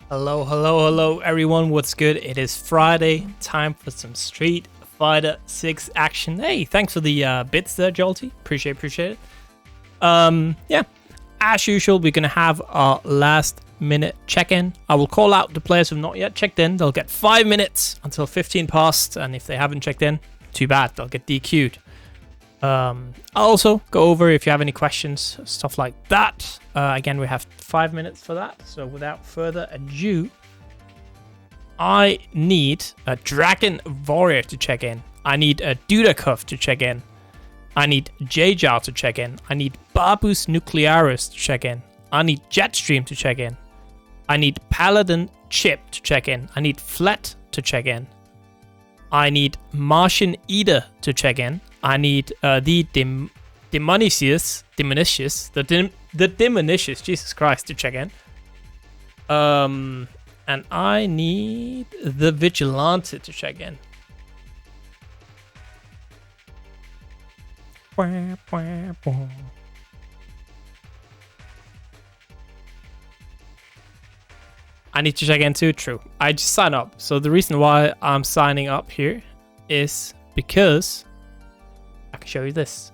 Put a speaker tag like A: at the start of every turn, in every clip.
A: Hello, hello, hello, everyone. What's good? It is Friday. Time for some Street Fighter 6 action. Hey, thanks for the bits there, Jolty. Appreciate it. Yeah, as usual, we're going to have our last minute check-in. I will call out the players who have not yet checked in. They'll get 5 minutes until 15 past. And if they haven't checked in, too bad. They'll get DQ'd. I'll also go over if you have any questions, stuff like that. Again, we have 5 minutes for that. So without further ado, I need a Dragon Warrior to check in. I need a Dudakov to check in. I need J-Jar to check in. I need Barbus Nuclearis to check in. I need Jetstream to check in. I need Paladin Chip to check in. I need Flet to check in. I need Martian Eater to check in. I need the Demonicious, Jesus Christ, to check in. And I need the Vigilante to check in. I need to check in too, true. I just signed up. So the reason why I'm signing up here is because I can show you this.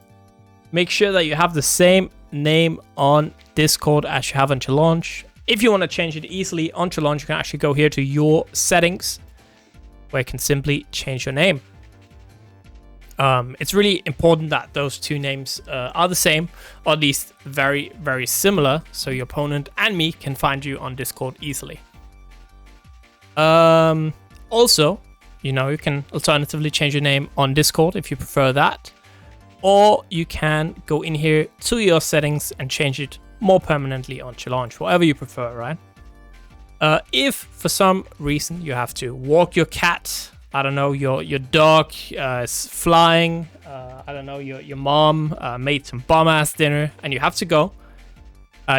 A: Make sure that you have the same name on Discord as you have on Challenge. If you want to change it easily on Challenge, you can actually go here to your settings, where you can simply change your name. It's really important that those two names are the same, or at least very, very similar, so your opponent and me can find you on Discord easily. Also, you know, you can alternatively change your name on Discord if you prefer that. Or you can go in here to your settings and change it more permanently on Challenge, whatever you prefer, right? If for some reason you have to walk your cat, I don't know, your dog is flying, I don't know, your mom made some bomb-ass dinner and you have to go,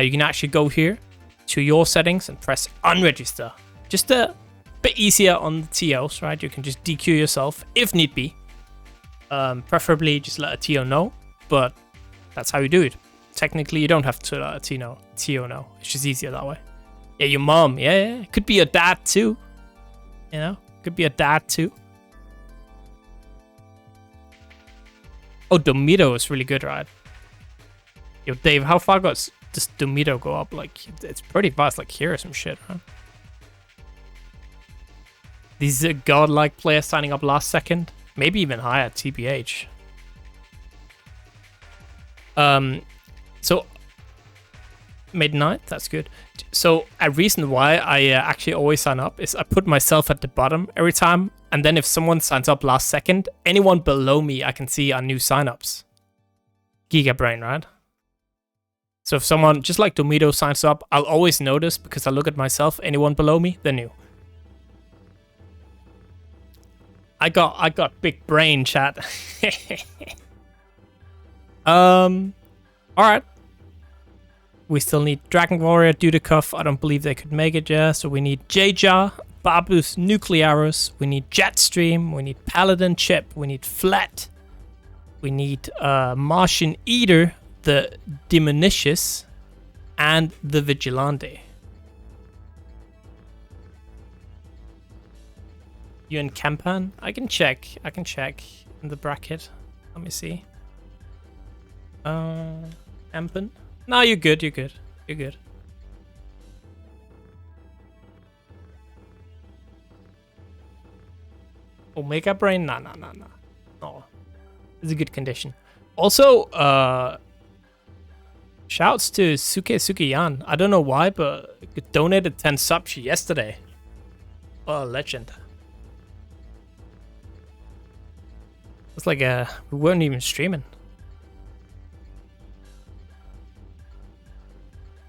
A: you can actually go here to your settings and press unregister. Just a bit easier on the TOs, right? You can just DQ yourself if need be. Preferably just let a TO know, but that's how you do it. Technically, you don't have to let a TO know. It's just easier that way. Yeah, your mom. Yeah. Could be your dad too. You know, could be a dad too. Oh, Domitto is really good, right? Yo, Dave, how far does Domitto go up? Like, it's pretty fast. Like here or some shit, huh? These godlike players signing up last second. Maybe even higher, TBH. So, midnight, that's good. So, a reason why I actually always sign up is I put myself at the bottom every time. And then if someone signs up last second, anyone below me I can see are new signups. Gigabrain, right? So if someone, just like Domitto, signs up, I'll always notice because I look at myself, anyone below me, they're new. I got big brain, chat. Alright. We still need Dragon Warrior, Dudakov. I don't believe they could make it, yeah. So we need J-Jar, Barbus Nuclearis. We need Jetstream. We need Paladin Chip. We need Flat. We need Martian Eater, the Demonicious, and the Vigilante. You in Campan? I can check in the bracket. Let me see. Ampen? No, you're good. Omega Brain? Nah. No. It's a good condition. Also, shouts to Suki-Yan. I don't know why, but it donated 10 subs yesterday. Oh, legend. It's like we weren't even streaming.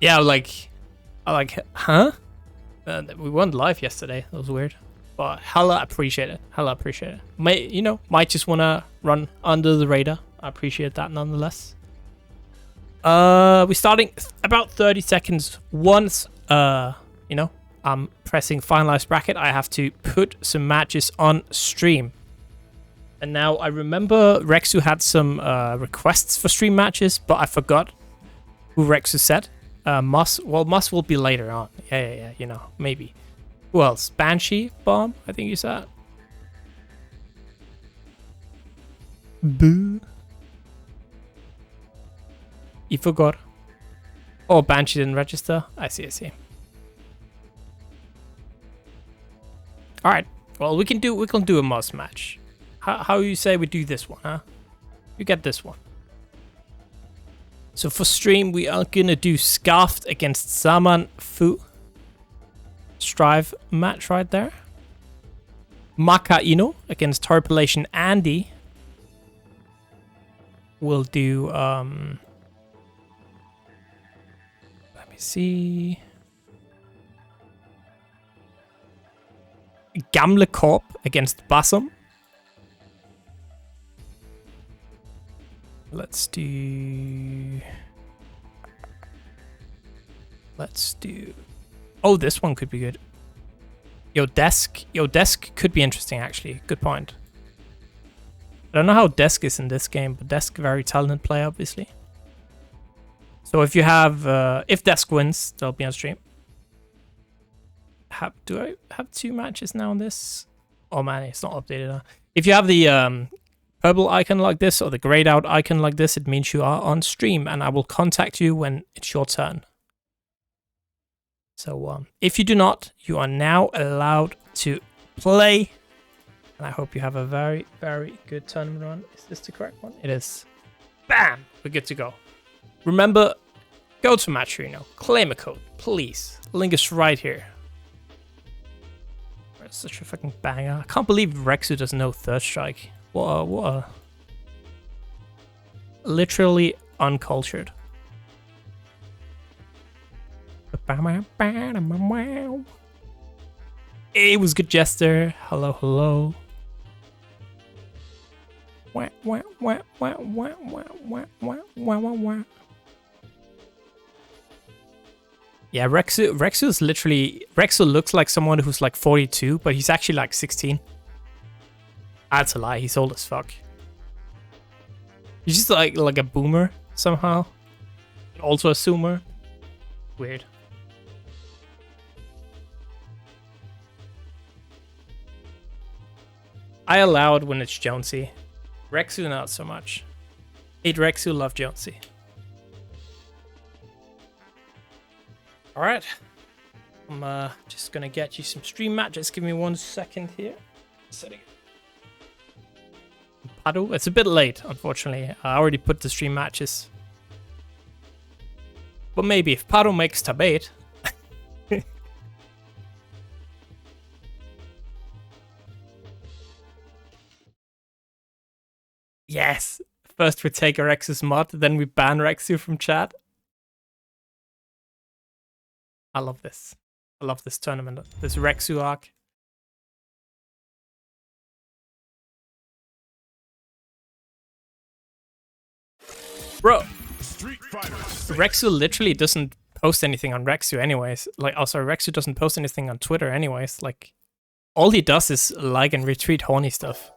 A: Yeah, I was like, huh? We weren't live yesterday. That was weird. But hella appreciate it. Might just wanna run under the radar. I appreciate that nonetheless. We're starting about 30 seconds. Once I'm pressing finalize bracket, I have to put some matches on stream. And now I remember Rexu had some requests for stream matches, but I forgot who Rexu said. Moss. Well, Moss will be later on. Yeah. You know, maybe. Who else? Banshee Bomb. I think you said. Boo. You forgot. Oh, Banshee didn't register. I see. All right. Well, we can do a Moss match. How you say we do this one, huh? You get this one. So for stream, we are gonna do Scarfed against Saman Fu. Strive match right there. Maka against HorripilationAndy. We'll do let me see. Gamle Korp against Basom. Let's do. Oh, this one could be good. Yo, Desk could be interesting actually. Good point. I don't know how Desk is in this game, but Desk very talented player, obviously. So if you have, if Desk wins, they'll be on stream. Do I have 2 matches now on this? Oh man, it's not updated. Huh? If you have the purple icon like this or the grayed out icon like this, it means you are on stream, and I will contact you when it's your turn. So if you do not, you are now allowed to play. And I hope you have a very, very good tournament run. Is this the correct one? It is. Bam! We're good to go. Remember, go to Match Arena, claim a code, please. Link is right here. It's such a fucking banger. I can't believe Rexu doesn't know Third Strike. What a literally uncultured. Hey, it was good, Jester. Hello. Yeah, Rexu is literally... Rexu looks like someone who's like 42, but he's actually like 16. That's a lie, he's old as fuck. He's just like a boomer somehow. Also a zoomer. Weird. I allow it when it's Jonesy. Rexu not so much. Hate Rexu, love Jonesy. Alright. I'm just gonna get you some stream matches. Give me 1 second here. Setting it. Padu, it's a bit late, unfortunately. I already put the stream matches. But maybe if Padu makes Tabate. Yes! First we take a Rexu's mod, then we ban Rexu from chat. I love this. I love this tournament, this Rexu arc. Bro, Rexu literally doesn't post anything on Rexu anyways. Like, also, Rexu doesn't post anything on Twitter anyways. Like, all he does is like and retweet horny stuff.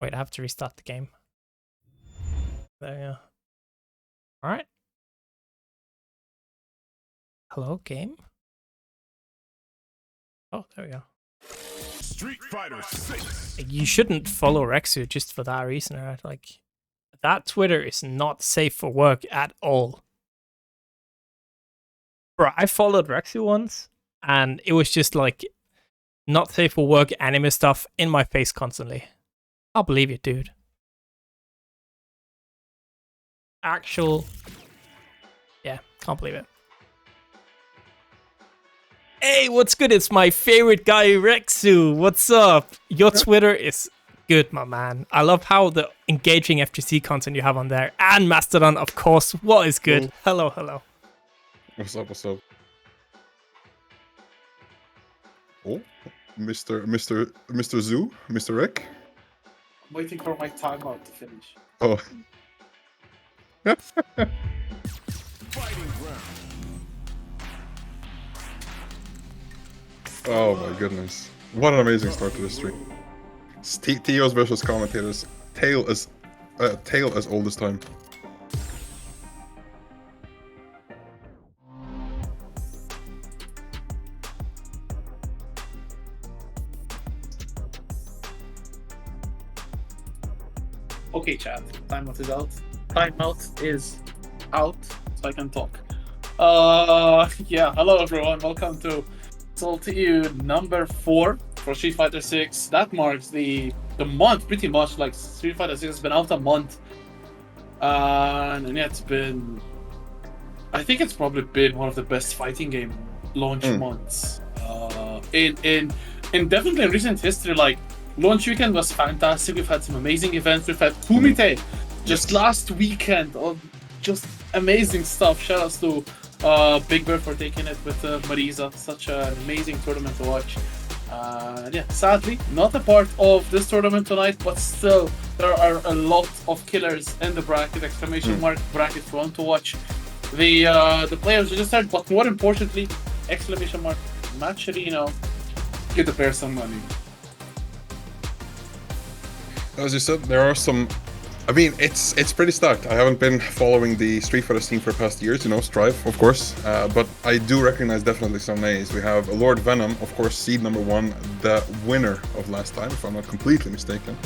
A: Wait, I have to restart the game. There we go. Alright. Hello, game? Oh, there we go. Street Fighter 6. You shouldn't follow Rexu just for that reason, right? Like, that Twitter is not safe for work at all. Bro, I followed Rexu once, and it was just like, not safe for work anime stuff in my face constantly. I'll believe it, dude. Actual... Yeah, can't believe it. Hey, what's good? It's my favorite guy, Rexu. What's up? Your Twitter is good, my man. I love how the engaging FGC content you have on there. And Mastodon, of course. What is good? Hello.
B: What's up? Oh, Mr. Zoo? Mr. Rick?
C: I'm waiting for my timeout to finish.
B: Oh. Oh my goodness. What an amazing start to this stream. Teos versus commentators. Tail as old as time.
C: Timeout is out. Timeout is out, so I can talk. Yeah, hello everyone. Welcome to SaltyEU number 4 for Street Fighter 6. That marks the month, pretty much. Like Street Fighter 6 has been out a month, and yeah, it's been. I think it's probably been one of the best fighting game launch months in definitely in recent history. Like launch weekend was fantastic. We've had some amazing events. We've had Kumite just last weekend. Just amazing stuff. Shout outs to Big Bird for taking it with Marisa. Such an amazing tournament to watch. Yeah, sadly not a part of this tournament tonight, but still there are a lot of killers in the bracket. Exclamation mark bracket if you want to watch the players registered, but more importantly, exclamation mark match arena. Give the player some money.
B: As you said, there are some. I mean, it's pretty stacked. I haven't been following the Street Fighter scene for the past years, Strive, of course. But I do recognize definitely some names. We have Lord Venom, of course, seed number 1, the winner of last time, if I'm not completely mistaken.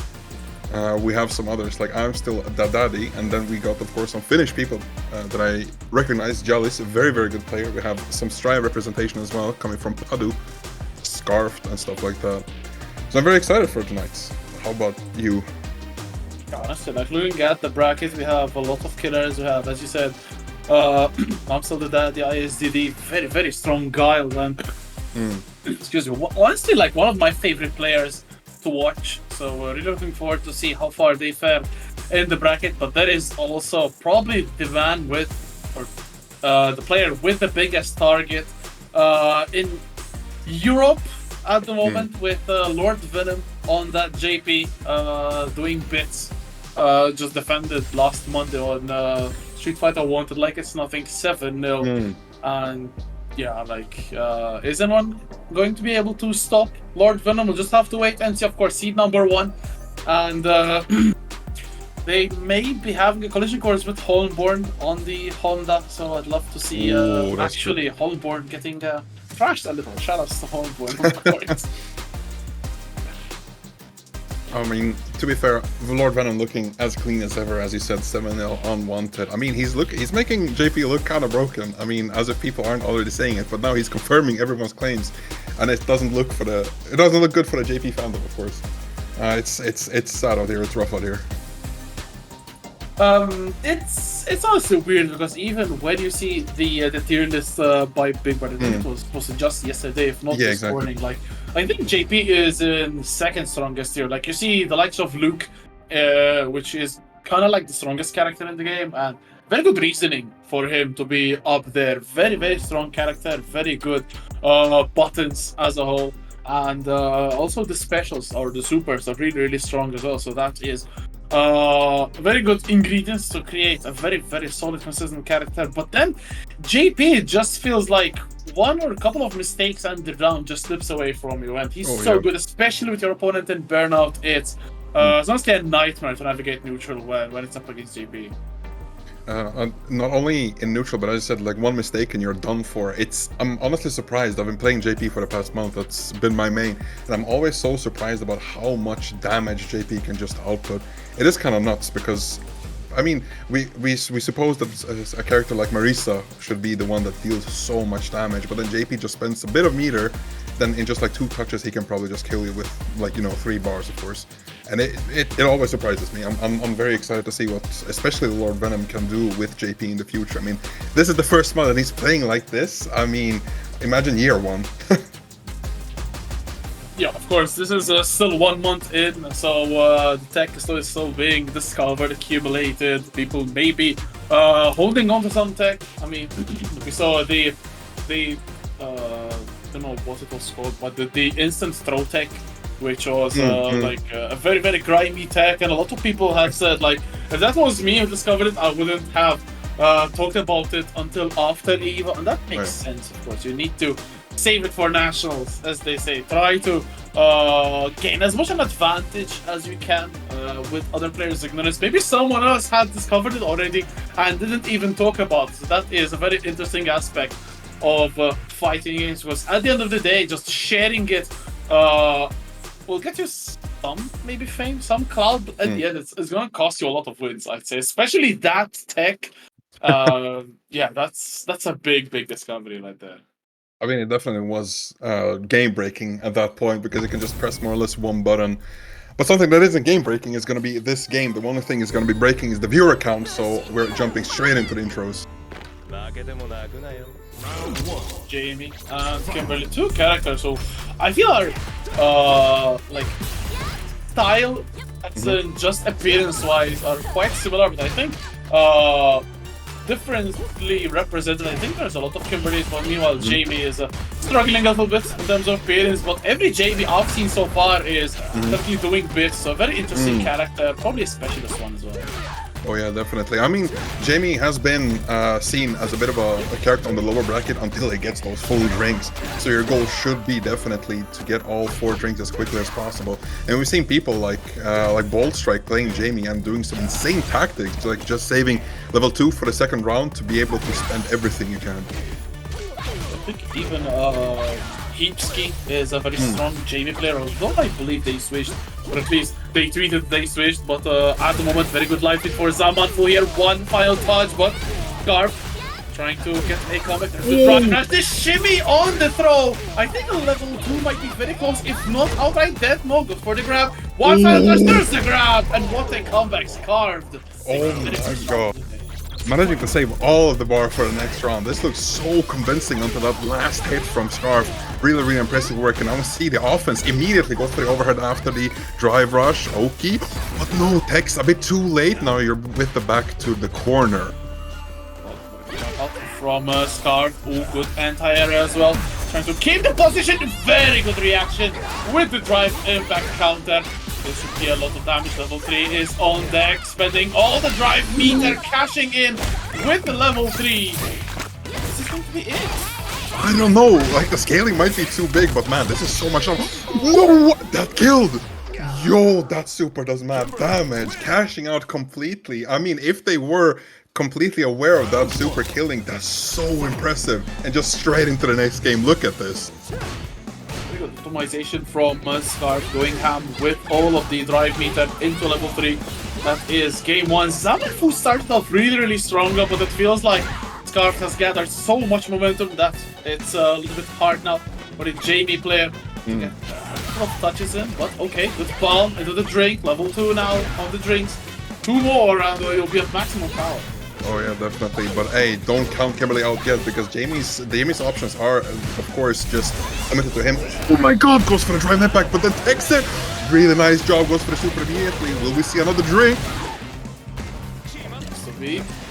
B: We have some others like Imstilldadaddy, and then we got, of course, some Finnish people that I recognize. Jalis, a very, very good player. We have some Strive representation as well, coming from Padu, Scarfed, and stuff like that. So I'm very excited for tonight. How about you?
C: Honestly, like looking at the bracket, we have a lot of killers. We have, as you said, Imstilldadaddy, ISDD, very, very strong Guile, and excuse me, honestly, like one of my favorite players to watch. So we're really looking forward to see how far they fare in the bracket. But there is also probably the man with, or the player with the biggest target in Europe at the moment, with Lord Venom on that JP doing bits. Just defended last Monday on Street Fighter Wanted like it's nothing, 7-0. And yeah, like, is anyone going to be able to stop Lord Venom? We'll just have to wait and see. Of course, seed number 1. And they may be having a collision course with Holmborn on the e.honda. So I'd love to see actually Holmborn getting thrashed a little. Shout outs to Holmborn on the court.
B: I mean, to be fair, Lord Venom looking as clean as ever, as you said, 7-0 on Wanted. I mean, he's making JP look kind of broken. I mean, as if people aren't already saying it, but now he's confirming everyone's claims, and it doesn't look good for the JP fandom, of course. It's sad out here. It's rough out here.
C: It's honestly weird because even when you see the tier list by Big Brother, I think it was supposed to just yesterday, if not this morning. Like, I think JP is in second strongest tier. Like, you see the likes of Luke, which is kind of like the strongest character in the game, and very good reasoning for him to be up there. Very, very strong character, very good buttons as a whole, and also the specials or the supers are really, really strong as well. So that is very good ingredients to create a very, very solid, consistent character. But then JP just feels like one or a couple of mistakes and the round just slips away from you, and he's so good, especially with your opponent in Burnout. It's honestly a nightmare to navigate neutral when it's up against JP.
B: Not only in neutral, but as I said, like one mistake and you're done for. I'm honestly surprised. I've been playing JP for the past month. That's been my main, and I'm always so surprised about how much damage JP can just output. It is kind of nuts because, I mean, we suppose that a character like Marisa should be the one that deals so much damage, but then JP just spends a bit of meter, then in just like 2 touches he can probably just kill you with, like, 3 bars, of course. And it always surprises me. I'm very excited to see what especially Lord Venom can do with JP in the future. I mean, this is the first month that he's playing like this. I mean, imagine year 1.
C: Yeah, of course, this is still 1 month in, so the tech is still being discovered, accumulated. People may be holding on to some tech. I mean, we saw the I don't know what it was called, but the instant throw tech, which was like a very, very grimy tech, and a lot of people have said, like, if that was me who discovered it, I wouldn't have talked about it until after EVO, and that makes sense, of course. You need to save it for nationals, as they say. Try to gain as much an advantage as you can with other players' ignorance. Maybe someone else had discovered it already and didn't even talk about it. So that is a very interesting aspect of fighting games, because at the end of the day, just sharing it will get you some maybe fame, some cloud, but at the end, it's going to cost you a lot of wins, I'd say. Especially that tech. Yeah, that's a big discovery right there.
B: I mean, it definitely was game-breaking at that point because it can just press more or less one button. But something that isn't game-breaking is going to be this game. The only thing is going to be breaking is the viewer count, so we're jumping straight into the intros.
C: Jamie and Kimberly, two characters who I feel are like style, just appearance-wise, are quite similar, but I think differently represented. I think there's a lot of Kimberlys, but meanwhile Jamie is struggling a little bit in terms of appearance. But every Jamie I've seen so far is definitely doing bits. So a very interesting character, probably especially this one as well.
B: Oh yeah, definitely. I mean, Jamie has been seen as a bit of a character on the lower bracket until he gets those full drinks. So your goal should be definitely to get all 4 drinks as quickly as possible. And we've seen people like Bold Strike playing Jamie and doing some insane tactics, like just saving level 2 for the second round to be able to spend everything you can.
C: I think even Heapski is a very strong Jamie player, although I believe they switched, or at least they tweeted they switched, but at the moment, very good life lead for Zamanfu here. One final touch, but Korp trying to get a comeback. There's this shimmy on the throw. I think a level 2 might be very close, if not outright death. No, good for the grab. One final touch, there's the grab, and what a comeback, Carved.
B: Oh my god. Managing to save all of the bar for the next round. This looks so convincing until that last hit from Scarf. Really impressive work. And now we see the offense immediately go for the overhead after the drive rush. Oki. But no, Tex, a bit too late. Now you're with the back to the corner.
C: Out from Scarf. Oh, good anti-air as well. Trying to keep the position. Very good reaction with the drive impact counter. This should be a lot of damage. Level 3 is on deck, spending all the drive meter, cashing in with the level 3. This is going to be it.
B: I don't know, like the scaling might be too big, but man, this is so much. Whoa, that killed! Yo, that super does mad damage, cashing out completely. I mean, if they were completely aware of that super killing, that's so impressive. And just straight into the next game, look at this.
C: Good optimization from Scarf, going ham with all of the drive meter into level 3. That is game 1. Zamanfu started off really stronger, but it feels like Scarf has gathered so much momentum that it's a little bit hard now for the Jamie player to get a couple of touches in. But okay, good palm into the drink. Level 2 now on the drinks. 2 more and you'll be at maximum power.
B: Oh yeah, definitely. But hey, don't count Kimberly out yet because Jamie's options are, of course, just limited to him. Oh my god, goes for the drive impact, but then takes it. Really nice job, goes for the super immediately. Will we see another drink?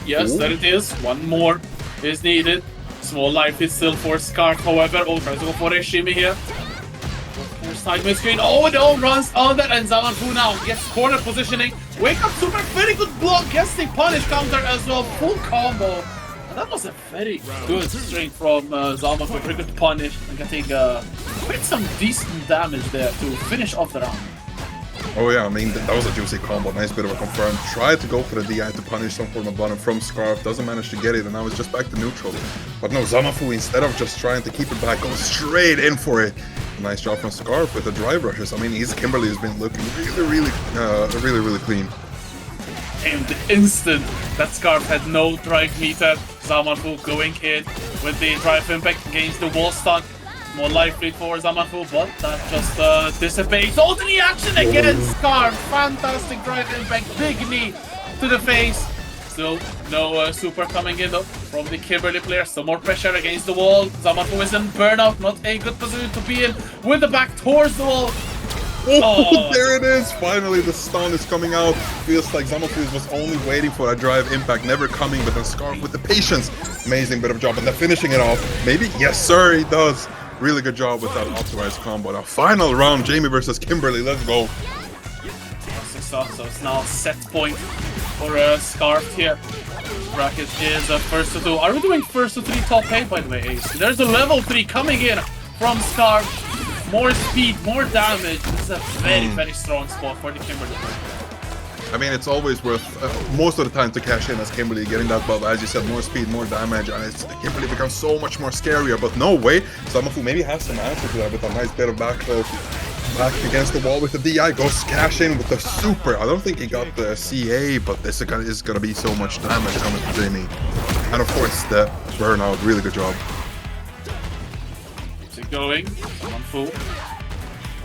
C: Yes, there it is. One more is needed. Small life is still for Scarf, however. Oh, tries to go for a shimmy here. Sideways screen. Oh no, runs on that, and Zamanfu now gets corner positioning. Wake up super, very good block, gets the punish counter as well, full combo. And that was a very good string from Zamanfu, very good punish, and getting quite some decent damage there to finish off the round.
B: Oh yeah, I mean, that was a juicy combo, nice bit of a confirm. Tried to go for the DI to punish some form of bottom from Scarf, doesn't manage to get it, and now it's just back to neutral. But no, Zamanfu, instead of just trying to keep it back, goes straight in for it. Nice job from Scarf with the drive rushes. I mean, Kimberly has been looking really clean.
C: And the instant that Scarf had no drive meter, Zamanfu going in with the drive impact against the wall stun. More life lead for Zamanfu, but that just dissipates. All the reaction again, Scarf. Fantastic drive impact, big knee to the face. Still no super coming in though from the Kimberly player. Still more pressure against the wall. Zamanfu is in burnout, not a good position to be in with the back towards the wall.
B: Oh, there it is! Finally, the stun is coming out. Feels like Zamanfu was only waiting for a drive impact, never coming, but then Scarf with the patience. Amazing bit of job, and then finishing it off. Maybe? Yes, sir, he does. Really good job with that optimized combo. Now, final round, Jamie versus Kimberly. Let's go.
C: So it's now set point for Scarf here. Bracket is first to 2. Are we doing first to 3 top 8, by the way, Ace? There's a level 3 coming in from Scarf. More speed, more damage. This is a very strong spot for the Kimberly.
B: I mean, it's always worth most of the time to cash in as Kimberly, getting that buff. As you said, more speed, more damage, and Kimberly becomes so much more scarier. But no way, Zamanfu maybe has some answer to that with a nice bit of back throw. Back against the wall with the DI, goes cash in with the super. I don't think he got the CA, but this is gonna be so much damage coming to Jamie. And of course, the burnout, really good job.
C: Keeps it going, someone full.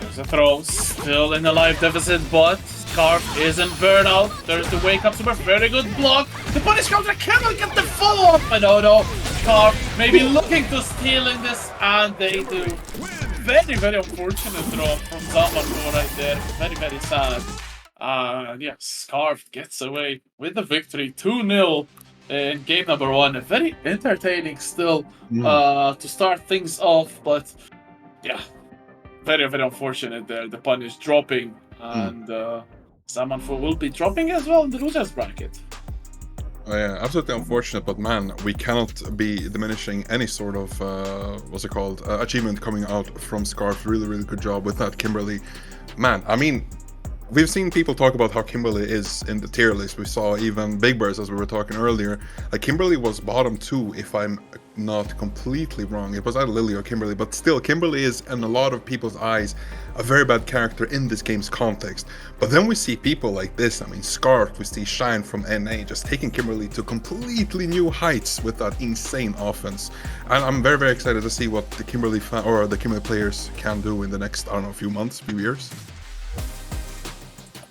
C: There's a throw, still in the life deficit, but Korp is in burnout. There's the wake up super, very good block. The punish counter cannot get the follow up, but no. Korp maybe looking to steal in this, and they do. Very, very unfortunate drop from Zangief right there. Very, very sad. Yes, Korp gets away with the victory, 2-0 in game number 1. Very entertaining still to start things off, but yeah, very, very unfortunate there. The punish dropping, and Zangief will be dropping as well in the losers bracket.
B: Oh yeah, absolutely unfortunate, but man, we cannot be diminishing any sort of, achievement coming out from Scarf. Really, really good job with that, Kimberly. Man, I mean, we've seen people talk about how Kimberly is in the tier list. We saw even Big Birds, as we were talking earlier. Like, Kimberly was bottom 2, if I'm not completely wrong. It was either Lily or Kimberly, but still, Kimberly is, in a lot of people's eyes, a very bad character in this game's context. But then we see people like this. I mean, Scarf, we see Shine from NA just taking Kimberly to completely new heights with that insane offense. And I'm very, very excited to see what the Kimberly players can do in the next, I don't know, few months, few years.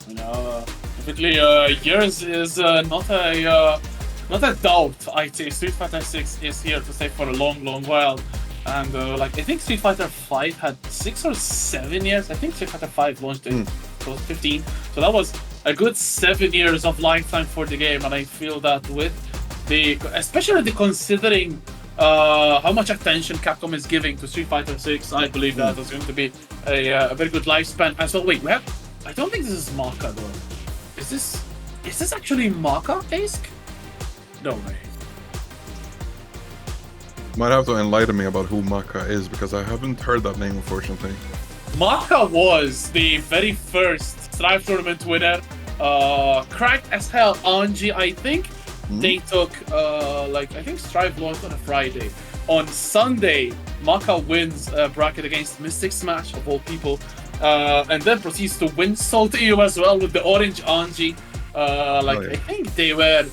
C: Definitely, yours is not a doubt. I'd say Street Fighter 6 is here to stay for a long, long while. And I think Street Fighter 5 had 6 or 7 years. I think Street Fighter 5 launched in 2015. So that was a good 7 years of lifetime for the game. And I feel that with especially considering how much attention Capcom is giving to Street Fighter 6, I believe that is going to be a very good lifespan as well. Wait, I don't think this is Maka though. Is this actually Maka-esque? No way.
B: Might have to enlighten me about who Maka is, because I haven't heard that name, unfortunately.
C: Maka was the very first Strive tournament winner. Cracked as hell, Anji, I think. They took, I think Strive launched on a Friday. On Sunday, Maka wins a bracket against Mystic Smash, of all people. And then proceeds to win SaltyEU as well with the orange Anji. I think they were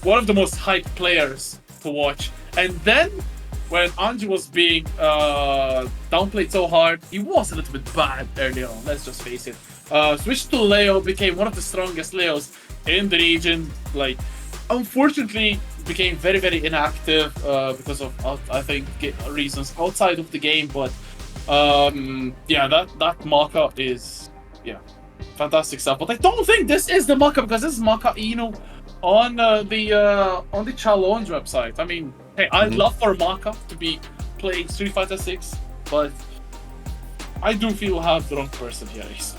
C: one of the most hyped players to watch. And then, when Anji was being downplayed so hard, he was a little bit bad early on, let's just face it. Switched to Leo, became one of the strongest Leos in the region. Unfortunately, became very, very inactive because of, I think, reasons outside of the game. But that Maka is, fantastic stuff. But I don't think this is the Maka, because this is Maka Inu on the challenge website. I mean, hey, I'd love for Maka to be playing Street Fighter 6, but I do feel I have the wrong person here, Asa.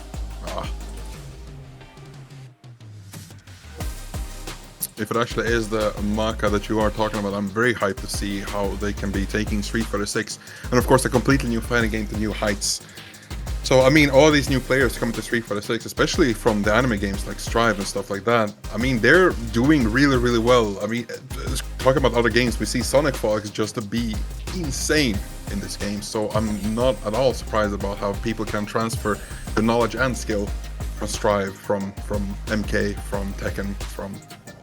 B: If it actually is the Maka that you are talking about, I'm very hyped to see how they can be taking Street Fighter 6 and of course a completely new fighting game to new heights. So I mean, all these new players coming to Street Fighter 6, especially from the anime games like Strive and stuff like that, I mean, they're doing really, really well. I mean, talking about other games, we see Sonic Fox just be insane in this game. So I'm not at all surprised about how people can transfer the knowledge and skill from Strive, from MK, from Tekken, from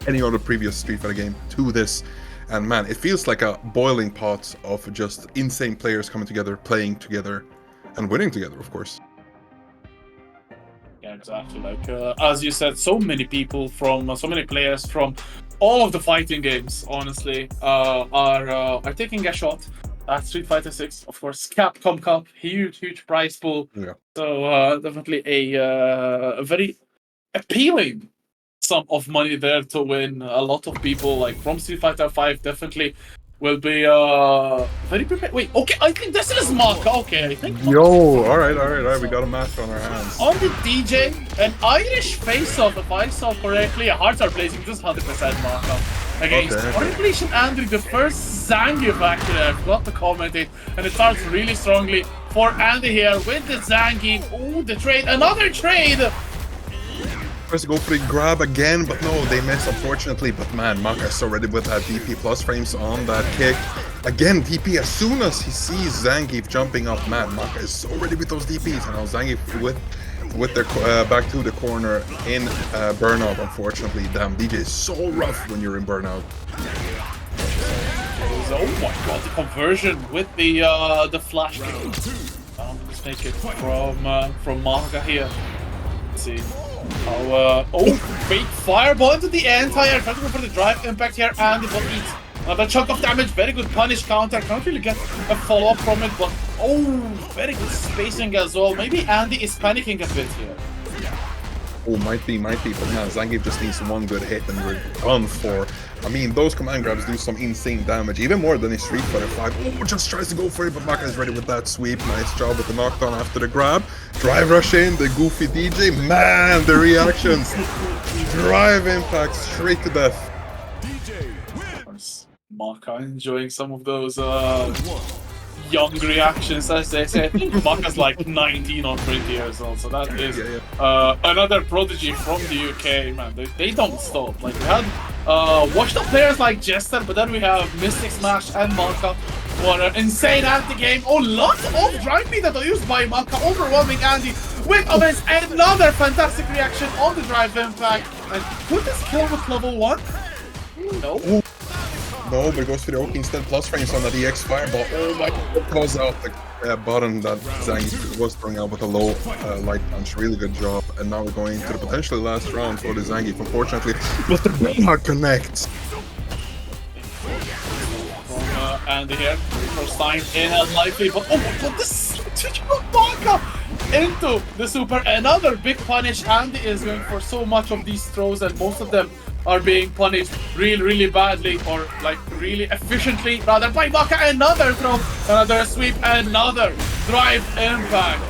B: any other previous Street Fighter game to this. And man, it feels like a boiling pot of just insane players coming together, playing together, and winning together, of course.
C: Yeah, exactly. As you said, so many people from so many players from all of the fighting games, honestly, are taking a shot at Street Fighter 6. Of course, Capcom Cup, huge prize pool.
B: Yeah.
C: So definitely a very appealing sum of money there to win. A lot of people from Street Fighter 5 definitely will be very prepared. Wait, okay, I think this is Maka. Okay, I think.
B: Yo, all right, we got a match on our hands.
C: On the DJ, an Irish face-off, if I saw correctly. Hearts are blazing. This is 100% Maka against HorripilationAndy, the first Zangief actually. I forgot to comment it, and it starts really strongly for Andy here with the Zangief. Oh, the trade, another trade.
B: Tries to go for the grab again, but no, they miss, unfortunately. But man, Maka is so ready with that DP plus frames on that kick. Again, DP, as soon as he sees Zangief jumping up, man, Maka is so ready with those DPs. And now Zangief with their back to the corner in burnout, unfortunately. Damn, Dee Jay is so rough when you're in burnout.
C: Oh my god, the conversion with the flash kick. Let's make it from Maka here. Let's see how big fireball into the entire, trying to go for the drive impact here, and it will eat another chunk of damage. Very good punish counter. Can't really get a follow-up from it, but very good spacing as well. Maybe Andy is panicking a bit here.
B: Oh, might be, but man, Zangief just needs one good hit and we're done for. I mean, those command grabs do some insane damage, even more than a Street Fighter 5. Oh, just tries to go for it, but Maka is ready with that sweep. Nice job with the knockdown after the grab. Drive rush in, the goofy DJ. Man, the reactions. Drive impact straight to death.
C: Maka enjoying some of those young reactions, as they say. I think Maka's like 19 or 20 years old, so that is another prodigy from the UK, man. They don't stop. Like, we had washed up players like Jester, but then we have Mystic Smash and Maka for an insane anti-game. Oh, lots of drive beat that are used by Maka, overwhelming Andy with Omen's another fantastic reaction on the drive impact. And could this kill with level 1? No.
B: No, but it goes for the OK instead. Plus frames on that EX fireball. Oh my god. Calls out the button that Zangief was throwing out with a low light punch. Really good job. And now we're going to the potentially last round for the Zangief, unfortunately. But the Reinhardt connects.
C: From Andy here. First time in as likely. But oh my god, this Maka into the super. Another big punish. Andy is going for so much of these throws, and most of them are being punished really badly, or like really efficiently rather, by Maka. Another throw, another sweep, another drive impact.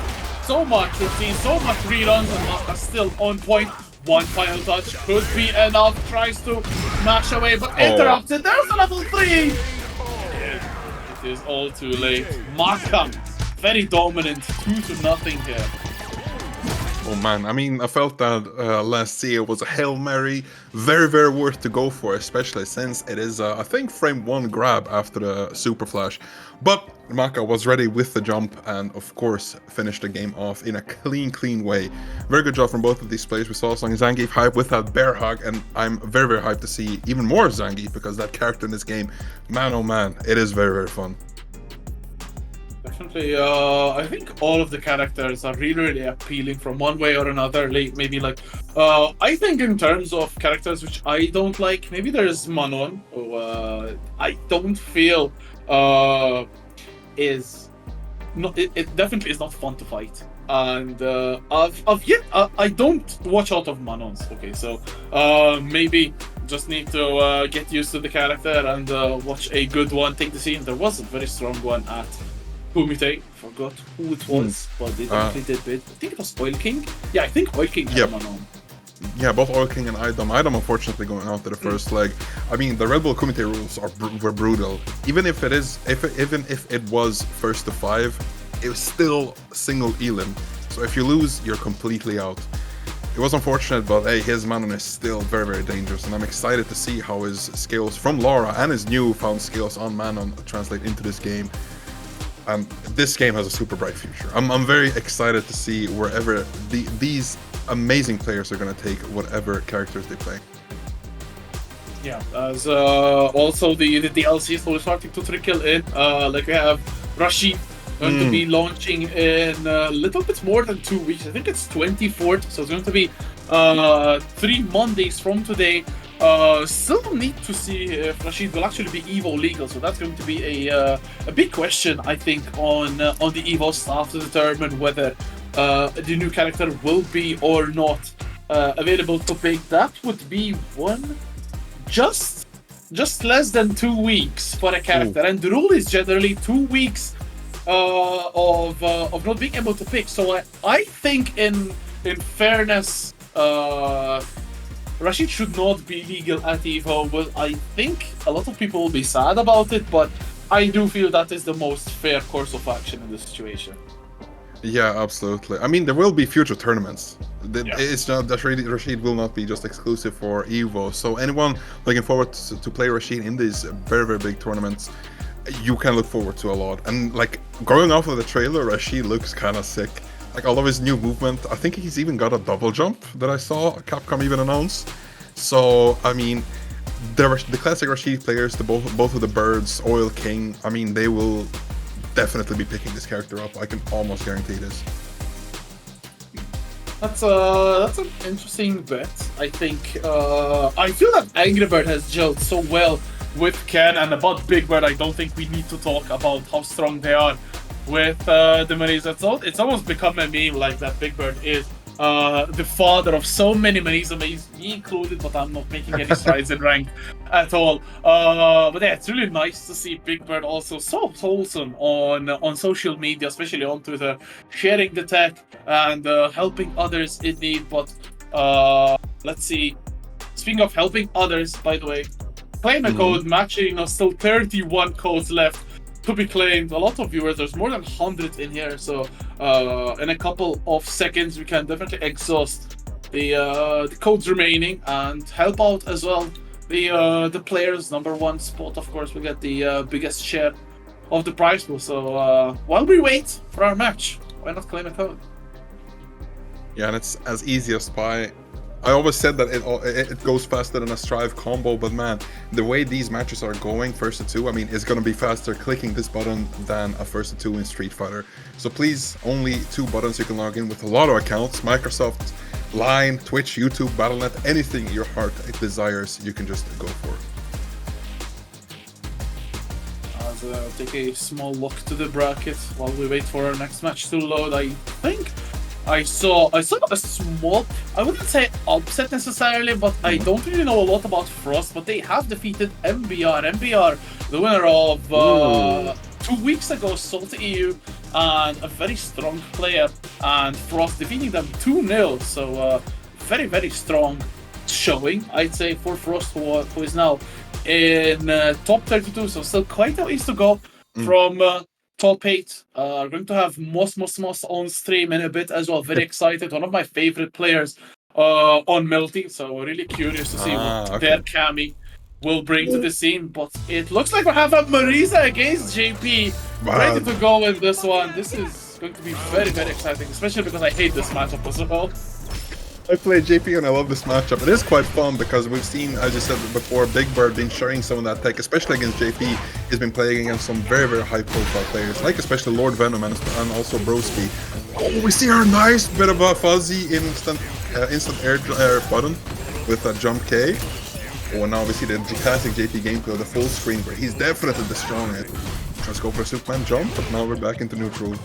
C: So much routine, so much reruns, and Maka still on point. One final touch could be enough. Tries to mash away, but interrupted. There's a level 3. It is all too late. Maka very dominant, 2-0 here.
B: Oh man, I mean, I felt that last year was a Hail Mary, very worth to go for, especially since it is, I think, frame 1 grab after the Super Flash. But Maka was ready with the jump and, of course, finished the game off in a clean way. Very good job from both of these players. We saw some Zangief hype with that bear hug, and I'm very hyped to see even more Zangief, because that character in this game, man oh man, it is very fun.
C: Definitely, I think all of the characters are really appealing from one way or another. Like, maybe like, I think in terms of characters which I don't like, maybe there's Manon, who I don't feel is not. It definitely is not fun to fight. And I don't watch out of Manons. Okay, so maybe just need to get used to the character and watch a good one. Take the scene. There was a very strong one at Domitto, forgot who it was, but they definitely did bid. I think it was Oil King. Yeah, I think Oil King had Manon.
B: Yeah, both Oil King and Idom. Idom unfortunately going out to the first leg. I mean, the Red Bull Kumite rules were brutal. Even if it was first to 5, it was still single elim. So if you lose, you're completely out. It was unfortunate, but hey, his Manon is still very dangerous, and I'm excited to see how his skills from Laura and his newfound skills on Manon translate into this game. This game has a super bright future. I'm very excited to see wherever these amazing players are going to take whatever characters they play.
C: Yeah, as also the DLCs are starting to trickle in. Like we have Rashid going to be launching in a little bit more than 2 weeks. I think it's 24th, so it's going to be 3 Mondays from today. Still need to see if Rashid will actually be EVO legal, so that's going to be a big question, I think, on the EVO staff to determine whether the new character will be or not available to pick. That would be just less than 2 weeks for a character, and the rule is generally 2 weeks of not being able to pick. So I think in fairness, Rashid should not be legal at EVO. Well, I think a lot of people will be sad about it, but I do feel that is the most fair course of action in this situation.
B: Yeah, absolutely. I mean, there will be future tournaments. It's not that Rashid will not be just exclusive for EVO. So anyone looking forward to play Rashid in these very big tournaments, you can look forward to a lot. And like going off of the trailer, Rashid looks kind of sick. Like all of his new movement. I think he's even got a double jump that I saw Capcom even announce. So I mean, the classic Rashid players, both of the birds, Oil King. I mean, they will definitely be picking this character up. I can almost guarantee this.
C: That's an interesting bet. I think I feel that Angry Bird has gelled so well with Ken, and about Big Bird, I don't think we need to talk about how strong they are with the Marisa. It's almost become a meme like that. Big Bird is the father of so many Marisa, me included, but I'm not making any strides in rank at all. But yeah, it's really nice to see Big Bird also so wholesome on social media, especially on Twitter, sharing the tech and helping others in need. But let's see. Speaking of helping others, by the way, claim a code matching, still 31 codes left to be claimed. A lot of viewers, there's more than 100 in here, so in a couple of seconds we can definitely exhaust the codes remaining and help out as well the players. Number one spot, of course, we get the biggest share of the prize pool. So while we wait for our match, why not claim a code?
B: Yeah, and it's as easy as pie. I always said that it goes faster than a Strive combo, but man, the way these matches are going, first to two, I mean, it's gonna be faster clicking this button than a first to two in Street Fighter. So please, only 2 buttons you can log in with a lot of accounts: Microsoft, Line, Twitch, YouTube, Battle.net, anything your heart desires, you can just go for.
C: I'll take a small look to the bracket while we wait for our next match to load. I think I saw a small, I wouldn't say upset necessarily, but I don't really know a lot about Frost, but they have defeated MBR. MBR, the winner of 2 weeks ago, SaltyEU, and a very strong player, and Frost defeating them 2-0. So very, very strong showing, I'd say, for Frost, who is now in top 32, so still quite a ways to go from top 8. Going to have mossmossmoss on stream in a bit as well. Very excited. One of my favorite players on Melty, so really curious to see what their Cammy will bring to the scene. But it looks like we have a Marisa against JP ready to go in this one. This is going to be very, very exciting, especially because I hate this matchup as well.
B: I play JP and I love this matchup. It is quite fun because we've seen, as you said before, Big Bird been sharing some of that tech, especially against JP. He's been playing against some very, very high profile players, like especially Lord Venom and also Broski. Oh, we see our nice bit of a fuzzy instant air button with a jump K. Oh, and now we see the classic JP gameplay of the full screen where he's definitely the strongest. Let's go for a Superman jump, but now we're back into neutral.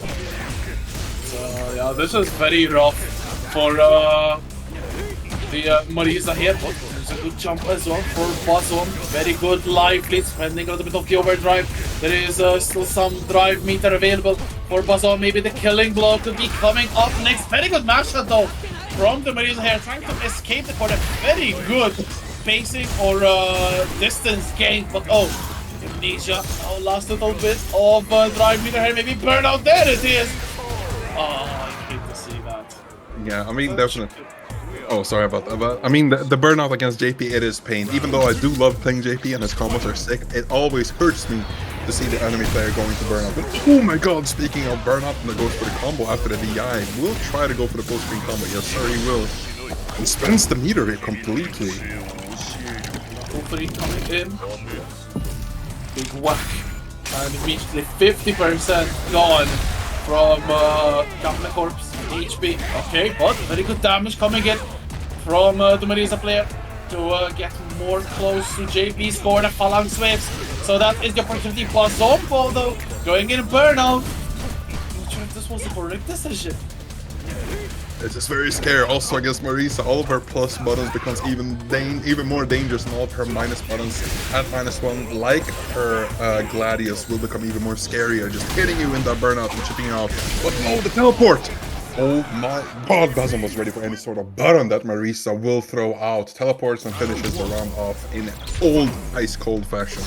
C: So yeah, this is very rough for the Marisa here, but there's a good jump as well for Basom. Very good live lead, spending a little bit of the overdrive. There is still some drive meter available for Basom. Maybe the killing blow could be coming up next. Very good mashup though from the Marisa here, trying to escape the corner. Very good spacing or distance gain, but Amnesia now last little bit of drive meter here. Maybe burnout. There it is. Oh, I hate to see that.
B: Yeah, I mean, definitely. Oh, sorry about that. I mean, the burnout against JP, it is pain. Even though I do love playing JP and his combos are sick, it always hurts me to see the enemy player going to burnout. But oh my god, speaking of burnout, and goes for the combo after the DI. Will try to go for the full screen combo. Yes, sir, he will. And spends the meter here completely.
C: Hopefully coming in. Big whack. And immediately 50% gone from Gamle Korp's HP. Okay, but very good damage coming in from the Marisa player to get more close to JP, score the phalanx waves. So that is the opportunity. Basom though going in burnout. Not sure if this was the correct decision.
B: This is very scary. Also against Marisa, all of her plus buttons becomes even more dangerous, and all of her minus buttons at -1, like her Gladius, will become even more scarier, just hitting you in that burnout and chipping you out. But no, the teleport! Oh my god, Basom was ready for any sort of button that Marisa will throw out. Teleports and finishes the round off in old ice-cold fashion.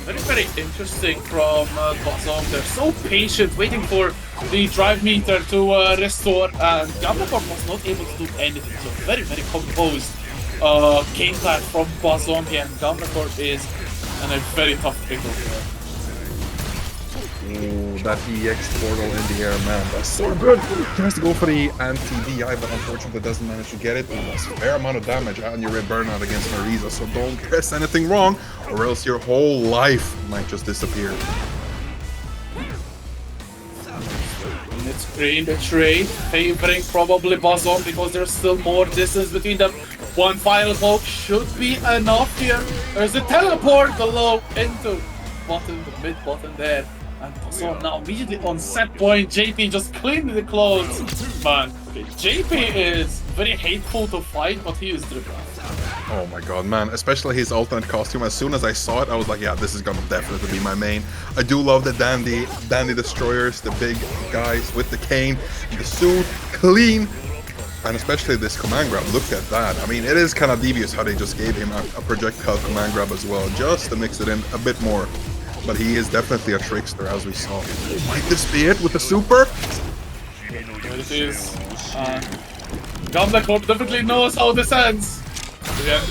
C: Very, very interesting from Basom. They're so patient, waiting for the drive meter to restore, and Gamle was not able to do anything. So very, very composed game plan from Basom here, and Gamle is in a very tough pickle here.
B: Ooh, that EX portal in the air, man, that's so good. Tries to go for the anti-DI, but unfortunately doesn't manage to get it. Ooh, that's a fair amount of damage and you're in burnout against Marisa, so don't press anything wrong, or else your whole life might just disappear.
C: It's green, the trade, favoring probably Basom because there's still more distance between them. One final poke should be enough here. There's a teleport below into bottom, the mid bottom there. And Basom now immediately on set point. JP just cleaned the clothes. Man, okay, JP is very hateful to fight, but he is dribbling.
B: Oh my god, man, especially his alternate costume. As soon as I saw it, I was like, yeah, this is gonna definitely be my main. I do love the dandy destroyers, the big guys with the cane, the suit, clean, and especially this command grab. Look at that. I mean, it is kind of devious how they just gave him a projectile command grab as well, just to mix it in a bit more. But he is definitely a trickster, as we saw. Might this be it with the super?
C: Here it is. Gamle Korp definitely knows how this ends.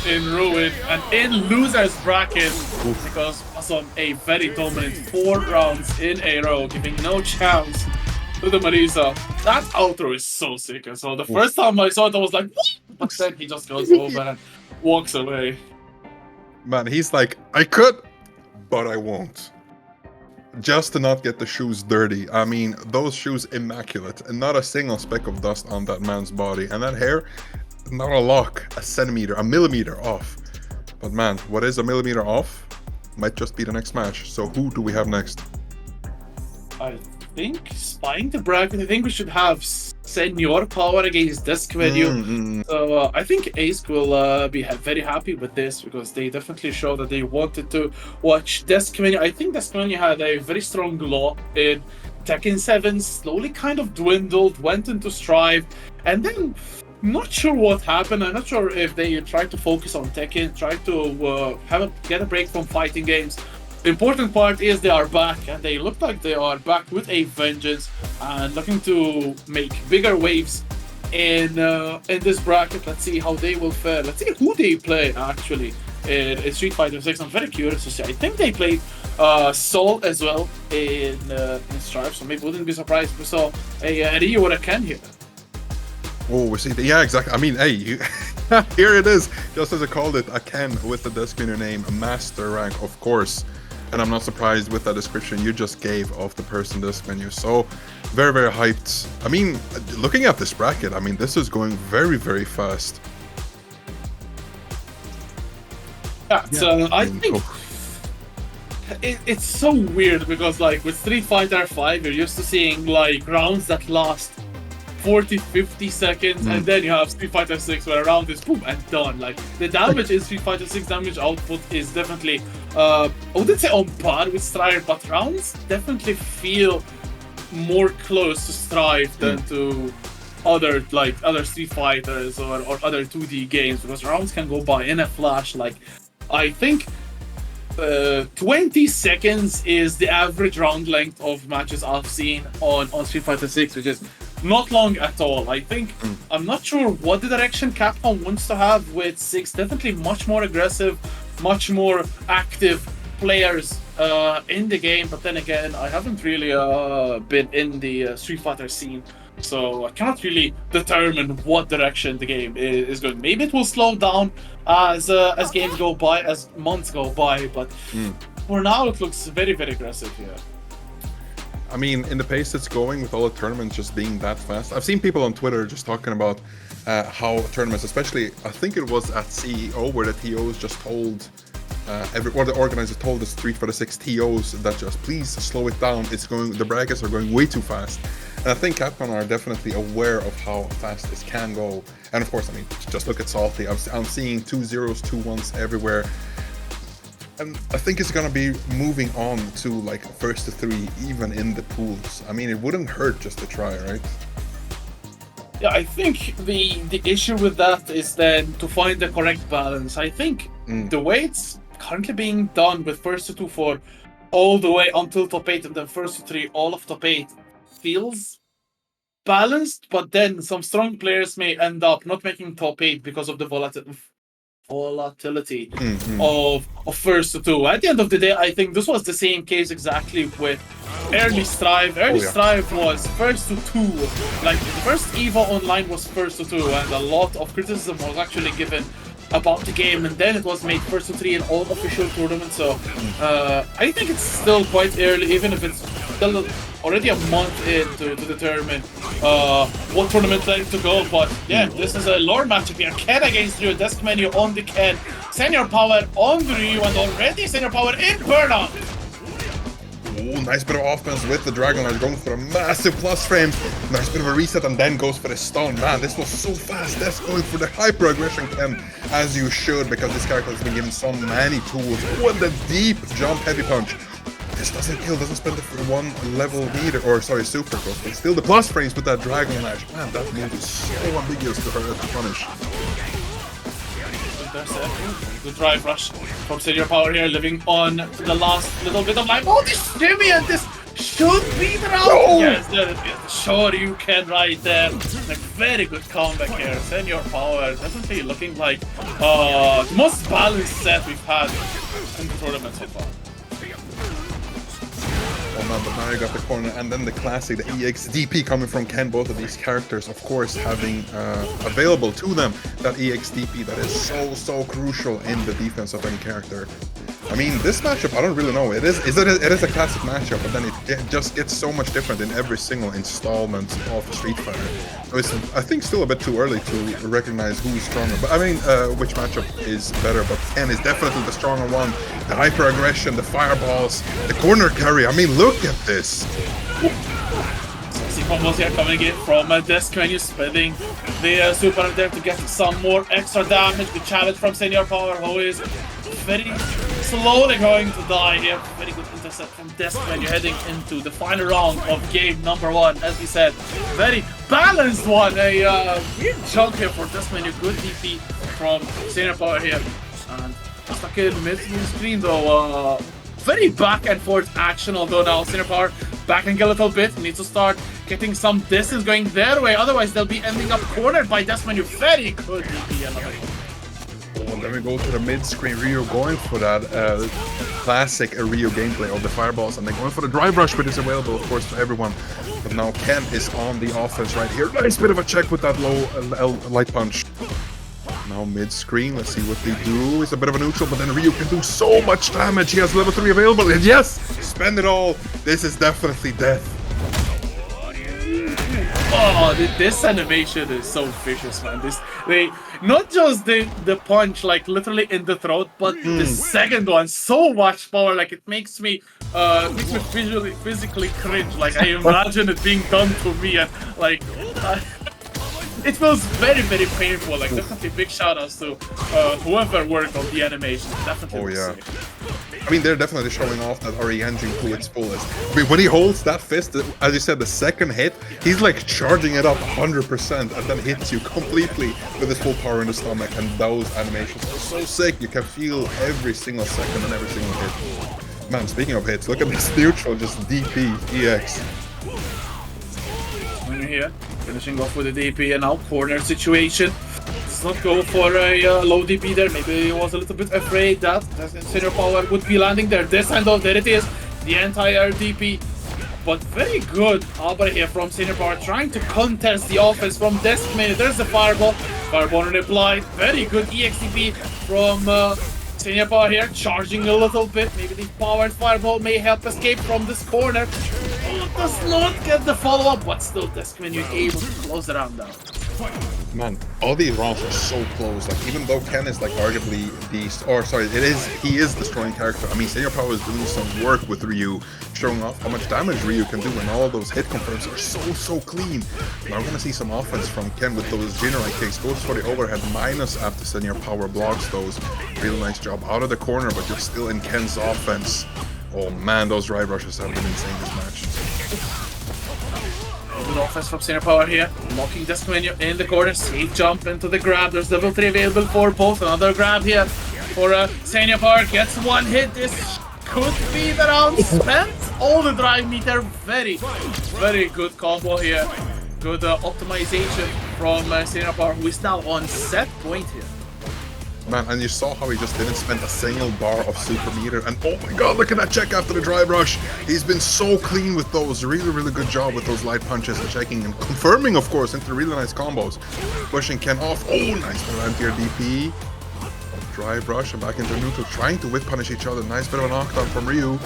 C: In ruin and in losers bracket. Oof. Because Basom a very dominant 4 rounds in a row, giving no chance to the Marisa. That outro is so sick. And so the first time I saw it, I was like, what? But then he just goes over and walks away.
B: Man, he's like, I could, but I won't. Just to not get the shoes dirty. I mean, those shoes immaculate, and not a single speck of dust on that man's body. And that hair, not a lock, a centimeter, a millimeter off. But man, what is a millimeter off might just be the next match. So who do we have next?
C: I think, spying the bracket, I think we should have Senor Power against Deskmenu. So I think Ace will be very happy with this because they definitely show that they wanted to watch Deskmenu. I think Deskmenu had a very strong glow in Tekken 7, slowly kind of dwindled, went into Strive, and then not sure what happened. I'm not sure if they tried to focus on Tekken, tried to get a break from fighting games. The important part is they are back, and they look like they are back with a vengeance and looking to make bigger waves in this bracket. Let's see how they will fare. Let's see who they play actually in Street Fighter 6. I'm very curious to see. I think they played Soul as well in Strive, so maybe wouldn't be surprised if we saw a Ryu or a Ken here.
B: Oh, we see. Yeah, exactly. I mean, hey, here it is. Just as I called it, a Ken with the Deskmenu name, Master Rank, of course. And I'm not surprised with that description you just gave of the person Deskmenu. So, very, very hyped. I mean, looking at this bracket, I mean, this is going very, very fast.
C: Yeah, so I think it's so weird because, like, with Street Fighter 5, you're used to seeing, like, rounds that last 40-50 seconds, and then you have Street Fighter 6 where a round is boom and done. Like, the damage in Street Fighter 6 damage output is definitely I wouldn't say on par with Strive, but rounds definitely feel more close to Strive than to other Street Fighters or other 2D games, because rounds can go by in a flash. Like, I think 20 seconds is the average round length of matches I've seen on Street Fighter 6, which is not long at all. I think I'm not sure what the direction Capcom wants to have with 6. Definitely much more aggressive, much more active players in the game. But then again, I haven't really been in the Street Fighter scene, so I cannot really determine what direction the game is going. Maybe it will slow down as games go by, as months go by. But for now, it looks very, very aggressive here.
B: I mean, in the pace it's going with all the tournaments just being that fast. I've seen people on Twitter just talking about how tournaments, especially, I think it was at CEO, where the TOs just told, or the organizers told the Street Fighter 6 TOs that just please slow it down. It's going, the brackets are going way too fast. And I think Capcom are definitely aware of how fast this can go. And of course, I mean, just look at Salty. I'm seeing 2 0s, 2 1s everywhere. And I think it's gonna be moving on to like first to 3, even in the pools. I mean, it wouldn't hurt just to try, right?
C: Yeah, I think the issue with that is then to find the correct balance. I think the way it's currently being done with first to 2 for all the way until top 8 and then first to 3, all of top 8 feels balanced, but then some strong players may end up not making top 8 because of the volatility of first to 2. At the end of the day, I think this was the same case exactly with early Strive. Early Strive was first to 2. Like, the first EVO online was first to 2, and a lot of criticism was actually given about the game, and then it was made first to 3 in all official tournaments. So I think it's still quite early, even if it's still already a month in to determine what tournament to go. But yeah, this is a lore matchup here. Ken against Ryu, Deskmenu on the Ken, Senor Power on the Ryu, and already Senor Power in burnout.
B: Oh, nice bit of offense with the Dragon Lord, going for a massive plus frames. Nice bit of a reset and then goes for the stun. Man, this was so fast. That's going for the hyper aggression, Ken, as you should, because this character has been given so many tools. Oh, and the deep jump heavy punch. This doesn't kill, doesn't spend it for one level meter, or sorry, super close, but still the plus frames with that Dragon Lash. Man, that move is so ambiguous to her to punish.
C: The drive rush from Senor Power here, living on the last little bit of life. Oh, this shimmy, and this should be the round. Oh. Yes, sure you can right there. Like, very good comeback here. Senor Power definitely looking like the most balanced set we've had in the tournament so far.
B: Oh man, but now you got the corner, and then the classic, the EXDP coming from Ken. Both of these characters, of course, having available to them that EXDP that is so crucial in the defense of any character. I mean, this matchup, I don't really know. It is a classic matchup, but then it just gets so much different in every single installment of Street Fighter. So it's, I think, still a bit too early to recognize who's stronger. But I mean, which matchup is better? But Ken is definitely the stronger one. The hyper aggression, the fireballs, the corner carry. I mean, look at this.
C: Sexy combos here coming in from Deskmenu, spending the super there to get some more extra damage. The challenge from Senor Power, who is very slowly going to die here. Very good intercept from Deskmenu heading into the final round of game number 1. As we said, very balanced one. A weird chunk here for Deskmenu. Good DP from Senor Power here. And stuck in mid screen though. Very back and forth action, although now Senor Power backing a little bit. Needs to start getting some distance going their way, otherwise they'll be ending up cornered by Deskmenu. Very good DP, another one.
B: And then we go to the mid-screen, Ryu going for that classic Ryu gameplay of the fireballs, and then going for the drive rush, which is available, of course, to everyone. But now Ken is on the offense right here. Nice bit of a check with that low light punch. Now mid-screen, let's see what they do. It's a bit of a neutral, but then Ryu can do so much damage. He has level 3 available, and yes, spend it all. This is definitely death.
C: Oh, this animation is so vicious, man. They not just the punch, like literally in the throat, but the second one, so much power. Like, it makes me physically cringe. Like, I imagine it being done to me, and like it feels very painful. Like, definitely big shout outs to whoever worked on the animation. Definitely.
B: Oh yeah. I mean, they're definitely showing off that RE engine to its fullest. I mean, when he holds that fist, as you said, the second hit, he's like charging it up 100% and then hits you completely with his full power in the stomach. And those animations are so sick. You can feel every single second and every single hit. Man, speaking of hits, look at this neutral, just DP, EX.
C: Here, finishing off with the DP, and now corner situation. Does not go for a low DP there. Maybe he was a little bit afraid that Senor Power would be landing there. This hand though, there it is, the entire DP. But very good Albert here from Senor Power, trying to contest the offense from Deskmenu. There's the fireball. Fireball replied. Very good EXDP from Senor Power here, charging a little bit. Maybe the powered fireball may help escape from this corner. Oh, does not get the follow-up, but still Deskmenu able to close the round down.
B: Man, all these rounds are so close. Like, even though Ken is like arguably he is the strong character. I mean, Senor Power is doing some work with Ryu, showing off how much damage Ryu can do, and all those hit confirms are so clean. Now we're gonna see some offense from Ken with those general kicks. Goes for the overhead minus after Senor Power blocks those. Real nice job out of the corner, but you're still in Ken's offense. Oh man, those drive rushes have been insane this match.
C: Good offense from Senor Power here, locking Deskmenu in the corner. Safe jump into the grab. There's level 3 available for both. Another grab here for Senor Power. Gets one hit. This could be the round spent. All the drive meter. Very good combo here. Good optimization from Senor Power, who is now on set point here.
B: man, and you saw how he just didn't spend a single bar of super meter. And oh my god, look at that check after the drive rush. He's been so clean with those. Really good job with those light punches and checking and confirming, of course, into really nice combos. Pushing Ken off. Oh, nice little anti-air DP. Drive rush and back into neutral, trying to whip punish each other. Nice bit of a knockdown from Ryu.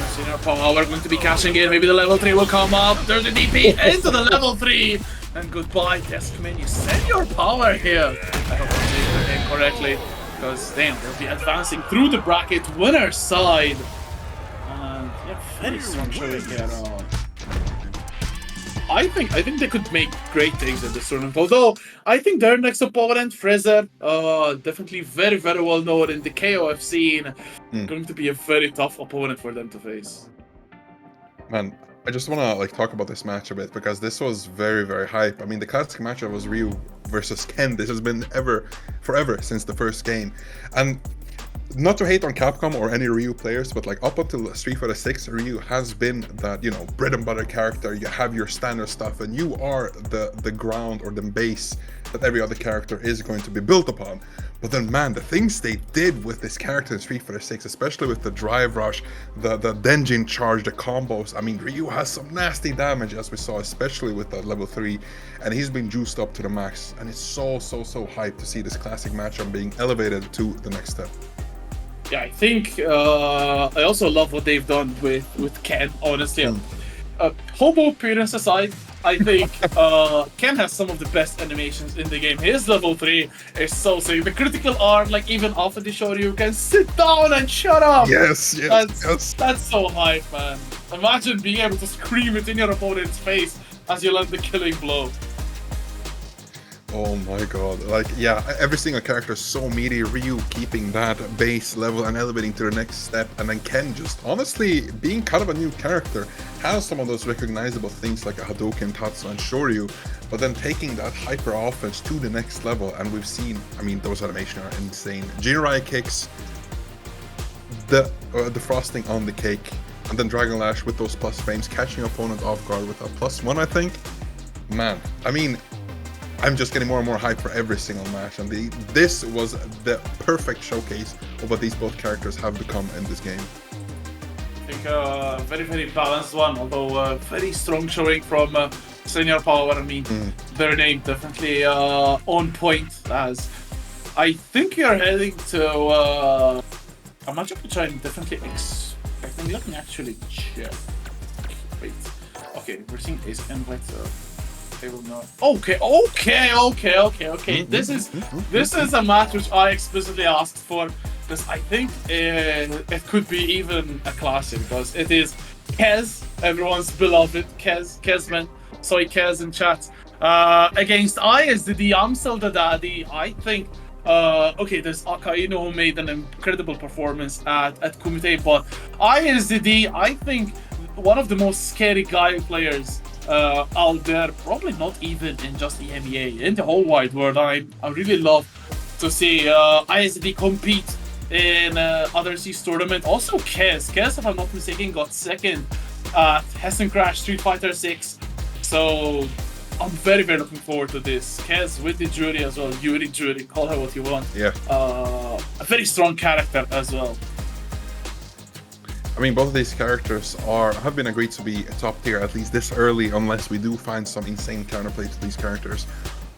C: Senor Power going to be cashing in. Maybe the level 3 will come up. There's a DP into the level 3. And goodbye, Deskmenu. Senor Power here. I hope I'm saying the name correctly. Because, damn, they'll be advancing through the bracket winner side. And, yeah, very strong showing here. I think they could make great things in this tournament. Although, I think their next opponent, Fraser, definitely very well known in the KOF scene. Going to be a very tough opponent for them to face.
B: Man, I just want to like talk about this match a bit because this was very hype. I mean, the classic matchup was Ryu versus Ken. This has been forever since the first game. And not to hate on Capcom or any Ryu players, but like up until Street Fighter 6, Ryu has been that, you know, bread and butter character. You have your standard stuff and you are the ground or the base that every other character is going to be built upon. But then, man, the things they did with this character in Street Fighter 6, especially with the drive rush, the Denjin charge, the combos. I mean, Ryu has some nasty damage, as we saw, especially with that level 3, and he's been juiced up to the max. And it's so hyped to see this classic matchup being elevated to the next step.
C: Yeah, I think I also love what they've done with Ken, honestly. Homo appearance aside, I think Ken has some of the best animations in the game. His level 3 is so sick. The critical R, like even after the show, you can sit down and shut up.
B: Yes.
C: That's so hype, man. Imagine being able to scream it in your opponent's face as you land the killing blow.
B: Oh my god, like, yeah, every single character is so meaty. Ryu keeping that base level and elevating to the next step, and then Ken just honestly being kind of a new character, has some of those recognizable things like a Hadouken, Tatsu, and Shoryu, but then taking that hyper offense to the next level. And we've seen, I mean, those animations are insane. Juri kicks, the frosting on the cake, and then Dragon Lash with those plus frames, catching opponent off guard with a +1, I think. Man, I mean, I'm just getting more and more hype for every single match, and this was the perfect showcase of what these both characters have become in this game.
C: I think a very balanced one, although very strong showing from Senor Power. I mean, their name definitely on point, as I think you're heading to a matchup which I'm definitely expecting. Let me actually check. Wait. Okay, we're seeing Ace and White. They will not. Okay. This is a match which I explicitly asked for, because I think it could be even a classic, because it is Khez, everyone's beloved Khez man. Sorry, Khez in chat. Against ISDD, Imstilldadaddy. I think okay, there's Akainu who made an incredible performance at Kumite, but ISDD, I think one of the most scary Guile players out there, probably not even in just EMEA, in the whole wide world. I really love to see ISD compete in other C's tournament. Also Khez, if I'm not mistaken, got second at Hessen Crash Street Fighter 6. So I'm very looking forward to this. Khez with the Juri as well. Juri, call her what you want.
B: Yeah.
C: A very strong character as well.
B: I mean, both of these characters have been agreed to be top tier, at least this early, unless we do find some insane counterplay to these characters.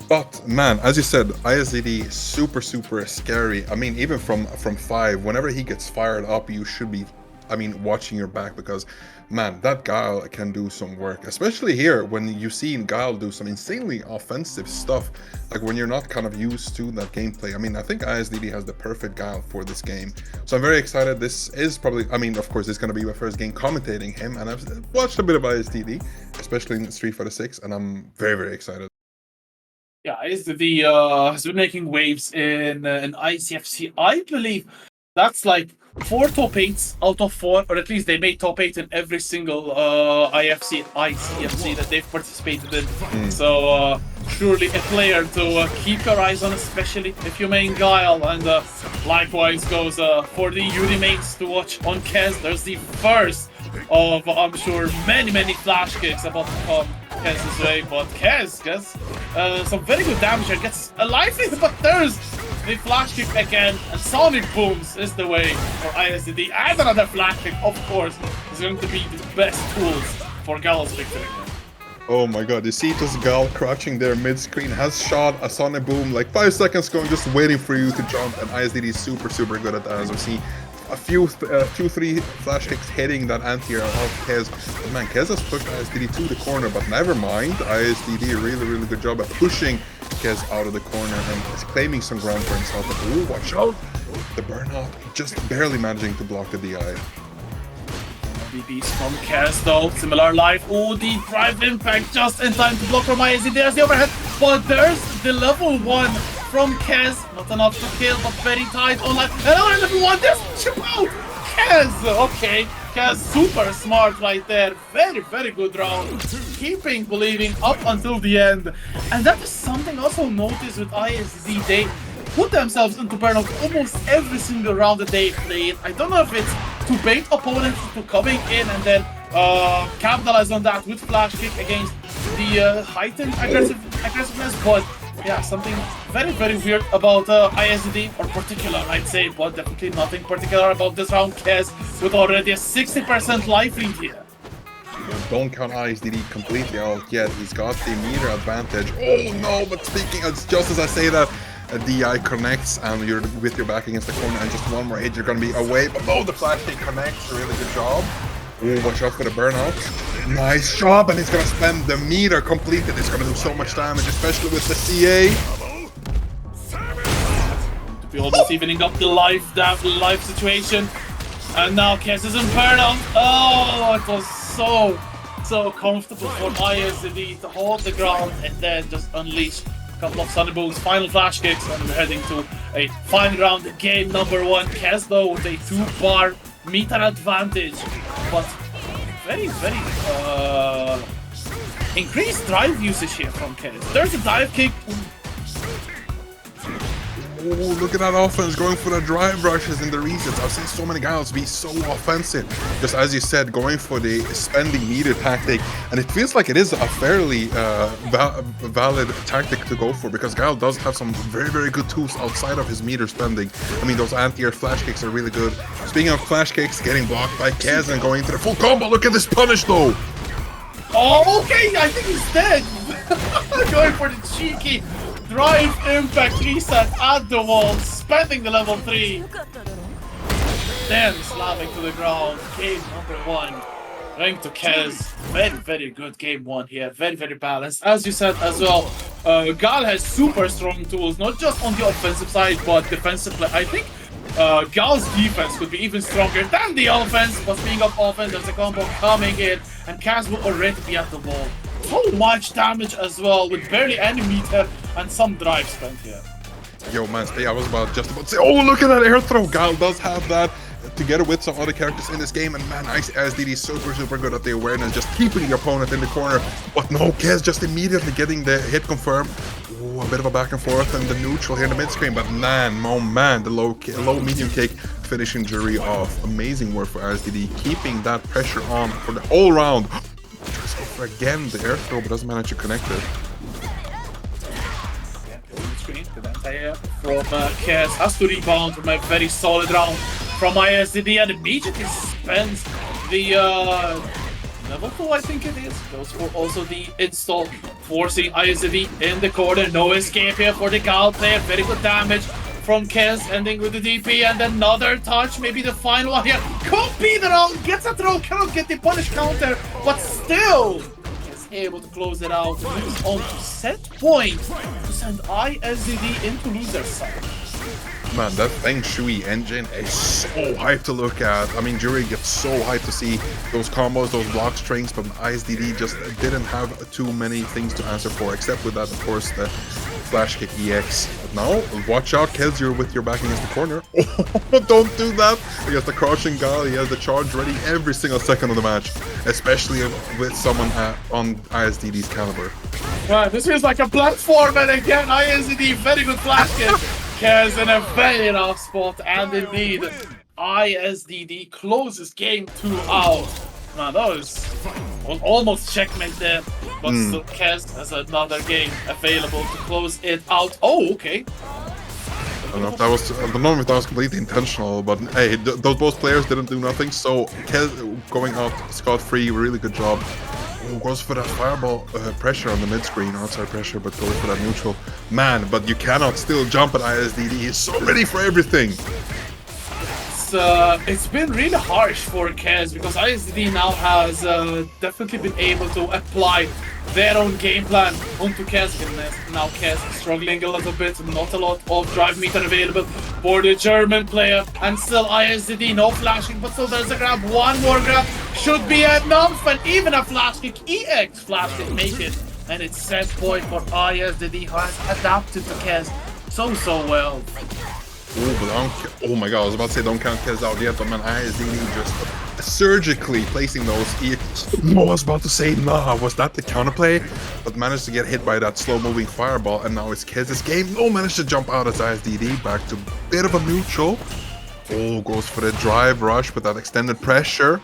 B: But man, as you said, ISDD super scary. I mean, even from 5, whenever he gets fired up, you should be, I mean, watching your back, because man, that Guile can do some work, especially here when you've seen Guile do some insanely offensive stuff, like when you're not kind of used to that gameplay. I mean, I think ISDD has the perfect Guile for this game, so I'm very excited. This is probably, I mean, of course, it's going to be my first game commentating him, and I've watched a bit of ISDD, especially in Street Fighter 6, and I'm very excited.
C: Yeah, ISDD has been making waves in ICFC. I believe that's like 4 top 8s out of 4, or at least they made top 8 in every single ICFC that they've participated in. So surely a player to keep your eyes on, especially if you main Guile. And likewise goes for the Yuri mains to watch on Khez. There's the first of, I'm sure, many flash kicks about to come Khez's way, but Khez some very good damage here. Gets a lifeline, but there's the flash kick again, and sonic booms is the way for ISDD. And another flash kick, of course, is going to be the best tools for Guile's victory.
B: Oh my god, you see this Guile crouching there mid-screen, has shot a sonic boom like 5 seconds ago, just waiting for you to jump, and ISDD is super good at that, as we see. A few, 3 flash kicks hitting that anti-air of Khez. But man, Khez has pushed ISDD to the corner, but never mind. ISDD, really good job at pushing Khez out of the corner and is claiming some ground for himself. But ooh, watch out! The burnout just barely managing to block the DI.
C: BBs from Khez though, similar life. Oh, the drive impact just in time to block from ISDD. There's the overhead, but there's the level 1 from Khez. Not enough to kill, but very tight on life. Another level 1, there's chip out! Khez! Okay, Khez super smart right there. Very good round. Keeping believing up until the end. And that is something also noticed with ISD. They put themselves into burnout almost every single round that they played. I don't know if it's to bait opponents to coming in and then capitalize on that with flash kick against the heightened aggressiveness, but yeah, something very weird about ISD, or particular I'd say, but definitely nothing particular about this round. Khez with already a 60% life lead here.
B: Don't count ISDD completely out yet. He's got the meter advantage. Oh no, but speaking, just as I say that, a DI connects and you're with your back against the corner, and just one more hit you're gonna be away. But oh, the flash kick connects. Really good job. Oh, watch out for the burnout. Nice job, and he's gonna spend the meter completed. It's gonna do so much damage, especially with the CA.
C: To be almost evening up the life situation. And now Khez is in burnout. Oh, it was so comfortable for ISD to hold the ground and then just unleash couple of Sunny Booms, final flash kicks, and we're heading to a final round, game number 1. Khez though with a 2-bar meter advantage, but very increased drive usage here from Khez. There's a dive kick.
B: Oh, look at that offense, going for the drive rushes in the resets. I've seen so many guys be so offensive. Just as you said, going for the spending meter tactic. And it feels like it is a fairly valid tactic to go for, because Guile does have some very good tools outside of his meter spending. I mean, those anti-air flash kicks are really good. Speaking of flash kicks, getting blocked by Khez and going to the full combo. Look at this punish though.
C: Oh, okay, I think he's dead. Going for the cheeky drive impact reset at the wall, spending the level 3. Then slamming to the ground. Game number 1. Going to Khez. Very good game 1 here. Very balanced. As you said as well, Guile has super strong tools, not just on the offensive side, but defensive play. I think Guile's defense could be even stronger than the offense, but speaking of offense, there's a combo coming in, and Khez will already be at the wall. So much damage as well, with barely any meter and some drive spent here.
B: Yo man, I was just about to say, oh look at that air throw. Guile does have that together with some other characters in this game, and man, ISDD is super good at the awareness, just keeping the opponent in the corner. But no, Khez just immediately getting the hit confirmed. Ooh, a bit of a back and forth and the neutral here in the mid screen, but man, oh man, the low medium kick finishing Juri off. Amazing work for ISDD, keeping that pressure on for the whole round. Tries to go for again the air throw, but doesn't manage to connect it.
C: From Khez, has to rebound from a very solid round from ISDD, and immediately spends the level 2, I think it is. Goes for also the install, forcing ISDD in the corner. No escape here for the Guile player. Very good damage from Khez, ending with the DP, and another touch, maybe the final one here. Could be the round, gets a throw, cannot get the punish counter, but still is able to close it out. Moves on to set point to send ISDD into loser's side.
B: Man, that Feng Shui engine is so hyped to look at. I mean, Juri gets so hyped to see those combos, those block strings, but ISDD just didn't have too many things to answer for, except with that, of course, the flash kick EX. But now, watch out, Khez, you're with your back against the corner. Oh, don't do that! He has the crouching Guile, he has the charge ready every single second of the match, especially with someone on ISDD's caliber.
C: Wow, this feels like a platform, and again, ISDD, very good flash kick. Khez in a very rough spot, and indeed, ISDD closes game 2 out. Man, that was almost checkmate there. but still Khez has another game available to close it out. Oh, okay.
B: I don't know if that was, I don't know if that was completely intentional, but hey, those both players didn't do nothing, so Khez going out scot-free, really good job. Oh, goes for that fireball pressure on the mid-screen, outside pressure, but goes for that neutral. Man, but you cannot still jump at ISDD, he's so ready for everything.
C: It's been really harsh for Khez because ISDD now has definitely been able to apply their own game plan onto Khez. Now Khez is struggling a little bit, not a lot of drive meter available for the German player, and still ISDD no flashing, but still there's a grab. One more grab should be enough, and even a flash kick. EX flash kick make it, and it's set point for ISDD, who has adapted to Khez so well.
B: Oh, but oh my god, I was about to say don't count Khez out yet, but man, ISDD just surgically placing those I was about to say, nah, was that the counterplay? But managed to get hit by that slow-moving fireball, and now it's Kez's game. No, managed to jump out as ISDD, back to a bit of a neutral. Oh, goes for the drive rush with that extended pressure.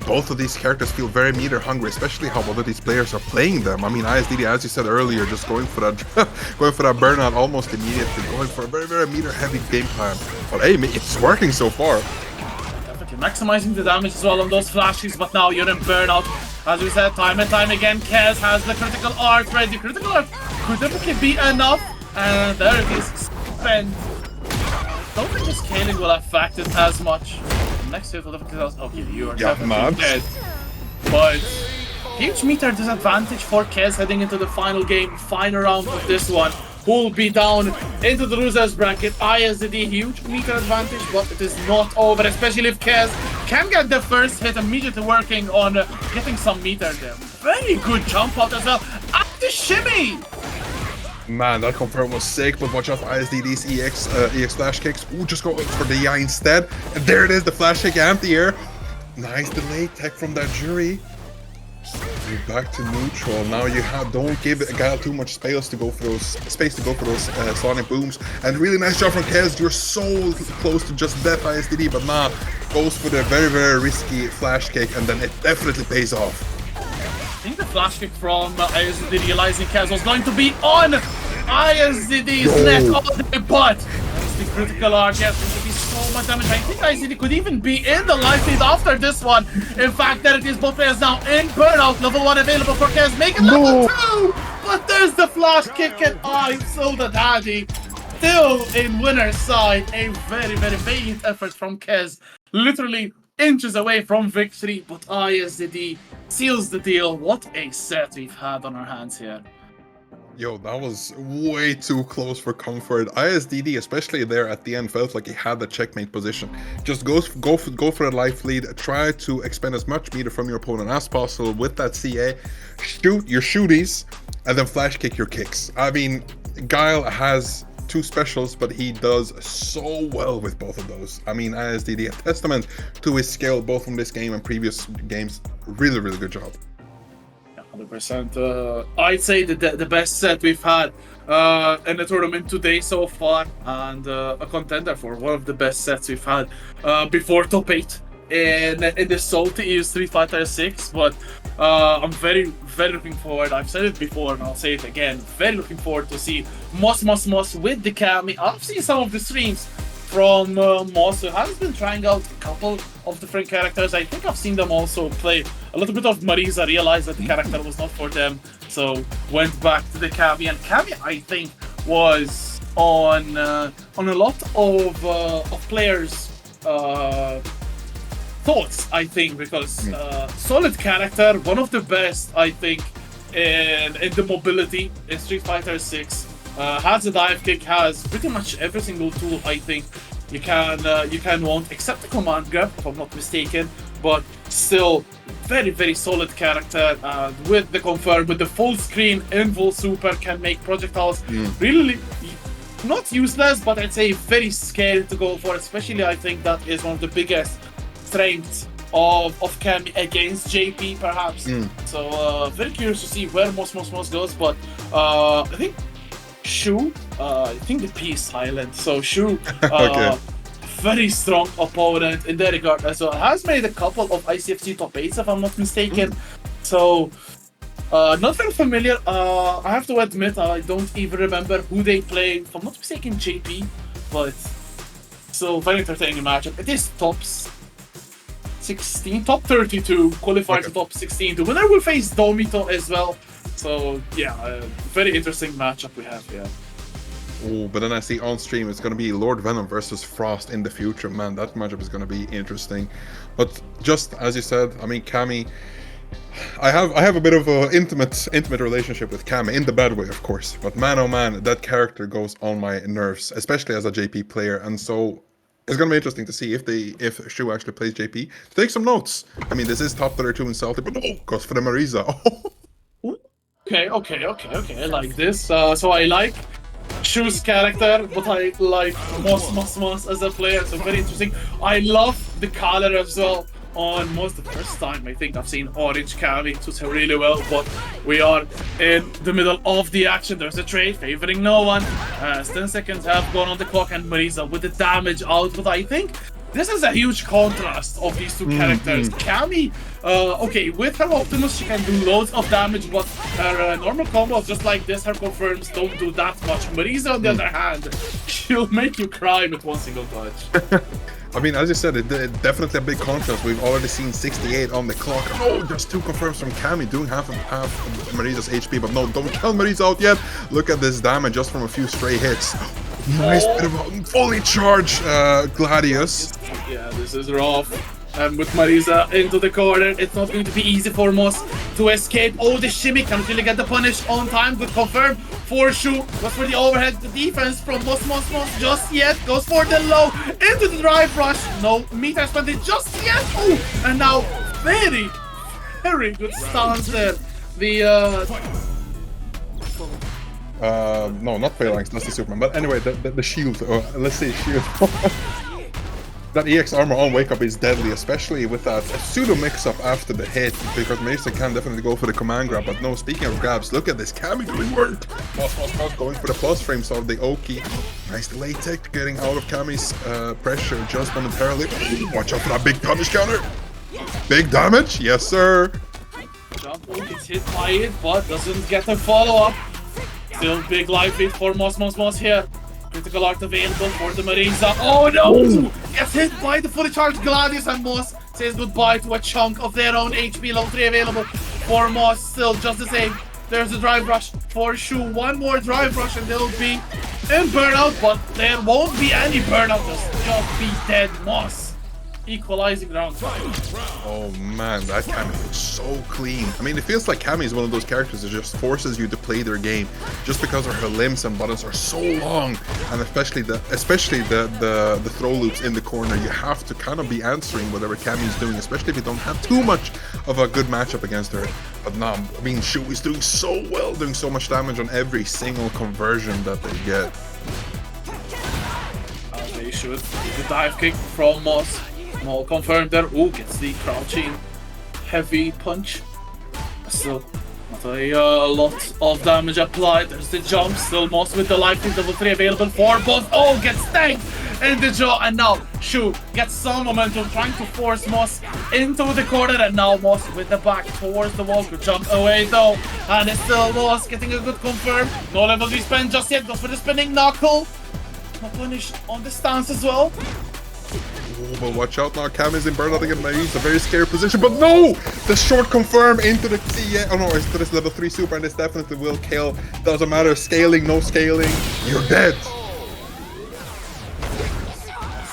B: Both of these characters feel very meter hungry, especially how both of these players are playing them. I mean, ISDD, as you said earlier, just going for that burnout almost immediately, going for a very meter heavy game plan. But hey, it's working so far.
C: Definitely maximizing the damage as well on those flashes, but now you're in burnout. As we said, time and time again, Khez has the critical art ready. Critical art could definitely be enough, and there it is, spent. Don't think the scaling will affect it as much. Next to it will definitely tell us, okay, you are definitely dead. But huge meter disadvantage for Khez heading into the final game, final round of this one. Who will be down into the losers bracket. ISDD, huge meter advantage, but it is not over, especially if Khez can get the first hit, immediately working on getting some meter there. Very good jump out as well. And the shimmy!
B: Man, that confirm was sick, but watch out for ISDD's EX flash kicks. Ooh, just go for the EI instead. And there it is, the flash kick anti-air. Nice delay tech from that Juri. You're back to neutral. Now you don't give Guile too much space to go for those sonic booms. And really nice job from Khez. You're so close to just death ISDD, but nah, goes for the very risky flash kick, and then it definitely pays off.
C: I think the flash kick from ISDD realizing Khez was going to be on ISDD's neck all day, but the critical art, yes, there's going to be so much damage. I think ISDD could even be in the life lead after this one. In fact, there it is, both players now in burnout. Level 1 available for Khez, make it level 2! But there's the flash kick, and Imstilldadaddy still in winner's side. A very valiant effort from Khez. Literally inches away from victory, but ISDD seals the deal. What a set we've had on our hands here.
B: Yo, that was way too close for comfort. ISDD, especially there at the end, felt like he had the checkmate position. Just go for a life lead, try to expend as much meter from your opponent as possible with that CA, shoot your shooties, and then flash kick your kicks. I mean, Guile has two specials, but he does so well with both of those. I mean, ISDD, a testament to his skill both from this game and previous games. Really good job.
C: 100%. I'd say the best set we've had in the tournament today so far, and a contender for one of the best sets we've had before top 8 in the SaltyEU Street Fighter 6. But I'm very looking forward. I've said it before and I'll say it again. Very looking forward to see mossmossmoss with the Cammy. I've seen some of the streams from Moss, who has been trying out a couple of different characters. I think I've seen them also play a little bit of Marisa, realized that the character was not for them, so went back to the Cammy. And Cammy, I think, was on a lot of players' thoughts, I think, because solid character, one of the best, I think, in the mobility in Street Fighter 6. Has a dive kick, has pretty much every single tool I think you can want, except the command grab, if I'm not mistaken. But still, very solid character. With the confirm, with the full screen invul super, can make projectiles really not useless, but I'd say very scary to go for. Especially, I think that is one of the biggest strengths of Cammy against JP, perhaps. So very curious to see where mossmossmoss goes, but I think pshuuu, I think the P is silent, so pshuuu,
B: okay.
C: Very strong opponent in that regard as well. Has made a couple of ICFC top 8s, if I'm not mistaken. So Not very familiar. I have to admit, I don't even remember who they play. If I'm not mistaken, JP, but still very entertaining matchup. It is top 16, top 32, qualified to top 16. The winner will face Domitto as well. So yeah, very interesting matchup we have here.
B: Oh, but then I see on stream it's going to be Lord Venom versus Frost in the future. Man, that matchup is going to be interesting. But just as you said, I mean, Cammy, I have a bit of an intimate relationship with Cammy, in the bad way, of course. But man, oh man, that character goes on my nerves, especially as a JP player. And so it's going to be interesting to see if pshuuu actually plays JP. Take some notes. I mean, this is top 32 in Salty, but no, goes for the Marisa.
C: Okay, I like this. So I like pshuuu's character, but I like mossmossmoss as a player, so very interesting. I love the color as well. On most the first time I think I've seen orange Cammy to say really well, but we are in the middle of the action. There's a trade favoring no one. 10 seconds have gone on the clock, and Marisa with the damage output. I think this is a huge contrast of these two characters. Cammy, okay, with her Optimus she can do loads of damage, but her normal combos just like this, her confirms, don't do that much. Marisa on the other hand, she'll make you cry with one single touch.
B: I mean, as you said, it definitely a big contrast. We've already seen 68 on the clock. Oh, just 2 confirms from Cammy, doing half of Marisa's HP. But no, don't count Marisa out yet. Look at this damage just from a few stray hits. Nice bit of a fully charged Gladius.
C: Yeah, this is rough. And with Marisa into the corner, it's not going to be easy for Moss to escape. Oh, the shimmy can't really get the punish on time. Good confirm for pshuuu. Goes for the overhead. The defense from mossmossmoss just yet. Goes for the low. Into the drive rush. No meter spending just yet. Oh, and now very, very good stance there. The
B: no, not Phalanx, that's the Superman. But anyway, the shield. Let's say shield. That EX armor on wake up is deadly, especially with that pseudo mix-up after the hit, because Marisa can definitely go for the command grab. But no, speaking of grabs, look at this Cammy doing work. Moss going for the plus frames of the Oki. Nice delay tech, getting out of Cammy's pressure just momentarily. Watch out for that big punish counter. Big damage, yes sir.
C: Jump gets hit by it, but doesn't get a follow-up. Still big life lead for mossmossmoss here. Critical art available for the Marisa. Oh no! Gets hit by the fully charged Gladius, and Moss says goodbye to a chunk of their own HP. Level 3 available for Moss. Still just the same. There's a drive rush for pshuuu. One more drive rush and they'll be in burnout, but there won't be any burnout. Just be dead. Moss equalizing round 5.
B: Oh man, that Cammy looks so clean. I mean, it feels like Cammy is one of those characters that just forces you to play their game just because of her limbs and buttons are so long, and especially the throw loops in the corner. You have to kind of be answering whatever Cammy is doing, especially if you don't have too much of a good matchup against her. But no, I mean, pshuuu is doing so well, doing so much damage on every single conversion that they get.
C: They should. The dive kick from Moss. All confirmed there. Ooh, gets the crouching heavy punch. Still not a lot of damage applied. There's the jump. Still Moss with the life lead, level 3 available for both. Oh, gets tanked in the jaw, and now pshuuu gets some momentum, trying to force Moss into the corner, and now Moss with the back towards the wall. Could jump away though, and it's still Moss getting a good confirm. No level 3 spend just yet. Goes for the spinning knuckle. Not punished on the stance as well.
B: Oh, but watch out now, Cammy's in burnout again. He's a very scary position, but no! The short confirm into the oh no, into this level 3 super, and this definitely will kill. Doesn't matter, scaling, no scaling, you're dead.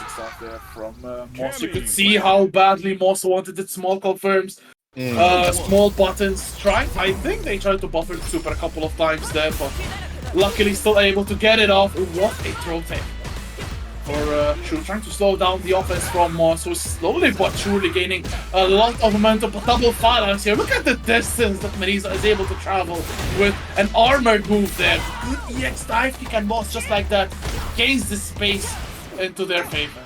C: Stuff there from Moss. You could see how badly Moss wanted it. Small confirms, small buttons. I think they tried to buffer the super a couple of times there, but luckily still able to get it off. What a throw take. For pshuuu, trying to slow down the offense from Moss, who's slowly but surely gaining a lot of momentum. But double phalanx here. Look at the distance that Marisa is able to travel with an armored move there. Good EX dive kick, and Moss just like that gains the space into their favor.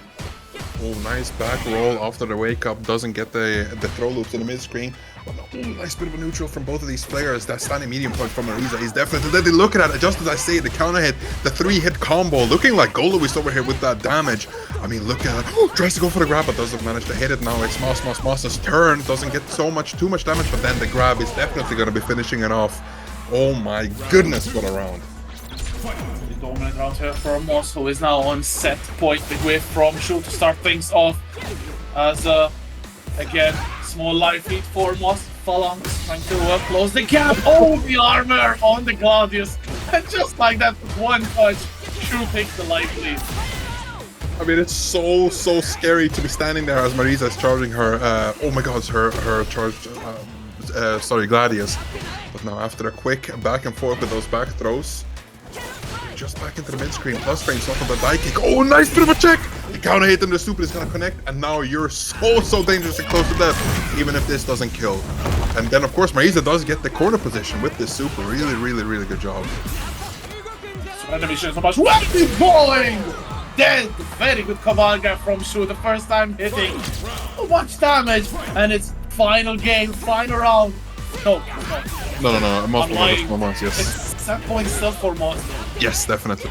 B: Oh, nice back roll after the wake up. Doesn't get the throw loops in the mid screen. But nice bit of a neutral from both of these players. That standing medium point from Marisa is definitely deadly. Look at that. Just as I say, the counter hit, the 3-hit combo. Looking like Guile over here with that damage. I mean, look at that. Tries to go for the grab, but doesn't manage to hit it now. It's mossmossmoss's turn. Doesn't get too much damage, but then the grab is definitely going to be finishing it off. Oh my goodness, what a round.
C: Dominant round here for Moss, who is now on set point away from pshuuu to start things off. As again, small life lead for Moss. Phalanx trying to close the gap. Oh, the armor on the Gladius. And just like that, with one touch, pshuuu takes the life lead.
B: I mean, it's so scary to be standing there as Marisa is charging her, oh my god, her charged, Gladius. But now after a quick back and forth with those back throws, just back into the mid screen, plus frames off of the die kick. Oh, nice bit of a check! The counter hit and the super is gonna connect, and now you're so dangerously close to death, even if this doesn't kill. And then of course Marisa does get the corner position with this super. Really good job.
C: Enemy so much. Where is he going? Dead! Very good command grab from pshuuu, the first time hitting so much damage, and it's final game, final round. No.
B: Moss, yes.
C: It's set point still for Moss.
B: Yes, definitely.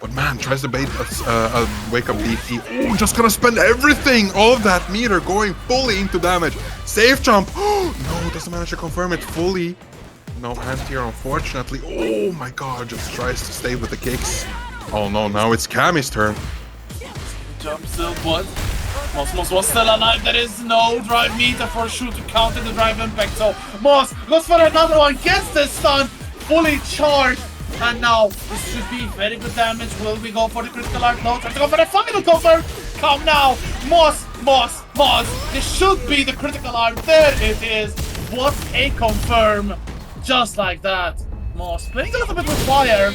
B: But man, tries to bait a wake up DP. Oh, just gonna spend everything! All of that meter going fully into damage. Safe jump! Oh, no, doesn't manage to confirm it fully. No anti-air, unfortunately. Oh my god, just tries to stay with the kicks. Oh no, now it's Cammy's turn.
C: Jump still, but Moss was still alive. There is no drive meter for pshuuu to counter the drive impact. So Moss goes for another one, gets the stun, fully charged. And now this should be very good damage. Will we go for the critical art? No, try to go for the final cover. Come now, Moss. This should be the critical art. There it is. What a confirm. Just like that. Moss playing a little bit with fire.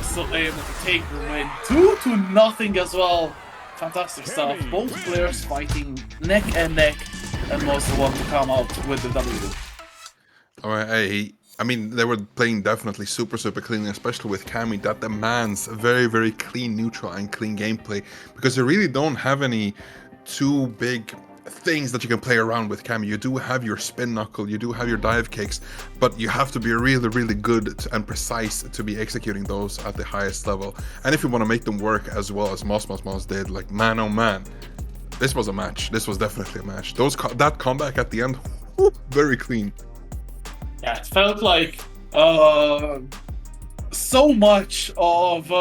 C: Still able to take the win. 2-0 as well. Fantastic stuff. Both players fighting neck and neck. And Moss the one to come out with the W.
B: Alright, I mean, they were playing definitely super clean, especially with Cammy. That demands very clean neutral and clean gameplay, because you really don't have any too big things that you can play around with Cammy. You do have your spin knuckle, you do have your dive kicks, but you have to be really good and precise to be executing those at the highest level. And if you want to make them work as well as mossmossmoss did, like man oh man, this was a match. This was definitely a match. That comeback at the end, very clean.
C: Yeah, it felt like so much of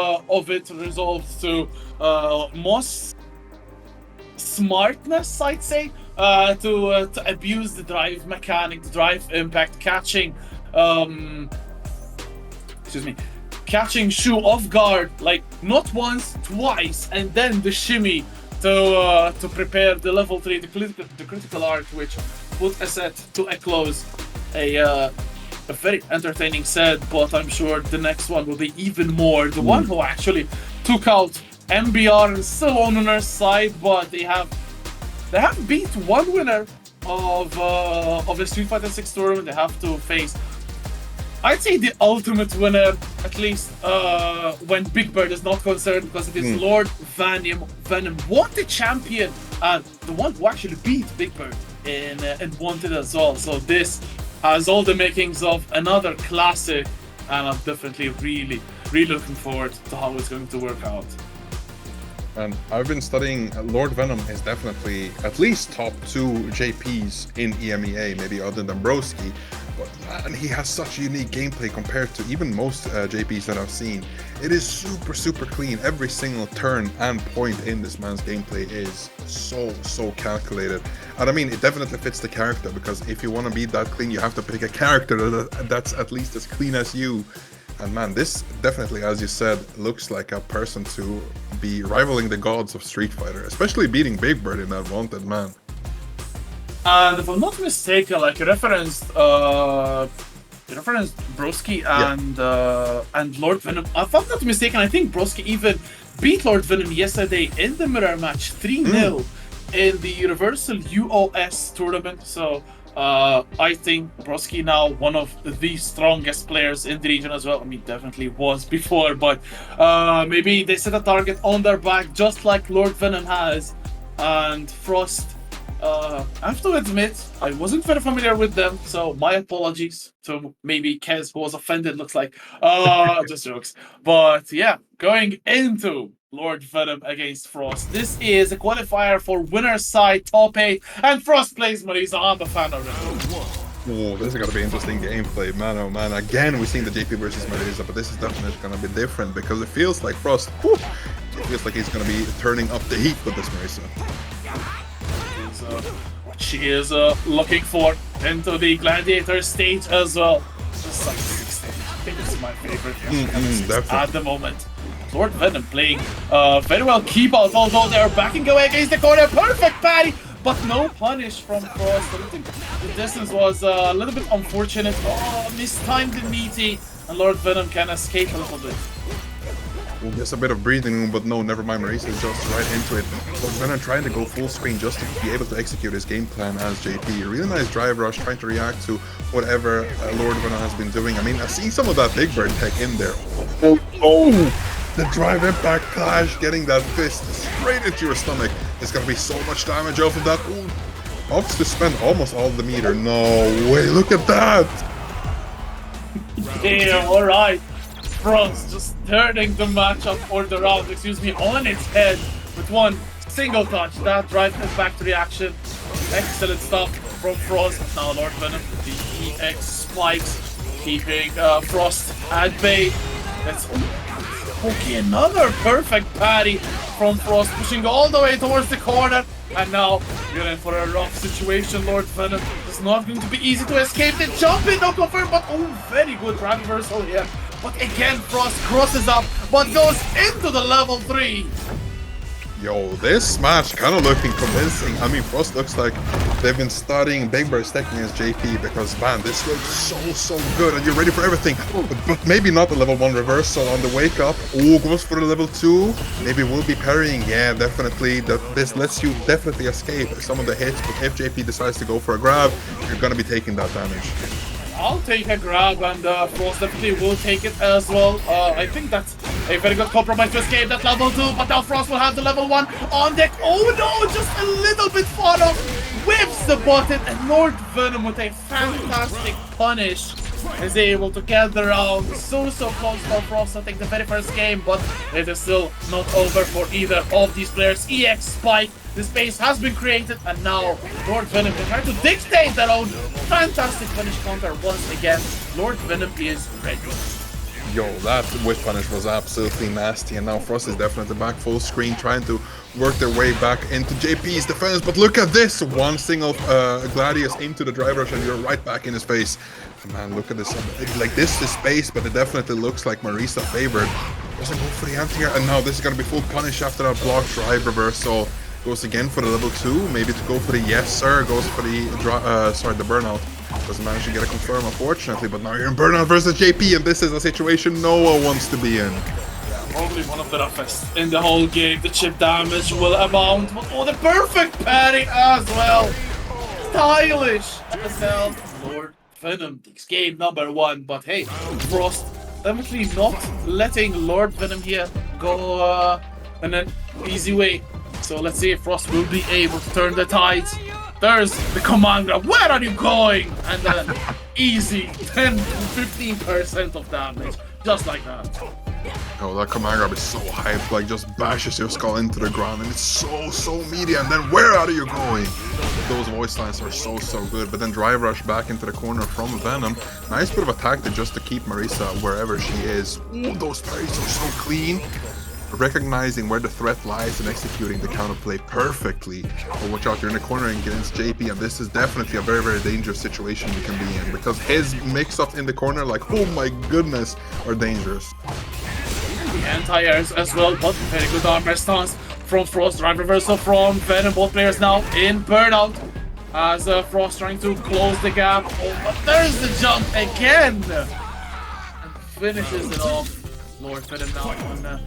C: it resolved to Moss smartness, I'd say, to abuse the drive mechanic, the drive impact, catching pshuuu off guard, like not once, twice, and then the shimmy to prepare the level 3, the critical art, which put a set to a close. A very entertaining set, but I'm sure the next one will be even more. The one who actually took out MBR is still on winner's side, but they have beat one winner of the Street Fighter 6 tournament. They have to face, I'd say, the ultimate winner, at least when Big Bird is not concerned, because it is Lord Venom, Wanted champion, and the one who actually beat Big Bird in Wanted as well. So this has all the makings of another classic, and I'm definitely really looking forward to how it's going to work out.
B: And I've been studying, Lord Venom is definitely at least top 2 JPs in EMEA, maybe other than Broski. But man, he has such unique gameplay compared to even most JPs that I've seen. It is super clean. Every single turn and point in this man's gameplay is so calculated. And I mean, it definitely fits the character, because if you want to be that clean, you have to pick a character that's at least as clean as you. And man, this definitely, as you said, looks like a person to be rivaling the gods of Street Fighter, especially beating Big Bird in that Wanted, man.
C: And if I'm not mistaken, like you referenced Broski and Lord Venom. If I'm not mistaken, I think Broski even beat Lord Venom yesterday in the mirror match 3-0 in the Universal US tournament. So I think Broski now one of the strongest players in the region as well. I mean, definitely was before, but maybe they set a target on their back just like Lord Venom has. and Frost. I have to admit, I wasn't very familiar with them, so my apologies to maybe Khez, who was offended, looks like. Just jokes. But yeah, going into Lord Venom against Frost. This is a qualifier for winner's side, top 8, and Frost plays Marisa. I'm a fan of it.
B: Oh, this is gonna be interesting gameplay, man. Oh man, again we're seeing the JP versus Marisa, but this is definitely gonna be different because it feels like Frost, whew, it feels like he's gonna be turning up the heat with this Marisa.
C: What she is looking for into the Gladiator stage as well. Just like 6 stage. I think it's my favorite at the moment. Lord Venom playing very well keep out, although they're backing away against the corner. Perfect parry! But no punish from Frost. I think the distance was a little bit unfortunate. Oh, mistimed the meaty. And Lord Venom can escape a little bit.
B: Well, just a bit of breathing room, but no, never mind. Marisa is just right into it. Lord Venom trying to go full screen just to be able to execute his game plan as JP. Really nice drive rush, trying to react to whatever Lord Venom has been doing. I mean, I've seen some of that Big Bird tech in there. Oh! The drive impact clash, getting that fist straight into your stomach. There's gonna be so much damage off of that. Ooh, opts to spend almost all the meter. No way, look at that!
C: Damn, alright. Frost just turning the matchup or the round, excuse me, on its head with one single touch. That drive impact reaction. Excellent stuff from Frost. Now Lord Venom, the EX spikes, keeping Frost at bay. That's okay, another perfect parry from Frost, pushing all the way towards the corner. And now you're in for a rough situation. Lord Venom is not going to be easy to escape. The jump in, no confirm, but oh, very good drive reversal here. But again, Frost crosses up, but goes into the level 3.
B: Yo, this match kind of looking convincing. I mean, Frost looks like they've been studying Big Bird stacking as JP because, man, this looks so good and you're ready for everything. But maybe not the level 1 reversal on the wake up. Oh, goes for the level 2. Maybe we'll be parrying. Yeah, definitely. This lets you definitely escape some of the hits. But if JP decides to go for a grab, you're going to be taking that damage.
C: I'll take a grab, and Frost definitely will take it as well. I think that's a very good compromise to escape that level 2, but now Frost will have the level 1 on deck. Oh no, just a little bit far off. Whips the button, and Lord Venom with a fantastic punish is able to get the round. So close for Frost to take the very first game, but it is still not over for either of these players. EX spike. The space has been created, and now Lord Venom can try to dictate their own fantastic finish counter once again. Lord Venom is ready.
B: Yo, that whip punish was absolutely nasty, and now Frost is definitely back full screen, trying to work their way back into JP's defense. But look at this, one single Gladius into the drive rush, and you're right back in his face. Man, look at this. Like, this is space, but it definitely looks like Marisa favored. Doesn't go for the anti-air, and now this is gonna be full punish after that block drive reversal. Goes again for the level 2, maybe to go for the yes sir, goes for the the burnout. Doesn't manage to get a confirm, unfortunately, but now you're in burnout versus JP, and this is a situation no one wants to be in.
C: Yeah, probably one of the roughest in the whole game. The chip damage will amount, but oh, the perfect parry as well. Stylish as hell. Lord Venom takes game number 1, but hey, Frost definitely not letting Lord Venom here go in an easy way. So let's see if Frost will be able to turn the tides. There's the command grab. Where are you going? And then easy 10 to 15% of damage. Just like that.
B: Oh, that command grab is so hyped, like just bashes your skull into the ground, and it's so meaty. And then where are you going? Those voice lines are so good. But then drive rush back into the corner from Venom. Nice bit of a tactic just to keep Marisa wherever she is. Ooh, those parries are so clean. Recognizing where the threat lies and executing the counterplay perfectly. But watch out, you're in the corner against JP, and this is definitely a very dangerous situation you can be in, because his mix-ups in the corner, like, oh my goodness, are dangerous.
C: The anti-airs as well, but very good armor stance from Frost. Drive reversal from Venom. Both players now in burnout as Frost trying to close the gap. Oh, but there's the jump again! And finishes it off. Lord Venom now on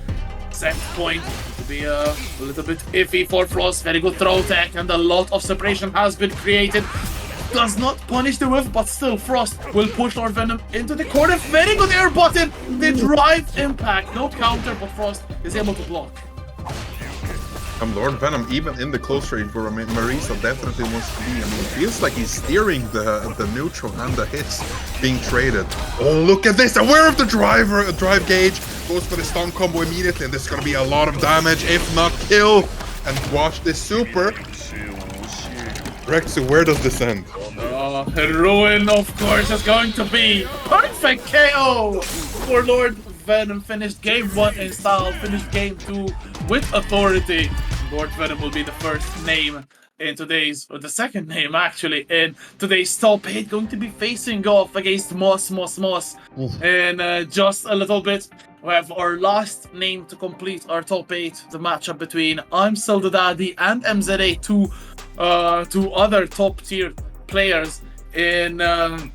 C: set point to be a little bit iffy for Frost. Very good throw tech, and a lot of separation has been created. Does not punish the whiff, but still Frost will push Lord Venom into the corner. Very good air button. The drive impact, no counter, but Frost is able to block.
B: Lord Venom, even in the close range where Marisa definitely wants to be. I mean, it feels like he's steering the neutral and the hits being traded. Oh, look at this! Aware of the drive gauge, goes for the stun combo immediately, and this is gonna be a lot of damage, if not kill. And watch this super. Rexu, where does this end?
C: Ruin, of course, is going to be perfect KO for Lord Venom. Finished game 1 in style, finished game 2 with authority. Lord Venom will be the first name in today's, or the second name actually, in today's top 8, going to be facing off against mossmossmoss in just a little bit. We have our last name to complete our top 8, the matchup between Imstilldadaddy and MZA, two other top tier players in the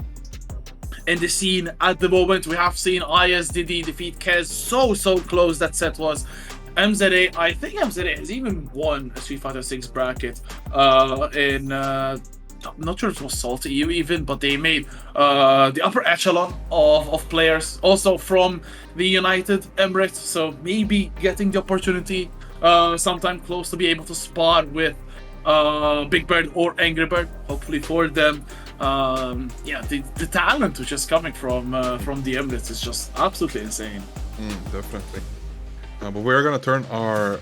C: scene at the moment. We have seen ISDD defeat Khez so close that set was. MZA, I think MZA has even won a Street Fighter 6 bracket in I'm not sure if it was SaltyEU even, but they made the upper echelon of players also from the United Emirates, so maybe getting the opportunity sometime close to be able to spar with Big Bird or Angry Bird, hopefully for them. Yeah, the talent which is coming from the Emirates is just absolutely insane.
B: Definitely. But we're gonna turn our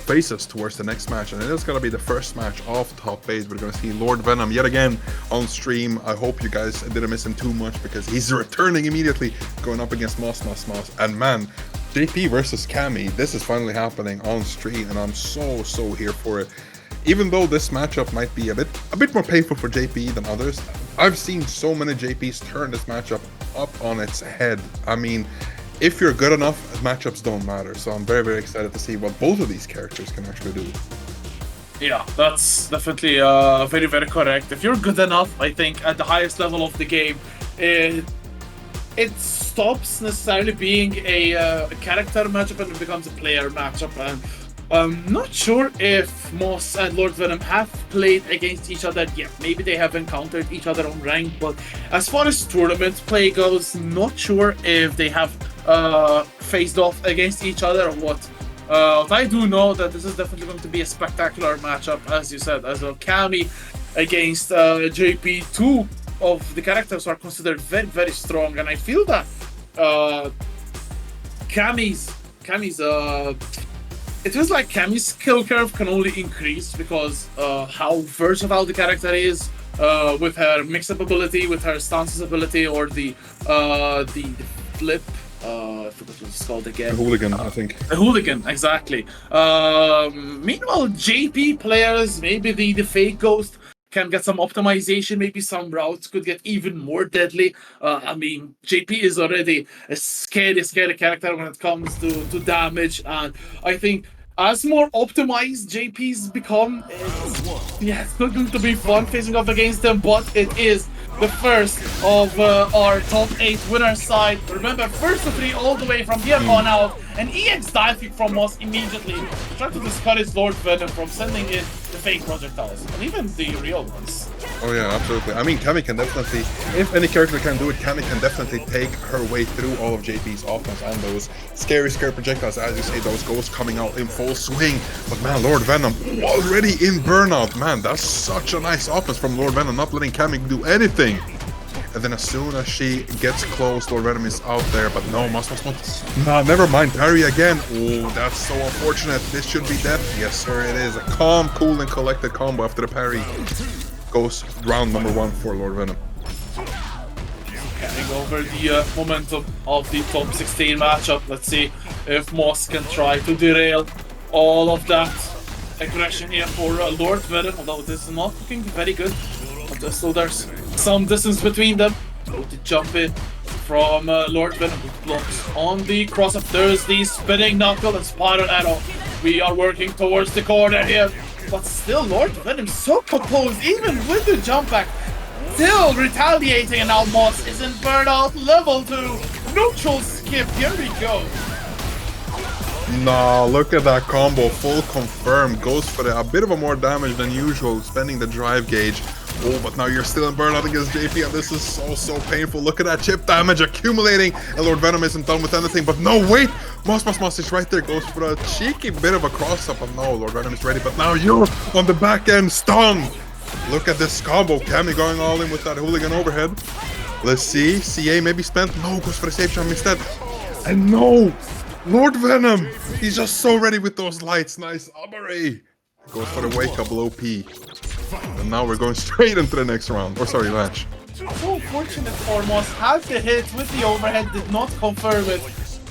B: faces towards the next match, and it is gonna be the first match of top 8. We're gonna see Lord Venom yet again on stream. I hope you guys didn't miss him too much, because he's returning immediately, going up against mossmossmoss. And man, JP versus Cammy, this is finally happening on stream, and I'm so here for it. Even though this matchup might be a bit more painful for JP than others, I've seen so many JPs turn this matchup up on its head. I mean, if you're good enough, matchups don't matter. So I'm very excited to see what both of these characters can actually do.
C: Yeah, that's definitely very correct. If you're good enough, I think at the highest level of the game, it stops necessarily being a character matchup and it becomes a player matchup. And I'm not sure if Moss and Lord Venom have played against each other yet. Maybe they have encountered each other on rank, but as far as tournament play goes, not sure if they have faced off against each other or what. But I do know that this is definitely going to be a spectacular matchup, as you said, as well. Cammy against JP. Two of the characters are considered very strong, and I feel that Cammy's it feels like Cammy's skill curve can only increase because how versatile the character is with her mix-up ability, with her stances ability, or the flip. I forgot what it's called again.
B: The hooligan, I think.
C: The hooligan, exactly. Meanwhile, JP players, maybe the fake ghost can get some optimization. Maybe some routes could get even more deadly. I mean, JP is already a scary character when it comes to damage, and I think as more optimized JP's become, it's not going to be fun facing off against them, but it is the first of our top 8 winner side. Remember, first to 3 all the way from here on out. An EX dive kick from us immediately, trying to discourage Lord Venom from sending in the fake projectiles, and even the real ones.
B: Oh yeah, absolutely. I mean, Cammy can definitely, if any character can do it, Cammy can definitely take her way through all of JP's offense and those scary projectiles, as you say, those ghosts coming out in full swing. But man, Lord Venom already in burnout. Man, that's such a nice offense from Lord Venom, not letting Cammy do anything. And then as soon as she gets close, Lord Venom is out there, but no, mossmossmoss. Nah, never mind, parry again. Oh, that's so unfortunate. This should be death. Yes, sir, it is. A calm, cool, and collected combo after the parry. Goes round number 1 for Lord Venom.
C: Carrying over the momentum of the top 16 matchup. Let's see if Moss can try to derail all of that aggression here for Lord Venom, although this is not looking very good. But still there's some distance between them. Go to jump in from Lord Venom, who blocks on the cross of Thursday, spinning knuckle and spiral arrow. We are working towards the corner here, but still Lord Venom so composed, even with the jump back, still retaliating, and now Moss is in burnout level 2. Neutral skip, here we go.
B: Nah, look at that combo, full confirm, goes for a bit of a more damage than usual, spending the drive gauge Oh, but now you're still in burnout against JP, and this is so painful. Look at that chip damage accumulating, and Lord Venom isn't done with anything. But no, wait! Moss is right there, goes for a cheeky bit of a cross-up, and no, Lord Venom is ready. But now you're on the back end, stunned! Look at this combo, Cammy going all in with that hooligan overhead. Let's see, CA maybe spent, no, goes for the safe jump instead. And no, Lord Venom, he's just so ready with those lights, nice Abare. Goes for the wake up low P. And now we're going straight into the next round, or sorry, match.
C: So fortunate for Moss, had the hit with the overhead, did not confirm it.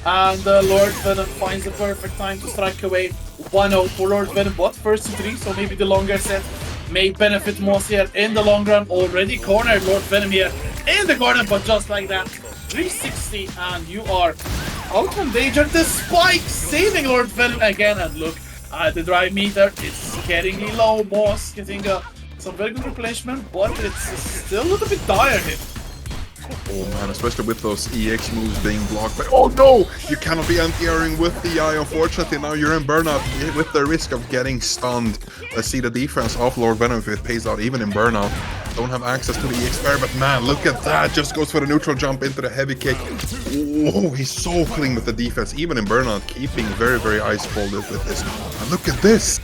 C: And Lord Venom finds the perfect time to strike away 1-0 for Lord Venom, but first to 3, so maybe the longer set may benefit Moss here in the long run. Already cornered Lord Venom here in the corner, but just like that, 360, and you are out from danger. The spike saving Lord Venom again, and look at the drive meter, it's getting low. Moss getting some very good replenishment, but it's still a little bit dire here.
B: Oh man, especially with those EX moves being blocked by... Oh no! You cannot be anti-airing with the eye, unfortunately. Now you're in burnout with the risk of getting stunned. Let's see the defense of Lord Venom if it pays out even in burnout. Don't have access to the EX spare, but man, look at that. Just goes for the neutral jump into the heavy kick. Oh, he's so clean with the defense, even in burnout, keeping very ice cold with this. And look at this!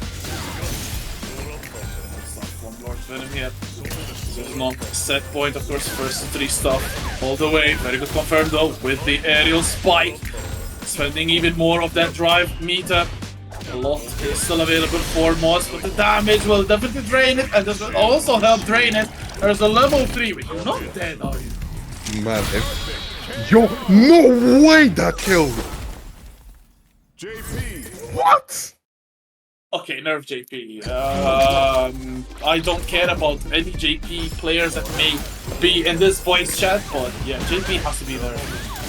C: From Lord Venom here. There's not a set point, of course, first 3 stuff all the way. Very good confirmed though with the aerial spike. Spending even more of that drive meter. A lot is still available for Moss, but the damage will definitely drain it, and this will also help drain it. There's a level 3, but you're not dead, are you?
B: Man, yo, no way that killed!
D: JP.
B: What?
C: Okay, nerf JP. I don't care about any JP players that may be in this voice chat, but yeah, JP has to be there.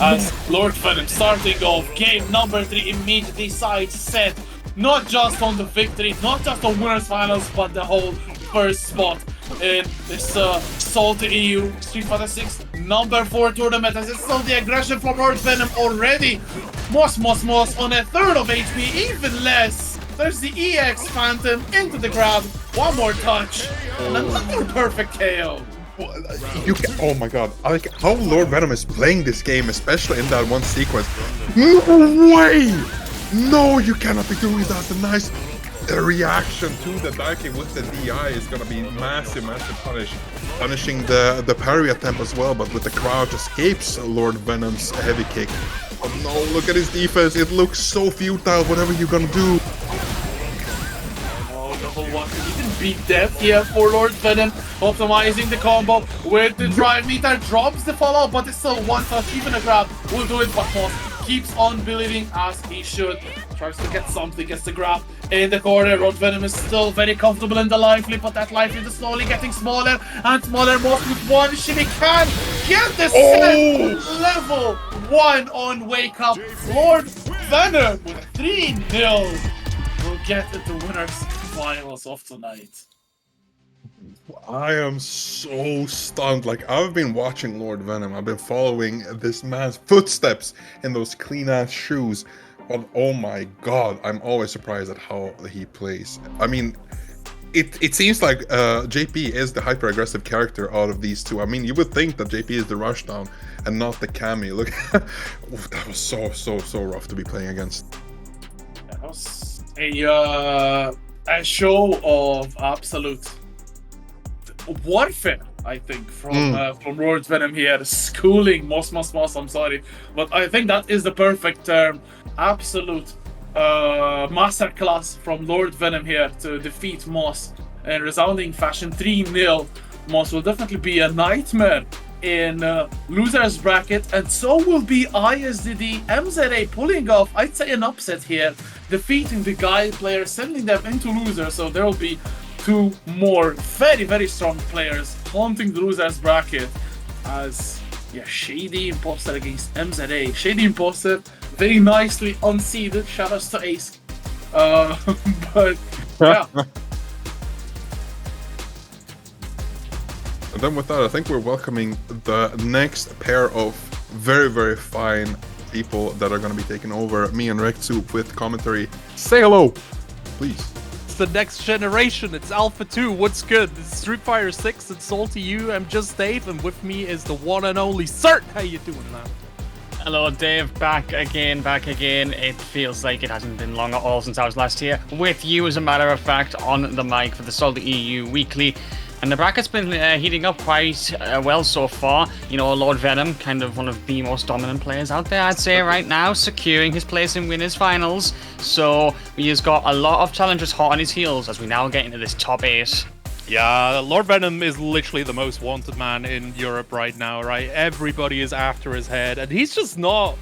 C: As Lord Venom starting off game number 3 immediately side set, not just on the victory, not just on winners finals, but the whole first spot in this SaltyEU Street Fighter 6 number 4 tournament. As it's still the aggression from Lord Venom already. Moss on a third of HP, even less. There's the EX Phantom into the grab. One more touch. And another perfect KO.
B: You can, oh my god, like how Lord Venom is playing this game, especially in that one sequence. No way! No, you cannot be doing that. The nice reaction to the diking with the DI is gonna be massive punish. Punishing the parry attempt as well, but with the crouch escapes Lord Venom's heavy kick. Oh no, look at his defense, it looks so futile, whatever you're gonna do.
C: Oh, double one, even beat death here for Lord Venom, optimizing the combo with the drive meter, drops the follow, but it's still one touch, even a grab will do it, but Moss keeps on believing as he should. Tries to get something, gets the grab in the corner. Lord Venom is still very comfortable in the lively, but that lively is slowly getting smaller and smaller. Moss with one shimmy can get the set. Level 1 on wake up. Lord Venom with 3-0 will get into winners finals of tonight.
B: I am so stunned. Like, I've been watching Lord Venom. I've been following this man's footsteps in those clean-ass shoes. But oh my god, I'm always surprised at how he plays. I mean, it seems like JP is the hyper-aggressive character out of these two. I mean, you would think that JP is the rushdown and not the Cammy. Look, oof, that was so rough to be playing against.
C: That was a show of absolute warfare, I think, from Lord Venom here, schooling mossmossmoss. I'm sorry, but I think that is the perfect term. Absolute masterclass from Lord Venom here to defeat Moss in resounding fashion. 3-0. Moss will definitely be a nightmare in losers bracket, and so will be ISDD. MZA pulling off, I'd say, an upset here, defeating the Guile players, sending them into losers. So there will be 2 more very strong players haunting the losers bracket. As yeah, ShadyImposter against MZA. ShadyImposter very nicely unseeded. Shoutouts to Ace. But yeah.
B: And then with that, I think we're welcoming the next pair of very fine people that are going to be taking over me and Rekzu with commentary. Say hello, please.
D: the next generation. It's Alpha 2. What's good? It's Street Fighter 6 and SaltyEU. I'm just Dave, and with me is the one and only Cert. How you doing, man?
E: Hello, Dave. Back again. It feels like it hasn't been long at all since I was last here with you, as a matter of fact, on the mic for the SaltyEU Weekly. And the bracket's been heating up quite well so far. You know, Lord Venom, kind of one of the most dominant players out there, I'd say, right now, securing his place in winners finals. So he's got a lot of challengers hot on his heels as we now get into this top 8.
D: Yeah, Lord Venom is literally the most wanted man in Europe right now, right? Everybody is after his head, and he's just not.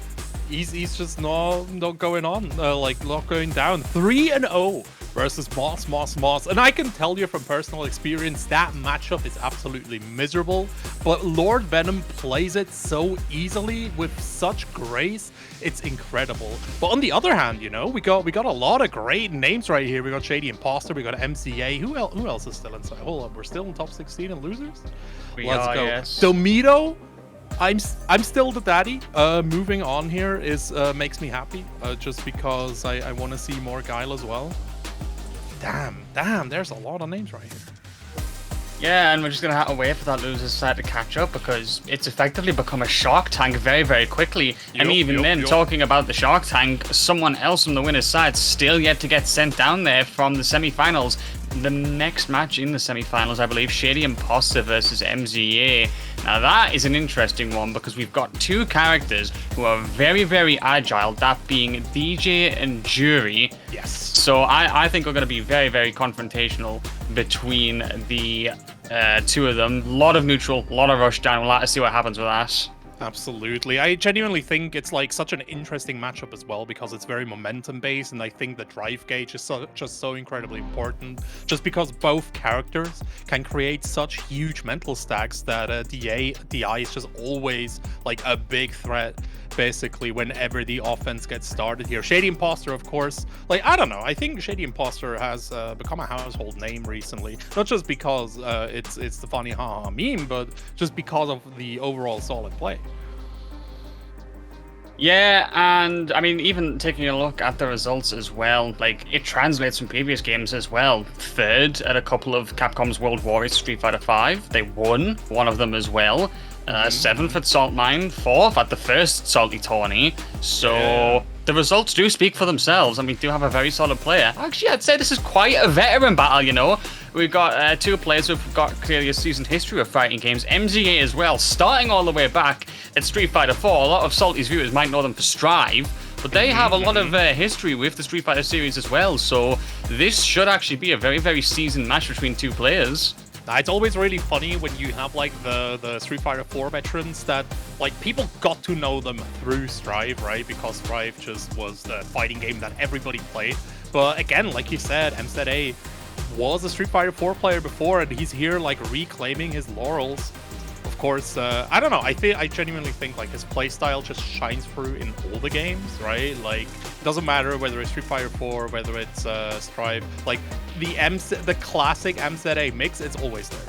D: He's just not going on, not going down. 3-0 versus mossmossmoss, and I can tell you from personal experience that matchup is absolutely miserable. But Lord Venom plays it so easily with such grace. It's incredible. But on the other hand, you know, we got a lot of great names right here. We got ShadyImposter, we got MCA. Who else is still inside? Hold on, we're still in top 16 in losers. Let's go.
E: Yes.
D: Domitto. I'm still the daddy. Moving on here is makes me happy. Just because I want to see more Guile as well. Damn, there's a lot of names right here.
E: Yeah, and we're just going to have to wait for that loser's side to catch up, because it's effectively become a Shark Tank very, very quickly. And even then, talking about the Shark Tank, someone else from the winner's side still yet to get sent down there from the semifinals. The next match in the semifinals, I believe, ShadyImposter versus MZA. Now that is an interesting one, because we've got two characters who are very, very agile, that being Dee Jay and Juri.
D: Yes.
E: So I think we're going to be very, very confrontational between the two of them. A lot of neutral, a lot of rush down. We'll have to see what happens with that.
D: Absolutely. I genuinely think it's like such an interesting matchup as well, because it's very momentum based, and I think the drive gauge is just so incredibly important, just because both characters can create such huge mental stacks that DI is just always like a big threat basically whenever the offense gets started here. ShadyImposter, of course, like, I don't know, I think ShadyImposter has become a household name recently, not just because it's the funny haha meme, but just because of the overall solid play.
E: Yeah, and I mean, even taking a look at the results as well, like, it translates from previous games as well. Third at a couple of Capcom's World Warriors Street Fighter 5. They won one of them as well. 7th at Salt 9, 4th at the first Salty tourney. So the results do speak for themselves, and we do have a very solid player. Actually, I'd say this is quite a veteran battle, you know. We've got two players who've got clearly a seasoned history of fighting games. MZA as well, starting all the way back at Street Fighter 4. A lot of Salty's viewers might know them for Strive, but they have a lot of history with the Street Fighter series as well. So this should actually be a very, very seasoned match between two players.
D: It's always really funny when you have like the Street Fighter 4 veterans that like people got to know them through Strive, right? Because Strive just was the fighting game that everybody played. But again, like you said, MZA was a Street Fighter 4 player before, and he's here like reclaiming his laurels. Of course, I don't know. I genuinely think like his playstyle just shines through in all the games, right? Like, it doesn't matter whether it's Street Fighter 4, whether it's Strive. Like the classic MZA mix, it's always there.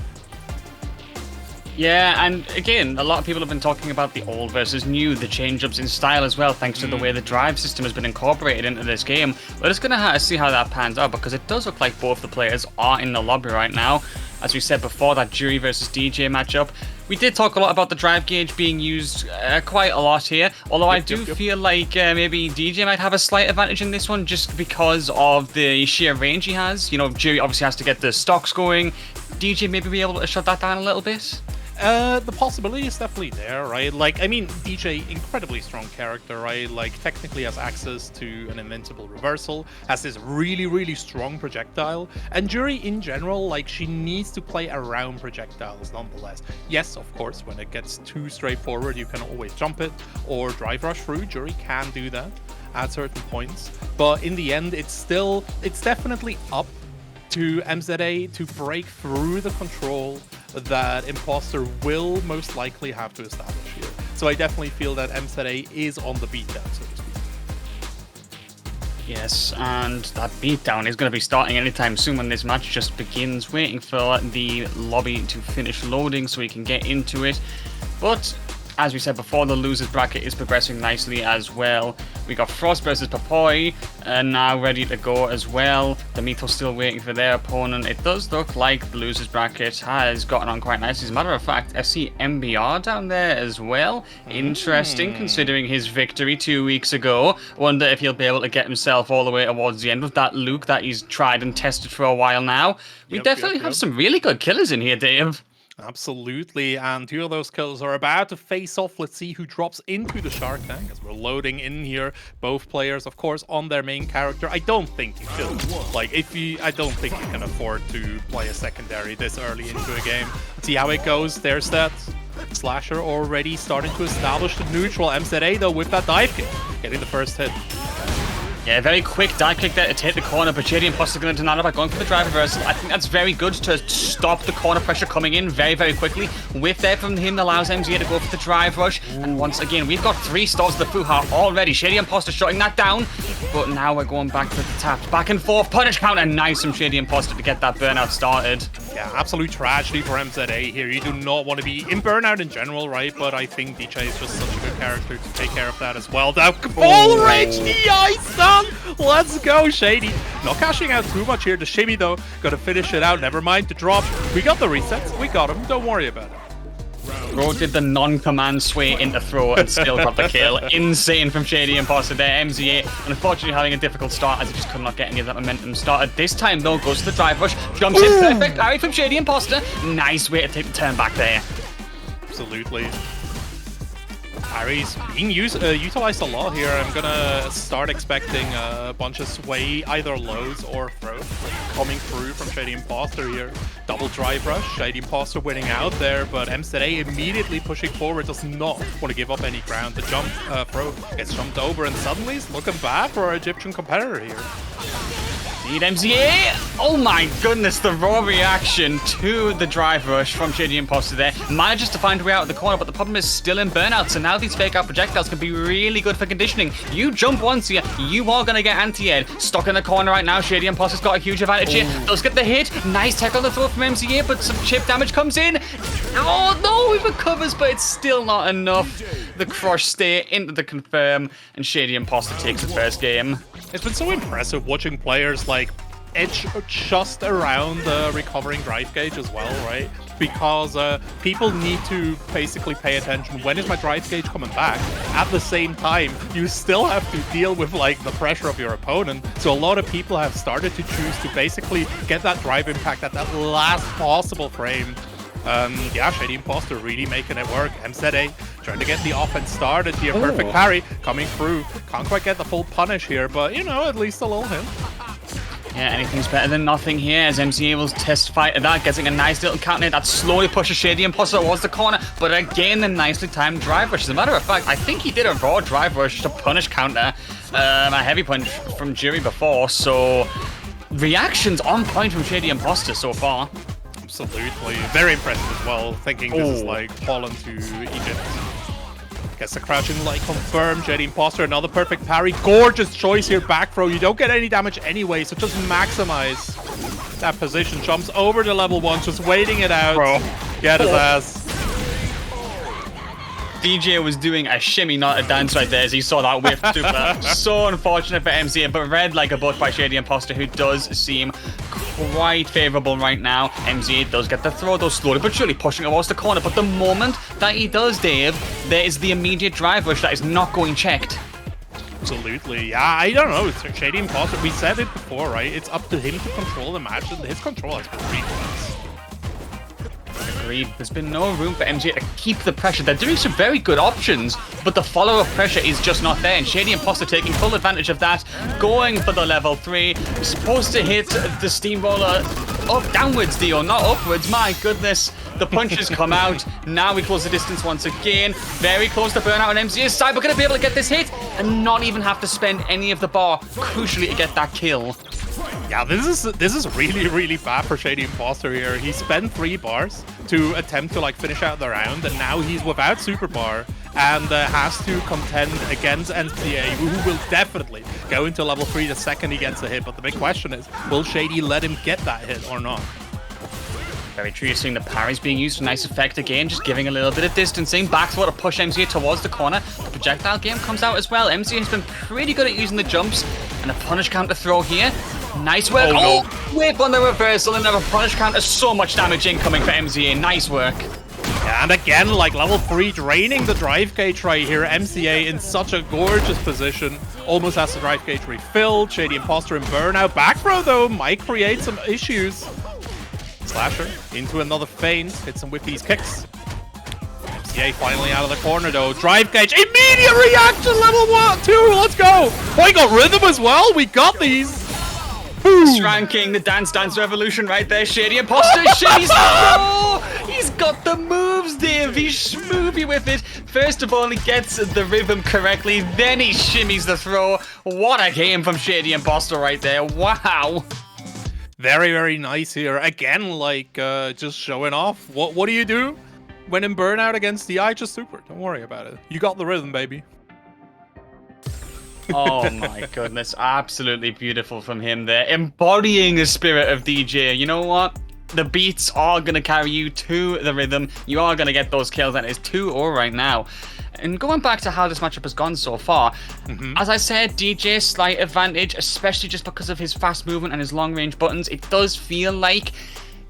E: Yeah, and again, a lot of people have been talking about the old versus new, the change-ups in style as well, thanks to the way the drive system has been incorporated into this game. We're just going to see how that pans out, because it does look like both the players are in the lobby right now. As we said before, that Juri versus Dee Jay matchup. We did talk a lot about the drive gauge being used quite a lot here, although I do feel like maybe Dee Jay might have a slight advantage in this one just because of the sheer range he has. You know, Juri obviously has to get the stocks going. Dee Jay maybe be able to shut that down a little bit.
D: The possibility is definitely there, right? Like, I mean, Dee Jay, incredibly strong character, right? Like, technically has access to an invincible reversal, has this really, really strong projectile, and Juri, in general, like, she needs to play around projectiles nonetheless. Yes, of course, when it gets too straightforward, you can always jump it or drive rush through. Juri can do that at certain points, but in the end, it's definitely up to MZA to break through the control that Imposter will most likely have to establish here. So I definitely feel that MZA is on the beatdown, so to speak.
E: Yes, and that beatdown is going to be starting anytime soon when this match just begins. Waiting for the lobby to finish loading so we can get into it. But as we said before, the losers bracket is progressing nicely as well. We got Frost versus Papoi, now ready to go as well. Domitto still waiting for their opponent. It does look like the losers bracket has gotten on quite nicely. As a matter of fact, I see MBR down there as well. Interesting, considering his victory 2 weeks ago. Wonder if he'll be able to get himself all the way towards the end with that Luke that he's tried and tested for a while now. We definitely have some really good killers in here, Dave.
D: Absolutely, and 2 of those kills are about to face off. Let's see who drops into the Shark Tank as we're loading in here. Both players, of course, on their main character. I don't think you should. Like, I don't think you can afford to play a secondary this early into a game. Let's see how it goes. There's that Slasher already starting to establish the neutral. MZA, though, with that dive kick, getting the first hit.
E: Yeah, very quick dive kick there to hit the corner, but ShadyImposter going to deny it by going for the drive reversal. I think that's very good to stop the corner pressure coming in very, very quickly. With there from him allows MZA to go for the drive rush. And once again, we've got 3 stars of the pshuuu already. ShadyImposter shutting that down, but now we're going back to the taps. Back and forth, punish counter. Nice from ShadyImposter to get that burnout started.
D: Yeah, absolute tragedy for MZA here. You do not want to be in burnout in general, right? But I think Dee Jay is just such a good character to take care of that as well. Now, full range DI stun! Let's go, Shady. Not cashing out too much here. The shimmy, though, gonna finish it out. Never mind the drop. We got the resets. We got him. Don't worry about it.
E: Bro did the non-command sway into throw and still got the kill. Insane from ShadyImposter there. MZA, unfortunately, having a difficult start as he just could not get any of that momentum started. This time, though, goes to the drive rush. Jumps in. Perfect parry from ShadyImposter. Nice way to take the turn back there.
D: Absolutely. Parries being utilized a lot here. I'm gonna start expecting a bunch of sway, either lows or throws, coming through from ShadyImposter here. Double drive rush, ShadyImposter winning out there, but MZA immediately pushing forward, does not want to give up any ground. The jump throw gets jumped over, and suddenly it's looking bad for our Egyptian competitor here.
E: Indeed, MZA! Oh my goodness, the raw reaction to the drive rush from ShadyImposter there. Manages to find a way out of the corner, but the problem is still in burnout, so now these fake out projectiles can be really good for conditioning. You jump once here, you are going to get anti-air. Stuck in the corner right now, ShadyImposter's got a huge advantage here. Does get the hit, nice tackle on the throw from MZA, but some chip damage comes in. Oh no, he recovers, but it's still not enough. The crush stay into the confirm, and ShadyImposter takes the first game.
D: It's been so impressive watching players like edge just around the recovering drive gauge as well, right? Because people need to basically pay attention. When is my drive gauge coming back? At the same time, you still have to deal with like the pressure of your opponent. So a lot of people have started to choose to basically get that drive impact at that last possible frame. Yeah, ShadyImposter really making it work. MZA trying to get the offense started here. Perfect parry coming through. Can't quite get the full punish here, but you know, at least a little hint.
E: Yeah, anything's better than nothing here as MZA will testify to that, getting a nice little counter that slowly pushes ShadyImposter towards the corner, but again, the nicely timed drive rush. As a matter of fact, I think he did a raw drive rush to punish counter a heavy punch from Juri before, so reactions on point from ShadyImposter so far.
D: Absolutely. Very impressive as well, thinking this is like Holland to Egypt. Gets the crouching light confirmed. ShadyImposter, another perfect parry. Gorgeous choice here, back throw. You don't get any damage anyway, so just maximize that position. Jumps over to level 1, just waiting it out.
E: Bro.
D: Get his ass.
E: DJ was doing a shimmy, not a dance right there as he saw that whip super. So unfortunate for MZA, but read like a book by ShadyImposter, who does seem quite favorable right now. MZA does get the throw, though slowly but surely pushing towards the corner, but the moment that he does, Dave, there is the immediate drive rush that is not going checked.
D: Absolutely. Yeah, I don't know. It's ShadyImposter. We said it before, right? It's up to him to control the match, and his control has been ridiculous.
E: Agreed. There's been no room for MZA to keep the pressure. They're doing some very good options, but the follow-up pressure is just not there, and ShadyImposter taking full advantage of that, going for the level 3. Supposed to hit the steamroller up downwards, Dio, not upwards. My goodness. The punches come out. Now we close the distance once again. Very close to burnout on MZA's side. We're going to be able to get this hit and not even have to spend any of the bar, crucially, to get that kill.
D: Yeah, this is really, really bad for ShadyImposter here. He spent 3 bars to attempt to like finish out the round, and now he's without super bar and has to contend against MZA, who will definitely go into level 3 the second he gets a hit. But the big question is, will Shady let him get that hit or not?
E: Very true. You're seeing the parries being used for nice effect again, just giving a little bit of distancing. Back throw to push MCA towards the corner. The projectile game comes out as well. MCA has been pretty good at using the jumps. And a punish counter throw here. Nice work.
D: Oh,
E: no. Whip on the reversal, and then a punish counter. So much damage incoming for MCA. Nice work.
D: And again, like level 3 draining the drive gauge right here. MCA in such a gorgeous position. Almost has the drive gauge refilled. ShadyImposter and burnout. Back throw though might create some issues. Slasher into another feint. Hits him with these kicks. MCA finally out of the corner though. Drive gauge. Immediate reaction level 2. Let's go. Oh, he got rhythm as well. We got these.
E: Ranking the dance revolution right there. ShadyImposter. Shady's he's got the moves, Dave. He's smoothie with it. First of all, he gets the rhythm correctly. Then he shimmies the throw. What a game from ShadyImposter right there. Wow.
D: Very, very nice here. Again, like, just showing off. What do you do when in burnout against DI? Just super. Don't worry about it. You got the rhythm, baby.
E: Oh my goodness. Absolutely beautiful from him there. Embodying the spirit of DJ. You know what? The beats are going to carry you to the rhythm. You are going to get those kills, and it's 2-0 right now. And going back to how this matchup has gone so far, as I said, DJ slight advantage, especially just because of his fast movement and his long range buttons. It does feel like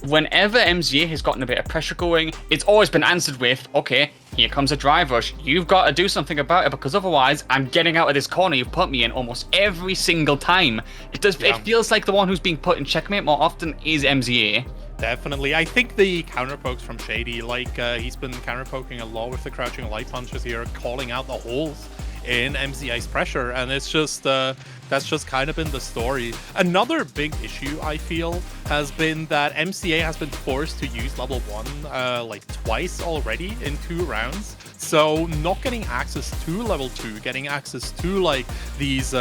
E: whenever MZA has gotten a bit of pressure going, it's always been answered with, okay, here comes a drive rush. You've got to do something about it, because otherwise I'm getting out of this corner you've put me in almost every single time. It feels like the one who's being put in checkmate more often is MZA.
D: Definitely. I think the counter pokes from Shady, like he's been counter poking a lot with the crouching light punches here, calling out the holes in MZA's pressure, and it's just that's just kind of been the story. Another big issue I feel has been that MCA has been forced to use level 1 like twice already in 2 rounds, so not getting access to level 2, getting access to like these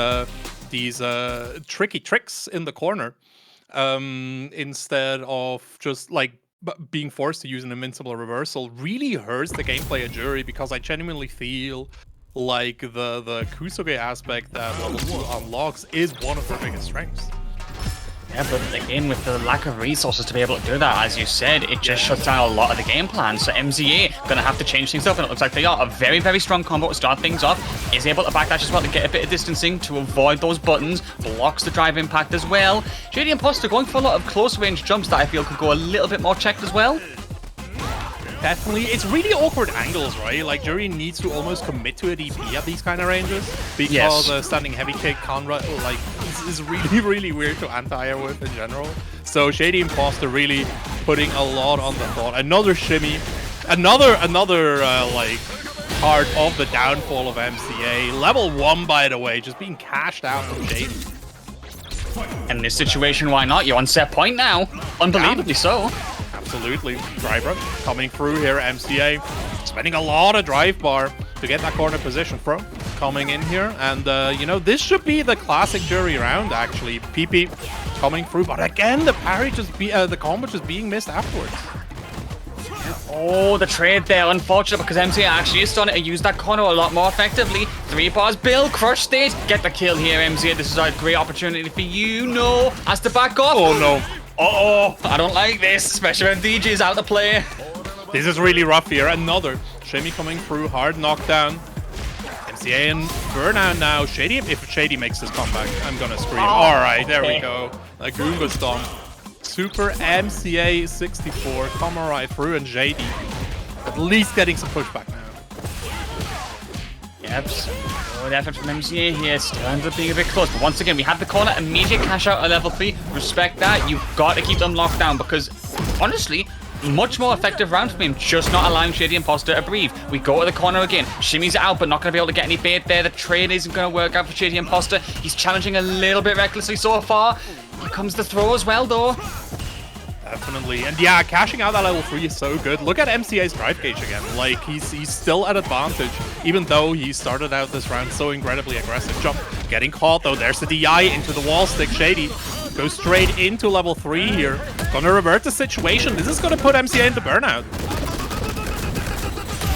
D: tricky tricks in the corner, instead of just like being forced to use an invincible reversal, really hurts the gameplay of Juri, because I genuinely feel like the Kusuge aspect that level 2 unlocks is one of their biggest strengths.
E: Yeah, but again, with the lack of resources to be able to do that, as you said, it just shuts down a lot of the game plan. So MZA gonna have to change things up, and it looks like they are. A very, very strong combo to start things off. Is able to backdash as well to get a bit of distancing to avoid those buttons. Blocks the drive impact as well. ShadyImposter going for a lot of close range jumps that I feel could go a little bit more checked as well.
D: Definitely. It's really awkward angles, right? Like, Juri needs to almost commit to a DP at these kind of ranges, because a standing heavy kick like is really, really weird to anti-air with in general. So ShadyImposter really putting a lot on the thought. Another shimmy. Another like part of the downfall of MCA. Level 1, by the way, just being cashed out from Shady.
E: In this situation, why not? You're on set point now. Unbelievably so.
D: Absolutely. Drive rush coming through here. MCA spending a lot of drive bar to get that corner position. Throw coming in here. And, you know, this should be the classic Juri round, actually. PP coming through. But again, the parry the combo just being missed afterwards.
E: Oh, the trade there. Unfortunate, because MCA actually is starting to use that corner a lot more effectively. 3 bars. Bill crushed it. Get the kill here, MCA. This is a great opportunity for you. No. Has to back off.
D: Oh, no.
E: Uh-oh, I don't like this, especially when DJ's out to play.
D: This is really rough here. Another shimmy coming through, hard knockdown. MCA and burnout now. Shady, if Shady makes this comeback, I'm gonna scream. All right, there we go. A Goomba stomp. Super MCA 64 coming right through, and Shady at least getting some pushback now.
E: Yep, good effort from MCA here. Still ends up being a bit close, but once again, we have the corner. Immediate cash out at level 3. Respect that. You've got to keep them locked down, because honestly, much more effective round from him, just not allowing ShadyImposter to breathe. We go to the corner again. Shimmies it out, but not going to be able to get any bait there. The trade isn't going to work out for ShadyImposter. He's challenging a little bit recklessly so far. Here comes the throw as well, though.
D: Definitely. And yeah, cashing out that level 3 is so good. Look at MCA's drive gauge again. Like, he's still at advantage, even though he started out this round so incredibly aggressive. Jump. Getting caught, though. There's the DI into the wall stick. Shady goes straight into level 3 here. Gonna revert the situation. This is gonna put MCA into burnout.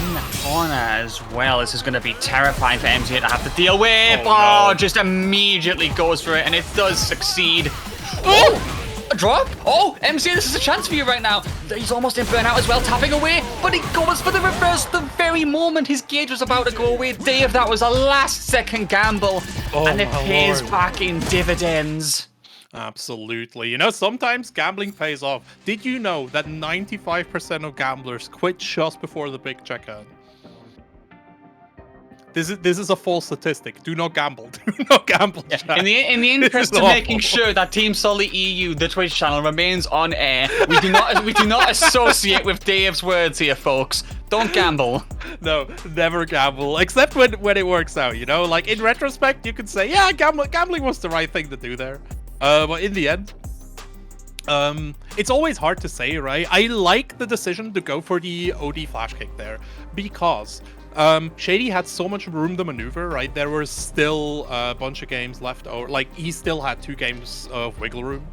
E: In the corner as well. This is gonna be terrifying for MCA to have to deal with.
D: Oh, no.
E: Just immediately goes for it, and it does succeed. Oh! A drop? Oh, MC, this is a chance for you right now. He's almost in burnout as well, tapping away, but he goes for the reverse the very moment his gauge was about to go away. Dave, that was a last-second gamble, and it pays back in dividends.
D: Absolutely. You know, sometimes gambling pays off. Did you know that 95% of gamblers quit just before the big checkout? This is a false statistic. Do not gamble. Do not gamble.
E: Yeah. In the interest of making sure that Team SaltyEU, the Twitch channel, remains on air, we do not associate with Dave's words here, folks. Don't gamble.
D: No, never gamble. Except when it works out. You know, like in retrospect, you could say, yeah, gambling was the right thing to do there. But in the end, it's always hard to say, right? I like the decision to go for the OD flash kick there because Shady had so much room to maneuver, right? There was still a bunch of games left over. Like, he still had 2 games of wiggle room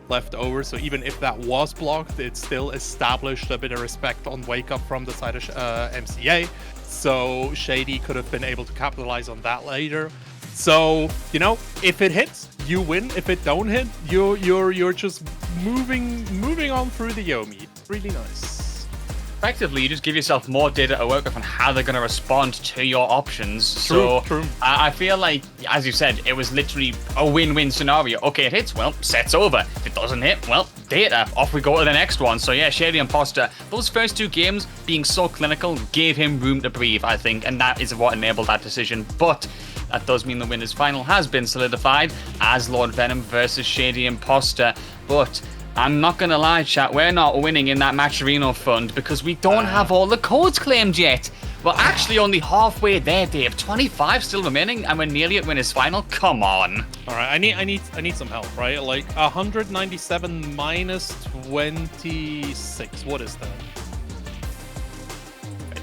D: left over. So even if that was blocked, it still established a bit of respect on wake up from the side of MCA. So Shady could have been able to capitalize on that later. So, you know, if it hits, you win. If it don't hit, you're just moving on through the Yomi. Really nice.
E: Effectively, you just give yourself more data to work with on how they're going to respond to your options.
D: True.
E: I feel like, as you said, it was literally a win-win scenario. Okay, it hits, well, set's over. If it doesn't hit, well, data. Off we go to the next one. So yeah, ShadyImposter, those first 2 games being so clinical gave him room to breathe, I think, and that is what enabled that decision. But that does mean the winner's final has been solidified as Lord Venom versus ShadyImposter. But I'm not going to lie, chat, we're not winning in that Matcherino fund because we don't have all the codes claimed yet. We're actually only halfway there, Dave. 25 still remaining, and we're nearly at winner's final. Come on.
D: All right, I need some help, right? Like 197 minus 26. What is that?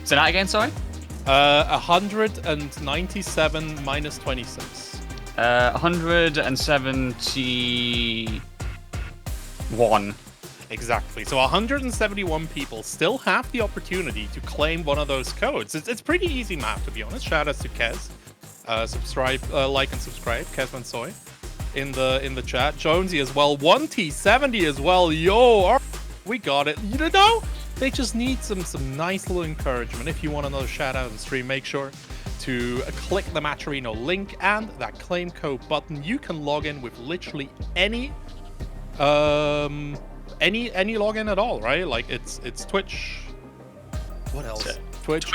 E: Say that again, sorry?
D: 197 minus 26.
E: 171.
D: Exactly. So 171 people still have the opportunity to claim one of those codes. It's pretty easy math, to be honest. Shout outs to Khez. Subscribe, like and subscribe. Khez Mansoy in the chat. Jonesy as well. 1T70 as well. Yo, we got it. You know, they just need some nice little encouragement. If you want another shout out on stream, make sure to click the Matcherino link and that claim code button. You can log in with literally any login at all, right? Like it's Twitch. What else? Twitch,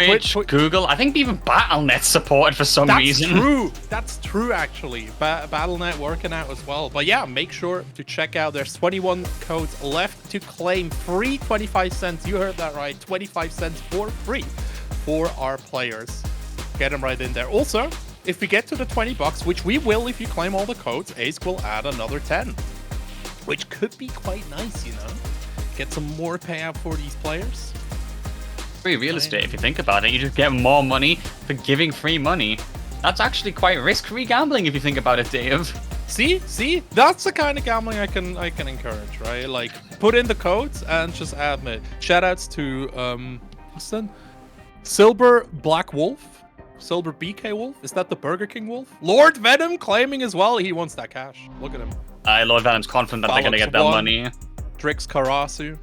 E: Google. I think even Battle.net supported for some reason.
D: That's true, actually. Battle.net working out as well. But yeah, make sure to check out. There's 21 codes left to claim. Free 25 cents. You heard that right. 25 cents for free for our players. Get them right in there. Also, if we get to the $20, which we will if you claim all the codes, Ace will add another 10. Which could be quite nice, you know? Get some more payout for these players.
E: Free real estate, if you think about it. You just get more money for giving free money. That's actually quite risk-free gambling if you think about it, Dave.
D: See? That's the kind of gambling I can encourage, right? Like, put in the codes and just admit. Shoutouts to, what's that? Silver Black Wolf? Silver BK Wolf? Is that the Burger King Wolf? Lord Venom claiming as well. He wants that cash. Look at him.
E: Lord Venom's confident that they're going to get that money.
D: Drix Karasu.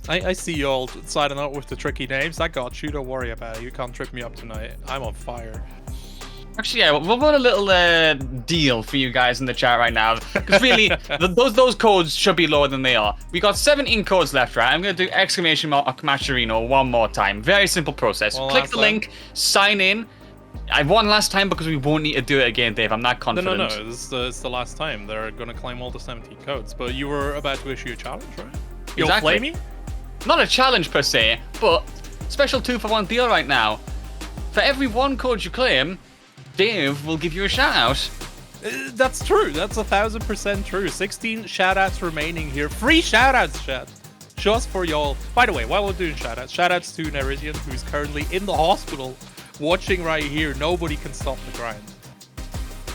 D: I see you all signing up with the tricky names. I got you. Don't worry about it. You can't trip me up tonight. I'm on fire.
E: Actually, yeah, we'll run a little deal for you guys in the chat right now. Because really, those codes should be lower than they are. We got 17 codes left, right? I'm going to do exclamation mark Matcherino one more time. Very simple process. Click the link, sign in. I won last time because we won't need to do it again, Dave. I'm not confident.
D: No. It's the last time. They're going to claim all the 17 codes. But you were about to issue a challenge, right? You'll play me?
E: Not a challenge per se, but special 2-for-1 deal right now. For every 1 code you claim, Dave will give you a shout out.
D: That's true. That's 1000% true. 16 shout outs remaining here. Free shout outs, chat. Just for y'all. By the way, while we're doing shout outs to Nerisian, who's currently in the hospital. Watching right here, nobody can stop the grind.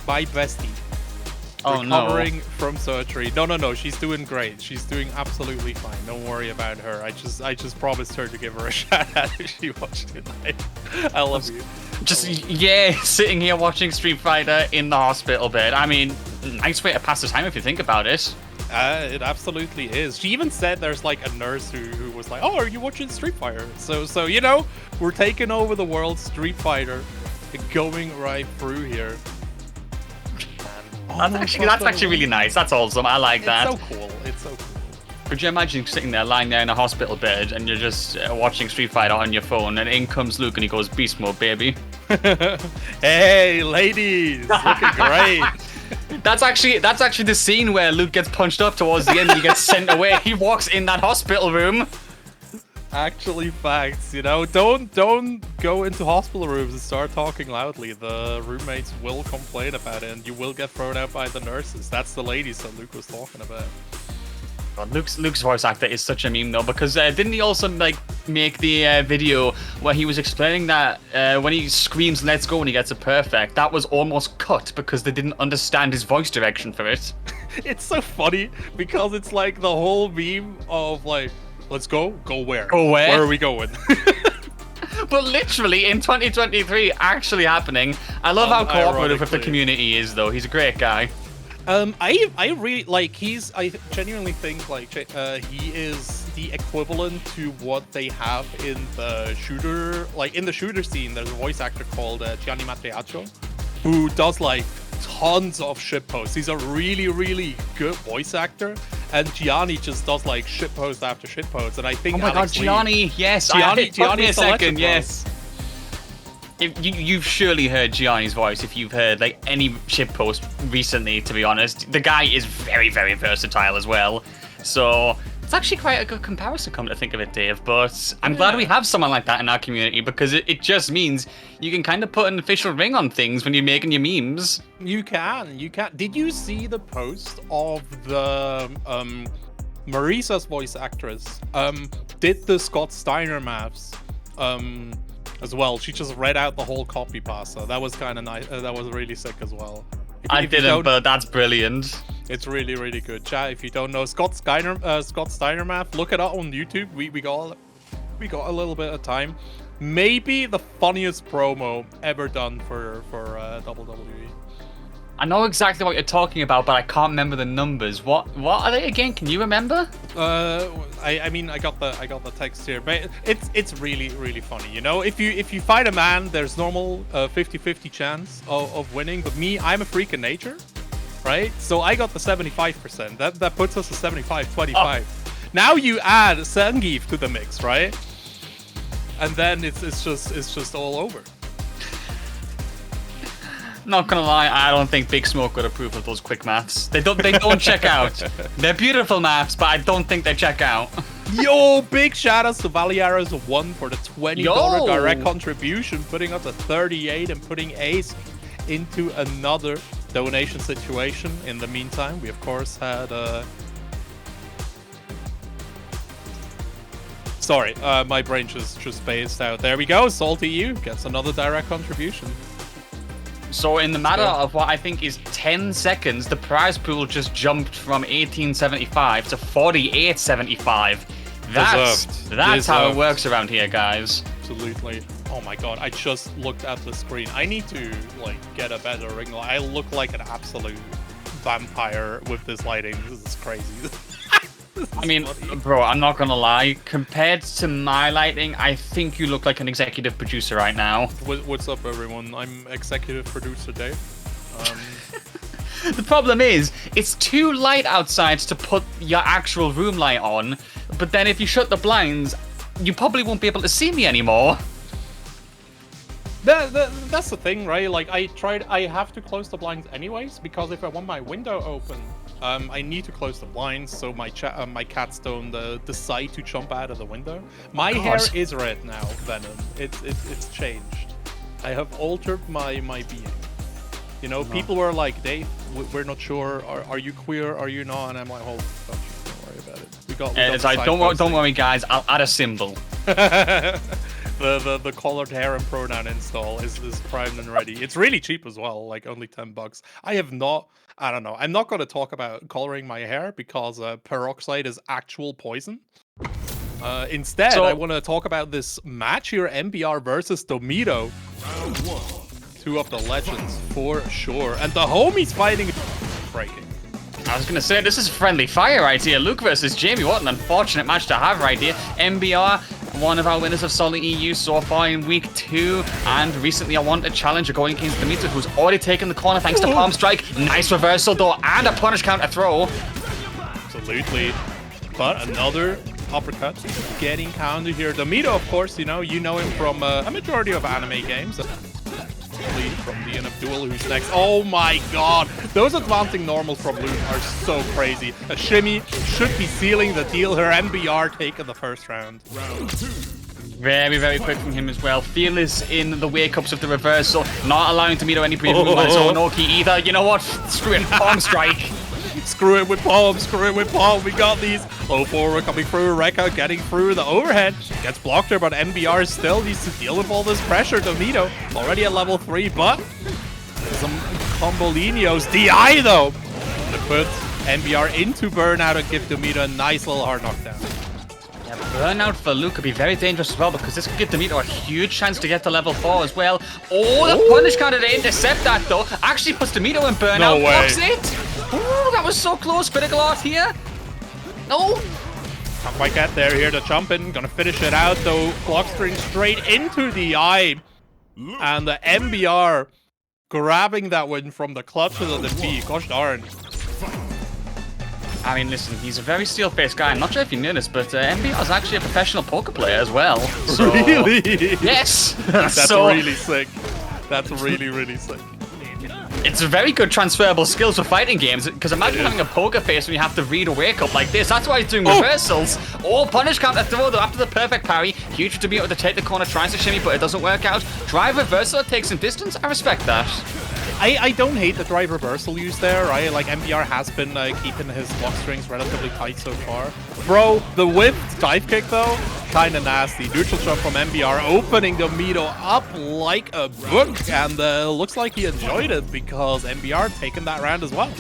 D: My bestie. Recovering from surgery. No, she's doing great. She's doing absolutely fine. Don't worry about her. I just promised her to give her a shout out if she watched tonight. I love you.
E: Sitting here watching Street Fighter in the hospital bed. I mean, nice way to pass the time if you think about it.
D: It absolutely is. She even said there's like a nurse who was like, "Oh, are you watching Street Fighter?" So you know, we're taking over the world, Street Fighter, going right through here.
E: That's actually really nice. That's awesome. I like that.
D: It's so cool. It's so cool.
E: Could you imagine sitting there, lying there in a hospital bed, and you're just watching Street Fighter on your phone, and in comes Luke, and he goes, "Beast mode, baby."
D: Hey, ladies, looking great.
E: That's actually the scene where Luke gets punched up towards the end and he gets sent away. He walks in that hospital room.
D: Actually, facts. You know, don't go into hospital rooms and start talking loudly. The roommates will complain about it, and you will get thrown out by the nurses. That's the ladies that Luke was talking about.
E: God, Luke's voice actor is such a meme though, because didn't he also like make the video where he was explaining that when he screams "Let's go" and he gets it perfect, that was almost cut because they didn't understand his voice direction for it.
D: It's so funny because it's like the whole meme of like, "Let's go, go where?
E: Go where?
D: Where are we going?"
E: But literally in 2023, actually happening. I love how cooperative with the community is though. He's a great guy.
D: I really like I genuinely think like he is the equivalent to what they have in the shooter, like in the shooter scene. There's a voice actor called Gianni Matriaccio who does like tons of shitposts. He's a really, really good voice actor, and Gianni just does like shitpost after shitpost. And I think,
E: oh my God, Gianni, yes, Gianni, a second, yes. You've surely heard Gianni's voice if you've heard like any shitpost recently, to be honest. The guy is very, very versatile as well. So it's actually quite a good comparison, come to think of it, Dave. But I'm glad we have someone like that in our community, because it just means you can kind of put an official ring on things when you're making your memes.
D: You can. Did you see the post of the Marisa's voice actress did the Scott Steiner maps as well? She just read out the whole copy pasta. That was kind of nice. That was really sick as well.
E: I didn't, but that's brilliant.
D: It's really, really good. Chat, if you don't know Scott Steiner map, look it up on YouTube. We got a little bit of time. Maybe the funniest promo ever done for WWE.
E: I know exactly what you're talking about, but I can't remember the numbers. What are they again? Can you remember?
D: I mean, I got the text here, but it's really, really funny. You know, if you fight a man, there's normal 50-50 chance of winning. But me, I'm a freak of nature, right? So I got the 75%. That puts us at 75-25. Oh. Now you add Zangief to the mix, right? And then it's just all over.
E: Not gonna lie, I don't think Big Smoke would approve of those quick maths. They don't check out. They're beautiful maths, but I don't think they check out.
D: Yo, big shout outs to Valiaros1 for the $20 direct contribution, putting up to 38 and putting Ace into another donation situation. In the meantime, we of course had sorry, my brain just spaced out. There we go. SaltyEU gets another direct contribution.
E: So in the matter of what I think is 10 seconds, the prize pool just jumped from $18.75 to $48.75. That's how it works around here, guys.
D: Absolutely. Oh my God, I just looked at the screen. I need to like get a better ring light. I look like an absolute vampire with this lighting. This is crazy.
E: I mean, bro, I'm not gonna lie. Compared to my lighting, I think you look like an executive producer right now.
D: What's up, everyone? I'm executive producer Dave.
E: The problem is, it's too light outside to put your actual room light on, but then if you shut the blinds, you probably won't be able to see me anymore.
D: That's the thing, right? Like, I have to close the blinds anyways, because if I want my window open, I need to close the blinds so my cats don't decide to jump out of the window. My hair is red now, Venom. It's changed. I have altered my being. You know, people were like, Dave, we're not sure. Are you queer? Are you not? And I'm like, hold on, don't worry about it. We got
E: it's like, don't worry, guys. I'll add a symbol.
D: The colored hair and pronoun install is primed and ready. It's really cheap as well, like only $10. I don't know. I'm not going to talk about coloring my hair because peroxide is actual poison. Instead, I want to talk about this match here, MBR versus Domitto. Round 1. Two of the legends for sure, and the homies fighting breaking.
E: I was going to say, this is friendly fire right here. Luke versus Jamie. What an unfortunate match to have right here. MBR, one of our winners of SaltyEU so far in week 2. And recently, I want a challenger going against Domitto, who's already taken the corner thanks to palm strike. Nice reversal, though, and a punish counter throw.
D: Absolutely. But another uppercut getting countered here. Domitto, of course, you know him from a majority of anime games. From the end of Duel, who's next. Oh my god, those advancing normals from Luke are so crazy. A shimmy should be sealing the deal here. MBR taking the first round.
E: Very, very quick from him as well. Fearless in the wake-ups of the reversal, not allowing Domitto any previous movements or no key either. You know what? Screw it, palm strike.
D: Screw it with palm, screw it with palm. We got these. Low forward coming through. Rekka getting through the overhead. Gets blocked here, but MBR still needs to deal with all this pressure. Domitto already at level 3, but some combolinos. DI though. To put MBR into burnout and give Domitto a nice little hard knockdown.
E: Yeah, burnout for Luke could be very dangerous as well because this could give Domitto a huge chance to get to level 4 as well. Oh, the punish counter to intercept that though. Actually puts Domitto in burnout.
D: No way.
E: Blocks it. Oh, that was so close. Critical art here. No.
D: Can't quite get there here. The jump in. Gonna finish it out though. Block string straight into the eye. And the MBR grabbing that win from the clutches of the B. Gosh darn.
E: I mean, listen, he's a very steel-faced guy. I'm not sure if you knew this, but MBR is actually a professional poker player as well. So...
D: Really?
E: Yes.
D: That's really sick. That's really, really sick.
E: It's a very good transferable skills for fighting games, because imagine having a poker face when you have to read a wake-up like this. That's why he's doing reversals. Oh, punish counter throw though after the perfect parry. Huge to be able to take the corner, tries to shimmy, but it doesn't work out. Drive reversal, takes some distance. I respect that.
D: I don't hate the drive reversal use there, right? Like, MBR has been keeping his block strings relatively tight so far. Bro, the whipped dive kick, though, kind of nasty. Neutral jump from MBR, opening Domitto up like a book, and looks like he enjoyed it because MBR taking that round as well.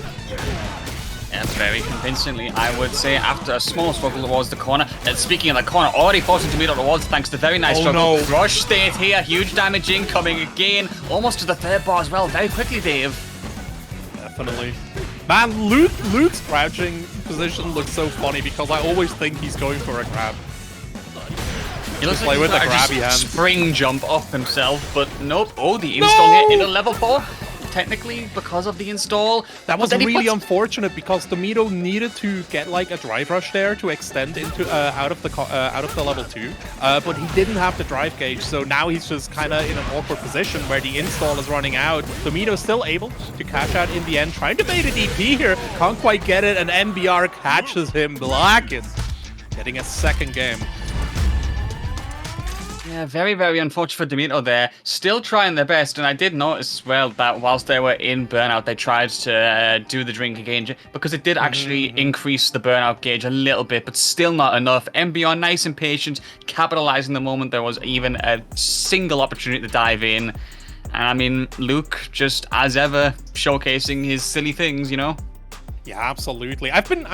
E: And very convincingly, I would say, after a small struggle towards the corner. And speaking of the corner, already forcing Domitto towards thanks to very nice struggle.
D: No.
E: Rush state here, huge damage incoming again. Almost to the third bar as well, very quickly, Dave.
D: Definitely. Man, Luke's crouching position looks so funny because I always think he's going for a grab.
E: He looks
D: like
E: he's
D: with the
E: just
D: grabby hands.
E: spring jump up himself, but nope. Oh, the install hit in a level 4. Technically, because of the install.
D: That was really unfortunate because Domitto needed to get like a drive rush there to extend into out of the level 2, but he didn't have the drive gauge, so now he's just kind of in an awkward position where the install is running out. Domitto's still able to catch out in the end, trying to bait a DP here, can't quite get it, and MBR catches him. Blackest getting a second game.
E: Yeah, very, very unfortunate for Domitto there. Still trying their best, and I did notice as well that whilst they were in burnout, they tried to do the drink again, because it did actually increase the burnout gauge a little bit, but still not enough. MBR nice and patient, capitalizing the moment there was even a single opportunity to dive in. And I mean, Luke, just as ever, showcasing his silly things, you know?
D: Yeah, absolutely. I've been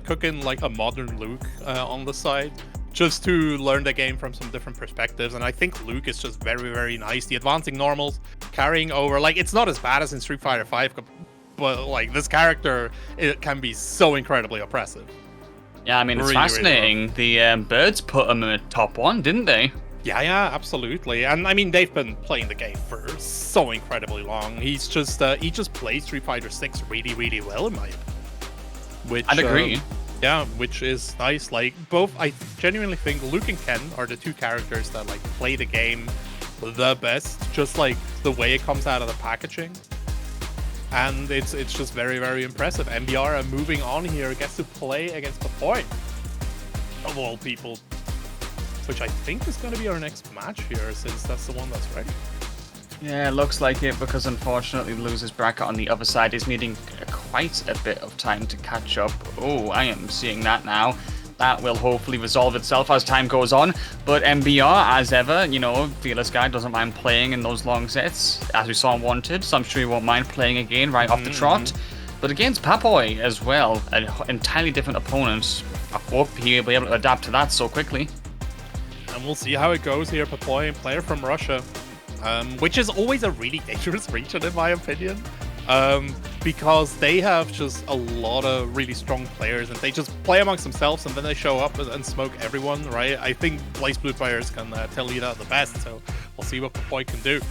D: cooking like a modern Luke on the side, just to learn the game from some different perspectives, and I think Luke is just very, very nice. The advancing normals, carrying over, like, it's not as bad as in Street Fighter 5, but like, this character, it can be so incredibly oppressive.
E: Yeah, I mean, it's
D: really,
E: fascinating. Really the Birds put him in top 1, didn't they?
D: Yeah, absolutely. And I mean, they've been playing the game for so incredibly long. He just plays Street Fighter 6 really, really well, in my opinion. Which,
E: I'd agree.
D: Yeah, which is nice. Like, both, I genuinely think Luke and Ken are the two characters that like play the game the best, just like the way it comes out of the packaging. And it's just very, very impressive. MBR moving on here, gets to play against Papoi, of all people, which I think is going to be our next match here, since that's the one that's ready.
E: Yeah, it looks like it, because unfortunately the loser's bracket on the other side is needing quite a bit of time to catch up. Oh, I am seeing that now. That will hopefully resolve itself as time goes on. But MBR, as ever, you know, Fearless Guy doesn't mind playing in those long sets, as we saw in Wanted, so I'm sure he won't mind playing again right off the trot. But against Papoi as well, an entirely different opponent. I hope he'll be able to adapt to that so quickly.
D: And we'll see how it goes here. Papoi, player from Russia. Which is always a really dangerous region in my opinion. because they have just a lot of really strong players, and they just play amongst themselves, and then they show up and smoke everyone, right? I think Blazblue players can tell you that the best, so we'll see what Papoi can do.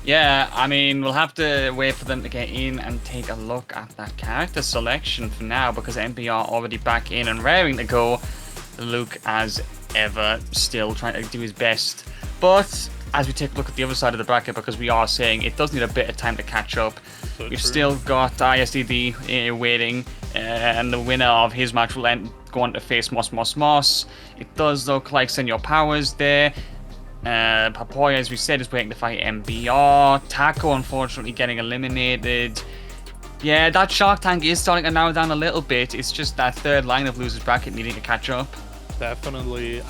E: Yeah, I mean, we'll have to wait for them to get in and take a look at that character selection for now, because MBR already back in and raring to go. Luke, as ever, still trying to do his best. But as we take a look at the other side of the bracket, because we are saying it does need a bit of time to catch up, we've still got ISDD waiting, and the winner of his match will go on to face mossmossmoss. It does look like Senor Power's there. Papoi, as we said, is waiting to fight MBR. Taco, unfortunately, getting eliminated. Yeah, that Shark Tank is starting to narrow down a little bit. It's just that third line of losers bracket needing to catch up.
D: Definitely.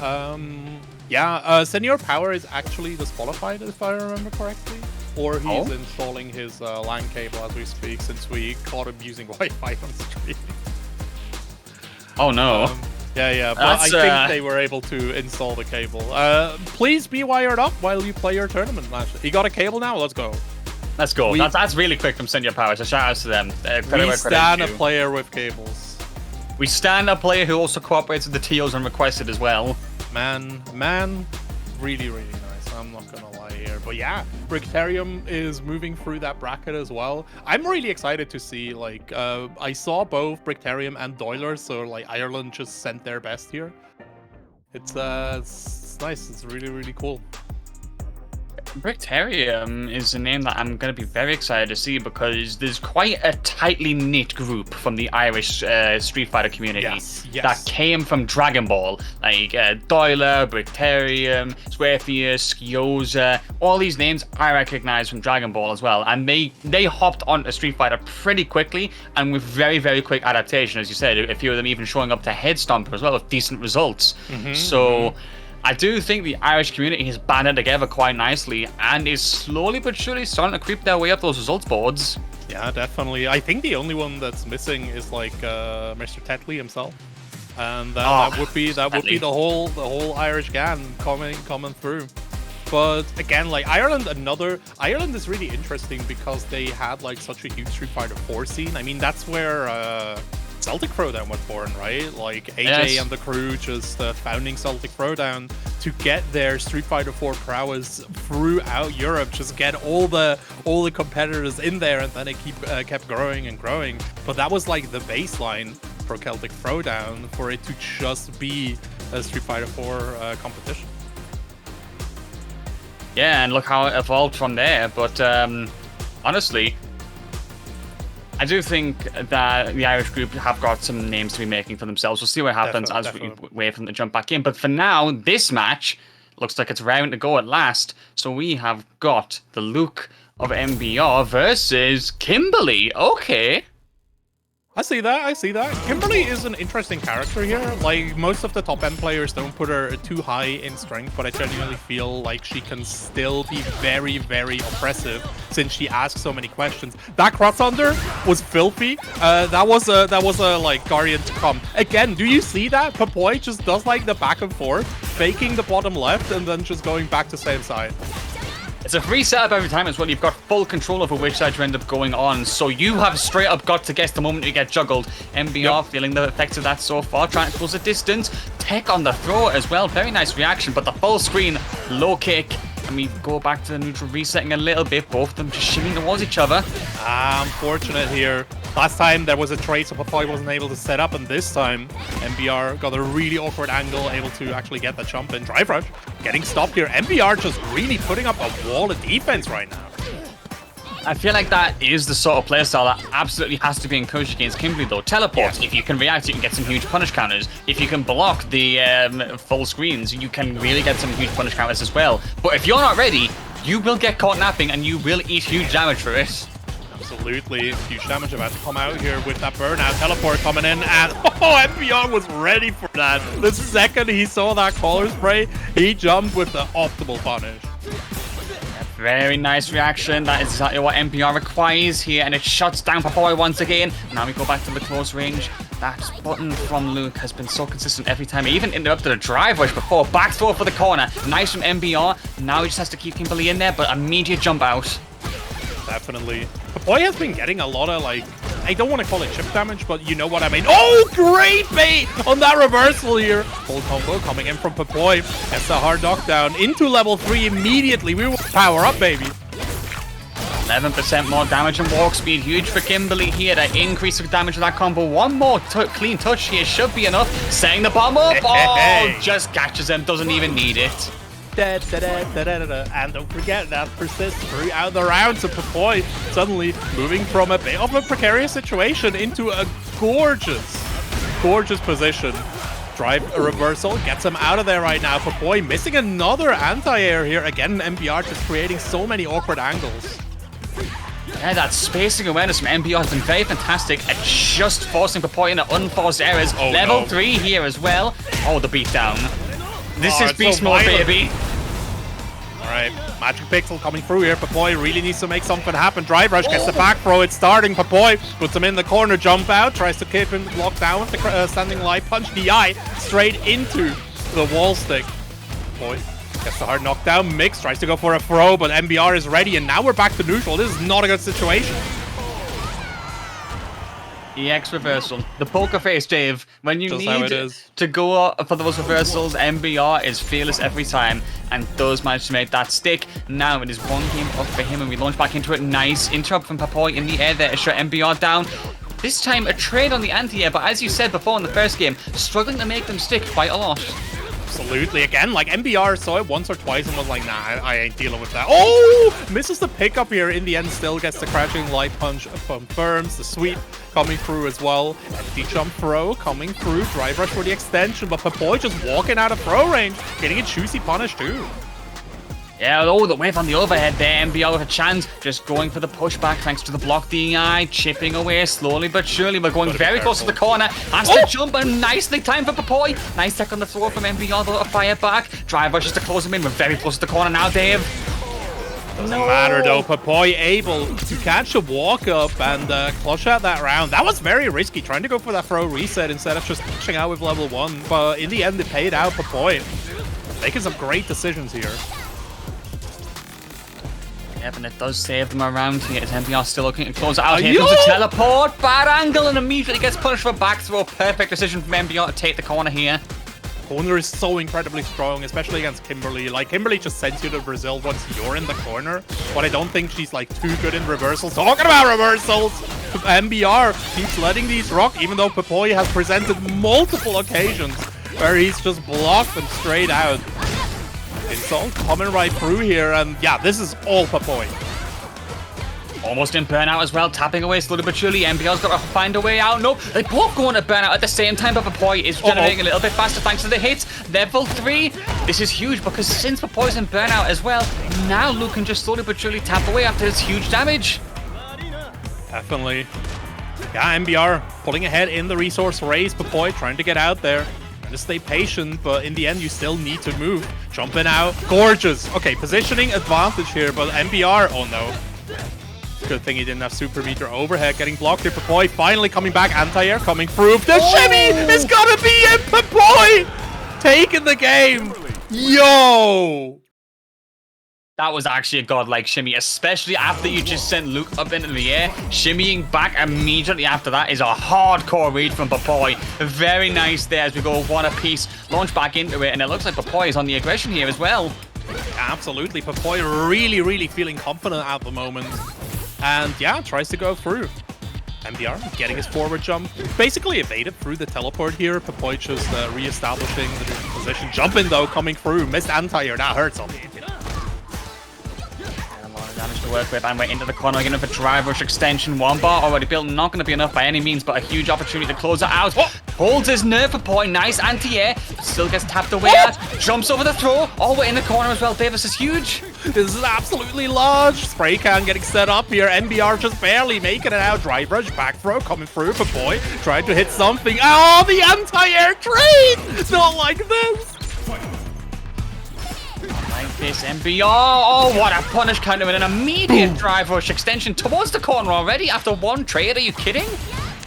D: Yeah, Senor Power is actually disqualified, if I remember correctly. Or he's installing his LAN cable as we speak, since we caught him using Wi-Fi on stream.
E: Oh no.
D: Yeah, but I think they were able to install the cable. Please be wired up while you play your tournament match. You got a cable now? Let's go.
E: Let's go. That's really quick from Senor Power, so shout out to them.
D: We stand a player with cables.
E: We stand a player who also cooperates with the TOs and requested as well.
D: Man, really, really nice. I'm not gonna lie here. But yeah, Bricktarium is moving through that bracket as well. I'm really excited to see, like, I saw both Bricktarium and Doilers, so like Ireland just sent their best here. It's nice. It's really, really cool.
E: Bricktarium is a name that I'm going to be very excited to see, because there's quite a tightly knit group from the Irish Street Fighter community that came from Dragon Ball, like Doiler, Bricktarium, Swerfius, Skioza. All these names I recognize from Dragon Ball as well, and they hopped onto Street Fighter pretty quickly and with very, very quick adaptation, as you said. A few of them even showing up to Head Stomper as well with decent results. I do think the Irish community has banded together quite nicely and is slowly but surely starting to creep their way up those results boards.
D: Yeah, definitely. I think the only one that's missing is like Mr. Tetley himself, and that would be the whole Irish gang coming through. But again, like Ireland is really interesting because they had like such a huge Street Fighter 4 scene. I mean, that's where Celtic Throwdown was born, right? Like AJ and the crew just founding Celtic Throwdown to get their Street Fighter 4 prowess throughout Europe, just get all the competitors in there, and then it kept growing and growing. But that was like the baseline for Celtic Throwdown for it to just be a Street Fighter 4 competition.
E: Yeah, and look how it evolved from there. But honestly, I do think that the Irish group have got some names to be making for themselves. We'll see what happens as we wait for them to jump back in. But for now, this match looks like it's round to go at last. So we have got the Luke of MBR versus Kimberly. Okay.
D: I see that. Kimberly is an interesting character here. Like, most of the top-end players don't put her too high in strength, but I genuinely feel like she can still be very, very oppressive since she asks so many questions. That cross-under was filthy. That was a like Guardian to come. Again, do you see that? Papoi just does like the back and forth, faking the bottom left, and then just going back to same side.
E: It's a free setup every time as well. You've got full control over which side you end up going on. So you have straight up got to guess the moment you get juggled. MBR feeling the effects of that so far. Trying to close the distance. Tech on the throw as well. Very nice reaction. But the full screen low kick. And we go back to the neutral, resetting a little bit. Both of them just shimmying towards each other.
D: Unfortunate here. Last time there was a trade, so Papoi wasn't able to set up, and this time MBR got a really awkward angle, able to actually get the jump in. Drive rush, getting stopped here. MBR just really putting up a wall of defense right now.
E: I feel like that is the sort of playstyle that absolutely has to be encouraged against Kimberly, though. Teleport, if you can react, you can get some huge punish counters. If you can block the full screens, you can really get some huge punish counters as well. But if you're not ready, you will get caught napping and you will eat huge damage for it.
D: Absolutely. Huge damage about to come out here with that burnout. Teleport coming in, and MBR was ready for that. The second he saw that collar spray, he jumped with the optimal punish.
E: Very nice reaction. That is exactly what MBR requires here, and it shuts down Papoi once again. Now we go back to the close range. That button from Luke has been so consistent every time. He even interrupted a drive rush before. Back throw for the corner. Nice from MBR. Now he just has to keep Kimberly in there, but immediate jump out.
D: Definitely. Papoi has been getting a lot of, like, I don't want to call it chip damage, but you know what I mean. Oh, great bait on that reversal here. Full combo coming in from Papoi. Gets the hard knockdown into level 3 immediately. We will power up, baby.
E: 11% more damage and walk speed. Huge for Kimberly here to increase the damage of that combo. One more clean touch here should be enough. Setting the bomb up. Oh, just catches him. Doesn't even need it.
D: And don't forget that persists throughout the round. So Papoi suddenly moving from a bit of a precarious situation into a gorgeous position. Drive a reversal, gets him out of there right now. Papoi missing another anti-air here. Again, MBR just creating so many awkward angles.
E: Yeah, that spacing awareness from MBR has been very fantastic at just forcing Papoi into unforced errors.
D: Oh,
E: Level
D: no.
E: 3 here as well. Oh, the beatdown. This is
D: it's
E: beast
D: so
E: mode,
D: violent.
E: baby.
D: Alright, Magic Pixel coming through here. Papoi really needs to make something happen. Drive Rush gets the back throw. It's starting. Papoi puts him in the corner. Jump out. Tries to keep him locked down with the standing light punch. DI straight into the wall stick. Papoi gets the hard knockdown. Mix tries to go for a throw, but MBR is ready. And now we're back to neutral. This is not a good situation.
E: EX reversal. The poker face, Dave. When you
D: Just how it
E: need
D: is.
E: to go for those reversals, MBR is fearless every time and does manage to make that stick. Now it is one game up for him and we launch back into it. Nice interrupt from Papoi in the air there to shut MBR down. This time a trade on the anti-air, but as you said before in the first game, struggling to make them stick quite a lot.
D: Absolutely. Again, like MBR saw it once or twice and was like, nah, I ain't dealing with that. Oh! Misses the pickup here. In the end, still gets the crouching light punch, confirms the sweep coming through as well. Empty jump throw coming through. Drive rush for the extension, but Papoi just walking out of throw range, getting a juicy punish too.
E: Yeah, oh, the whiff on the overhead there. MBR with a chance, just going for the pushback thanks to the block DI, chipping away slowly but surely. We're going very close to the corner. Has to jump and nicely timed for Papoi. Nice tech on the throw from MBR, though, to fire back. Drive rush just to close him in. We're very close to the corner now, Dave.
D: Doesn't matter though. Papoi able to catch a walk up and clutch out that round. That was very risky, trying to go for that throw reset instead of just pushing out with level 1. But in the end, it paid out. Papoi making some great decisions here.
E: Yep, and it does save them around here as MBR still looking to close it out. Here comes a teleport, bad angle, and immediately gets punished for back throw. Perfect decision from MBR to take the corner here.
D: Corner is so incredibly strong, especially against Kimberly. Like, Kimberly just sends you to Brazil once you're in the corner, but I don't think she's, like, too good in reversals. Talking about reversals, MBR keeps letting these rock, even though Papoi has presented multiple occasions where he's just blocked them straight out. Insult coming right through here, and yeah, this is all Papoi.
E: Almost in burnout as well, tapping away slowly but surely. MBR's got to find a way out. No, they both going to burnout at the same time, but Papoi is generating a little bit faster thanks to the hits. Level 3. This is huge because since Papoi's in burnout as well, now Luke can just slowly but surely tap away after his huge damage.
D: Definitely. Yeah, MBR pulling ahead in the resource race. Papoi trying to get out there. To stay patient, but in the end you still need to move. Jumping out, gorgeous. Okay, positioning advantage here, but MBR, oh no. Good thing he didn't have super meter overhead. Getting blocked here. Papoi finally coming back. Anti-air coming through. The shimmy is gonna be in. Papoi taking the game. Yo!
E: That was actually a godlike shimmy, especially after you just sent Luke up into the air. Shimmying back immediately after that is a hardcore read from Papoi. Very nice there as we go one apiece. Launch back into it, and it looks like Papoi is on the aggression here as well.
D: Absolutely. Papoi really feeling confident at the moment. And yeah, tries to go through. MBR getting his forward jump. Basically evaded through the teleport here. Papoi just re-establishing the position. Jumping though, coming through. Missed anti-air. That hurts him.
E: Damage to work with, and we're into the corner again with a drive rush extension. 1 bar already built, not going to be enough by any means, but a huge opportunity to close it out. Holds his nerve for point, nice anti-air, still gets tapped away at, jumps over the throw. Oh, we're in the corner as well. Davis is huge.
D: This is absolutely large. Spray can getting set up here. MBR just barely making it out. Drive rush, back throw coming through. Papoi trying to hit something. Oh, the anti-air trade! Not like this.
E: Like this, MBR. Oh, what a punish counter with an immediate drive rush extension towards the corner already after 1 trade. Are you kidding?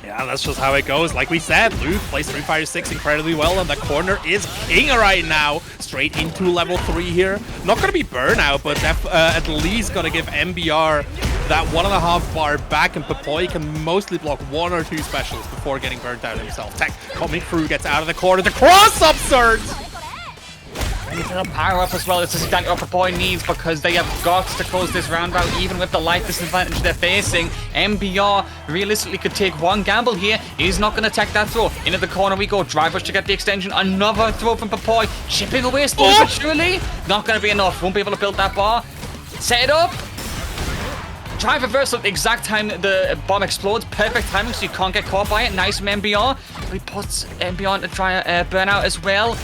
D: Yeah, that's just how it goes. Like we said, Luke plays Street Fighter 6 incredibly well, and the corner is king right now. Straight into level 3 here. Not going to be burnout, but at least going to give MBR that 1.5 bar back, and Papoi can mostly block 1 or 2 specials before getting burnt out himself. Tech coming through, gets out of the corner. The cross-up surge!
E: He's gonna power up as well. This is exactly what Papoi needs because they have got to close this round out, even with the light disadvantage they're facing. MBR realistically could take one gamble here. He's not gonna attack that throw. Into the corner we go. Drive rush to get the extension. Another throw from Papoi. Chipping away slowly but surely. Not gonna be enough. Won't be able to build that bar. Set it up. Drive reversal at the exact time the bomb explodes. Perfect timing so you can't get caught by it. Nice from MBR. He puts MBR to try a burnout as well.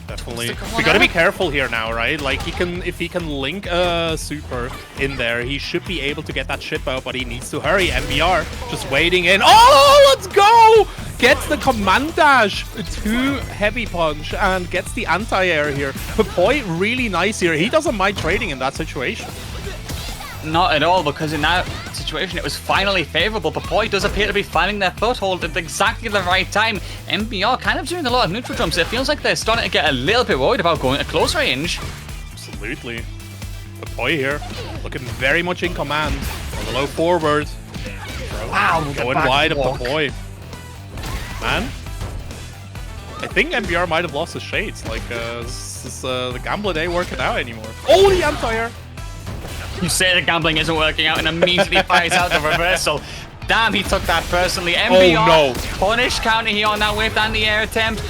D: Definitely. We gotta be careful here now, right? Like, if he can link a super in there, he should be able to get that ship out, but he needs to hurry. MBR just waiting in. Oh, let's go! Gets the command dash to heavy punch and gets the anti-air here. Papoi really nice here. He doesn't mind trading in that situation.
E: Not at all, because in that situation it was finally favorable. Papoi does appear to be finding their foothold at exactly the right time. MBR kind of doing a lot of neutral jumps. It feels like they're starting to get a little bit worried about going at close range.
D: Absolutely. Papoi here, looking very much in command. On the low forward.
E: Wow,
D: going wide of Papoi. Man, I think MBR might have lost his shades. Like, the Gamble ain't working out anymore. Oh, the anti-air!
E: You say the gambling isn't working out and immediately fires out the reversal. Damn, he took that personally. MBR,
D: oh, no.
E: Punish counter here on that whip and the air attempt.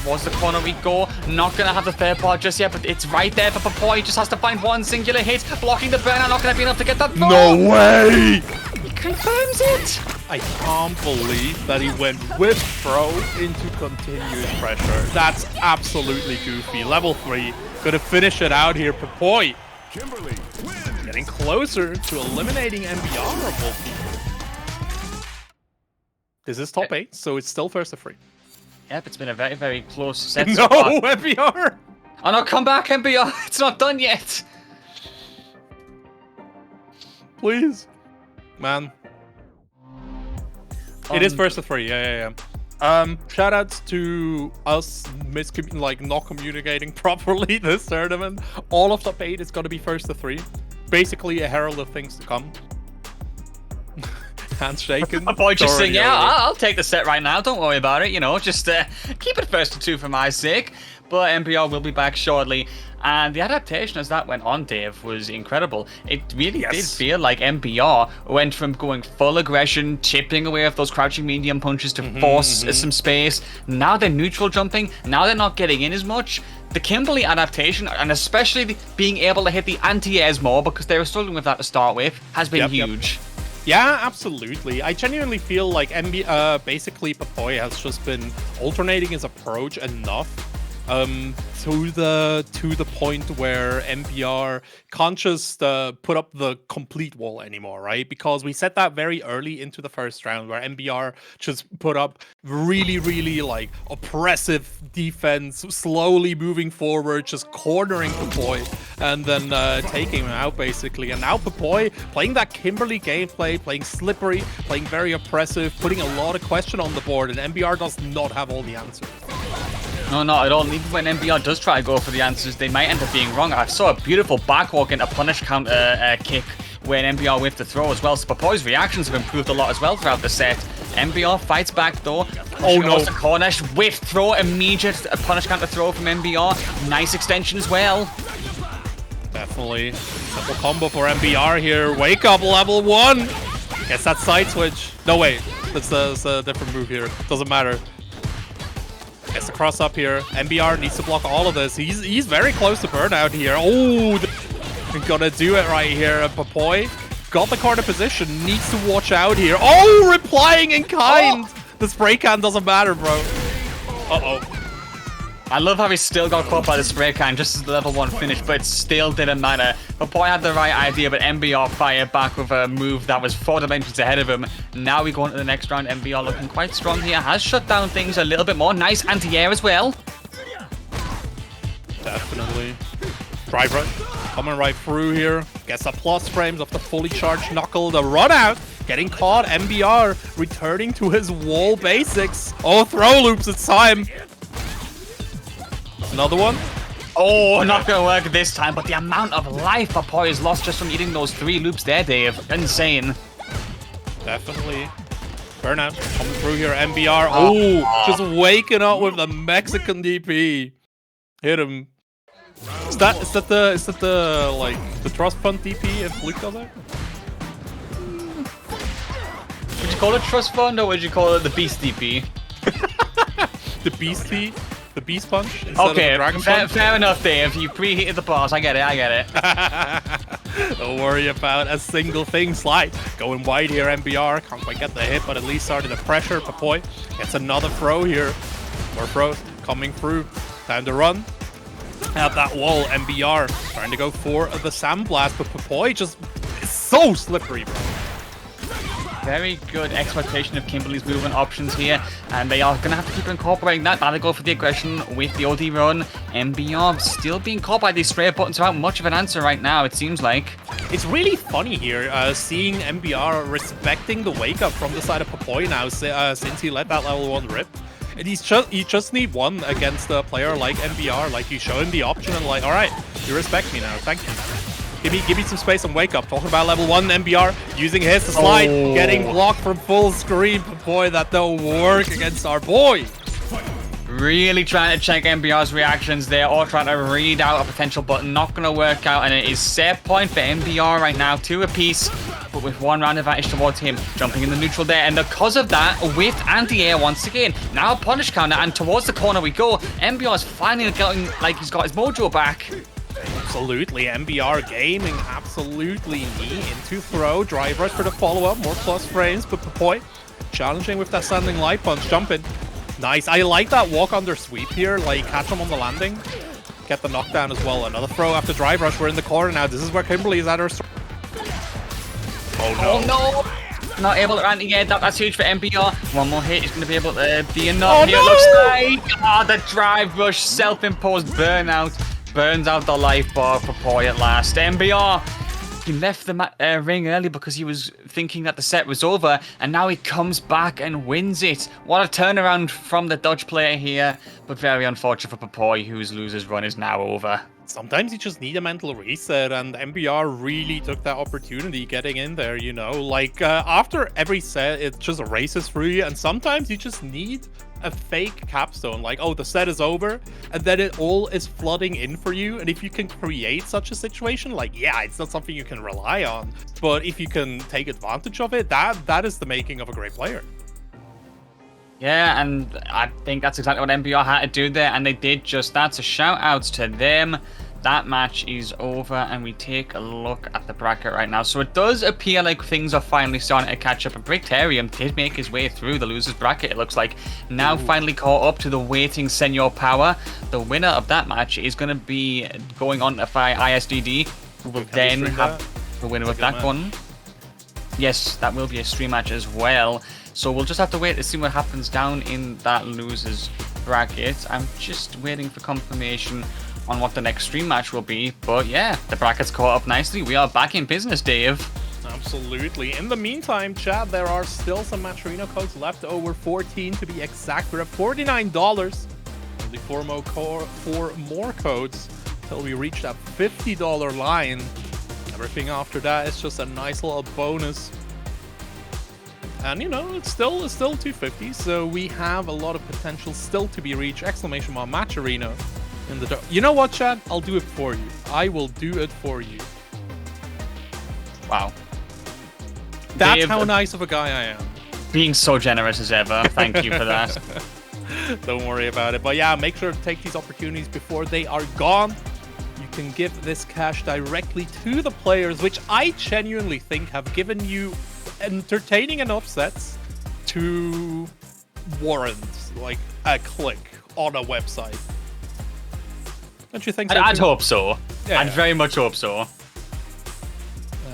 E: Towards the corner we go. Not going to have the third part just yet, but it's right there for Papoi. He just has to find one singular hit. Blocking the burnout, not going to be enough to get that throw.
D: No way!
E: He confirms it.
D: I can't believe that he went with throw into continuous pressure. That's absolutely goofy. Level 3. Gonna finish it out here. Papoi. Kimberly getting closer to eliminating MBR of both people. This is top 8, so it's still first to 3.
E: Yep, it's been a very, very close set.
D: No,
E: so far.
D: MBR!
E: Oh no, come back, MBR. It's not done yet.
D: Please. Man. It is first to 3, yeah. Shout outs to us not communicating properly this tournament. All of top 8 is gonna be first to 3. Basically a herald of things to come. Hands shaking.
E: My boy just saying, yeah, I'll take the set right now. Don't worry about it. You know, just keep it first to 2 for my sake. But MBR will be back shortly. And the adaptation as that went on, Dave, was incredible. It really did feel like MBR went from going full aggression, chipping away with those crouching medium punches to force some space. Now they're neutral jumping. Now they're not getting in as much. The Kimberly adaptation, and especially being able to hit the anti-airs more because they were struggling with that to start with, has been huge.
D: Yeah, absolutely. I genuinely feel like basically Papoi has just been alternating his approach enough to the point where MBR can't just put up the complete wall anymore, right? Because we said that very early into the first round where MBR just put up really, really like oppressive defense, slowly moving forward, just cornering Papoi and then taking him out basically. And now Papoi playing that Kimberly gameplay, playing slippery, playing very oppressive, putting a lot of question on the board, and MBR does not have all the answers.
E: No, not at all. Even when MBR does try to go for the answers, they might end up being wrong. I saw a beautiful backwalk into punish counter kick when MBR whiffed the throw as well. So Papoi's reactions have improved a lot as well throughout the set. MBR fights back though.
D: Oh no.
E: The cornish whiff throw, immediate punish counter throw from MBR. Nice extension as well.
D: Definitely. Simple combo for MBR here. Wake up level 1. Gets that side switch. No, wait. That's a different move here. Doesn't matter. Gets the cross up here. MBR needs to block all of this. He's very close to burnout here. Oh, gonna do it right here. And Papoi got the corner position. Needs to watch out here. Oh, replying in kind. The spray can doesn't matter, bro. Uh-oh.
E: I love how he still got caught by the spray can just as the level 1 finish, but it still didn't matter. Papoi had the right idea, but MBR fired back with a move that was 4 dimensions ahead of him. Now we go into the next round. MBR looking quite strong here. Has shut down things a little bit more. Nice anti-air as well.
D: Definitely. Drive right. Coming right through here. Gets the plus frames of the fully charged knuckle. The run out. Getting caught. MBR returning to his wall basics. Oh, throw loops. It's time. Another one.
E: Oh, not gonna work this time, but the amount of life Papoi has lost just from eating those 3 loops there, Dave. Insane.
D: Definitely. Burnout coming through here. MBR. Oh, just waking up with the Mexican DP. Hit him. Is that the like the trust fund DP if Luke does it?
E: Would you call it trust fund or would you call it the beast DP?
D: The beastie? The beast punch? Instead of the dragon punch?
E: Fair enough, Dave. You preheated the boss. I get it.
D: Don't worry about a single thing. Slide. Going wide here, MBR. Can't quite get the hit, but at least started the pressure. Papoi gets another throw here. More throws coming through. Time to run. At that wall, MBR trying to go for the sandblast, but Papoi just is so slippery, bro.
E: Very good exploitation of Kimberly's movement options here, and they are going to have to keep incorporating that. Now they go for the aggression with the OD run. MBR still being caught by these stray buttons without much of an answer right now, it seems like.
D: It's really funny here, seeing MBR respecting the wake up from the side of Papoi now, since he let that level 1 rip. And you just need one against a player like MBR. Like, you show him the option and like, alright, you respect me now, thank you. Give me some space and wake up. Talking about level 1 MBR, using his to slide, getting blocked from full screen. But boy, that don't work against our boy.
E: Really trying to check MBR's reactions there, or trying to read out a potential button. Not going to work out, and it is set point for MBR right now, 2 apiece, but with 1 round advantage towards him. Jumping in the neutral there, and because of that, with anti-air once again. Now a punish counter, and towards the corner we go. MBR's finally getting, like, he's got his mojo back.
D: Absolutely, MBR gaming absolutely neat into throw. Drive rush for the follow-up, more plus frames, but Papoi challenging with that standing light punch, jumping. Nice, I like that walk under sweep here, like catch him on the landing. Get the knockdown as well. Another throw after drive rush, we're in the corner now. This is where Kimberly is at her.
E: Oh no! Not able to anti-air, that's huge for MBR. 1 more hit, he's going to be able to be enough here, looks like. The drive rush, self-imposed burnout. Burns out the life bar for Papoi at last. MBR, he left the ring early because he was thinking that the set was over, and now he comes back and wins it. What a turnaround from the Dutch player here, but very unfortunate for Papoi, whose loser's run is now over.
D: Sometimes you just need a mental reset, and MBR really took that opportunity getting in there, you know? Like, after every set, it just races through you, and sometimes you just need a fake capstone, like, oh, the set is over, and then it all is flooding in for you. And if you can create such a situation, like, yeah, it's not something you can rely on, but if you can take advantage of it, that is the making of a great player.
E: Yeah, and I think that's exactly what MBR had to do there, and they did just that. So shout outs to them. That match is over, and we take a look at the bracket right now. So it does appear like things are finally starting to catch up. And Bricktarium did make his way through the losers bracket, it looks like. Now finally caught up to the waiting Senor Power. The winner of that match is going to be going on to fight ISDD, who will then have the winner of that one. Yes, that will be a stream match as well. So we'll just have to wait to see what happens down in that losers bracket. I'm just waiting for confirmation on what the next stream match will be, but yeah, the bracket's caught up nicely. We are back in business, Dave.
D: Absolutely. In the meantime, chat, there are still some Match Arena codes left, over 14 to be exact. We're at $49. Only 4 more codes until we reach that $50 line. Everything after that is just a nice little bonus. And you know, it's still 250, so we have a lot of potential still to be reached. Exclamation mark Match Arena. In the you know what, chat? I'll do it for you. I will do it for you.
E: Wow.
D: That's
E: Dave,
D: how nice of a guy I am.
E: Being so generous as ever. Thank you for that.
D: Don't worry about it. But yeah, make sure to take these opportunities before they are gone. You can give this cash directly to the players, which I genuinely think have given you entertaining enough sets to warrant like a click on a website. Don't you think so?
E: I'd hope so.
D: Yeah.
E: I'd very much hope so.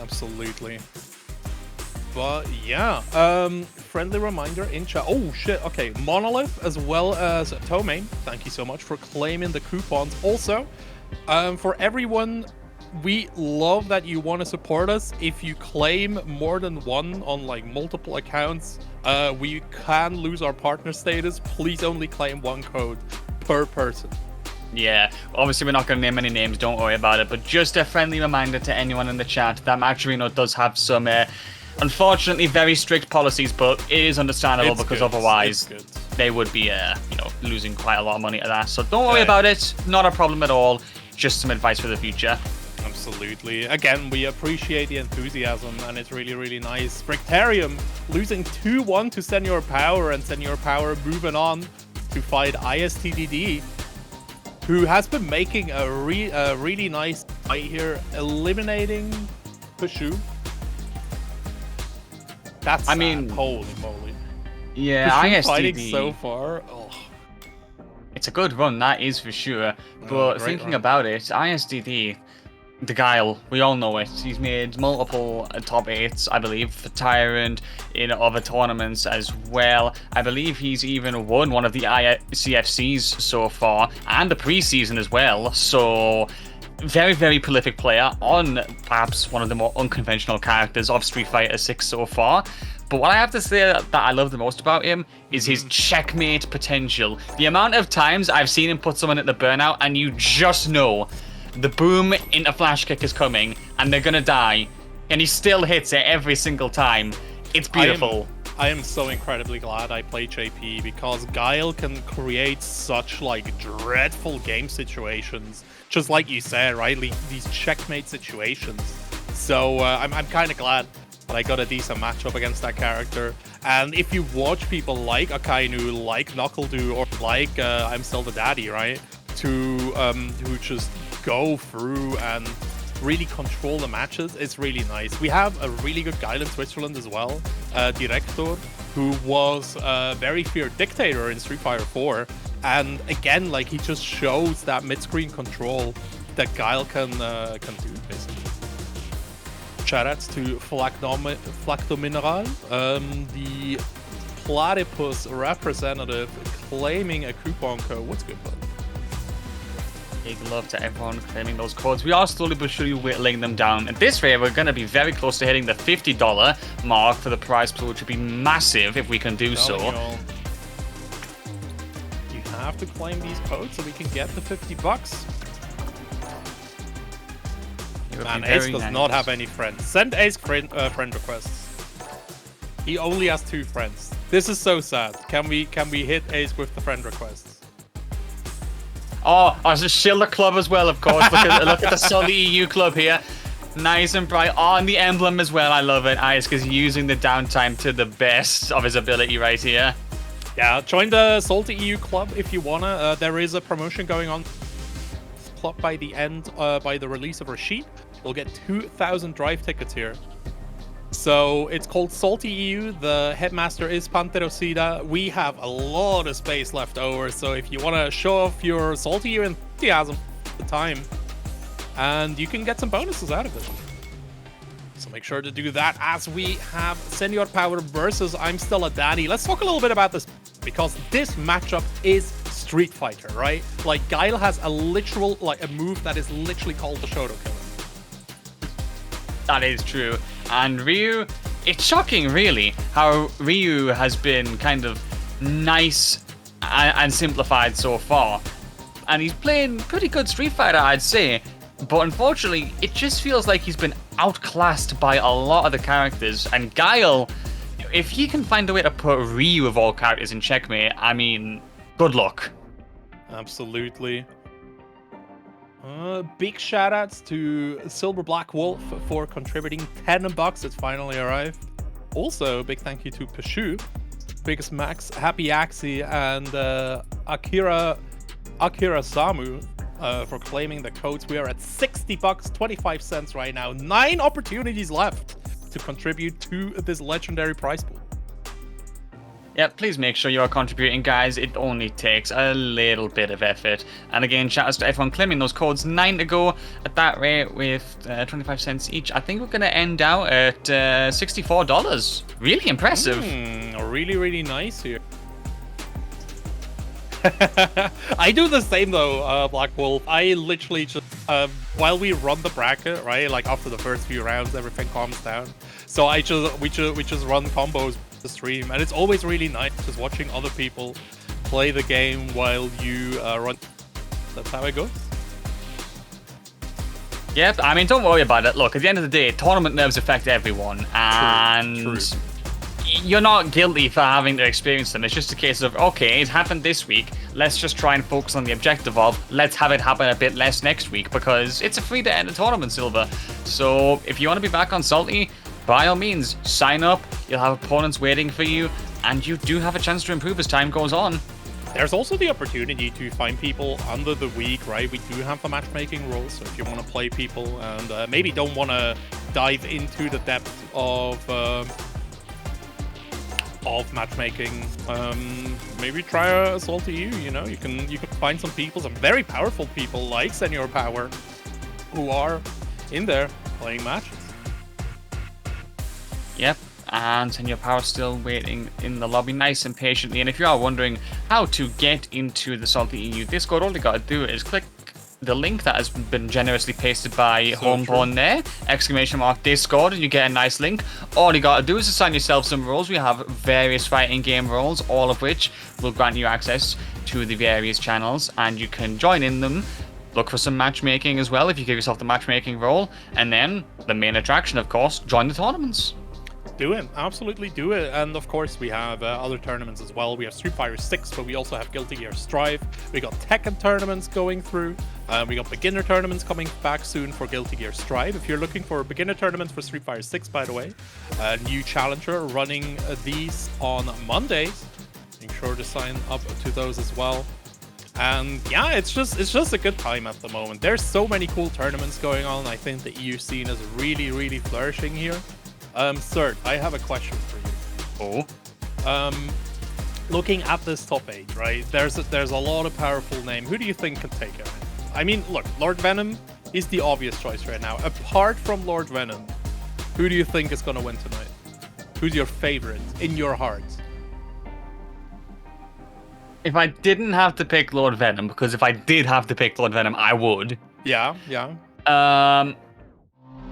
D: Absolutely. But yeah, friendly reminder in chat. Oh shit, okay. Monolith as well as Tomain, thank you so much for claiming the coupons. Also, for everyone, we love that you want to support us. If you claim more than one on like multiple accounts, we can lose our partner status. Please only claim 1 code per person.
E: Yeah, obviously we're not going to name any names, don't worry about it, but just a friendly reminder to anyone in the chat that Matcherino does have some, unfortunately, very strict policies, but it is understandable because otherwise they would be, losing quite a lot of money at that. So don't worry about it, not a problem at all, just some advice for the future.
D: Absolutely. Again, we appreciate the enthusiasm, and it's really, really nice. Brictarium losing 2-1 to Senor Power, and Senor Power moving on to fight ISTDD, who has been making a really nice fight here, eliminating pshuuu. That's sad. Holy moly.
E: Yeah,
D: pshuuu
E: ISTD
D: fighting so far. Oh.
E: It's a good run, that is for sure. But thinking about it, ISTD, the Guile, we all know it. He's made multiple top 8s, I believe, for Tyrant in other tournaments as well. I believe he's even won one of the ICFCs so far, and the preseason as well. So, very, very prolific player on perhaps one of the more unconventional characters of Street Fighter 6 so far. But what I have to say that I love the most about him is his checkmate potential. The amount of times I've seen him put someone at the burnout and you just know the boom into flash kick is coming and they're gonna die, and he still hits it every single time. It's beautiful.
D: I am so incredibly glad I played JP, because Guile can create such dreadful game situations, just like you said, right? These checkmate situations. So I'm kind of glad that I got a decent matchup against that character. And if you watch people like Akainu, like Knuckledoo, or like Imstilldadaddy, right, who just go through and really control the matches, it's really nice. We have a really good Guile in Switzerland as well, Director, who was a very feared dictator in Street Fighter 4, and again, he just shows that mid-screen control that Guile can do, basically. Shoutouts to Flactomineral, the platypus representative, claiming a coupon code. What's good, bud?
E: Big love to everyone claiming those codes. We are slowly but surely whittling them down. At this rate, we're going to be very close to hitting the $50 mark for the prize pool, which would be massive if we can do so.
D: You have to claim these codes so we can get the $50. Man, Ace does not have any friends. Send Ace friend requests. He only has 2 friends. This is so sad. Can we hit Ace with the friend requests?
E: Oh, there's a Schiller club as well, of course. Look at the SaltyEU club here. Nice and bright. Oh, and the emblem as well. I love it. Ice is using the downtime to the best of his ability right here.
D: Yeah, join the SaltyEU club if you wanna. There is a promotion going on. Club by the end, by the release of Rashid. We'll get 2,000 drive tickets here. So it's called SaltyEU. The headmaster is Panterosida. We have a lot of space left over, so if you want to show off your SaltyEU enthusiasm at the time, and you can get some bonuses out of it. So make sure to do that as we have Senor Power versus Imstilldadaddy. Let's talk a little bit about this, because this matchup is Street Fighter, right? Guile has a move that is literally called the Shoto Killer.
E: That is true. And Ryu, it's shocking really how Ryu has been kind of nice and simplified so far. And he's playing pretty good Street Fighter, I'd say. But unfortunately, it just feels like he's been outclassed by a lot of the characters. And Guile, if he can find a way to put Ryu of all characters in checkmate, I mean, good luck.
D: Absolutely. Big shoutouts to Silver Black Wolf for contributing $10. It's finally arrived. Also, big thank you to pshuuu, Biggest Max, Happy Axie, and Akira Samu for claiming the codes. We are at $60, 25 cents right now. 9 opportunities left to contribute to this legendary prize pool.
E: Yeah, please make sure you are contributing, guys. It only takes a little bit of effort. And again, shout outs to everyone claiming those codes. 9 to go at that rate with 25 cents each. I think we're going to end out at $64. Really impressive.
D: Really, really nice here. I do the same though, Black Wolf. I literally just, while we run the bracket, right, after the first few rounds, everything calms down. So we just run combos the stream, and it's always really nice just watching other people play the game while you run. That's how it goes.
E: Yep, I mean, don't worry about it. Look, at the end of the day, tournament nerves affect everyone, and
D: True.
E: you're not guilty for having to experience them. It's just a case of, okay, it happened this week. Let's just try and focus on the objective of, let's have it happen a bit less next week, because it's a free to enter tournament, Silver. So if you want to be back on Salty, by all means, sign up. You'll have opponents waiting for you, and you do have a chance to improve as time goes on.
D: There's also the opportunity to find people under the week, right? We do have the matchmaking rules, so if you want to play people and maybe don't want to dive into the depth of matchmaking, maybe try a SaltyEU. You know, you can find some people, some very powerful people like Senor Power, who are in there playing matches.
E: Yep, and Senor Power still waiting in the lobby nice and patiently. And if you are wondering how to get into the SaltyEU Discord, all you gotta do is click the link that has been generously pasted by Homeporn there, !Discord, and you get a nice link. All you gotta do is assign yourself some roles. We have various fighting game roles, all of which will grant you access to the various channels, and you can join in them. Look for some matchmaking as well if you give yourself the matchmaking role, and then the main attraction, of course, join the tournaments.
D: Do it, absolutely do it. And of course we have other tournaments as well. We have Street Fighter 6, but we also have Guilty Gear Strive. We got Tekken tournaments going through. We got beginner tournaments coming back soon for Guilty Gear Strive. If you're looking for beginner tournaments for Street Fighter 6, by the way, a new challenger running these on Mondays. Make sure to sign up to those as well. And yeah, it's just a good time at the moment. There's so many cool tournaments going on. I think the EU scene is really, really flourishing here. Sir, I have a question for you.
E: Oh?
D: Looking at this top 8, right? There's a lot of powerful names. Who do you think can take it? I mean, look, Lord Venom is the obvious choice right now. Apart from Lord Venom, who do you think is going to win tonight? Who's your favorite in your heart?
E: If I didn't have to pick Lord Venom, because if I did have to pick Lord Venom, I would.
D: Yeah.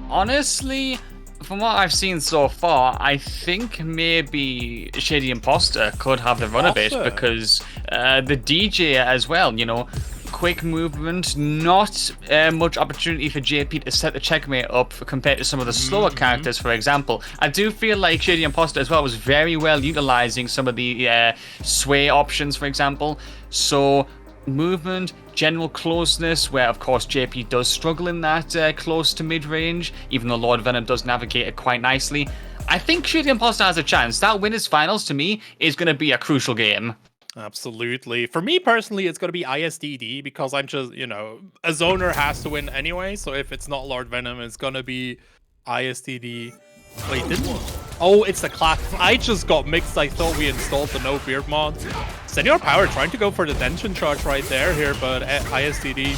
E: Honestly, from what I've seen so far, I think maybe ShadyImposter could have the run of it, because the Dee Jay as well, you know, quick movement, not much opportunity for JP to set the checkmate up compared to some of the slower characters, for example. I do feel like ShadyImposter as well was very well utilizing some of the sway options, for example. So movement, general closeness, where of course JP does struggle in that close to mid-range, even though Lord Venom does navigate it quite nicely. I think ShadyImposter has a chance. That winners finals to me is going to be a crucial game.
D: Absolutely. For me personally, it's going to be ISDD, because I'm just, you know, a zoner has to win anyway. So if it's not Lord Venom, it's going to be ISDD. Wait, didn't... Oh, it's the class. I just got mixed. I thought we installed the no beard mod. Senor Power trying to go for the tension charge right there here, but ISDD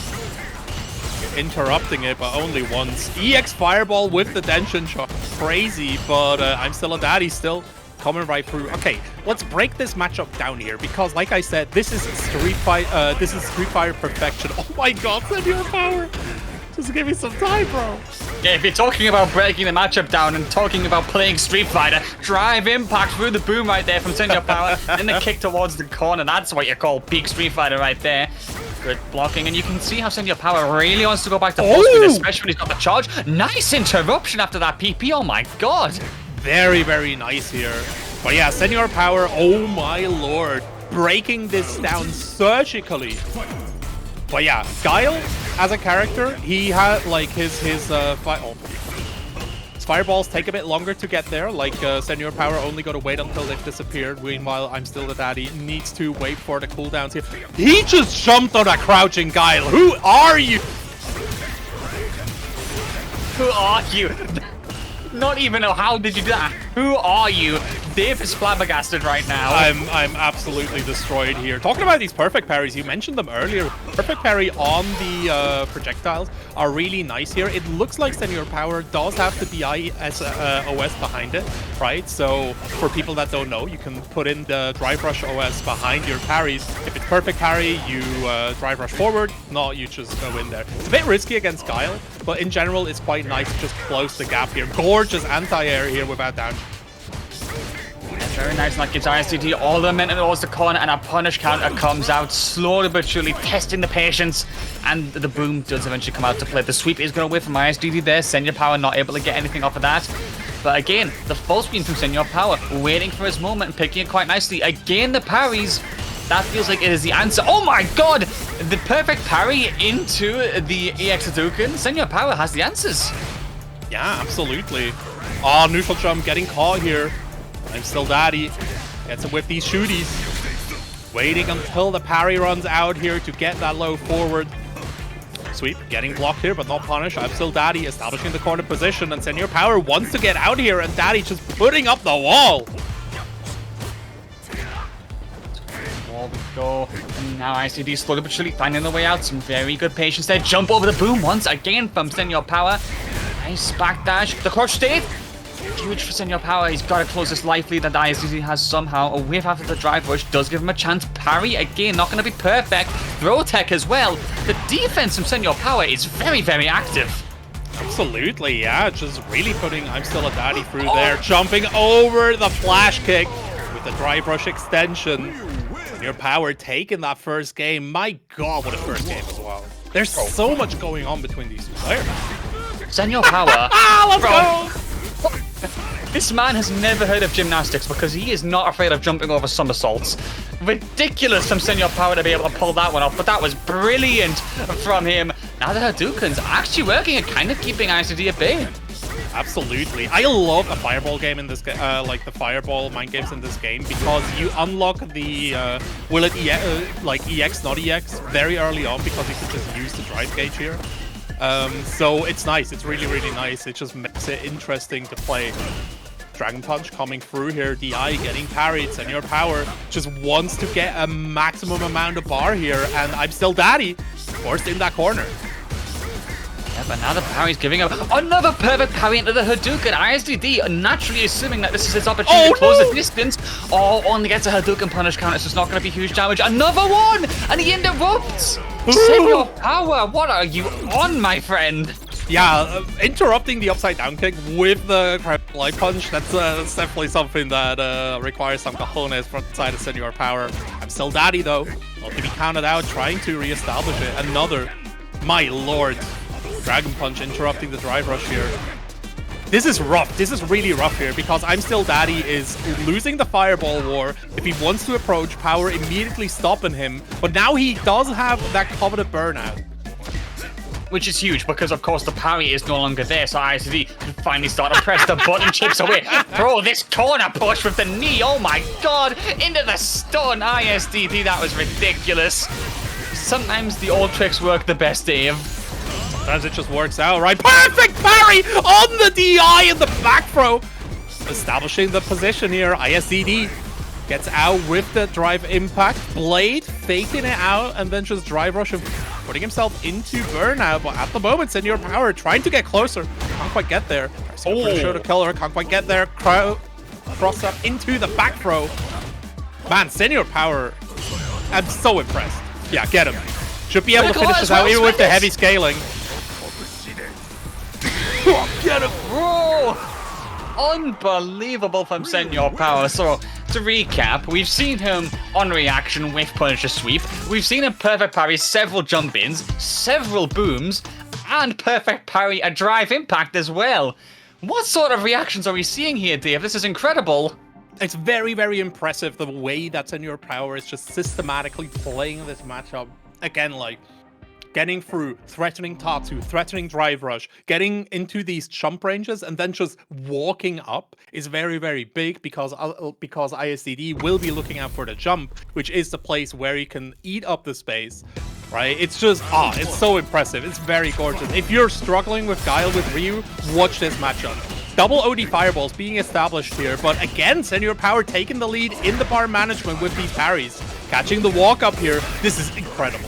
D: interrupting it, but only once. EX Fireball with the tension charge. Crazy, but Imstilldadaddy still coming right through. Okay, let's break this matchup down here, because like I said, this is Street Fighter perfection. Oh my god, Senor Power! Just give me some time, bro.
E: Yeah, if you're talking about breaking the matchup down and talking about playing Street Fighter, drive impact through the boom right there from Senor Power, then the kick towards the corner. That's what you call peak Street Fighter right there. Good blocking, and you can see how Senor Power really wants to go back to full speed, especially when he's got the charge. Nice interruption after that PP, oh my god.
D: Very, very nice here. But yeah, Senor Power, oh my lord, breaking this down surgically. But yeah, Guile, as a character, he had like his fireballs take a bit longer to get there. Like Senor Power only got to wait until they've disappeared. Meanwhile, Imstilldadaddy needs to wait for the cooldowns here. He just jumped on a crouching Guile. Who are you?
E: Who are you? Not even know how did you do that. Who are you? Dave is flabbergasted right now.
D: I'm absolutely destroyed here. Talking about these perfect parries, you mentioned them earlier. Perfect parry on the projectiles are really nice here. It looks like Senor Power does have the BI as OS behind it, right? So for people that don't know, you can put in the drive rush OS behind your parries. If it's perfect parry, you drive rush forward. No, you just go in there. It's a bit risky against Guile, but in general, it's quite nice to just close the gap here. Gorgeous anti-air here without down.
E: Very nice, and that gives ISDD all the momentum towards the corner, and a punish counter comes out slowly but surely, testing the patience, and the boom does eventually come out to play. The sweep is going away from ISDD there. Senor Power not able to get anything off of that. But again, the full screen from Senor Power, waiting for his moment and picking it quite nicely. Again, the parries. That feels like it is the answer. Oh my god! The perfect parry into the EX Hadouken. Senor Power has the answers.
D: Yeah, absolutely. Oh, neutral jump getting caught here. Imstilldadaddy gets him with these shooties. Waiting until the parry runs out here to get that low forward. Sweep getting blocked here, but not punished. Imstilldadaddy establishing the corner position, and Senor Power wants to get out here, and Daddy just putting up the wall.
E: Wall we go. And now ICD slowly but surely finding the way out. Some very good patience there. Jump over the boom once again from Senor Power. Nice backdash. The crouch state. Huge for Senor Power. He's got to close this life lead that ISDC has somehow. A whiff after the drive rush does give him a chance. Parry again, not going to be perfect. Throw tech as well. The defense from Senor Power is very, very active.
D: Absolutely, yeah. Just really putting Imstilldadaddy through there. Jumping over the flash kick with the drive rush extension. Senor Power taking that first game. My god, what a first game as well. There's so much going on between these two players.
E: Senor Power.
D: Let's go!
E: This man has never heard of gymnastics because he is not afraid of jumping over somersaults. Ridiculous from Senor Power to be able to pull that one off, but that was brilliant from him. Now the Hadouken's actually working and kind of keeping ICD at bay.
D: Absolutely. I love a fireball game in this game, like the fireball mind games in this game, because you unlock the will it like EX, not EX, very early on, because you can just use the drive gauge here. So it's nice. It's really, really nice. It just makes it interesting to play. Dragon Punch coming through here. DI getting parried. Senor Power just wants to get a maximum amount of bar here, and Imstilldadaddy forced in that corner.
E: Yeah, but now the parry's giving up. Another perfect parry into the Hadouken. ISDD naturally assuming that this is his opportunity to close the distance. Oh, only gets a Hadouken punish counter, so it's not going to be huge damage. Another one! And he interrupts! Senor Power, what are you on, my friend?
D: Yeah, interrupting the upside down kick with the light punch, that's definitely something that requires some cojones from the side of Senor Power. Imstilldadaddy, though, not to be counted out, trying to reestablish it. Another, my lord, Dragon Punch interrupting the drive rush here. This is rough. This is really rough here, because Imstilldadaddy is losing the fireball war. If he wants to approach, Power immediately stopping him. But now he does have that coveted burnout.
E: Which is huge, because of course the parry is no longer there, so ISD can finally start to press the button, chips away. Bro, this corner push with the knee, oh my god, into the stun, ISDD, that was ridiculous. Sometimes the old tricks work the best, Dave.
D: Sometimes it just works out, right? Perfect parry on the DI in the back throw. Establishing the position here, ISDD gets out with the drive impact. Blade faking it out and then just drive rush and putting himself into burnout. But at the moment, Senor Power trying to get closer. Can't quite get there. Pretty sure to kill her. Can't quite get there. Cross up into the back throw. Man, Senor Power, I'm so impressed. Yeah, get him. Should be able to finish this out even with the heavy scaling.
E: Get him, bro! Unbelievable from Senor Power. So, to recap, we've seen him on reaction with Punisher Sweep. We've seen him perfect parry several jump-ins, several booms, and perfect parry a drive impact as well. What sort of reactions are we seeing here, Dave? This is incredible.
D: It's very, very impressive the way that Senor Power is just systematically playing this matchup. Again, like, getting through, threatening Tatsu, threatening drive rush, getting into these jump ranges, and then just walking up is very, very big, because ISDD will be looking out for the jump, which is the place where he can eat up the space, right? It's just, it's so impressive. It's very gorgeous. If you're struggling with Guile with Ryu, watch this matchup. Double OD fireballs being established here, but again, Senor Power taking the lead in the bar management with these parries. Catching the walk up here. This is incredible.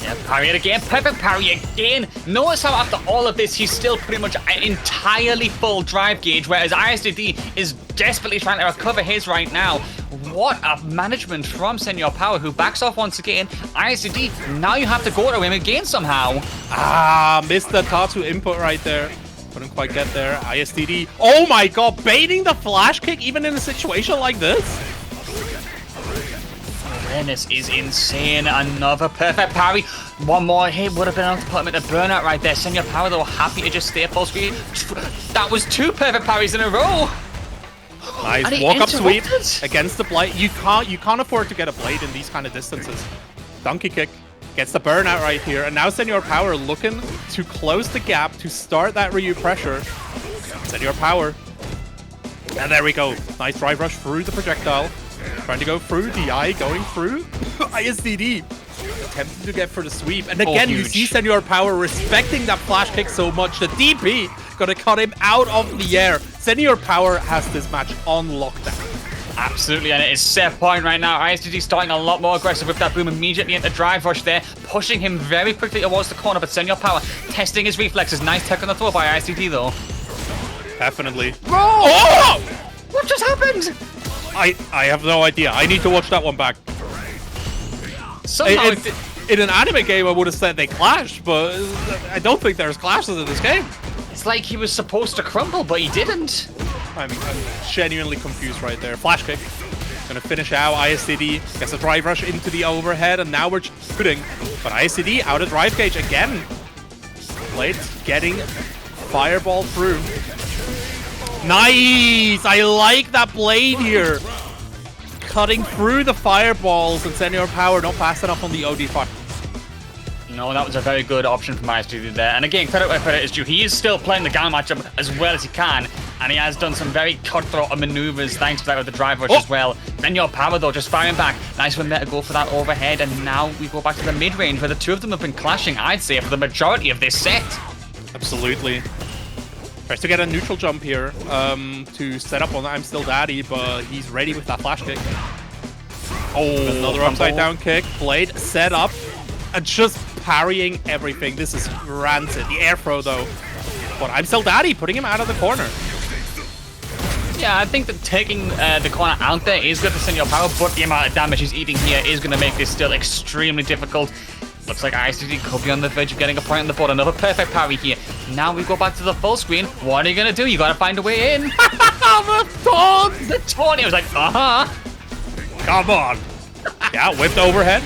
E: Yeah, parry it again, perfect parry again. Notice how after all of this, he's still pretty much an entirely full drive gauge, whereas ISDD is desperately trying to recover his right now. What a management from Senor Power, who backs off once again. ISDD, now you have to go to him again somehow.
D: Missed the Tatsu input right there. Couldn't quite get there. ISDD. Oh my god, baiting the flash kick even in a situation like this?
E: Awareness is insane. Another perfect parry. One more hit would have been able to put him into burnout right there. Senor Power, though, happy to just stay full screen. That was 2 perfect parries in a row.
D: Nice walk-up sweep against the blade. You can't afford to get a blade in these kind of distances. Donkey kick. Gets the burnout right here, and now Senor Power looking to close the gap to start that Ryu pressure. Senor Power. And there we go. Nice drive rush through the projectile. Trying to go through. DI going through. ISDD. Attempting to get for the sweep. And again, you see Senor Power respecting that flash kick so much. The DP gonna cut him out of the air. Senor Power has this match on lockdown.
E: Absolutely, and it is set point right now. ISDD starting a lot more aggressive with that boom immediately into drive rush there, pushing him very quickly towards the corner, but Senor Power testing his reflexes. Nice tech on the throw by ISDD though.
D: Definitely.
E: Bro! Oh! What just happened?
D: I have no idea. I need to watch that one back.
E: Somehow
D: in an anime game, I would have said they clashed, but I don't think there's clashes in this game.
E: It's like he was supposed to crumble, but he didn't.
D: I'm genuinely confused right there. Flash kick. Gonna finish out. ISDD gets a drive rush into the overhead, and now we're shooting. But ISDD out of drive gauge again. Blade getting fireball through. Nice! I like that blade here. Cutting through the fireballs, and Senor Power not fast enough on the OD fire.
E: No, that was a very good option from ISDD there. And again, credit where credit is due. He is still playing the Gamle matchup as well as he can. And he has done some very cutthroat maneuvers thanks to that with the drive rush as well. Senor Power, though, just firing back. Nice one there to go for that overhead. And now we go back to the mid-range where the two of them have been clashing, I'd say, for the majority of this set.
D: Absolutely. Tries to get a neutral jump here to set up on Imstilldadaddy, but he's ready with that flash kick. Oh, another upside down kick. Blade set up and just parrying everything. This is rancid. The air throw, though. But Imstilldadaddy putting him out of the corner.
E: Yeah, I think that taking the corner out there is good for Senor Power, but the amount of damage he's eating here is going to make this still extremely difficult. Looks like ISDD could be on the verge of getting a point on the board. Another perfect parry here. Now we go back to the full screen. What are you going to do? You got to find a way in. The taunt! The taunt! It was like,
D: Come on. Yeah, whipped overhead.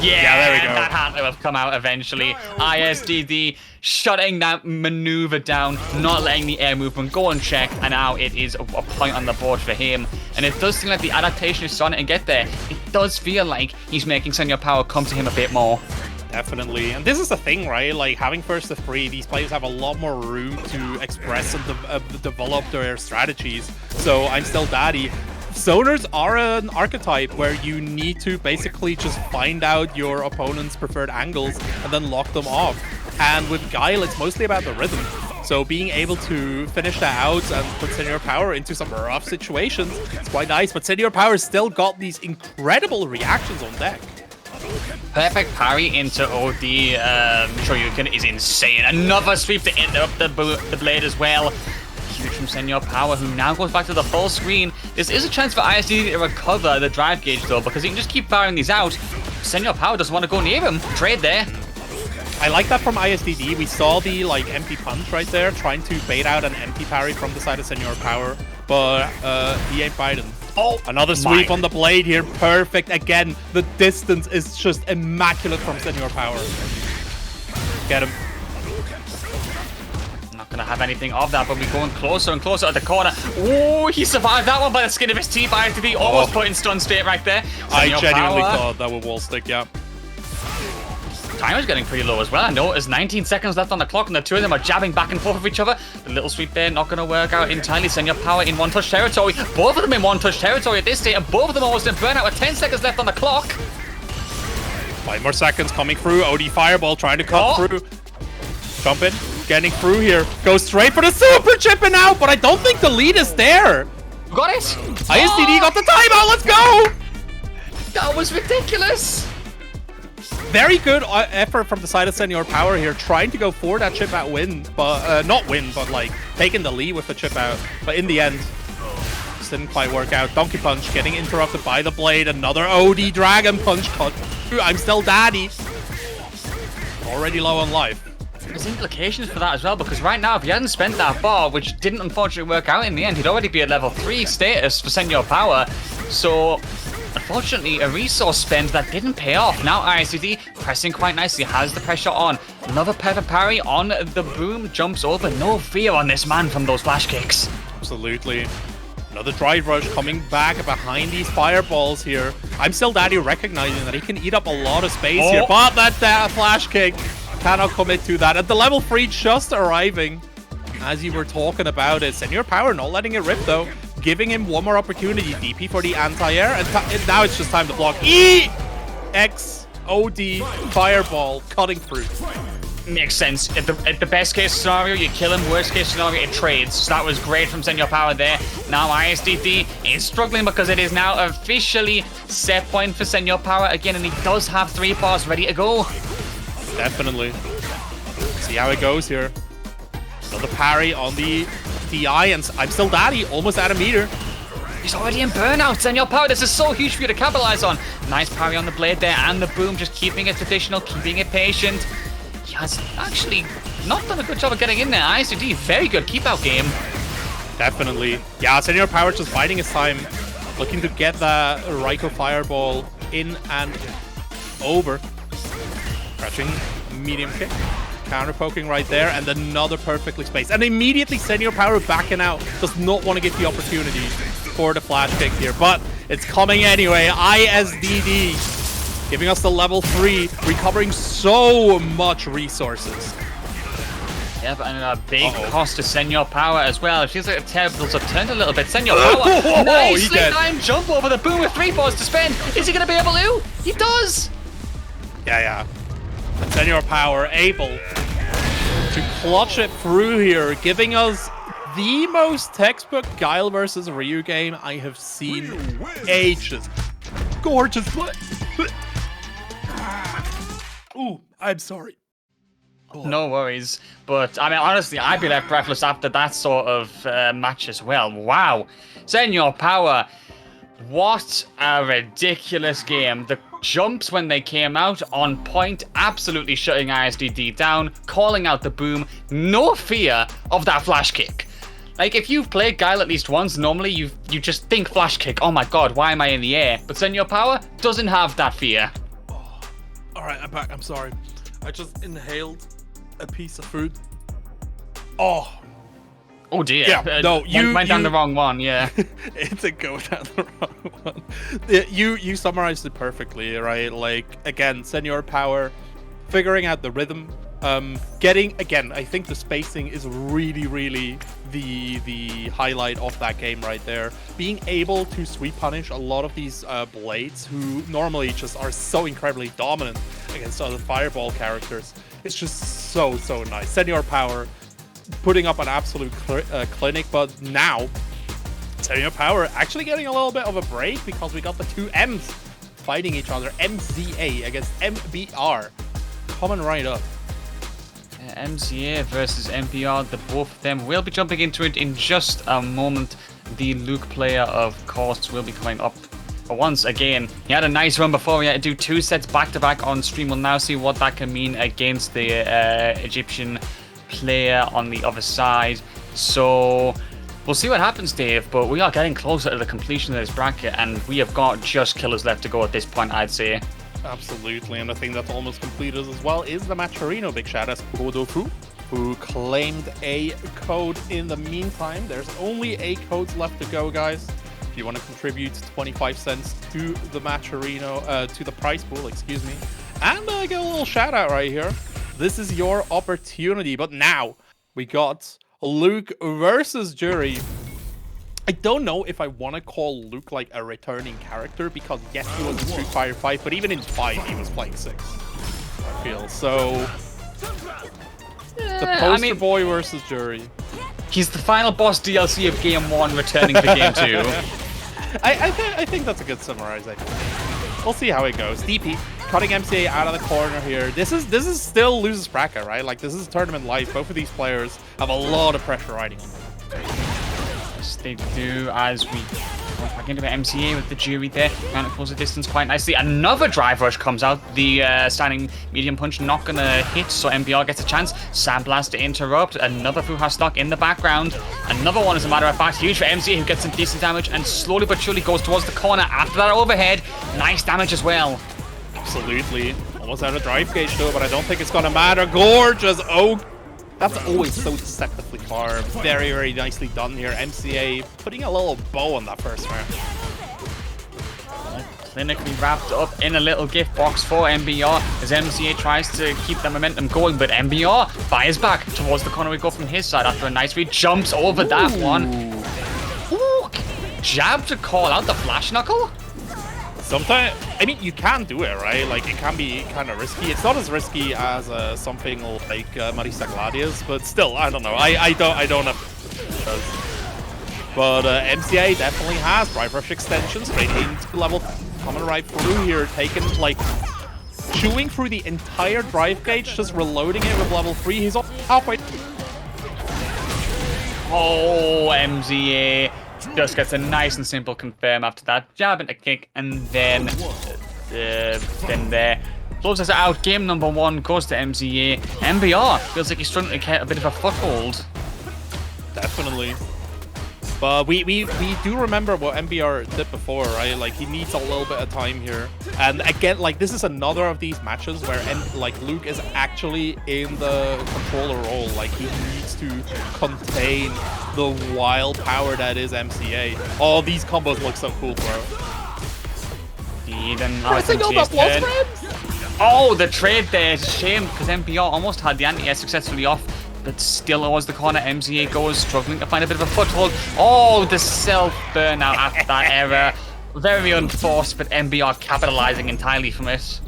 E: Yeah,
D: there we go.
E: That had to have come out eventually. ISDD shutting that maneuver down, not letting the air movement go unchecked, and now it is a point on the board for him. And it does seem like the adaptation is starting to get there. It does feel like he's making Senor Power come to him a bit more.
D: Definitely. And this is the thing, right? Like, having first to 3, these players have a lot more room to express and develop their strategies. So Imstilldaddy. Zoners are an archetype where you need to basically just find out your opponent's preferred angles and then lock them off. And with Guile, it's mostly about the rhythm. So being able to finish that out and put Senor Power into some rough situations, it's quite nice. But Senor Power still got these incredible reactions on deck.
E: Perfect parry into OD Shoryuken is insane. Another sweep to interrupt the blade as well. Huge from Senor Power, who now goes back to the full screen. This is a chance for ISDD to recover the drive gauge, though, because he can just keep firing these out. Senor Power doesn't want to go near him. Trade there.
D: I like that from ISDD. We saw the empty punch right there, trying to bait out an empty parry from the side of Senor Power, but he ain't biting.
E: Oh,
D: another sweep on the blade here. Perfect. Again, the distance is just immaculate from Senor Power. Get him.
E: Not gonna have anything of that, but we're going closer and closer at the corner. Oh, he survived that one by the skin of his teeth. ISDD almost put in stun state right there.
D: I genuinely thought that would wall stick, yeah.
E: Time is getting pretty low as well. I know there's 19 seconds left on the clock, and the two of them are jabbing back and forth with each other. The little sweep there not going to work out entirely. Senor Power in one-touch territory. Both of them in one-touch territory at this state, and both of them almost in burnout with 10 seconds left on the clock.
D: 5 more seconds coming through. OD Fireball trying to cut through. Jumping, getting through here. Goes straight for the super chipping out, but I don't think the lead is there.
E: Got it.
D: ISDD got the timeout. Let's go.
E: That was ridiculous.
D: Very good effort from the side of Senor Power here, trying to go for that chip out win, but not win, but like taking the lead with the chip out. But in the end, just didn't quite work out. Donkey Punch getting interrupted by the blade. Another OD Dragon Punch cut. Imstilldaddy already low on life.
E: there's implications for that as well, because right now, if he hadn't spent that bar, which didn't unfortunately work out in the end, he'd already be at level 3 status for Senor Power. So, unfortunately, a resource spend that didn't pay off. Now ISDD pressing quite nicely, has the pressure on. Another pepper parry on the boom, jumps over. No fear on this man from those flash kicks.
D: Absolutely. Another drive rush coming back behind these fireballs here. Imstilldadaddy recognizing that he can eat up a lot of space here, but that flash kick cannot commit to that. At the level 3 just arriving, as you were talking about it. Senor Power not letting it rip though, giving him one more opportunity. DP for the anti-air, and now it's just time to block. EXOD fireball cutting through.
E: Makes sense. At the best case scenario, you kill him. Worst case scenario, it trades. So that was great from Senor Power there. Now ISDD is struggling because it is now officially set point for Senor Power again, and he does have 3 bars ready to go.
D: Definitely. See how it goes here. Another parry on the DI, and Imstilldadaddy almost at a meter.
E: He's already in burnout. Senor Power, this is so huge for you to capitalize on. Nice parry on the blade there, and the boom, just keeping it traditional, keeping it patient. He has actually not done a good job of getting in there. ISDD, very good keep-out game.
D: Definitely. Yeah, Senor Power just biding his time, looking to get the Raiko Fireball in and over. Crouching medium kick. Counter poking right there, and another perfectly spaced. And immediately Senor Power backing out. Does not want to get the opportunity for the flash kick here, but it's coming anyway. ISDD giving us the level 3, recovering so much resources.
E: Yeah, but and a big cost to Senor Power as well. It feels like the tables have turned a little bit. Senor Power, nicely timed jump over the boom with 3 bars to spend. Is he going to be able to? He does!
D: Yeah. And Senor Power able to clutch it through here, giving us the most textbook Guile versus Ryu game I have seen in ages. Gorgeous play. Ooh, I'm sorry.
E: No worries. But, I mean, honestly, I'd be left breathless after that sort of match as well. Wow. Senor Power, what a ridiculous game. The jumps when they came out on point, absolutely shutting ISDD down, calling out the boom, no fear of that flash kick. Like, if you've played Guile at least once, normally you just think flash kick, oh my god, why am I in the air? But Senor Power doesn't have that fear.
D: Alright, I'm back. I'm sorry. I just inhaled a piece of fruit. Oh dear.
E: Yeah, no, you went down the wrong one, yeah.
D: It's a go down the wrong one. You summarized it perfectly, right? Like, again, Senor Power, figuring out the rhythm, getting, again, I think the spacing is really the highlight of that game right there. Being able to sweep punish a lot of these blades who normally just are so incredibly dominant against other fireball characters. It's just so nice. Senor Power putting up an absolute clinic, but now Senor Power actually getting a little bit of a break because we got the 2 M's fighting each other. MZA against MBR coming right up.
E: MCA versus MPR, the both of them will be jumping into it in just a moment. The Luke player, of course, will be coming up once again. He had a nice run before. He had to do 2 sets back-to-back on stream. We'll now see what that can mean against the Egyptian player on the other side. So we'll see what happens, Dave, but we are getting closer to the completion of this bracket, and we have got just killers left to go at this point, I'd say.
D: Absolutely, and the thing that's almost completed as well is the Maturino. Big shout out to Kodofu, who claimed a code in the meantime. There's only 8 codes left to go, guys. If you want to contribute 25 cents to the Maturino, to the prize pool, excuse me, and get a little shout out right here. This is your opportunity. But now we got Luke versus Juri. I don't know if I want to call Luke like a returning character, because yes, he was in Street Fighter 5, but even in 5 he was playing 6. I feel so. The poster boy versus Juri.
E: He's the final boss DLC of Game 1 returning for Game 2.
D: I think that's a good summarization. We'll see how it goes. DP cutting MCA out of the corner here. This is still losers bracket, right? Like, this is tournament life. Both of these players have a lot of pressure riding on them.
E: Yes, they do, as we taken into MCA with the Juri there. Trying to close the distance quite nicely. Another drive rush comes out. The standing medium punch not going to hit, so MBR gets a chance. Sandblast to interrupt. Another Fuha stock in the background. Another one, as a matter of fact. Huge for MCA, who gets some decent damage and slowly but surely goes towards the corner after that overhead. Nice damage as well.
D: Absolutely. Almost out of drive gauge though, but I don't think it's gonna matter. Gorgeous oak. That's always so deceptively carved. Very, very nicely done here. MCA putting a little bow on that first round.
E: Clinically wrapped up in a little gift box for MBR as MCA tries to keep the momentum going, but MBR fires back towards the corner we go from his side after a nice read. Jumps over that one. Ooh. Jab to call out the flash knuckle.
D: Sometimes, I mean, you can do it, right? Like, it can be kind of risky. It's not as risky as something like Marisa Gladius, but still, I don't know. I don't have. But MCA definitely has drive rush extension straight into level, coming right through here, taking like chewing through the entire drive gauge, just reloading it with level 3. He's halfway.
E: Oh, MCA. Just gets a nice and simple confirm after that. Jab into kick, and then there. Closes it out. Game number 1 goes to MCA. MBR feels like he's struggling to get a bit of a foothold.
D: Definitely. But we do remember what MBR did before, right? Like, he needs a little bit of time here. And again, like, this is another of these matches where Luke is actually in the controller role. Like, he needs to contain the wild power that is MCA. Oh, these combos look so cool, bro.
E: Oh, the trade there is a shame because MBR almost had the anti-air successfully off. But still towards the corner, MCA goes, struggling to find a bit of a foothold. Oh, the self-burnout after that error. Very unforced, but MBR capitalizing entirely from it.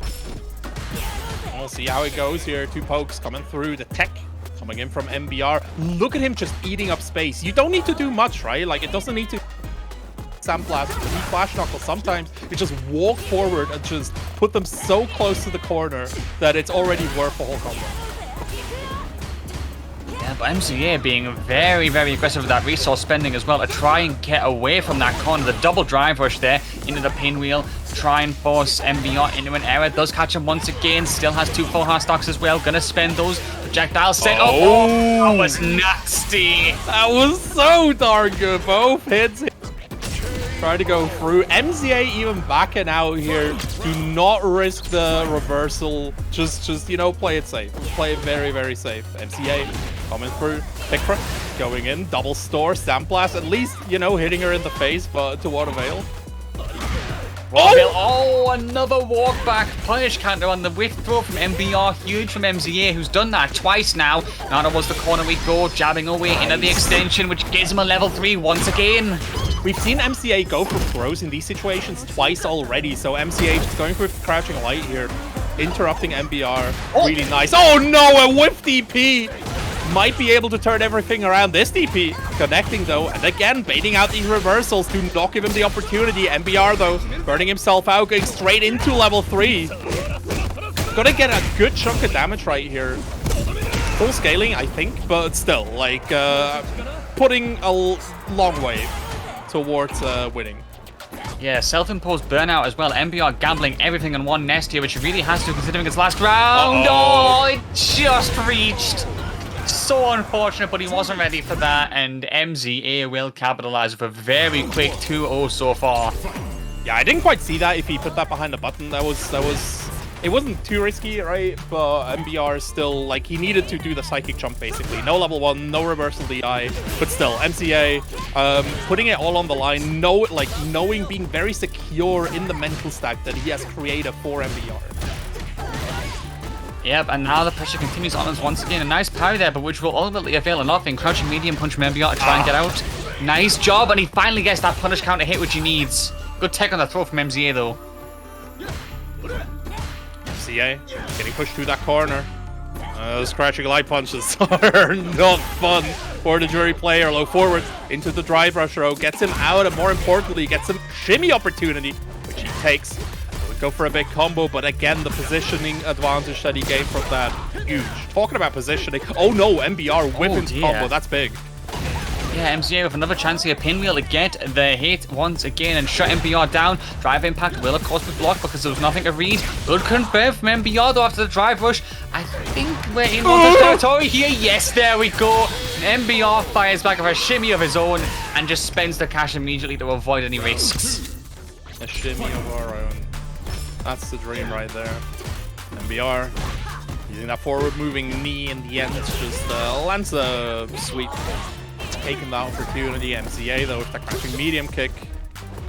D: We'll see how it goes here. 2 pokes coming through. The tech coming in from MBR. Look at him just eating up space. You don't need to do much, right? Like, it doesn't need to sandblast, flash knuckle. Sometimes you just walk forward and just put them so close to the corner that it's already worth the whole combo.
E: Yeah, but MCA being very, very aggressive with that resource spending as well to try and get away from that corner. The double drive rush there into the pinwheel. Try and force MBR into an error. Does catch him once again. Still has 2 full heart stocks as well. Gonna spend those. Projectile set up. Oh, that was nasty.
D: That was so darn good. Both hits. Try to go through. MCA even backing out here. Do not risk the reversal. Just you know, play it safe. Play it very, very safe. MCA coming through. Pick going in. Double store. Sandblast. At least, you know, hitting her in the face, but to what avail?
E: Oh, another walk back punish counter on the whiff throw from MBR. Huge from MCA, who's done that twice now. Now towards the corner we go, jabbing away into the extension, which gives him a level 3 once again.
D: We've seen MCA go for throws in these situations twice already, so MCA just going for crouching light here, interrupting MBR.
E: Oh.
D: Really nice. Oh no, a whiff DP! Might be able to turn everything around. This DP connecting though, and again baiting out these reversals to not give him the opportunity. MBR though burning himself out, going straight into level 3. Gonna get a good chunk of damage right here. Full scaling, I think, but still, like, putting a long way towards winning.
E: Yeah, self-imposed burnout as well. MBR gambling everything in one nest here, which he really has to considering its last round. Oh, it just reached. So unfortunate, but he wasn't ready for that, and MCA will capitalize with a very quick 2-0 so far.
D: Yeah, I didn't quite see that if he put that behind the button. It wasn't too risky, right? But MBR still, like, he needed to do the psychic jump basically. No level 1, no reversal DI, but still, MCA putting it all on the line, knowing, being very secure in the mental stack that he has created for MBR.
E: Yep, and now the pressure continues on us once again. A nice parry there, but which will ultimately avail nothing. Crouching medium punch from MBR to try and get out. Nice job, and he finally gets that punish counter hit, which he needs. Good tech on the throw from MCA, though.
D: MCA getting pushed through that corner. Those crouching light punches are not fun for the Juri player. Low forward into the drive rush row. Gets him out, and more importantly, gets him shimmy opportunity, which he takes. Go for a big combo, but again, the positioning advantage that he gained from that, huge. Talking about positioning. Oh no, MBR whip into combo, that's big.
E: here. MCA with another chance here. Pinwheel to get the hit once again and shut MBR down. Drive impact will of course be blocked because there was nothing to read. Good confirm from MBR though after the drive rush. I think we're in Hunter's territory here. Yes, there we go. MBR fires back with a shimmy of his own and just spends the cash immediately to avoid any risks.
D: A shimmy of our own. That's the dream right there. MBR using that forward moving knee in the end, just lands a sweep. Taking that opportunity. MCA though with that crashing medium kick.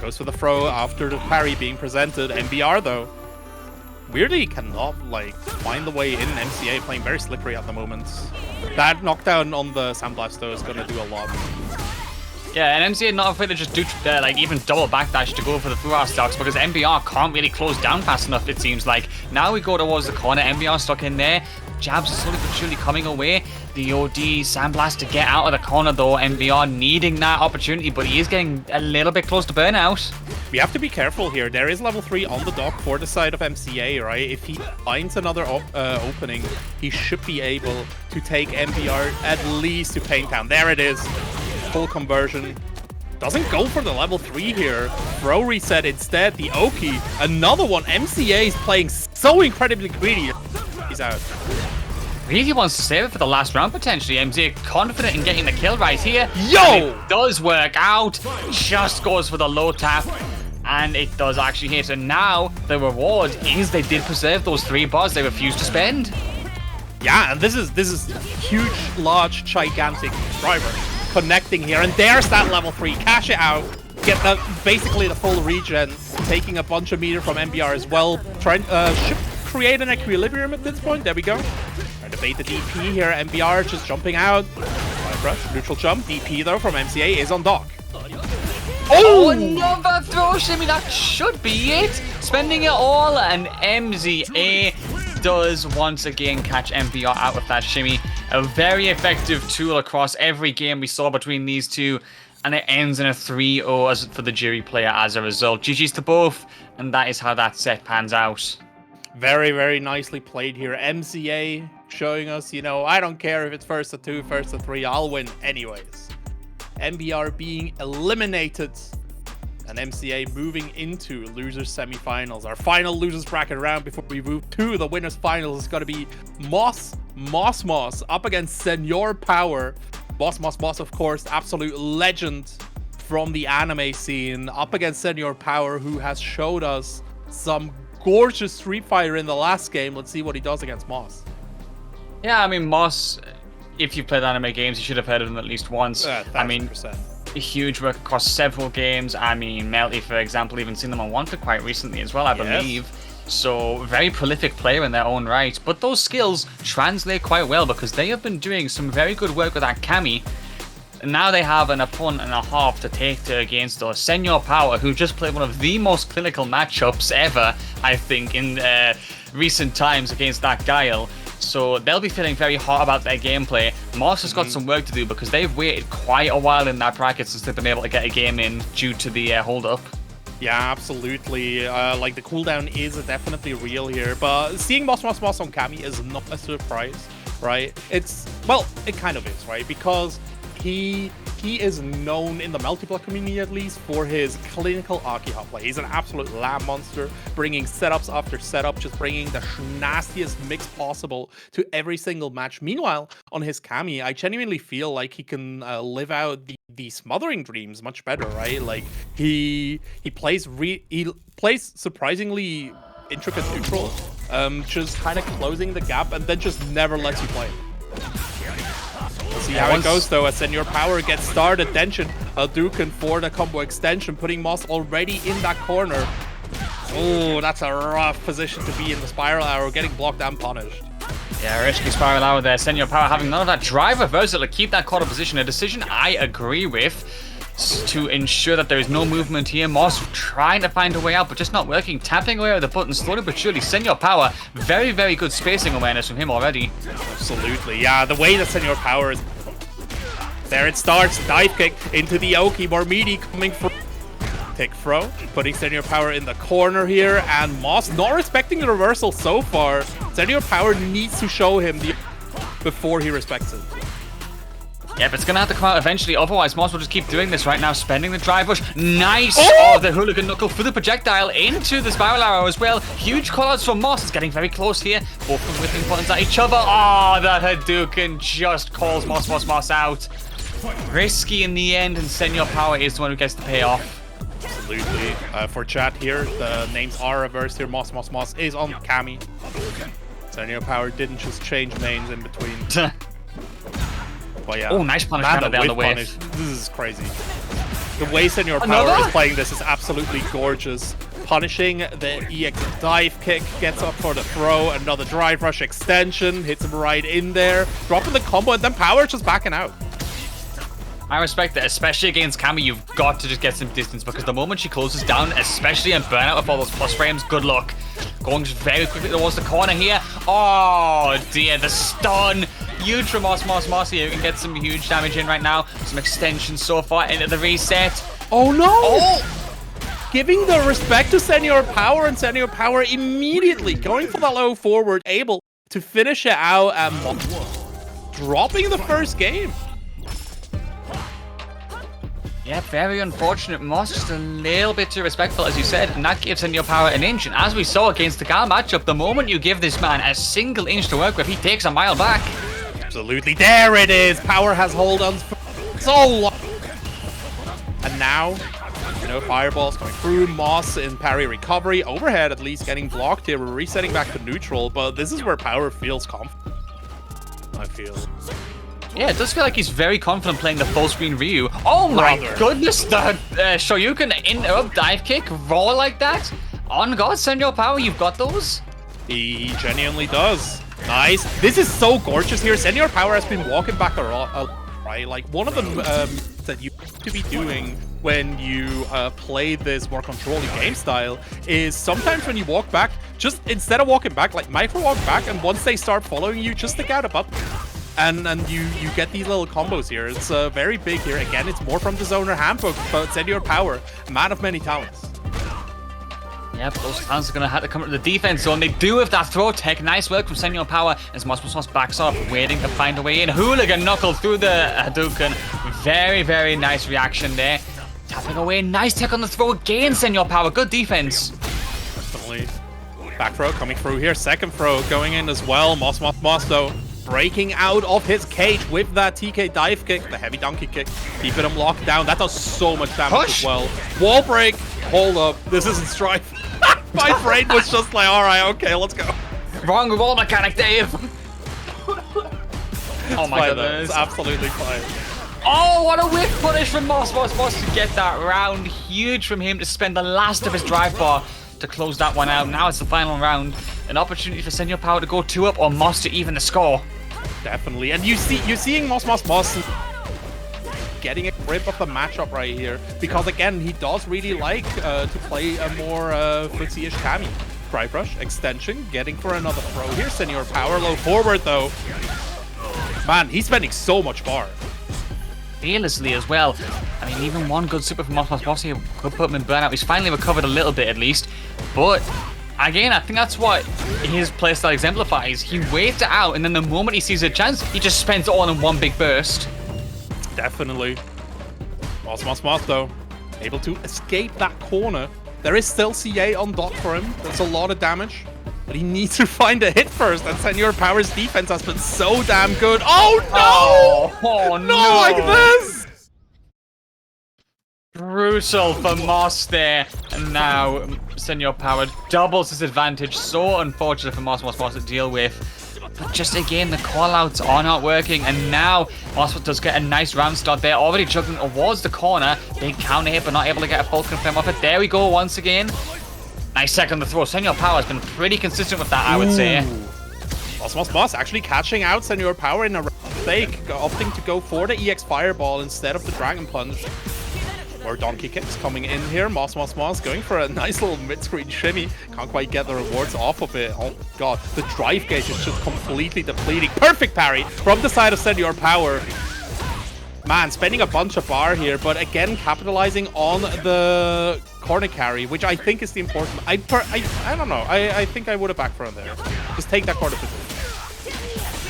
D: Goes for the throw after the parry being presented. MBR though weirdly cannot like find the way in. MCA playing very slippery at the moment. That knockdown on the Sandblast though is gonna do a lot.
E: Yeah, and MCA not afraid to just do like even double backdash to go for the through-out stocks because MBR can't really close down fast enough, it seems like. Now we go towards the corner, MBR stuck in there. Jabs are slowly but surely coming away. The OD Sandblast to get out of the corner though. MBR needing that opportunity, but he is getting a little bit close to burnout.
D: We have to be careful here. There is level 3 on the dock for the side of MCA, right? If he finds another opening, he should be able to take MBR at least to Pain Town. There it is. Full conversion. Doesn't go for the level 3 here. Throw reset instead. The Oki. Another one. MCA is playing so incredibly greedy. He's out.
E: Really wants to save it for the last round potentially. MCA confident in getting the kill right here.
D: Yo!
E: And it does work out. Just goes for the low tap. And it does actually hit. And now the reward is they did preserve those 3 bars they refused to spend.
D: Yeah, and this is huge, large, gigantic driver connecting here. And there's that level 3. Cash it out. Get that basically the full regen. Taking a bunch of meter from MBR as well. Trying should create an equilibrium at this point. There we go. Trying to bait the DP here. MBR just jumping out. Live rush, neutral jump. DP though from MCA is on dock.
E: Oh, another throw shimmy. That should be it. Spending it all, and MZA does once again catch MBR out with that shimmy. A very effective tool across every game we saw between these two, and it ends in a 3-0 for the Juri player as a result. GG's to both, and that is how that set pans out.
D: Very, very nicely played here. MCA showing us, you know, I don't care if it's first to 2, first to 3, I'll win anyways. MBR being eliminated, and MCA moving into losers semifinals. Our final losers bracket round before we move to the winners finals is going to be mossmossmoss up against Senor Power. Mossmossmoss, of course, absolute legend from the anime scene, up against Senor Power, who has showed us some gorgeous Street Fighter in the last game. Let's see what he does against Moss.
E: Yeah, I mean, Moss, if you've played anime games, you should have heard of him at least once.
D: 1000%.
E: I mean, huge work across several games. I mean, Melty, for example, even seen them on Wanted quite recently as well, I believe. So, very prolific player in their own right. But those skills translate quite well because they have been doing some very good work with that Cammy. And now they have an opponent and a half to take to against us. Senor Power, who just played one of the most clinical matchups ever, I think, in recent times against that Guile. So they'll be feeling very hot about their gameplay. Moss has got some work to do because they've waited quite a while in that bracket since they've been able to get a game in due to the hold-up.
D: Yeah, absolutely. Like, the cooldown is definitely real here, but seeing mossmossmoss on Cammy is not a surprise, right? Well, it kind of is, right? Because he is known in the multiplayer community, at least, for his clinical Akiha play. He's an absolute lab monster, bringing setups after setup, just bringing the nastiest mix possible to every single match. Meanwhile, on his Cammy, I genuinely feel like he can live out the smothering dreams much better, right? Like, he plays surprisingly intricate neutral, just kind of closing the gap and then just never lets you play. See how it goes though, as Senor Power gets started. Denshin, Hadouken for the combo extension, putting Moss already in that corner. Oh, that's a rough position to be in the spiral arrow, getting blocked and punished.
E: Yeah, risky spiral arrow there. Senor Power having none of that drive reversal to keep that corner position. A decision I agree with, to ensure that there is no movement here. Moss trying to find a way out, but just not working. Tapping away with the button slowly but surely. Senor Power, very, very good spacing awareness from him already.
D: Absolutely, yeah. The way that Senor Power is... There it starts. Dive kick into the Oki. More meaty coming from... Tick throw, putting Senor Power in the corner here, and Moss not respecting the reversal so far. Senor Power needs to show him the... before he respects it.
E: Yep, it's gonna have to come out eventually, otherwise Moss will just keep doing this right now, spending the drive rush. Nice! Oh, the hooligan knuckle through the projectile into the spiral arrow as well. Huge callouts from Moss. It's getting very close here. Both of them whipping buttons at each other. Oh, that Hadouken just calls mossmossmoss out. Risky in the end, and Senor Power is the one who gets the payoff.
D: Absolutely. For chat here, the names are reversed here. mossmossmoss is on Cammy. Senor Power didn't just change names in between. But yeah.
E: Oh, nice punish down the way.
D: This is crazy. The way Senor Power is playing this is absolutely gorgeous. Punishing the EX dive kick, gets up for the throw, another drive rush extension, hits him right in there, dropping the combo, and then Power just backing out.
E: I respect that, especially against Cammy. You've got to just get some distance, because the moment she closes down, especially in burnout with all those plus frames, good luck. Going very quickly towards the corner here. Oh dear, the stun. Huge from mossmossmoss here. You can get some huge damage in right now. Some extensions so far into the reset.
D: Oh no! Oh! Giving the respect to Senor Power, and Senor Power immediately going for the low forward, able to finish it out and dropping the first game.
E: Yeah, very unfortunate. Moss just a little bit too respectful, as you said, and that gives Senor Power an inch. And as we saw against the Guile matchup, the moment you give this man a single inch to work with, he takes a mile back.
D: Absolutely. There it is. Power has hold on so long. And now, you know, fireballs coming through. Moss in parry recovery. Overhead, at least, getting blocked here. We're resetting back to neutral, but this is where Power feels confident, I feel.
E: Yeah, it does feel like he's very confident playing the full screen Ryu. Oh my goodness, the Shoryuken in-up dive kick, roll like that. On God, Senor Power, you've got those?
D: He genuinely does. Nice. This is so gorgeous here. Senor Power has been walking back right? Like, one of them that you have to be doing when you play this more controlling game style is sometimes when you walk back, just instead of walking back, like micro walk back, and once they start following you, just stick out a button. And you get these little combos here. It's very big here. Again, it's more from the Zoner handbook, but Senor Power, man of many talents.
E: Yep, those talents are going to have to come to the defense zone. They do with that throw tech. Nice work from Senor Power as mossmossmoss backs off, waiting to find a way in. Hooligan knuckle through the Hadouken. Very, very nice reaction there. Tapping away. Nice tech on the throw again, Senor Power. Good defense.
D: Definitely. Back throw coming through here. Second throw going in as well. mossmossmoss, though, breaking out of his cage with that TK dive kick, the heavy donkey kick, keeping him locked down. That does so much damage as well. Wall break. Hold up. This isn't Strife. My brain was just like, all right, okay, let's go.
E: Wrong wall mechanic, Dave. Oh my goodness.
D: It's absolutely fine.
E: Oh, what a whiff punish from mossmossmoss to get that round. Huge from him to spend the last of his drive bar to close that one out. Now it's the final round. An opportunity for Senor Power to go 2-up or Moss to even the score.
D: Definitely. And you're seeing mossmossmoss getting a grip of the matchup right here, because again, he does really like to play a more footsie-ish Cammy. Drive rush, extension, getting for another throw here. Senor Power low forward though. Man, he's spending so much bar.
E: Fearlessly as well. I mean, even one good super from mossmossmoss here could put him in burnout. He's finally recovered a little bit at least. But again, I think that's what his playstyle exemplifies. He waits it out, and then the moment he sees a chance, he just spends it all in one big burst.
D: Definitely. mossmossmoss though, able to escape that corner. There is still CA on dot for him. That's a lot of damage. But he needs to find a hit first, and Senor Power's defense has been so damn good. Oh no!
E: Oh no!
D: Not like this!
E: Brutal for Moss there. And now Senor Power doubles his advantage. So unfortunate for mossmossmoss to deal with. But just again, the callouts are not working, and now Moss does get a nice round start there, already juggling towards the corner. Big counter hit, but not able to get a full confirm off it. There we go once again. Nice second the throw. Senor Power has been pretty consistent with that, I would say.
D: mossmossmoss actually catching out Senor Power in a mistake, opting to go for the EX Fireball instead of the Dragon Punch. More donkey kicks coming in here. mossmossmoss going for a nice little mid-screen shimmy. Can't quite get the rewards off of it. Oh god, the drive gauge is just completely depleting. Perfect parry from the side of Senor Power. Man, spending a bunch of bar here, but again capitalizing on the corner carry, which I think is the important. I don't know. I think I would have backthrown there. Just take that corner position.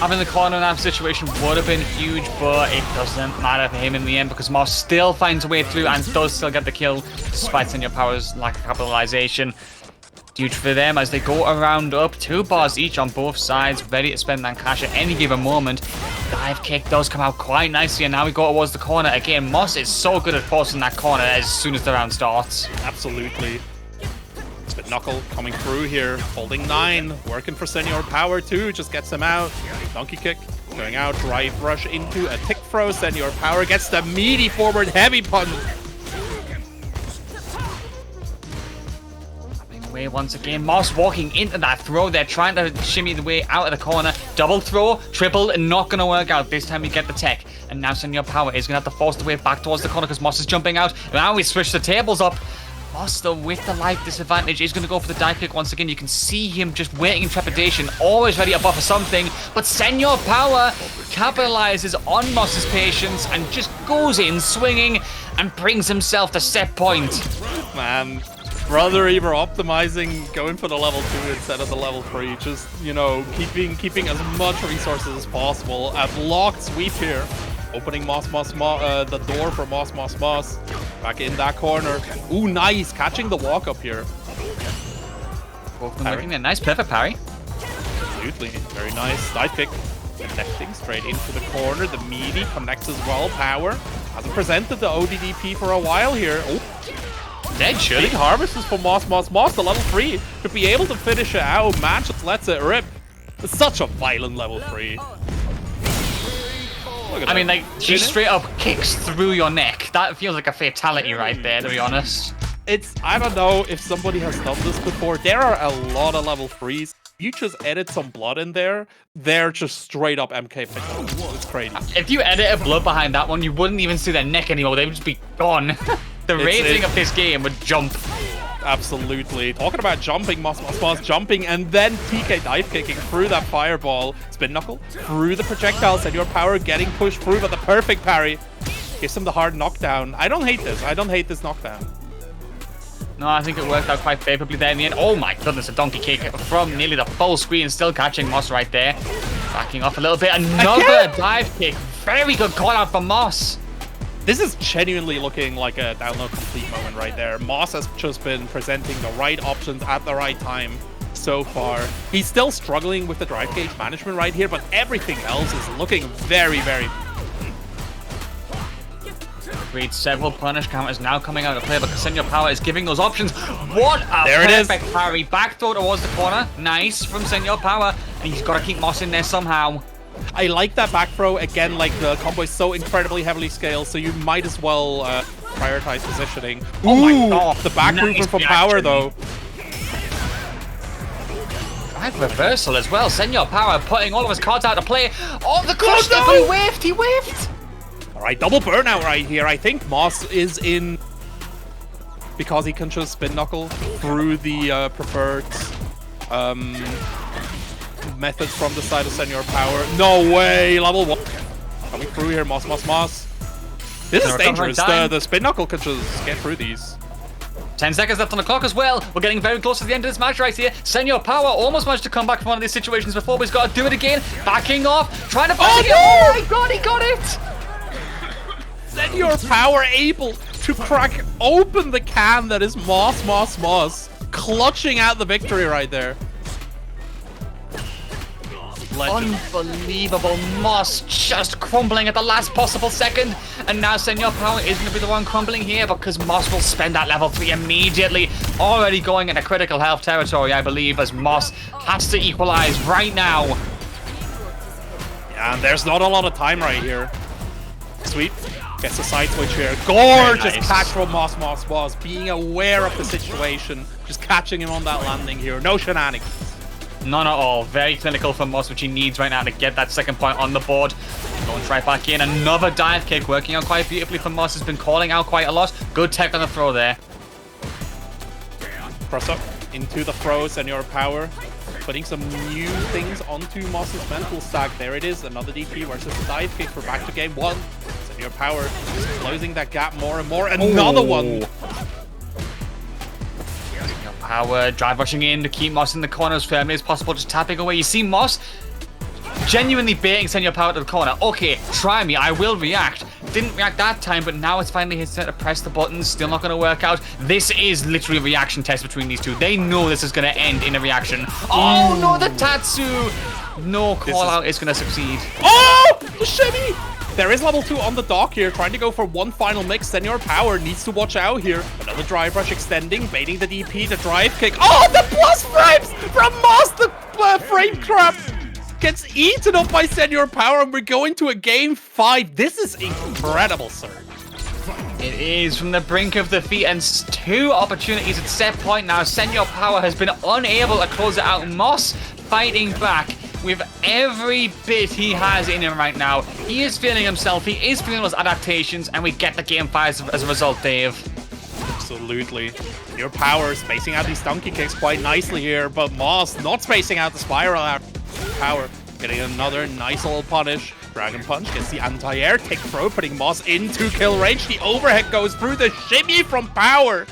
E: Having the corner in that situation would have been huge, but it doesn't matter for him in the end because Moss still finds a way through and does still get the kill despite Senor Power's lack of capitalization. Huge for them as they go around up 2 bars each on both sides, ready to spend that cash at any given moment. Dive kick does come out quite nicely, and now we go towards the corner again. Moss is so good at forcing that corner as soon as the round starts.
D: Absolutely. Spit knuckle coming through here, holding 9, working for Senor Power too, just gets him out. Donkey kick going out, drive rush into a tick throw. Senor Power gets the meaty forward heavy punch.
E: Way once again, Moss walking into that throw. They're trying to shimmy the way out of the corner. Double throw, triple, and not going to work out. This time we get the tech. And now Senor Power is going to have to force the way back towards the corner because Moss is jumping out. Now we switch the tables up. Moss, though, with the life disadvantage, is going to go for the dive kick once again. You can see him just waiting in trepidation, always ready to buffer something. But Senor Power capitalizes on Moss's patience and just goes in swinging and brings himself the set point.
D: Man. Brother Eber optimizing, going for the level 2 instead of the level 3. Just, you know, keeping as much resources as possible. A blocked sweep here. Opening the door for mossmossmoss. Back in that corner. Ooh, nice. Catching the walk up here.
E: Both of them making a nice perfect parry.
D: Absolutely. Very nice. Dive kick. Connecting straight into the corner. The meaty connects as well. Power hasn't presented the ODDP for a while here. Oh.
E: Dead should.
D: Big harvests for mossmossmoss, the level 3, to be able to finish it out. Man just lets it rip. It's such a violent level 3.
E: I mean, like, she straight up kicks through your neck. That feels like a fatality right there, to be honest.
D: I don't know if somebody has done this before. There are a lot of level 3s. You just edit some blood in there, they're just straight up MK pickle. It's crazy.
E: If you edited blood behind that one, you wouldn't even see their neck anymore. They would just be gone. The rating of this game would jump.
D: Absolutely. Talking about jumping, mossmossmoss jumping and then TK dive kicking through that fireball. Spin knuckle through the projectile. Senor Power getting pushed through, but the perfect parry gives him the hard knockdown. I don't hate this. I don't hate this knockdown.
E: No, I think it worked out quite favorably there in the end. Oh my goodness, a donkey kick from nearly the full screen, still catching Moss right there. Backing off a little bit. Another dive kick. Very good call out from Moss.
D: This is genuinely looking like a download complete moment right there. Moss has just been presenting the right options at the right time so far. He's still struggling with the drive gauge management right here, but everything else is looking very, very...
E: Agreed. Several punish counters now coming out of play, but Senor Power is giving those options. What a
D: there
E: perfect parry. Back throw towards the corner. Nice from Senor Power. And he's got to keep Moss in there somehow.
D: I like that back throw. Again, like the combo is so incredibly heavily scaled, so you might as well prioritize positioning.
E: Oh my god.
D: The back movement from Power, though.
E: Drive reversal as well. Senor Power putting all of his cards out to play. Oh, the crush there, but he whiffed. He whiffed.
D: All right, double burnout right here. I think Moss is in because he can just spin knuckle through the preferred methods from the side of Senor Power. No way! Level 1. Coming through here, mossmossmoss. This is dangerous. The spin knuckle can just get through these.
E: 10 seconds left on the clock as well. We're getting very close to the end of this match right here. Senor Power almost managed to come back from one of these situations before, but he's got to do it again. Backing off, trying to find it. Oh my god, he got it!
D: Senor Power able to crack open the can that is mossmossmoss. Clutching out the victory right there. Legend.
E: Unbelievable. Moss just crumbling at the last possible second. And now Senor Power is going to be the one crumbling here because Moss will spend that level 3 immediately. Already going into critical health territory, I believe, as Moss has to equalize right now.
D: Yeah, and there's not a lot of time right here. Sweet. Gets a side switch here. Gorgeous catch from mossmossmoss. Being aware of the situation. Just catching him on that landing here. No shenanigans.
E: None at all. Very clinical for Moss, which he needs right now to get that second point on the board. Going right back in. Another dive kick working out quite beautifully for Moss. Has been calling out quite a lot. Good tech on the throw there.
D: Cross up into the throw. Senor Power putting some new things onto Moss's mental stack. There it is. Another DP versus the dive kick for back to game 1. Senor Power is closing that gap more and more. Another one.
E: Power drive rushing in to keep Moss in the corner as firmly as possible, just tapping away. You see Moss genuinely baiting Senor Power to the corner. Okay, try me, I will react. Didn't react that time, but now it's finally his turn to press the buttons. Still not going to work out. This is literally a reaction test between these two. They know this is going to end in a reaction. Oh no, the Tatsu! No call out is going to succeed.
D: Oh, the shimmy! There is level 2 on the dock here, trying to go for one final mix. Senor Power needs to watch out here. Another drive rush extending, baiting the DP, the drive kick. Oh, the plus frames from Moss! The frame trap gets eaten up by Senor Power, and we're going to a game 5. This is incredible, sir.
E: It is from the brink of defeat, and 2 opportunities at set point now. Senor Power has been unable to close it out. Moss fighting back with every bit he has in him right now. He is feeling himself, he is feeling those adaptations, and we get the game 5 as a result, Dave.
D: Absolutely. Your Power spacing out these donkey kicks quite nicely here, but Moss not spacing out the spiral out. Power getting another nice little punish. Dragon Punch gets the anti-air kick throw, putting Moss into kill range. The overhead goes through, the shimmy from Power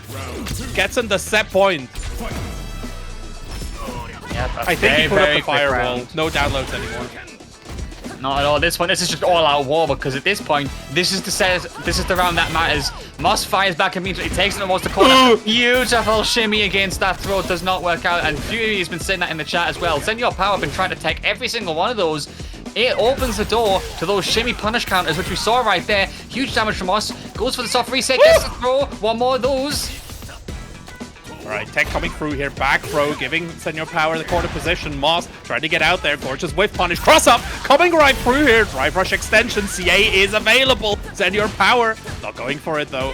D: gets in the set point. I think he put up the firewall. No downloads anymore.
E: Not at all. This is just all-out war, because at this point, this is the round that matters. Moss fires back immediately, takes it towards the corner. Beautiful shimmy against that throw, does not work out, and Fury has been saying that in the chat as well. Senor Power have been trying to take every single one of those. It opens the door to those shimmy punish counters, which we saw right there. Huge damage from Moss. Goes for the soft reset, gets the throw. One more of those.
D: Alright, Tech coming through here, back throw, giving Senor Power the corner position. Moss trying to get out there, gorgeous whiff punish, cross up, coming right through here, drive rush extension, CA is available. Senor Power, not going for it though.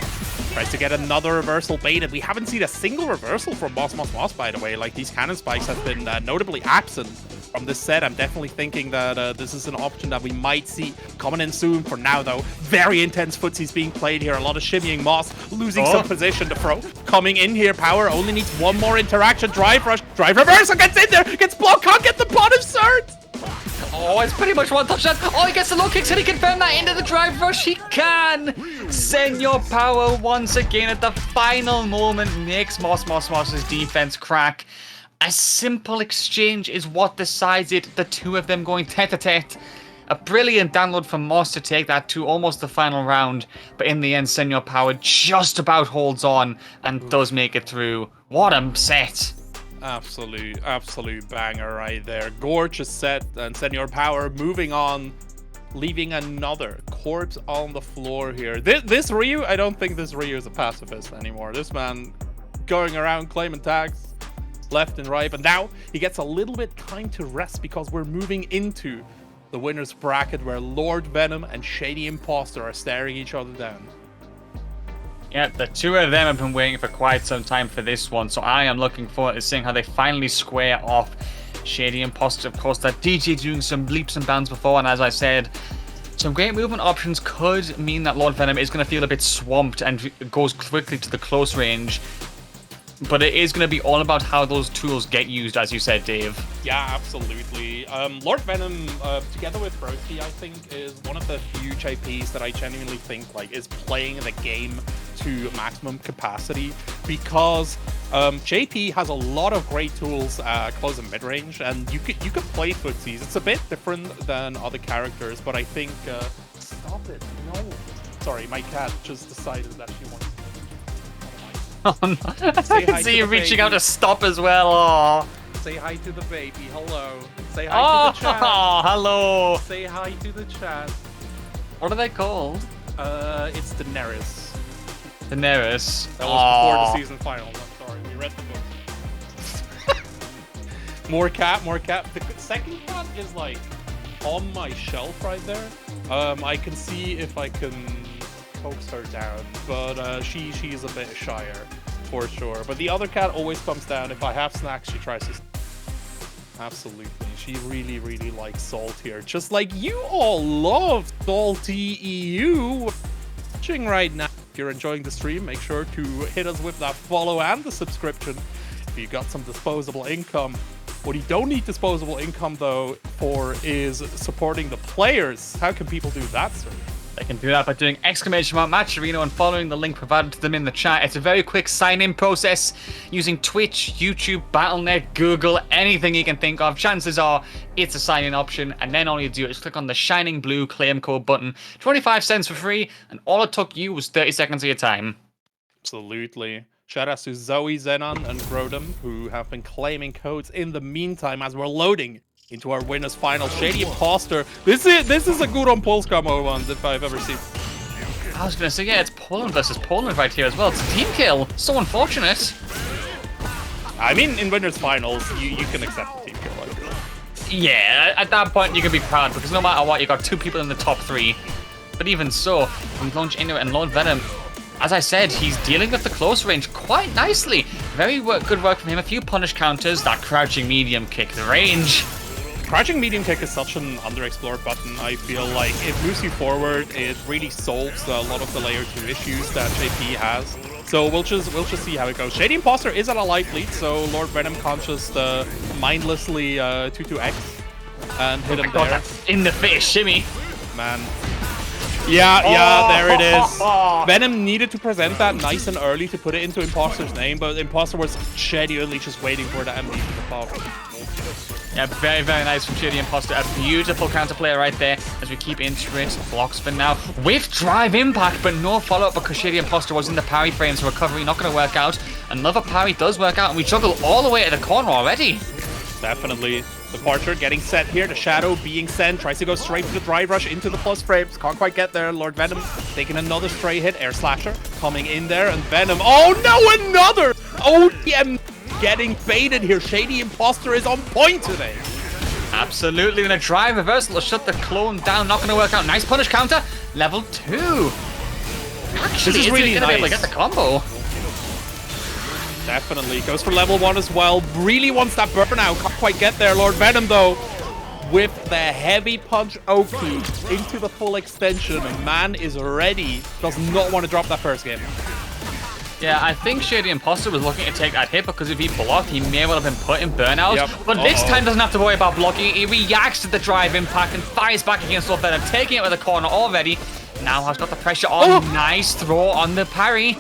D: Tries to get another reversal baited. We haven't seen a single reversal from mossmossmoss, by the way. Like, these cannon spikes have been notably absent from this set. I'm definitely thinking that this is an option that we might see coming in soon. For now, though, very intense footsies being played here. A lot of shimmying. Moss losing some position to throw. Coming in here, Power only needs one more interaction. Drive rush, drive reversal, gets in there, gets blocked, can't get the punish cert.
E: Oh, it's pretty much one touch shot. Oh, he gets the low kicks. Can he confirm that into the drive rush? He can. Senor Power once again at the final moment makes mossmossmoss's defense crack. A simple exchange is what decides it. The two of them going tete-a-tete. A brilliant download from Moss to take that to almost the final round. But in the end, Senor Power just about holds on and does make it through. What a set.
D: Absolute banger right there. Gorgeous set, and Senor Power moving on, leaving another corpse on the floor here. This Ryu, I don't think this Ryu is a pacifist anymore. This man going around claiming tags left and right, but now he gets a little bit time to rest because we're moving into the winner's bracket where Lord Venom and ShadyImposter are staring each other down.
E: Yeah, the two of them have been waiting for quite some time for this one, so I am looking forward to seeing how they finally square off. ShadyImposter, of course, that Dee Jay doing some leaps and bounds before, and as I said, some great movement options could mean that Lord Venom is going to feel a bit swamped and goes quickly to the close range. But it is going to be all about how those tools get used, as you said, Dave.
D: Yeah, absolutely. Lord Venom, together with Broski, I think, is one of the few JPs that I genuinely think is playing the game to maximum capacity, because JP has a lot of great tools close and mid-range, and you could play footsies. It's a bit different than other characters, but I think... stop it. No. Sorry, my cat just decided that she wants...
E: Oh, no. I can see you reaching out to stop as well. Oh.
D: Say hi to the baby. Hello. Say hi to the chat.
E: Oh, hello.
D: Say hi to the chat.
E: What are they called?
D: It's Daenerys.
E: Daenerys.
D: That was before the season final. I'm sorry. We read the book. More cat. The second cat is on my shelf right there. I can see if I can coax her down, but she is a bit shyer for sure. But the other cat always comes down. If I have snacks, she tries to... Absolutely, she really likes Salt here, just like you all love SaltyEU. Watching right now, if you're enjoying the stream, make sure to hit us with that follow and the subscription if you got some disposable income. What you don't need disposable income though for is supporting the players. How can people do that, sir?
E: They can do that by doing !matcherino and following the link provided to them in the chat. It's a very quick sign-in process using Twitch, YouTube, Battle.net, Google, anything you can think of. Chances are it's a sign-in option, and then all you do is click on the shining blue claim code button. 25 cents for free, and all it took you was 30 seconds of your time.
D: Absolutely. Shout out to Zoe, Zenon, and Grodem, who have been claiming codes in the meantime as we're loading into our winners final. ShadyImposter. This is a good on Polska moment if I've ever seen.
E: I was gonna say, yeah, it's Poland versus Poland right here as well. It's a team kill. So unfortunate.
D: I mean, in winners finals, you can accept the team kill. I feel.
E: Yeah, at that point you can be proud because no matter what, you got 2 people in the top 3. But even so, we launch into it, and Lord Venom, as I said, he's dealing with the close range quite nicely. Very good work from him. A few punish counters, that crouching medium kick, the range.
D: Crouching medium kick is such an underexplored button. I feel like it moves you forward. It really solves a lot of the layer 2 issues that JP has. So we'll just see how it goes. ShadyImposter is at a life lead, so Lord Venom can't just mindlessly 2-2x and hit him there.
E: In the face, shimmy.
D: Man. Yeah, there it is. Venom needed to present that nice and early to put it into Imposter's name, but Imposter was genuinely just waiting for the MD to pop.
E: Yeah, very, very nice from ShadyImposter. A beautiful counterplay right there as we keep into it. Block spin now with drive impact, but no follow-up because ShadyImposter was in the parry frame, so recovery not going to work out. Another parry does work out, and we juggle all the way to the corner already.
D: Definitely. Departure getting set here. The Shadow being sent. Tries to go straight for the drive rush into the plus frames. Can't quite get there. Lord Venom taking another stray hit. Air Slasher coming in there. And Venom. Oh no, another! ODM getting baited here. ShadyImposter is on point today.
E: Absolutely. Gonna drive reversal to shut the clone down. Not gonna work out. Nice punish counter. Level 2. Actually,
D: this is really
E: gonna
D: nice.
E: be able to get the combo.
D: Definitely. Goes for level 1 as well. Really wants that burnout. Can't quite get there. Lord Venom, though, with the heavy punch Oki into the full extension. Man is ready. Does not want to drop that first game.
E: Yeah, I think ShadyImposter was looking to take that hit because if he blocked, he may well have been put in burnout.
D: Yep.
E: But this time doesn't have to worry about blocking. He reacts to the drive impact and fires back against Lord Venom, taking it with the corner already. Now has got the pressure on. Nice throw on the parry.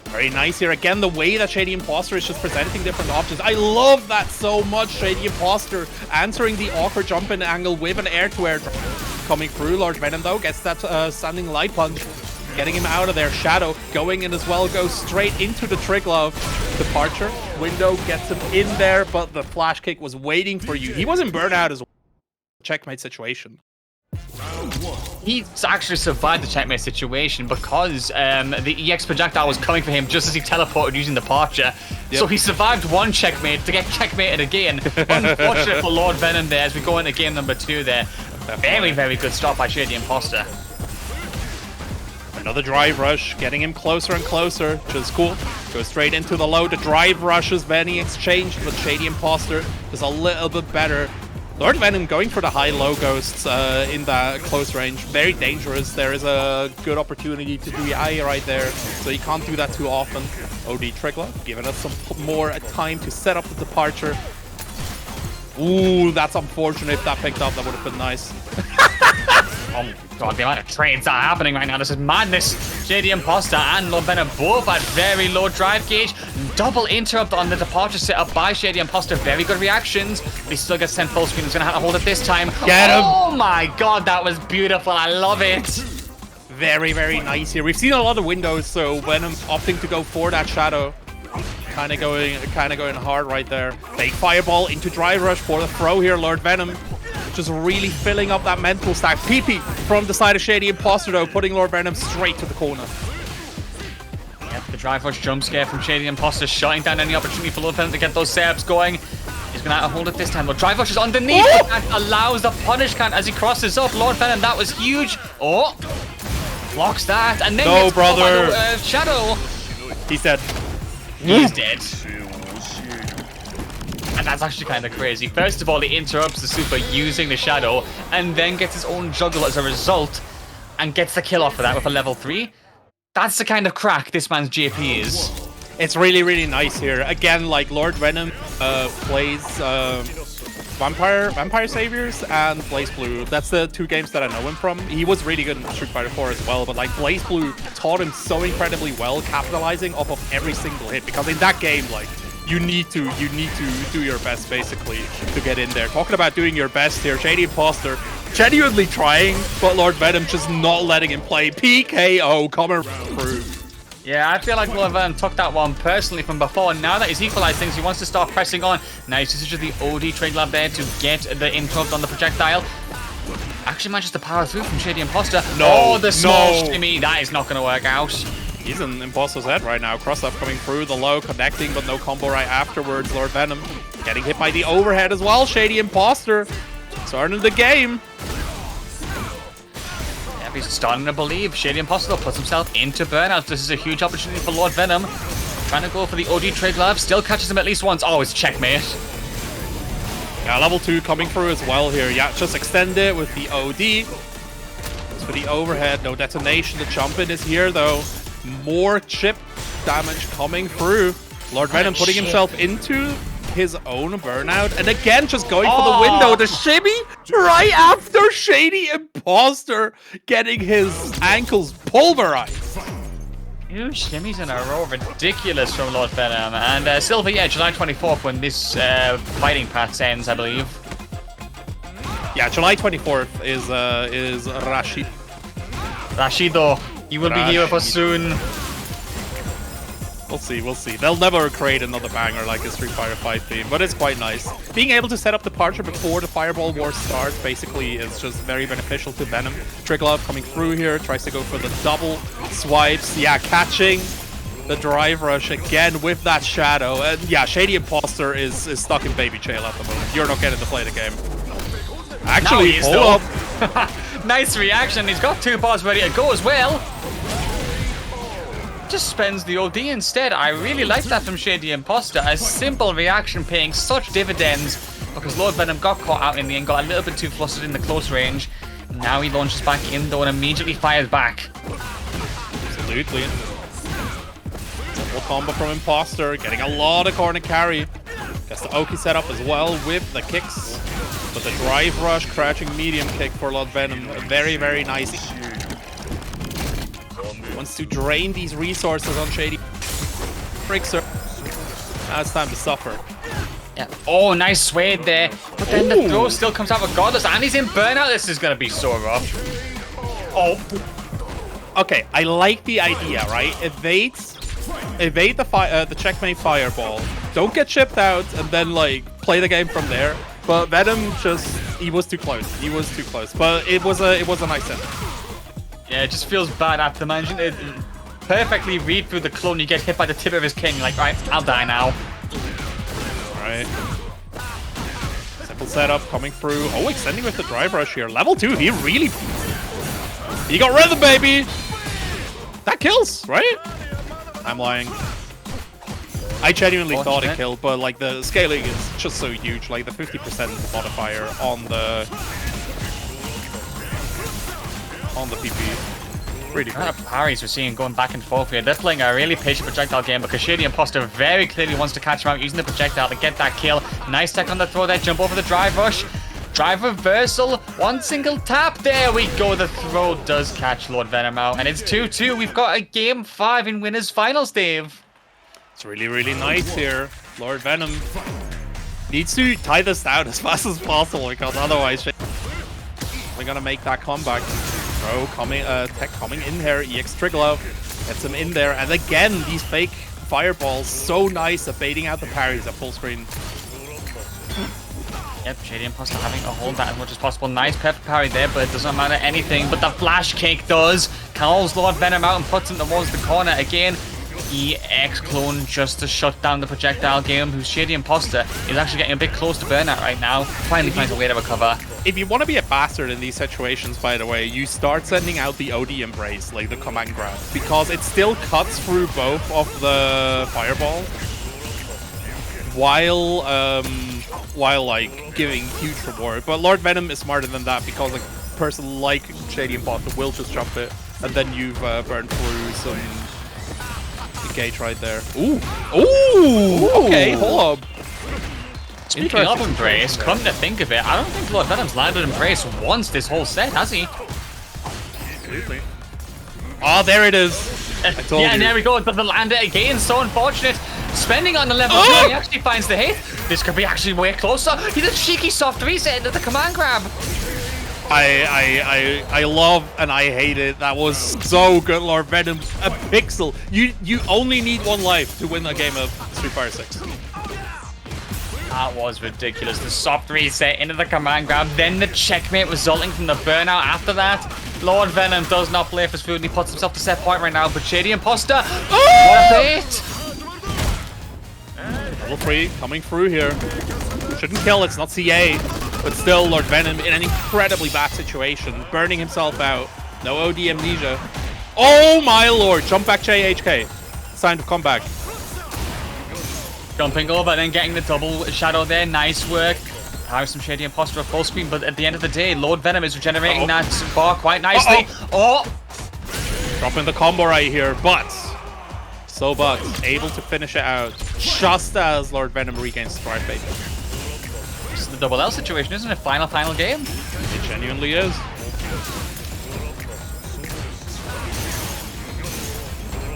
D: Very nice here. Again, the way that ShadyImposter is just presenting different options. I love that so much. ShadyImposter answering the awkward jump-in angle with an air-to-air coming through. Lord Venom, though, gets that standing light punch. Getting him out of there. Shadow going in as well. Goes straight into the Trig Glove. Departure. Window gets him in there, but the flash kick was waiting for you. He was in burnout as well. Checkmate situation.
E: He's actually survived the checkmate situation because the EX projectile was coming for him just as he teleported using Departure. Yep. So he survived one checkmate to get checkmated again. Unfortunate for Lord Venom there as we go into game number 2 there. Very, very good start by ShadyImposter.
D: Another drive rush, getting him closer and closer, which is cool. Goes straight into the low. The drive rushes, Benny exchanged, but ShadyImposter is a little bit better. Lord Venom going for the high-low ghosts in that close range. Very dangerous. There is a good opportunity to do the eye right there, so you can't do that too often. OD Trigger giving us some more time to set up the Departure. Ooh, that's unfortunate. If that picked up, that would have been nice.
E: Oh my god, the amount of trades are happening right now. This is madness. ShadyImposter and Lord Venom both at very low drive gauge. Double interrupt on the Departure setup by ShadyImposter. Very good reactions. But he still gets sent full screen. He's going to have to hold it this time.
D: Get him.
E: Oh my god, that was beautiful. I love it.
D: Very, very nice here. We've seen a lot of windows, so Venom opting to go for that Shadow. Kind of going hard right there. Fake fireball into drive rush for the throw here. Lord Venom just really filling up that mental stack. PP from the side of ShadyImposter though, putting Lord Venom straight to the corner.
E: Yep, the drive rush jump scare from ShadyImposter, shutting down any opportunity for Lord Venom to get those setups going. He's gonna have to hold it this time. But drive rush is underneath and allows the punish count as he crosses up. Lord Venom, that was huge. Oh, blocks that and then
D: no, brother.
E: Shadow.
D: He's dead.
E: He's dead. And that's actually kind of crazy. First of all, he interrupts the super using the Shadow and then gets his own juggle as a result and gets the kill off of that with a level 3. That's the kind of crack this man's JP is.
D: It's really, really nice here. Again, like Lord Venom plays Vampire Saviors and Blazblue. That's the 2 games that I know him from. He was really good in Street Fighter 4 as well, but like Blazblue taught him so incredibly well, capitalizing off of every single hit. Because in that game, like you need to do your best basically to get in there. Talking about doing your best here, ShadyImposter genuinely trying, but Lord Venom just not letting him play. PKO coming through.
E: Yeah, I feel like Lord Venom took that one personally from before. Now that he's equalized things, he wants to start pressing on. Nice usage of the OD trade lab there to get the interrupt on the projectile. Actually manages to power through from ShadyImposter.
D: No,
E: the small shimmy. That is not going to work out.
D: He's in Imposter's head right now. Cross up coming through, the low connecting, but no combo right afterwards. Lord Venom getting hit by the overhead as well. ShadyImposter starting the game.
E: He's starting to believe ShadyImposter puts himself into burnout. This is a huge opportunity for Lord Venom. Trying to go for the OD trade lab. Still catches him at least once. Oh, it's checkmate.
D: Yeah, level 2 coming through as well here. Yeah, just extend it with the OD. As for the overhead, no detonation. The jump in is here though. More chip damage coming through. Lord Venom putting himself into his own burnout, and again just going for the window. The shimmy right after ShadyImposter getting his ankles pulverized.
E: 2 shimmies in a row, ridiculous from Lord Venom. And Silver, yeah, July 24th when this fighting pass ends, I believe.
D: Yeah, July 24th is Rashid.
E: Rashido, you will be here with us soon.
D: We'll see. They'll never create another banger like a Street Fighter 5 theme, but it's quite nice. Being able to set up the departure before the Fireball War starts basically is just very beneficial to Venom. Trigglove coming through here, tries to go for the double swipes. Yeah, catching the drive rush again with that shadow. And yeah, ShadyImposter is stuck in baby jail at the moment. You're not getting to play the game. Actually, hold up.
E: Nice reaction. He's got 2 bars ready to go as well. Just spends the OD instead. I really like that from ShadyImposter. A simple reaction paying such dividends because Lord Venom got caught out in the end, got a little bit too flustered in the close range. Now he launches back in though and immediately fires back.
D: Absolutely. Simple combo from Imposter, getting a lot of corner carry. Gets the Oki set up as well with the kicks. But the drive rush, crouching medium kick for Lord Venom. Very, very nice. Wants to drain these resources on Shady. Breaks her. Now it's time to suffer.
E: Yeah. Oh, nice sway there. But then the throw still comes out regardless. And he's in burnout. This is going to be so rough. Oh.
D: Okay, I like the idea, right? Evade the checkmate fireball. Don't get chipped out and then like play the game from there. But Venom he was too close. But it was a nice set.
E: Yeah, it just feels bad after managing to perfectly read through the clone. You get hit by the tip of his king. Like, right, I'll die now.
D: Alright. Simple setup coming through. Oh, extending with the drive rush here. Level 2, he got rid of the baby. That kills, right? I'm lying. I genuinely thought it killed, but like the scaling is just so huge. Like the 50% modifier on the PP. Really
E: cool. Parries we're seeing going back and forth here. They're playing a really patient projectile game because ShadyImposter very clearly wants to catch him out using the projectile to get that kill. Nice tech on the throw there, jump over the drive rush. Drive reversal, one single tap. There we go. The throw does catch Lord Venom out. And it's 2-2. We've got a game 5 in winners finals, Dave.
D: It's really, really nice here. Lord Venom needs to tie this down as fast as possible because otherwise we're gonna make that comeback. Throw coming, tech coming in here. EX Trigglove gets him in there, and again these fake fireballs so nice at baiting out the parries at full screen.
E: Yep, ShadyImposter having to hold that as much as possible. Nice perfect parry there, but it doesn't matter anything. But the flash kick does. Calls Lord Venom out and puts him towards the corner again. EX clone just to shut down the projectile game, whose ShadyImposter is actually getting a bit close to burnout right now. Finally finds a way to recover.
D: If you want to be a bastard in these situations, by the way, you start sending out the OD embrace, like the command grab, because it still cuts through both of the fireballs while like giving huge reward. But Lord Venom is smarter than that because a person like ShadyImposter will just jump it, and then you've burned through some gauge right there. Ooh! Okay, hold up.
E: Speaking of Embrace, come to think of it, I don't think Lord Venom's landed Embrace once this whole set, has he?
D: Absolutely. Oh, there it is. I told you.
E: And there we go. But the land it again. So unfortunate. Spending on the level 2, he actually finds the hit. This could be actually way closer. He did a cheeky soft reset into the command grab.
D: I love and I hate it. That was so good, Lord Venom. A pixel. You only need 1 life to win a game of Street Fighter 6.
E: That was ridiculous. The soft reset into the command grab, then the checkmate resulting from the burnout after that. Lord Venom does not play for his food and he puts himself to set point right now, but ShadyImposter, what a bait!
D: Level 3 coming through here. Shouldn't kill, it's not CA, but still Lord Venom in an incredibly bad situation, burning himself out. No OD amnesia. Oh my lord, jump back JHK. Sign to come back.
E: Jumping over, then getting the double shadow there. Nice work. Have some ShadyImposter at full screen, but at the end of the day, Lord Venom is regenerating that bar quite nicely.
D: Dropping the combo right here, but able to finish it out just as Lord Venom regains Strike Bait.
E: This is the double L situation, isn't it? Final game.
D: It genuinely is.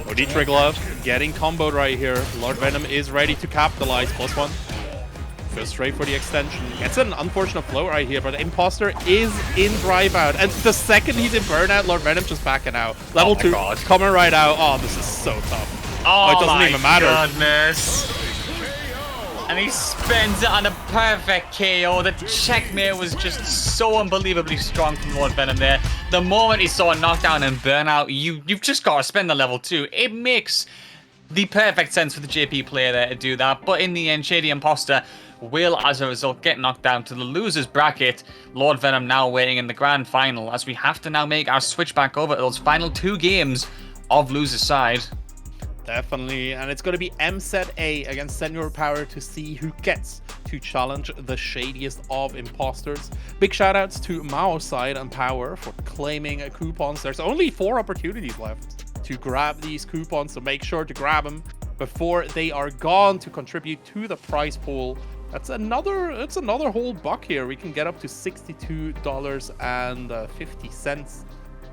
D: OD Trigger Love getting comboed right here. Lord Venom is ready to capitalize. +1. Goes straight for the extension. Gets an unfortunate float right here, but Imposter is in drive out. And the second he's in burnout, Lord Venom just backing out. Level 2 coming right out. Oh, this is so tough.
E: Oh,
D: it doesn't even matter.
E: Goodness. And he spends it on a perfect KO. The checkmate was just so unbelievably strong from Lord Venom there. The moment he saw a knockdown and burnout, you've just got to spend the level 2. It makes the perfect sense for the JP player there to do that. But in the end, ShadyImposter will, as a result, get knocked down to the loser's bracket. Lord Venom now waiting in the grand final, as we have to now make our switch back over to those final 2 games of loser's side.
D: Definitely, and it's going to be MZA against Senor Power to see who gets to challenge the shadiest of imposters. Big shoutouts to Mao's side and Power for claiming coupons. There's only 4 opportunities left to grab these coupons, so make sure to grab them before they are gone to contribute to the prize pool. That's another whole buck here. We can get up to $62.50.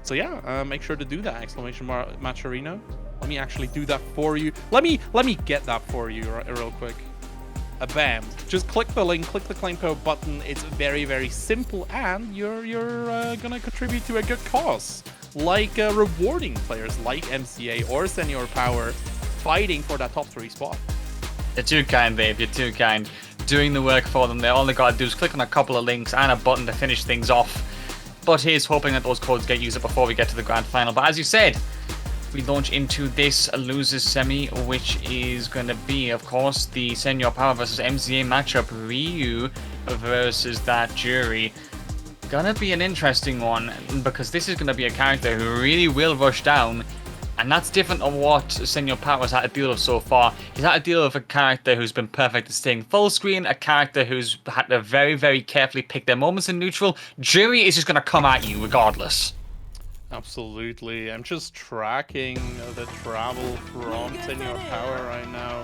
D: So yeah, make sure to do that, exclamation mark Matcherino. Let me actually do that for you. Let me get that for you real quick. Bam. Just click the link, click the claim code button. It's very, very simple, and you're gonna contribute to a good cause, like rewarding players like MCA or Senor Power fighting for that top 3 spot.
E: You're too kind, babe. You're too kind. Doing the work for them there. All they gotta do is click on a couple of links and a button to finish things off. But here's hoping that those codes get used up before we get to the grand final. But as you said, we launch into this losers semi, which is going to be, of course, the Senor Power versus MZA matchup. Ryu versus that Juri. Gonna be an interesting one, because this is going to be a character who really will rush down. And that's different than what Senor Power's had to deal with so far. He's had to deal with a character who's been perfect at staying full screen, a character who's had to very, very carefully pick their moments in neutral. Juri is just going to come at you regardless.
D: Absolutely. I'm just tracking the travel from Senor Power right now.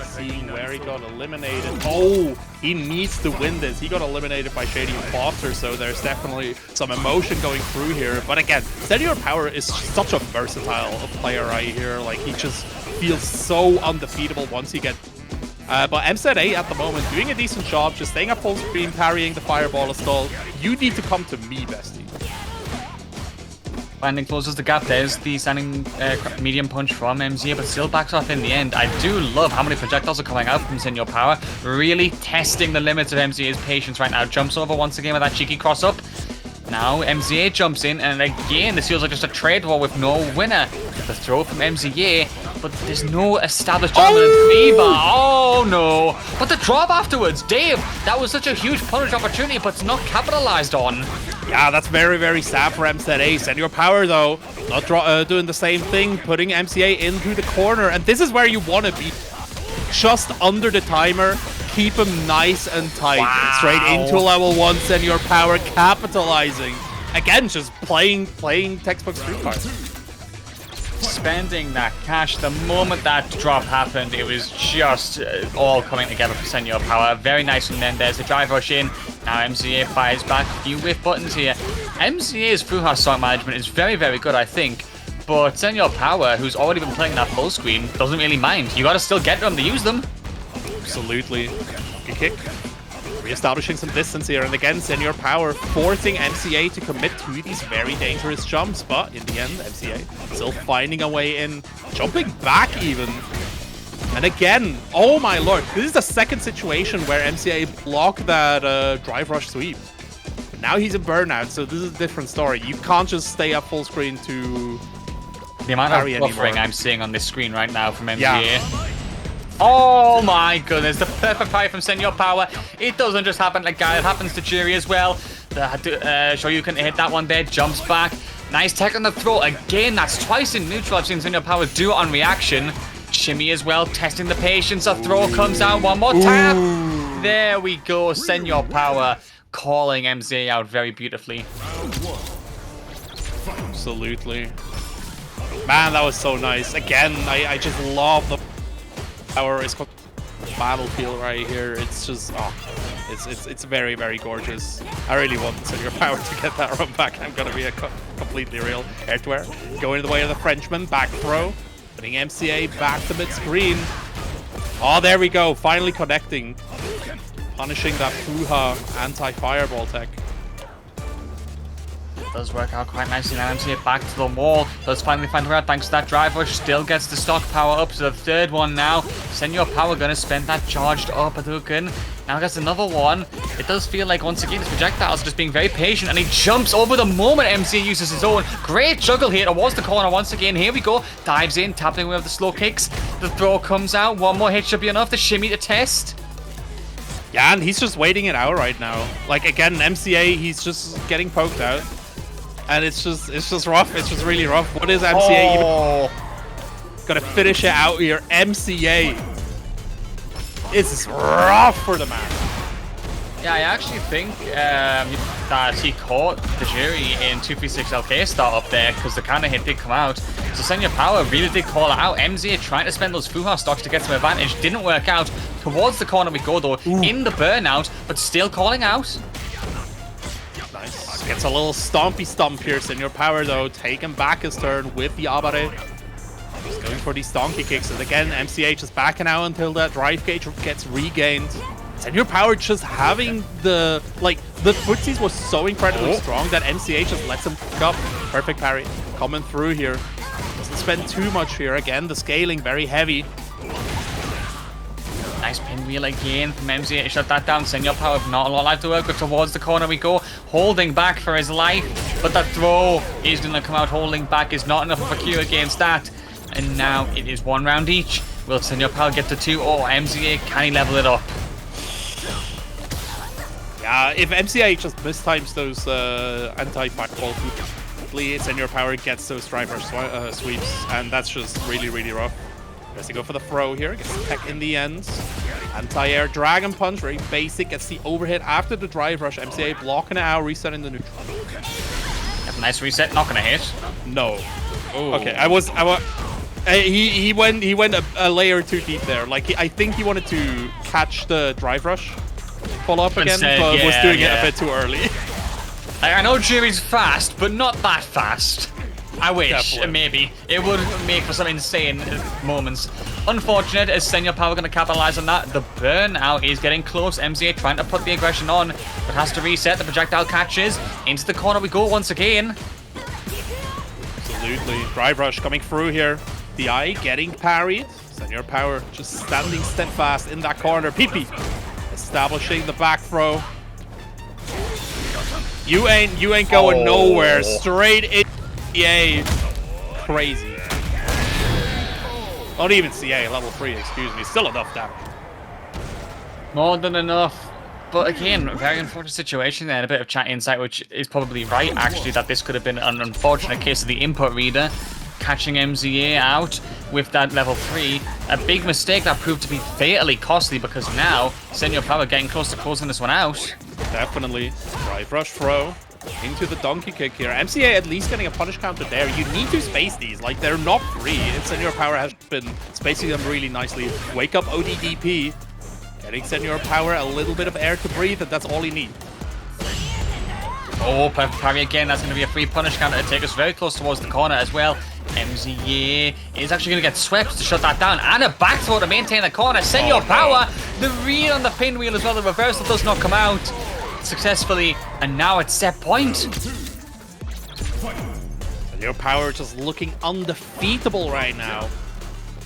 D: Seeing where he got eliminated. Oh, he needs to win this. He got eliminated by ShadyImposter, so there's definitely some emotion going through here. But again, Senor Power is such a versatile player right here. Like, he just feels so undefeatable once he gets... but MZA at the moment doing a decent job, just staying up full screen, parrying the fireball stall. You need to come to me, bestie.
E: Landing closes the gap. There's the standing medium punch from MZA, but still backs off in the end. I do love how many projectiles are coming out from Senor Power. Really testing the limits of MZA's patience right now. Jumps over once again with that cheeky cross up. Now MZA jumps in, and again this feels like just a trade war with no winner. The throw from MZA, but there's no established dominance either. Oh no! But the drop afterwards, Dave, that was such a huge punish opportunity, but it's not capitalized on.
D: Yeah, that's very, very sad for MZA. Senor Power, though, not doing the same thing, putting MZA into the corner. And this is where you want to be. Just under the timer, keep him nice and tight.
E: Wow.
D: Straight into level 1, Senor Power capitalizing. Again, just playing textbook Street Fighter.
E: spending that cash. The moment that drop happened, it was just all coming together for Senor Power. Very nice from them. There's the drive rush in. Now MCA fires back. A few whiff buttons here. MCA's Fuha stock management is very, very good, I think. But Senor Power, who's already been playing that full screen, doesn't really mind. You gotta still get them to use them.
D: Absolutely. Good kick. Re-establishing some distance here, and again, Senor Power forcing MCA to commit to these very dangerous jumps, but in the end, MCA still finding a way in, jumping back even. And again, oh my lord, this is the second situation where MCA blocked that drive rush sweep. But now he's in burnout, so this is a different story. You can't just stay up full screen to
E: the amount of buffering I'm seeing on this screen right now from MCA. Yeah. Oh my goodness, the perfect fire from Senor Power. It doesn't just happen like Guile, it happens to Juri as well. Sure you can hit that one there, jumps back. Nice tech on the throw. Again, that's twice in neutral. I've seen Senor Power do it on reaction. Shimmy as well, testing the patience. A throw comes out, one more tap. Ooh. There we go, Senor Power calling MZ out very beautifully.
D: Absolutely. Man, that was so nice. Again, I just love the power is battlefield right here. It's just it's very, very gorgeous. I really want Senor Power to get that run back. I'm gonna be a completely real air to air. Going the way of the Frenchman, back throw, putting MCA back to mid screen. Oh, there we go. Finally connecting, punishing that Fuha anti-fireball tech.
E: Does work out quite nicely now. MCA back to the wall. Does finally find her out thanks to that drive rush. Still gets the stock power up to the third one now. Senor Power gonna spend that charged up Hadouken. Now gets another one. It does feel like once again his projectiles are just being very patient, and he jumps over the moment MCA uses his own. Great juggle here towards the corner once again. Here we go. Dives in, tapping away with the slow kicks. The throw comes out. One more hit should be enough. The shimmy to test.
D: Yeah, and he's just waiting it out right now. Like again, MCA, he's just getting poked out. And it's just rough. It's just really rough. What is MCA even? Gotta finish it out here. MCA. This is rough for the man.
E: Yeah, I actually think that he caught the Juri in 236 LK start up there because the counter hit did come out. So Senor Power really did call it out. MZ trying to spend those Fuha stocks to get some advantage. Didn't work out. Towards the corner we go though. Ooh. In the burnout, but still calling out.
D: Nice. Gets a little stompy stomp here. Senor Power though, taking back his turn with the Abare. He's going for these donkey kicks. And again, MCH is backing out until that drive gauge gets regained. Senor Power just having the footsies was so incredibly strong that MCH just lets him pick up. Perfect parry. Coming through here. Doesn't spend too much here. Again, the scaling very heavy.
E: Nice pinwheel again from MZ. Shut that down. Senor Power, not a lot of life to work with. Towards the corner we go. Holding back for his life. But that throw is going to come out. Holding back is not enough of a cue against that. And now it is 1 round each. Will Senor Power get to 2? Oh, MZA, can he level it up?
D: Yeah, if MCA just mistimes those anti-fireball, Senor Power gets those driver sweeps, and that's just really, really rough. Has to go for the throw here, gets the tech in the end. Anti-air Dragon Punch, very basic, gets the overhit after the drive rush. MCA blocking it out, resetting the neutral.
E: Have a nice reset, not gonna hit.
D: No. Ooh. Okay, he went a layer too deep there. Like I think he wanted to catch the drive rush follow up again, but was doing it a bit too early.
E: I know Juri's fast, but not that fast. I wish, definitely. Maybe. It would make for some insane moments. Unfortunate, is Senor Power going to capitalize on that? The burnout is getting close. MZA trying to put the aggression on, but has to reset. The projectile catches. Into the corner we go once again.
D: Absolutely. Drive rush coming through here. DI getting parried. Senor Power just standing steadfast in that corner. PP establishing the back throw. You ain't going nowhere. Straight in CA. Crazy. Not even CA, level 3, excuse me. Still enough damage.
E: More than enough. But again, very unfortunate situation there. A bit of chat insight, which is probably right, actually, that this could have been an unfortunate case of the input reader catching MZA out with that level 3. A big mistake that proved to be fatally costly because now Senor Power getting close to closing this one out.
D: Definitely. Drive rush throw. into the donkey kick here. MCA at least getting a punish counter there. You need to space these. Like, they're not free. Senor Power has been spacing them really nicely. Wake up ODDP. Getting Senor Power a little bit of air to breathe, and that's all he needs.
E: Oh, perfect parry again. That's going to be a free punish counter to take us very close towards the corner as well. MZA is actually going to get swept to shut that down. And a back throw to maintain the corner. Senor Power, the read on the pinwheel as well. The reversal does not come out successfully. And now it's set point.
D: Senor Power just looking undefeatable right now.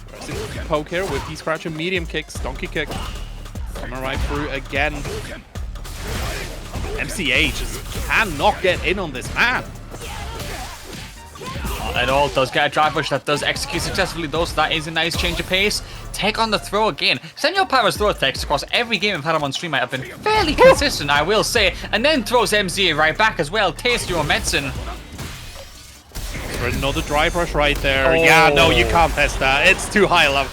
D: Pressing poke here with these crouch and medium kicks. Donkey kick. Coming right through again. MCA just cannot get in on this man.
E: It all does get a drive push that does execute successfully though, so that is a nice change of pace. Take on the throw again. Senor Power's throw attacks across every game I've had him on stream have been fairly consistent, I will say. And then throws MCA right back as well. Taste your medicine.
D: For another drive rush right there. Oh. Yeah, no, you can't test that. It's too high level.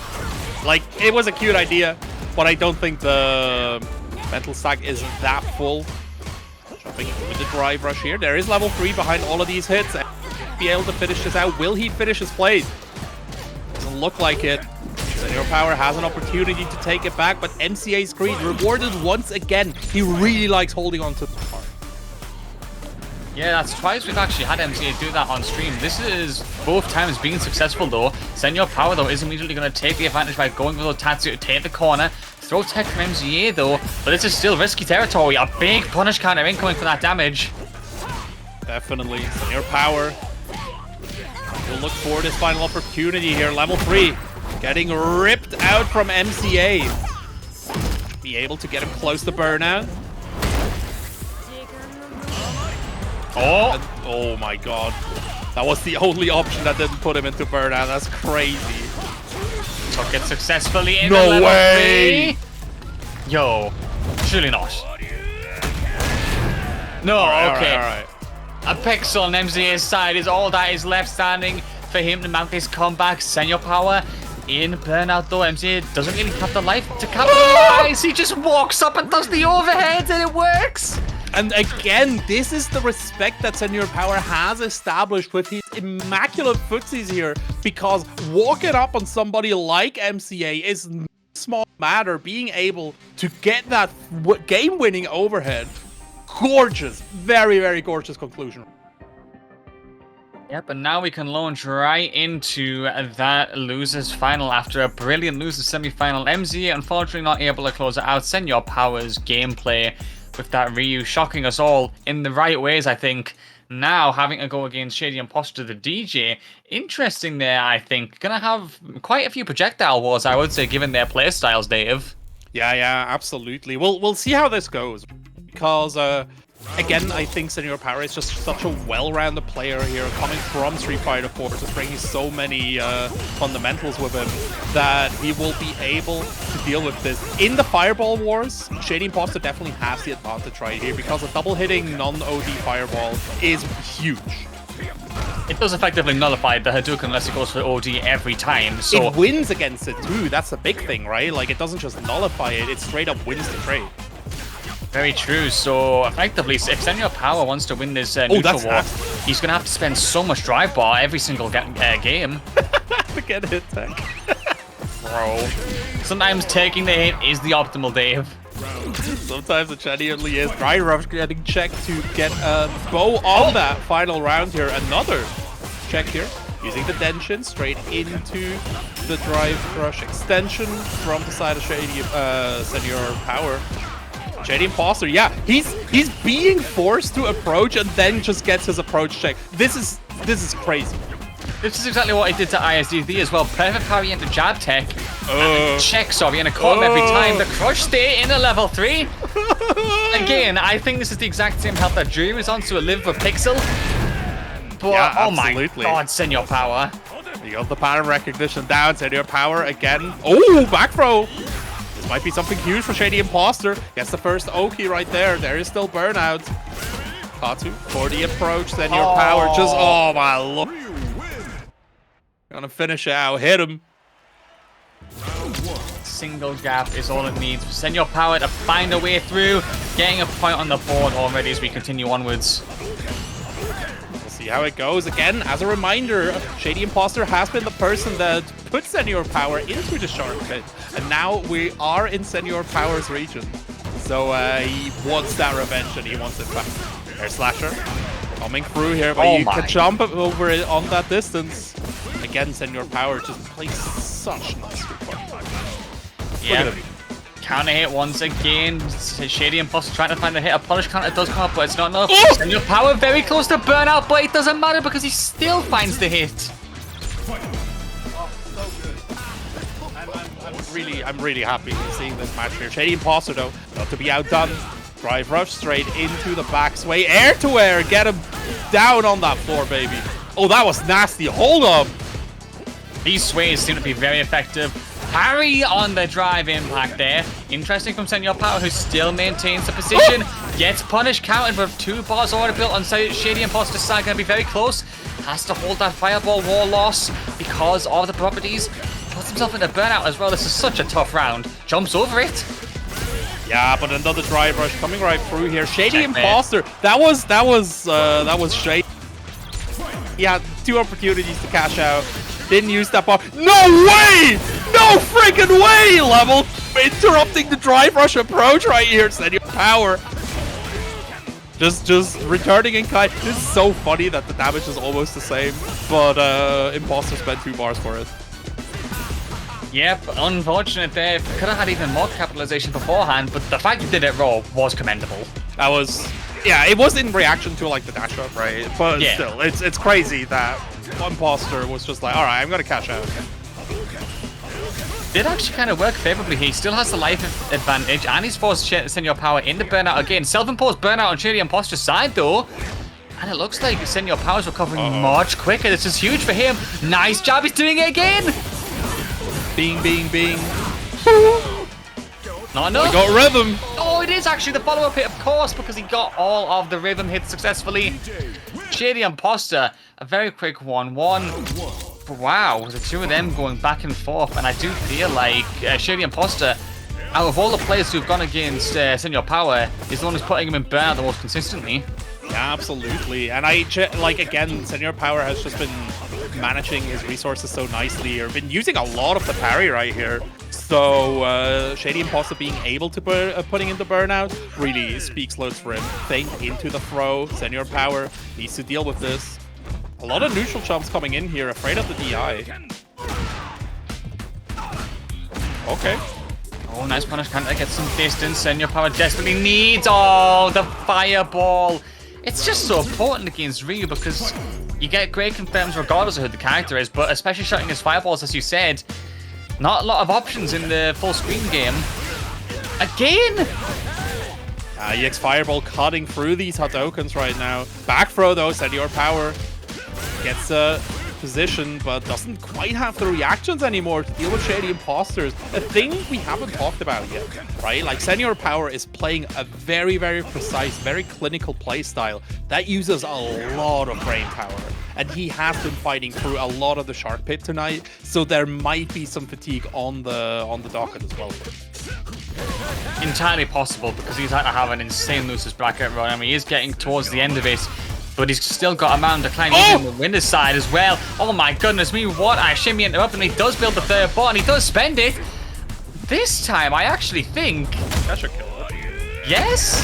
D: Like, it was a cute idea, but I don't think the mental stack is that full. Jumping with the drive rush here. There is level 3 behind all of these hits. Be able to finish this out. Will he finish his plays? Doesn't look like it. Senor Power has an opportunity to take it back, but MCA's greed rewarded once again. He really likes holding on to the part.
E: Yeah, that's twice we've actually had MCA do that on stream. This is both times being successful though. Senor Power though is immediately going to take the advantage by going for the Tatsu to take the corner. Throw tech from MCA though, but this is still risky territory. A big punish counter incoming for that damage.
D: Definitely. Senor Power will look for this final opportunity here. Level 3 getting ripped out from MCA. Be able to get him close to burnout. Oh my god. That was the only option that didn't put him into burnout. That's crazy.
E: Took it successfully in
D: no
E: level
D: way.
E: 3. Yo, surely not. No, okay.
D: All right.
E: A pixel on MCA's side is all that is left standing for him to mount this comeback. Senor Power in burnout though. MCA doesn't really have the life to capitalize. He just walks up and does the overhead and it works.
D: And again, this is the respect that Senor Power has established with his immaculate footsies here, because walking up on somebody like MCA is no small matter. Being able to get that game-winning overhead, gorgeous, very, very gorgeous conclusion.
E: Yep, and now we can launch right into that losers final after a brilliant losers semi-final. MCA unfortunately not able to close it out. Senor Power's gameplay with that Ryu shocking us all in the right ways, I think. Now having to go against ShadyImposter, the DJ. Interesting there, I think. Gonna have quite a few projectile wars, I would say, given their playstyles, Dave.
D: Yeah, absolutely. We'll see how this goes. Because, again, I think Senor Power is just such a well-rounded player here, coming from Street Fighter 4, just bringing so many fundamentals with him, that he will be able to deal with this. In the Fireball Wars, ShadyImposter definitely has the advantage right here, because a double-hitting non-OD Fireball is huge.
E: It does effectively nullify the Hadouken unless it goes for OD every time, so...
D: It wins against it too, that's the big thing, right? Like, it doesn't just nullify it, it straight up wins the trade.
E: Very true. So effectively, if Senor Power wants to win this neutral war, he's going to have to spend so much drive bar every single game.
D: Forget it, Tech.
E: Bro. Sometimes taking the hit is the optimal, Dave.
D: Sometimes it genuinely is. Dry Rush getting checked to get a bow on that final round here. Another check here. Using the Denshin straight into the Drive Rush extension from the side of Senor Power. ShadyImposter, yeah, he's being forced to approach and then just gets his approach check. This is crazy.
E: This is exactly what he did to ISDD as well. Perfect parry into jab tech. And check, sorry, and a caught him every time. The crush stay in a level 3. Again, I think this is the exact same health that Juri was on, so a live for Pixel. But,
D: yeah,
E: oh my god, Senor Power.
D: You got the pattern recognition down. Senor Power again. Oh, back throw. This might be something huge for ShadyImposter. Gets the first Oki right there. There is still burnout. Katu for the approach. Senor Power just, oh my lord. Gonna finish it out. Hit him.
E: single gap is all it needs. Senor Power to find a way through, getting a point on the board already as we continue onwards.
D: We'll see how it goes. Again, as a reminder, ShadyImposter has been the person that put Senor Power into the shark pit, and now we are in Senor Power's region. So he wants that revenge and he wants it back. Air Slasher coming through here, but you can jump over it on that distance. Again, Senor Power just plays such nice support.
E: Yeah. Counter hit once again. ShadyImposter trying to find the hit. A punish counter does come up, but it's not enough.
D: Oh!
E: Senor Power very close to burnout, but it doesn't matter because he still finds the hit.
D: I'm really happy seeing this match here. ShadyImposter though, not to be outdone. Drive rush straight into the back sway. Air to air, get him down on that floor, baby. Oh, that was nasty. Hold up.
E: These sways seem to be very effective. Parry on the drive impact there. Interesting from Senor Power, who still maintains the position. Gets punish counted with 2 bars already built on ShadyImposter's side. Going to be very close. Has to hold that fireball wall loss because of the properties. Puts himself into burnout as well. This is such a tough round. Jumps over it.
D: Yeah, but another drive rush coming right through here. ShadyImposter. That was Shady. He had 2 opportunities to cash out. Didn't use that bar. No way! No freaking way! Level interrupting the drive rush approach right here. Senor Power. Just returning in kind. This is so funny that the damage is almost the same, but Imposter spent 2 bars for it.
E: Yep, unfortunate there. Could have had even more capitalization beforehand, but the fact you did it raw was commendable.
D: That was, yeah, it was in reaction to like the dash up, right? But
E: yeah.
D: Still, it's crazy that Imposter was just like, all right, I'm gonna cash out.
E: Did actually kind of work favorably. He still has the life advantage, and he's forced Senor Power into burnout again. Self-imposed burnout on ShadyImposter's side though. And it looks like Senor Power's recovering much quicker. This is huge for him. Nice job, he's doing it again.
D: Bing, bing, bing.
E: Not enough.
D: We got rhythm.
E: Oh, it is actually the follow-up hit, of course, because he got all of the rhythm hits successfully. ShadyImposter, a very quick 1-1. Wow, the 2 of them going back and forth, and I do feel like ShadyImposter, out of all the players who've gone against Senor Power, is the one who's putting him in burnout the most consistently.
D: Yeah, absolutely. And like again, Senor Power has just been managing his resources so nicely, or been using a lot of the parry right here. So ShadyImposter being able to putting into burnout really speaks loads for him. Feint into the throw. Senor Power needs to deal with this. A lot of neutral jumps coming in here, afraid of the DI. Okay.
E: Oh, nice punish counter, get some distance. Senor Power desperately needs the fireball. It's just so important against Ryu because you get great confirms regardless of who the character is, but especially shooting his fireballs, as you said, not a lot of options in the full screen game. Again!
D: EX Fireball cutting through these Hadokens right now. Back throw though, Senor Power gets a position, but doesn't quite have the reactions anymore to deal with ShadyImposters. A thing we haven't talked about yet, right? Like Senor Power is playing a very, very precise, very clinical play style that uses a lot of brain power. And he has been fighting through a lot of the Shark Pit tonight, so there might be some fatigue on the docket as well.
E: Entirely possible because he's had to have an insane losers bracket run. I mean, he is getting towards the end of it, but he's still got a mountain decline even on the winner's side as well. Oh my goodness me, what a shimmy interrupt, and he does build the 3rd bar, and he does spend it. This time, I actually think...
D: That should kill it.
E: Yes?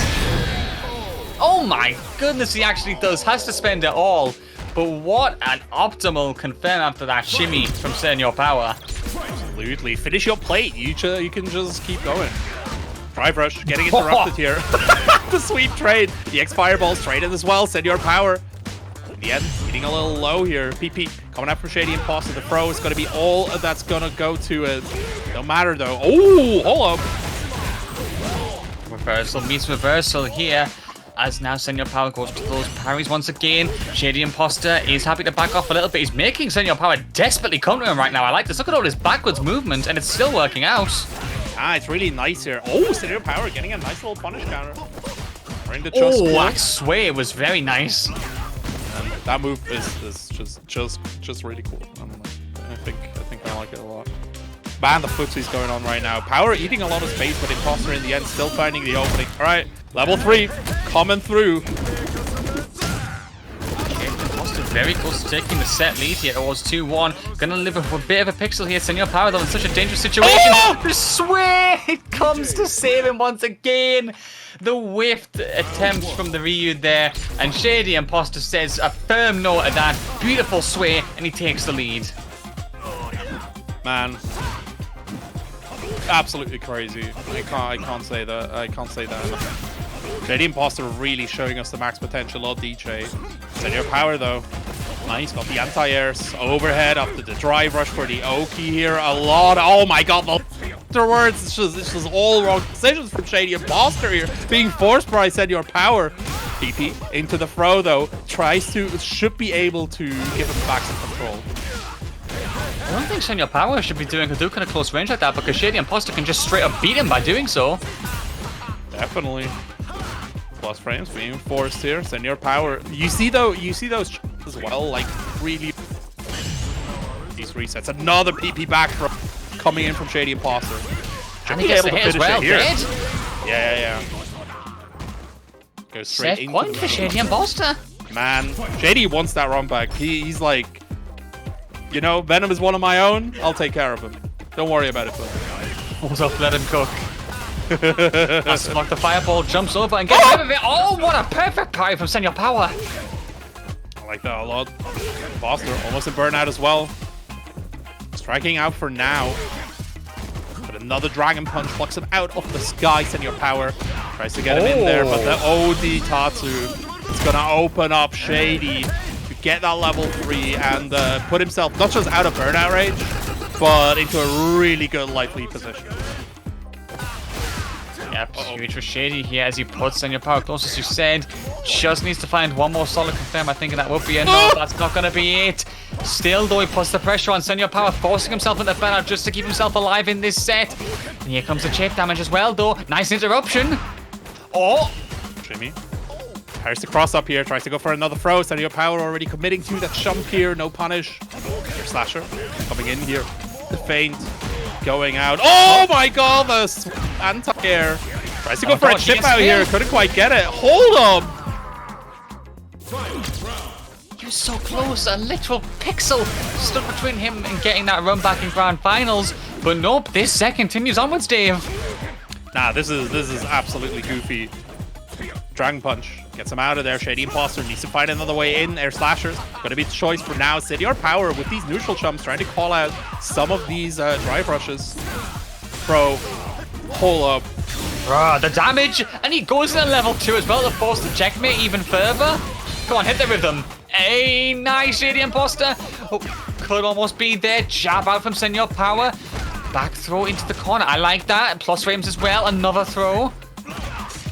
E: Oh my goodness, he actually does. Has to spend it all. But what an optimal confirm after that shimmy from Senor Power.
D: Absolutely. Finish your plate. You can just keep going. Drive rush, getting interrupted here. The sweet trade. The EX Fireball's traded as well. Senor Power. In the end, getting a little low here. PP coming up for ShadyImposter. The throw is going to be all that's going to go to it. No matter though. Oh, hold up.
E: Reversal meets reversal here. As now Senor Power goes to those parries once again. ShadyImposter is happy to back off a little bit. He's making Senor Power desperately come to him right now. I like this. Look at all his backwards movement, and it's still working out.
D: Ah, it's really nice here. Oh, Senor Power getting a nice little punish counter.
E: That sway was very nice.
D: And that move is just really cool. I think I like it a lot. Man, the footsie's going on right now. Power eating a lot of space, but Imposter in the end still finding the opening. All right, level 3 coming through.
E: Very close to taking the set lead here. It was 2-1. Gonna live with a bit of a pixel here. Senor Power, though, in such a dangerous situation.
D: Oh!
E: The sway! It comes to save him once again. The whiffed attempt from the Ryu there. And ShadyImposter says a firm no to that. Beautiful sway, and he takes the lead.
D: Man. Absolutely crazy. I can't say that. I can't say that enough. ShadyImposter really showing us the max potential of Dee Jay. Senor Power though. Nice, got the anti-airs overhead after the drive rush for the Oki here. A lot. Oh my god, afterwards it's just all wrong decisions from ShadyImposter here. Being forced by Senor Power. PP into the throw though. Should be able to give him back some control.
E: I don't think Senor Power should be doing Hadouken at close range like that because ShadyImposter can just straight up beat him by doing so.
D: Definitely. Plus frames being forced here. Senor Power. You see those as well, like really these resets. Another PP back from coming in from ShadyImposter.
E: And he gets the hit as well. Dead.
D: Yeah. Goes straight
E: Set
D: into
E: point for ShadyImposter.
D: Man, Shady wants that run back. He's like, you know, Venom is one of my own. I'll take care of him. Don't worry about it, bud.
E: What's up? Let him cook. Smoke the fireball, jumps over and gets rid of it. Oh, what a perfect parry from Senor Power.
D: I like that a lot. Imposter almost in burnout as well. Striking out for now. But another Dragon Punch plucks him out of the sky. Senor Power tries to get him in there, but the OD Tatsu is going to open up Shady to get that level 3 and put himself not just out of burnout range, but into a really good life lead position.
E: Yep, huge for Shady here as he puts Senor Power close, as you said. Just needs to find one more solid confirm. I think that would be enough. That's not going to be it. Still, though, he puts the pressure on Senor Power, forcing himself into burnout just to keep himself alive in this set. And here comes the chip damage as well, though. Nice interruption. Oh!
D: Jimmy tries to cross up here, tries to go for another throw. Senor Power already committing to that jump here, no punish. Your slasher coming in here. The feint going out. Oh my god, the anti-air. Tries to go for a chip out here, couldn't quite get it. Hold up!
E: He was so close, a literal pixel stood between him and getting that run back in grand finals. But nope, this set continues onwards, Dave.
D: Nah, this is absolutely goofy. Dragon Punch gets him out of there. ShadyImposter needs to find another way in. Air slashers gonna be the choice for now. Senor Power with these neutral chumps trying to call out some of these drive rushes. Bro, hold up.
E: The damage, and he goes in at level 2 as well to force the checkmate even further. Come on, hit the rhythm. Hey, nice ShadyImposter. Oh, could almost be there. Jab out from Senor Power. Back throw into the corner. I like that. Plus frames as well. Another throw.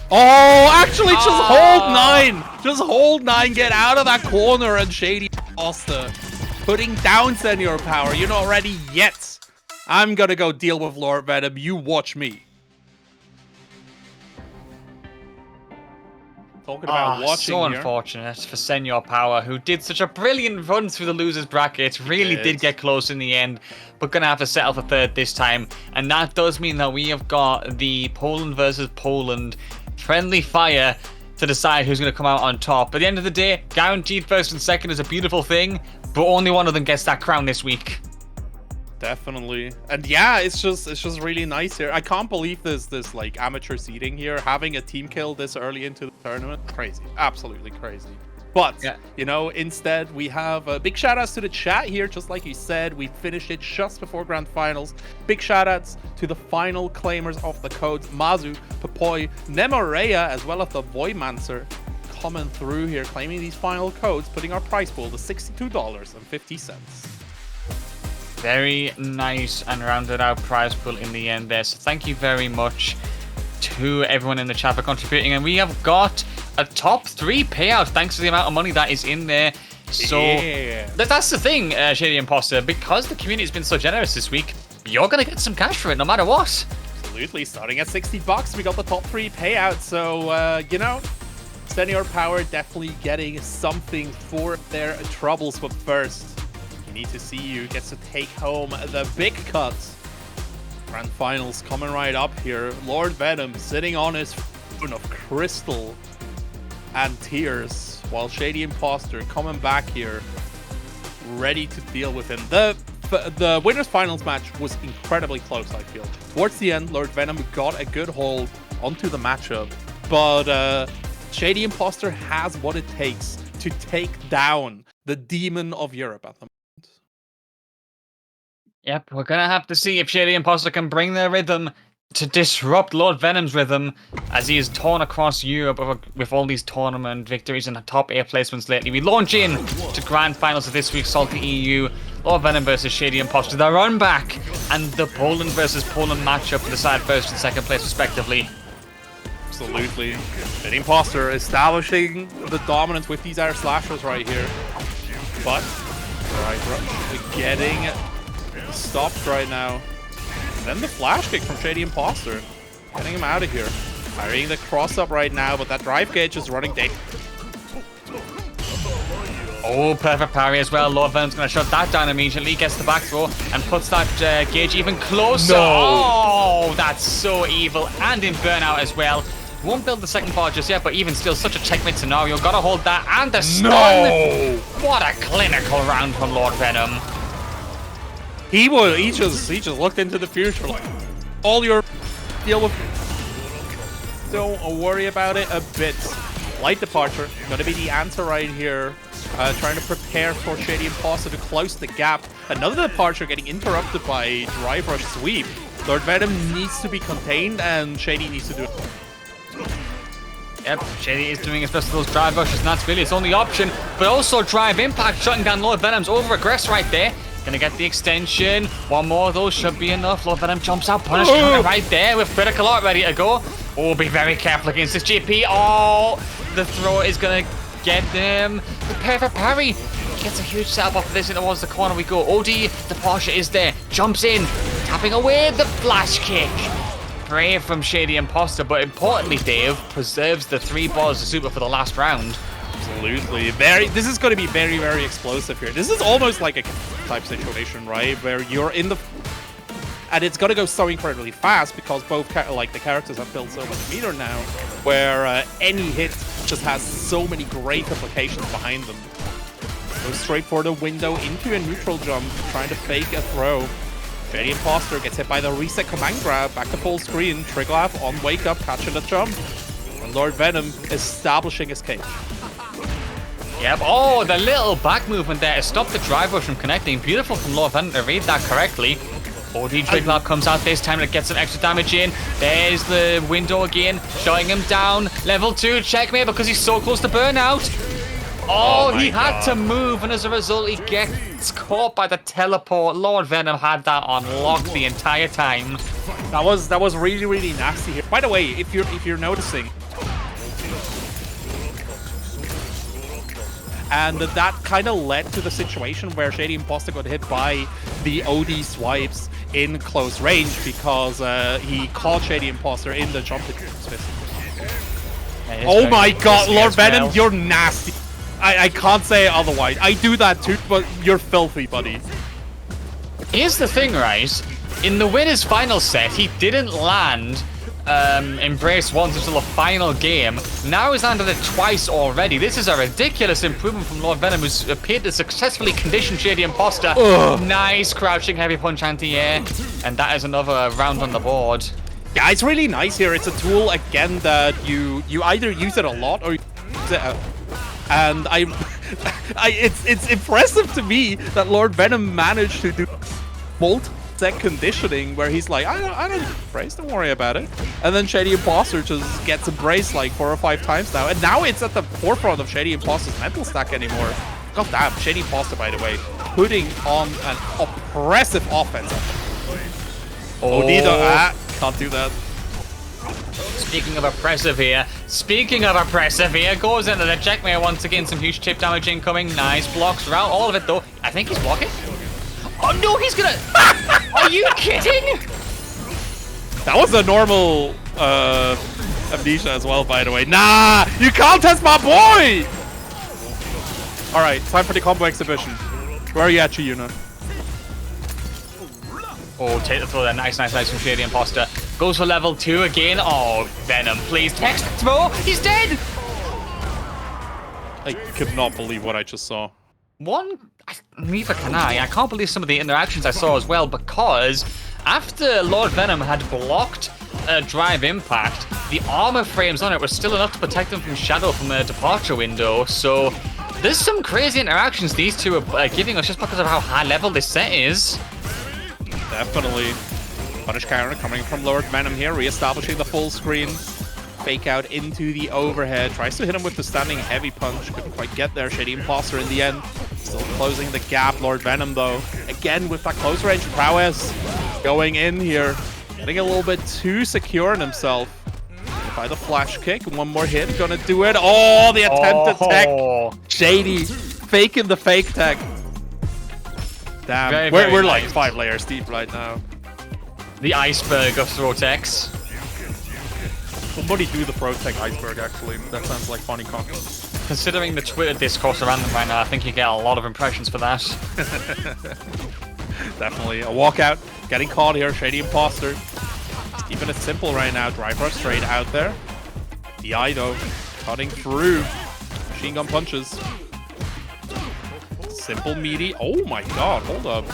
D: Oh, actually, just hold 9. Just hold 9. Get out of that corner, and ShadyImposter putting down Senor Power. You're not ready yet. I'm gonna go deal with Lord Venom. You watch me. Talking about watching
E: so
D: here.
E: Unfortunate for Senor Power, who did such a brilliant run through the losers bracket. Really did get close in the end, but gonna have to settle for third this time. And that does mean that we have got the Poland versus Poland friendly fire to decide who's going to come out on top. At the end of the day, guaranteed first and second is a beautiful thing, but only one of them gets that crown this week.
D: Definitely. And yeah, it's just really nice here. I can't believe this like amateur seeding here, having a team kill this early into the tournament. Crazy. Absolutely crazy. But, you know, instead we have big shout outs to the chat here. Just like you said, we finished it just before grand finals. Big shout outs to the final claimers of the codes, Mazu, Papoi, Nemorea, as well as the Voidmancer coming through here, claiming these final codes, putting our prize pool to $62.50.
E: Very nice and rounded out prize pool in the end there. So thank you very much to everyone in the chat for contributing. And we have got a top 3 payout thanks to the amount of money that is in there. So that's the thing, ShadyImposter. Because the community has been so generous this week, you're going to get some cash for it no matter what.
D: Absolutely. Starting at $60, we got the top 3 payout. So, you know, Senor Power definitely getting something for their troubles. But first, you need to see you gets to take home the big cut Grand finals coming right up here. Lord Venom sitting on his throne of crystal and tears, while ShadyImposter coming back here, ready to deal with him. The winners finals match was incredibly close, I feel. Towards the end, Lord Venom got a good hold onto the matchup, but ShadyImposter has what it takes to take down the demon of Europe at the moment.
E: Yep, we're gonna have to see if ShadyImposter can bring their rhythm to disrupt Lord Venom's rhythm, as he is torn across Europe with all these tournament victories and top 8 placements lately. We launch in to grand finals of this week's SaltyEU. Lord Venom versus ShadyImposter, the run back, and the Poland versus Poland matchup to decide first and second place respectively.
D: Absolutely. ShadyImposter establishing the dominance with these air slashers right here. But right rush getting stopped right now. Then the flash kick from ShadyImposter, getting him out of here. Firing the cross up right now, but that drive gauge is running down.
E: Oh, perfect parry as well. Lord Venom's going to shut that down immediately. Gets the back throw and puts that gauge even closer.
D: No.
E: Oh, that's so evil. And in burnout as well. Won't build the second bar just yet, but even still, such a checkmate scenario. Gotta hold that. And the stun.
D: No!
E: What a clinical round from Lord Venom.
D: He just looked into the future. Like, all your deal with. Don't worry about it a bit. Light departure gonna be the answer right here. Trying to prepare for ShadyImposter to close the gap. Another departure getting interrupted by drive rush sweep. Lord Venom needs to be contained, and Shady needs to do it.
E: Yep, Shady is doing his best with those drive rushes, and that's really its only option. But also drive impact, shutting down Lord Venom's over-aggress right there. Gonna get the extension. One more of those should be enough. Lord Venom jumps out, punish counter right there with critical art ready to go. Oh, be very careful against this GP. Oh, the throw is gonna get him. The perfect parry. Gets a huge setup off of this, and towards the corner we go. OD, the Porsche is there. Jumps in, tapping away the flash kick. Brave from ShadyImposter, but importantly, Dave preserves the 3 bars of super for the last round.
D: Absolutely. This is going to be very, very explosive here. This is almost like a type situation, right? Where you're in the... And it's going to go so incredibly fast because both the characters have built so much meter now, where any hit just has so many great implications behind them. Goes straight for the window into a neutral jump, trying to fake a throw. ShadyImposter gets hit by the reset command grab, back to full screen, Triglav on wake up, catching the jump. And Lord Venom establishing his cage.
E: Yep, oh, the little back movement there to stop the drive rush from connecting. Beautiful from Lord Venom to read that correctly. OD Triglav comes out this time and it gets some extra damage in. There's the window again, shutting him down. Level 2 checkmate because he's so close to burnout. Oh, he had to move, and as a result, he gets caught by the teleport. Lord Venom had that on lock the entire time.
D: That was really, really nasty here. By the way, if you're noticing, and that kind of led to the situation where ShadyImposter got hit by the OD swipes in close range because he caught ShadyImposter in the jump space. Oh my god, Lord Venom, you're nasty. I can't say otherwise. I do that too, but you're filthy, buddy.
E: Here's the thing, right? In the winners final set, he didn't land Embrace once until the final game. Now he's landed it twice already. This is a ridiculous improvement from Lord Venom, who's appeared to successfully condition ShadyImposter. Nice crouching heavy punch anti-air. And that is another round on the board.
D: Yeah, it's really nice here. It's a tool, again, that you either use it a lot or you use it and it's impressive to me that Lord Venom managed to do multi-set conditioning where he's like, I don't embrace, don't worry about it. And then ShadyImposter just gets embraced like 4 or 5 times now. And now it's at the forefront of ShadyImposter's mental stack anymore. God damn, ShadyImposter, by the way, putting on an oppressive offense. Domitto, can't do that.
E: Speaking of oppressive here, goes into the checkmate once again. Some huge chip damage incoming. Nice blocks around all of it though. I think he's blocking. Oh no, he's gonna. Are you kidding?
D: That was a normal amnesia as well, by the way. Nah, you can't test my boy. All right, time for the combo exhibition. Where are you at, Chiuna?
E: Oh, take the throw there. Nice from ShadyImposter. Goes for level 2 again. Oh, Venom, please. Text throw. He's dead.
D: I could not believe what I just saw.
E: Neither can I. I can't believe some of the interactions I saw as well, because after Lord Venom had blocked drive impact, the armor frames on it were still enough to protect him from Shadow from the departure window. So there's some crazy interactions these two are giving us just because of how high level this set is.
D: Definitely. Punish counter coming from Lord Venom here, re-establishing the full screen. Fake out into the overhead. Tries to hit him with the standing heavy punch. Couldn't quite get there. ShadyImposter in the end. Still closing the gap. Lord Venom, though, again with that close range prowess. Going in here. Getting a little bit too secure in himself. By the flash kick. One more hit. Gonna do it. Oh, the attempted tech. Shady. Faking the fake tech. Damn. We're like 5 layers deep right now.
E: The iceberg of throw techs.
D: Somebody do the Protect iceberg, actually. That sounds like funny content.
E: Considering the Twitter discourse around them right now, I think you get a lot of impressions for that.
D: Definitely. A walkout. Getting caught here. ShadyImposter. Keeping it simple right now. Driver straight out there. DI, though. Cutting through. Machine gun punches. Simple, meaty. Oh my god, hold up.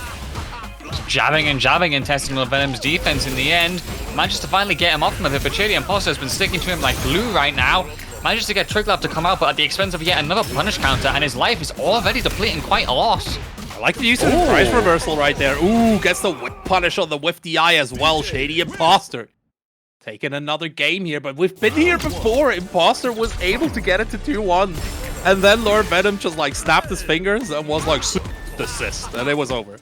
E: Jabbing and testing Lord Venom's defense in the end. Manages to finally get him off him a bit, but ShadyImposter has been sticking to him like glue right now. Manages to get Triglav to come out, but at the expense of yet another punish counter, and his life is already depleting quite a lot.
D: I like the use of the price reversal right there. Ooh, gets the whip punish on the whiff DI as well. ShadyImposter taking another game here, but we've been here before. Imposter was able to get it to 2-1. And then Lord Venom just like snapped his fingers and was like, assist, and it was over.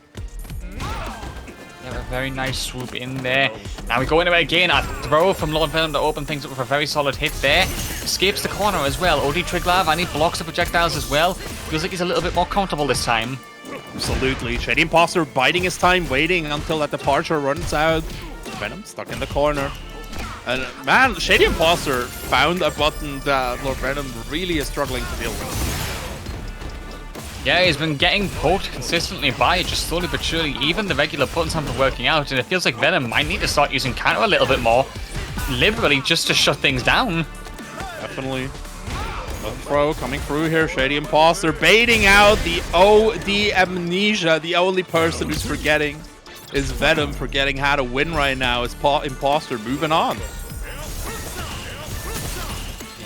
E: Yeah, a very nice swoop in there. Now we go into it again. A throw from Lord Venom to open things up with a very solid hit there. Escapes the corner as well. OD Triglav, and he blocks the projectiles as well. Feels like he's a little bit more comfortable this time.
D: Absolutely. ShadyImposter biding his time, waiting until that departure runs out. Venom stuck in the corner. And man, ShadyImposter found a button that Lord Venom really is struggling to deal with.
E: Yeah, he's been getting poked consistently by it, just slowly but surely. Even the regular buttons haven't been working out, and it feels like Venom might need to start using counter a little bit more liberally just to shut things down.
D: Definitely. A throw coming through here. ShadyImposter baiting out the OD amnesia. The only person who's forgetting is Venom, forgetting how to win right now. Is Imposter moving on.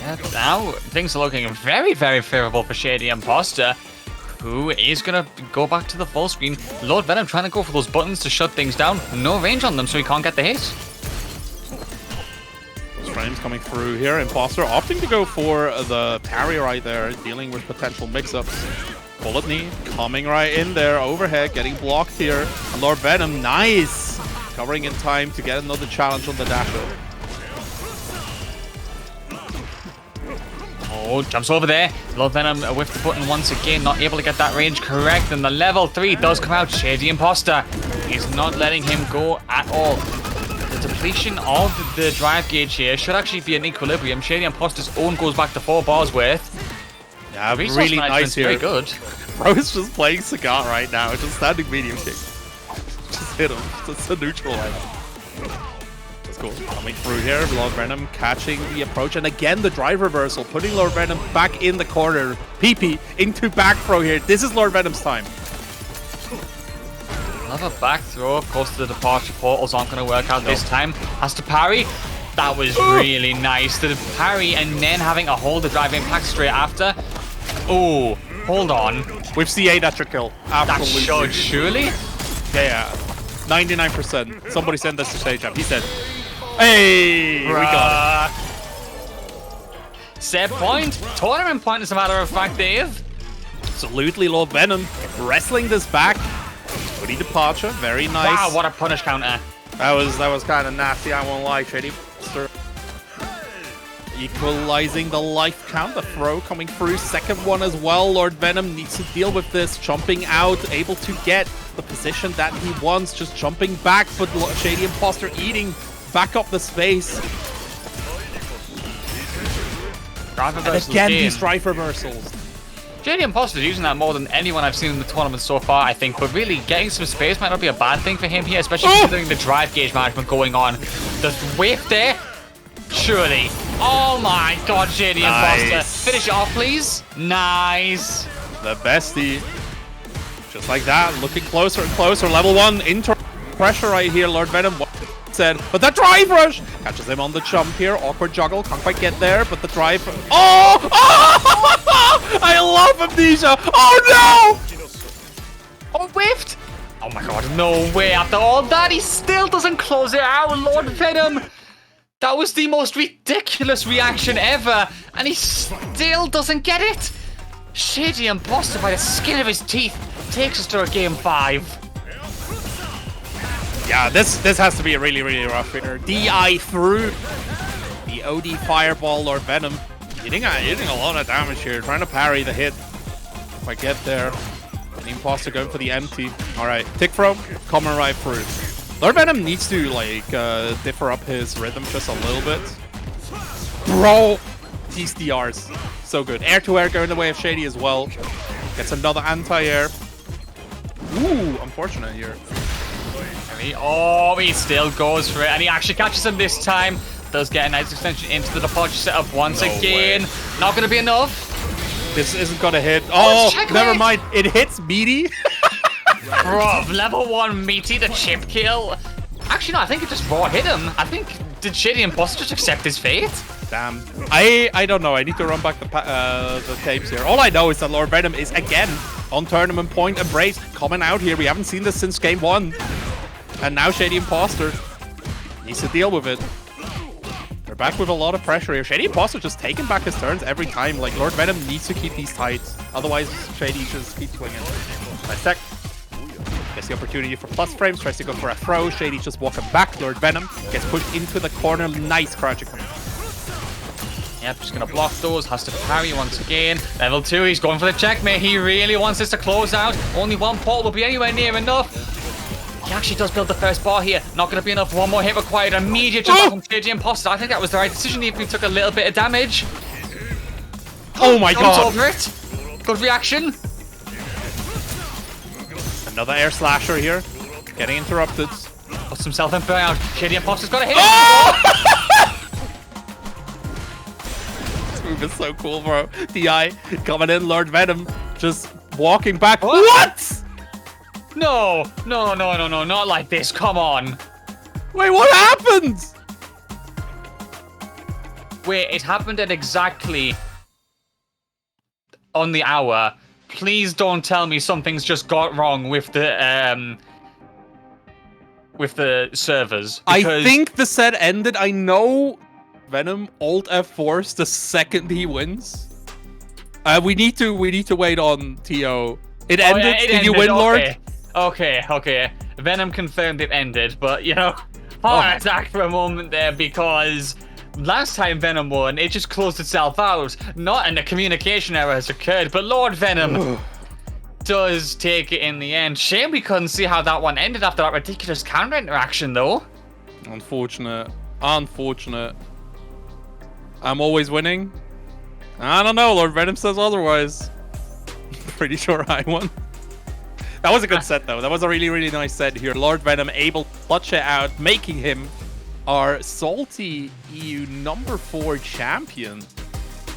E: Yeah, now things are looking very, very favorable for ShadyImposter, who is going to go back to the full screen. Lord Venom trying to go for those buttons to shut things down. No range on them, so he can't get the hit.
D: Those frames coming through here. Imposter opting to go for the parry right there, dealing with potential mix-ups. Bullet knee coming right in there. Overhead getting blocked here. And Lord Venom, nice! Covering in time to get another challenge on the dasher.
E: Oh, jumps over there. Lord Venom with the button once again, not able to get that range correct, and the level 3 does come out. ShadyImposter is not letting him go at all. The depletion of the drive gauge here should actually be an equilibrium. ShadyImposter's own goes back to 4 bars worth.
D: Yeah, really nice here.
E: Very good.
D: Bro is just playing Cigar right now, just standing medium kick. Just hit him, just a neutral item. Cool. Coming through here, Lord Venom catching the approach, and again the drive reversal, putting Lord Venom back in the corner. PP into back throw here. This is Lord Venom's time.
E: Another back throw, of course the departure portals aren't going to work out this time. Has to parry. That was really nice. The parry and then having a hold the drive impact straight after. Oh, hold on.
D: With CA, that should kill. Absolutely.
E: That should, surely?
D: Yeah, 99%. Somebody sent this to Stage Up. He said, hey, we got it.
E: Set point. Tournament point, as a matter of fact, Dave.
D: Absolutely, Lord Venom wrestling this back. Goody departure, very nice.
E: Wow, what a punish counter.
D: That was kind of nasty, I won't lie, ShadyImposter. Equalizing the life count, the throw coming through, second one as well. Lord Venom needs to deal with this, jumping out, able to get the position that he wants, just jumping back, but ShadyImposter eating back up the space.
E: And
D: again, these drive reversals.
E: ShadyImposter is using that more than anyone I've seen in the tournament so far, I think. But really, getting some space might not be a bad thing for him here, especially considering the drive gauge management going on. The whiff there, surely. Oh my god, ShadyImposter.
D: Nice.
E: Finish it off, please. Nice.
D: The bestie. Just like that, looking closer and closer. Level 1 into pressure right here. Lord Venom said, but the drive rush catches him on the jump here. Awkward juggle, can't quite get there, but the drive. Oh! Oh! I love Amnesia. Oh no!
E: Oh, whiffed. Oh my god, no way. After all that, he still doesn't close it out. Lord Venom. That was the most ridiculous reaction ever, and he still doesn't get it. ShadyImposter, by the skin of his teeth, takes us to a game 5.
D: Yeah, this has to be a really, really rough hitter. DI through the OD Fireball, Lord Venom. Hitting a lot of damage here, trying to parry the hit. If I get there. The Imposter going for the empty. Alright, tick throw, coming right through. Lord Venom needs to, like, differ up his rhythm just a little bit. Bro! These DRs. So good. Air-to-air going the way of Shady as well. Gets another anti-air. Ooh, unfortunate here.
E: Oh, he still goes for it, and he actually catches him this time. Does get a nice extension into the departure setup once again. Way. Not going to be enough.
D: This isn't going to hit. Oh, never mind. It hits Meaty.
E: Bro, level 1 Meaty, the chip kill. Actually, no, I think it just raw hit him. I think, did ShadyImposter just accept his fate?
D: Damn. I don't know. I need to run back the tapes here. All I know is that Lord Venom is again on tournament point. Embrace coming out here. We haven't seen this since game 1. And now ShadyImposter needs to deal with it. They're back with a lot of pressure here. ShadyImposter just taking back his turns every time. Like, Lord Venom needs to keep these tight. Otherwise, Shady just keeps swinging. Nice tech. Gets the opportunity for plus frames. Tries to go for a throw. Shady just walking back. Lord Venom gets pushed into the corner. Nice crouching.
E: Yep, just going to block those. Has to parry once again. Level 2, he's going for the checkmate. He really wants this to close out. Only one portal will be anywhere near enough. He actually does build the first bar here. Not going to be enough. One more hit required. Immediate jump from ShadyImposter. I think that was the right decision if he took a little bit of damage.
D: Oh my god.
E: Over it. Good reaction.
D: Another air slasher here. Getting interrupted.
E: Puts himself in burnout. ShadyImposter's got a hit.
D: This move is so cool, bro. DI coming in. Lord Venom just walking back. What?
E: No, not like this. Come on.
D: Wait, what happened?
E: Wait, it happened at exactly on the hour. Please don't tell me something's just got wrong with the servers.
D: I think the set ended. I know Venom Alt F4s the second he wins. We need to wait on TO. It ended.
E: Yeah,
D: Did you win, Lord?
E: Okay. Venom confirmed it ended, but you know, heart attack for a moment there because last time Venom won, it just closed itself out. Not and a communication error has occurred, but Lord Venom does take it in the end. Shame we couldn't see how that one ended after that ridiculous counter interaction, though.
D: Unfortunate. I'm always winning. I don't know. Lord Venom says otherwise. Pretty sure I won. That was a good set, though. That was a really, really nice set here. Lord Venom able to clutch it out, making him our SaltyEU number 4 champion.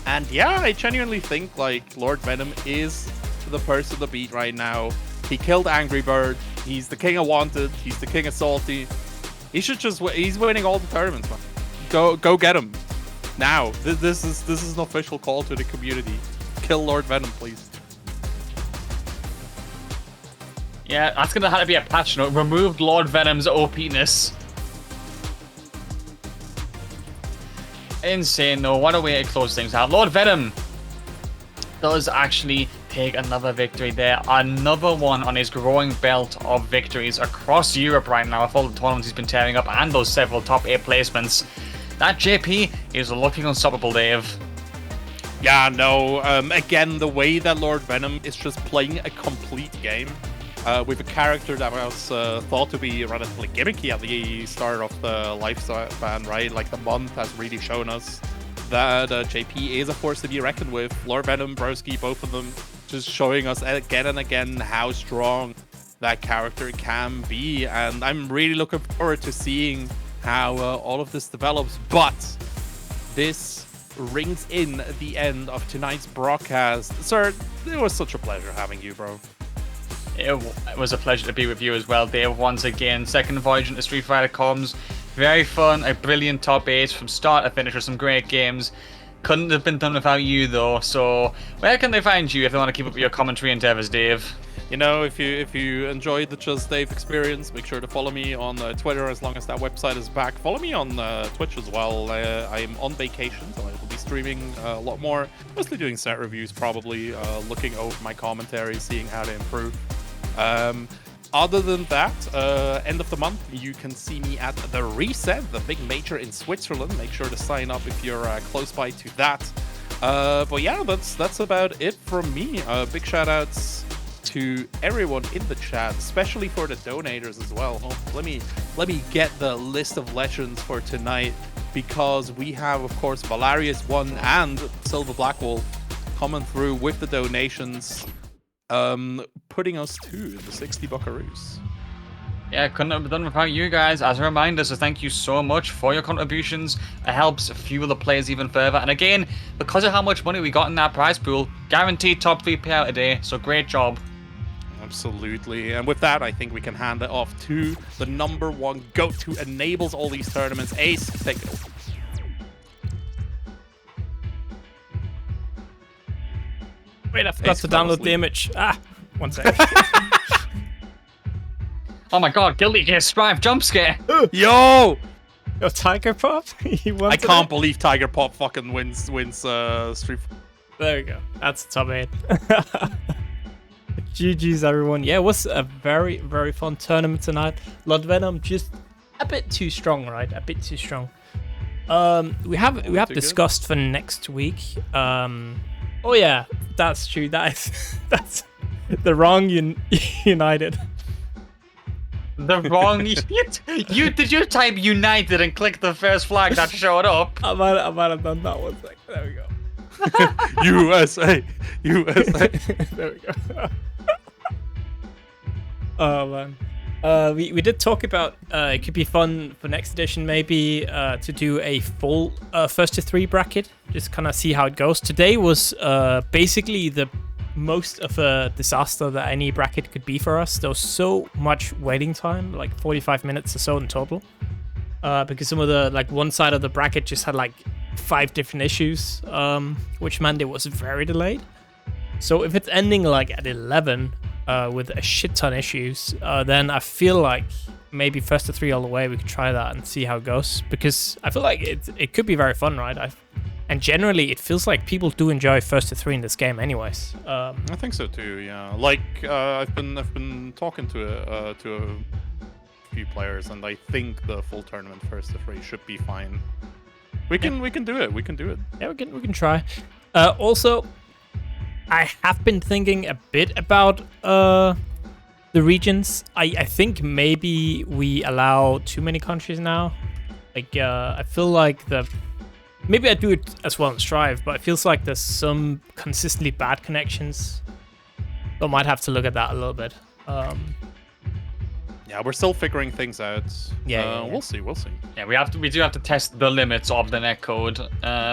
D: And yeah, I genuinely think, like, Lord Venom is the person to beat right now. He killed Angry Bird. He's the king of Wanted. He's the king of Salty. He should just... He's winning all the tournaments, man. Go get him. Now. This is an official call to the community. Kill Lord Venom, please.
E: Yeah, that's going to have to be a patch note. Removed Lord Venom's OP-ness. Insane, though. What a way to close things out. Lord Venom does actually take another victory there. Another one on his growing belt of victories across Europe right now with all the tournaments he's been tearing up and those several top 8 placements. That JP is looking unstoppable, Dave.
D: Yeah, no. Again, the way that Lord Venom is just playing a complete game. With a character that was thought to be relatively gimmicky at the start of the lifespan, right? Like, the month has really shown us that JP is a force to be reckoned with. Lord Venom, Broski, both of them just showing us again and again how strong that character can be, and I'm really looking forward to seeing how all of this develops. But this rings in the end of tonight's broadcast. Sir, it was such a pleasure having you, bro.
E: It was a pleasure to be with you as well, Dave, once again. Second voyage into Street Fighter comes. Very fun, a brilliant top 8 from start to finish with some great games. Couldn't have been done without you, though. So where can they find you if they want to keep up with your commentary endeavors, Dave?
D: You know, if you enjoyed the Just Dave experience, make sure to follow me on Twitter as long as that website is back. Follow me on Twitch as well. I'm on vacation, so I will be streaming a lot more. Mostly doing set reviews, probably looking over my commentary, seeing how to improve. Other than that, end of the month, you can see me at the Reset, the big major in Switzerland. Make sure to sign up if you're close by to that. But yeah, that's about it from me. Big shout outs to everyone in the chat, especially for the donators as well. Oh, let me get the list of legends for tonight, because we have, of course, Valarius1 and Silver Blackwolf coming through with the donations, putting us to the 60 buckaroos.
E: Yeah, couldn't have been done without you guys. As a reminder, so thank you so much for your contributions. It helps fuel the players even further. And again, because of how much money we got in that prize pool, guaranteed top 3 payout today. So great job.
D: Absolutely. And with that, I think we can hand it off to the #1 GOAT who enables all these tournaments. Ace, take it over.
A: Wait, I forgot to download the image. One sec.
E: Oh my god, Guilty Gear Strive jump scare.
D: Yo!
A: Yo, Tiger Pop?
D: I can't believe Tiger Pop fucking wins Street.
A: There we go. That's the top 8. GG's everyone. Yeah, it was a very, very fun tournament tonight. Blood Venom just a bit too strong, right? A bit too strong. We have discussed for next week. Oh yeah, that's true. That's the wrong United.
E: The wrong you did you type United and click the first flag that showed up?
A: I might have done that one sec. There we go.
D: USA.
A: There we go. Oh man. We did talk about it could be fun for next edition maybe to do a full first to 3 bracket, just kind of see how it goes. Today was basically the most of a disaster that any bracket could be for us. There was so much waiting time, like 45 minutes or so in total, because some of the, like, one side of the bracket just had like 5 different issues, which meant it was very delayed. So if it's ending like at 11 with a shit ton of issues, then I feel like maybe first to 3 all the way we could try that and see how it goes, because I feel like it could be very fun, right? And generally it feels like people do enjoy first to 3 in this game anyways.
D: I think so too, yeah. Like I've been talking to a few players, and I think the full tournament first to 3 should be fine. We can do it. We can do it.
A: Yeah, we can try. Also, I have been thinking a bit about the regions. I think maybe we allow too many countries now. Like I feel like maybe I do it as well in Strive, but it feels like there's some consistently bad connections. So I might have to look at that a little bit.
D: Yeah, we're still figuring things out.
A: Yeah.
D: We'll see.
E: Yeah, we do have to test the limits of the netcode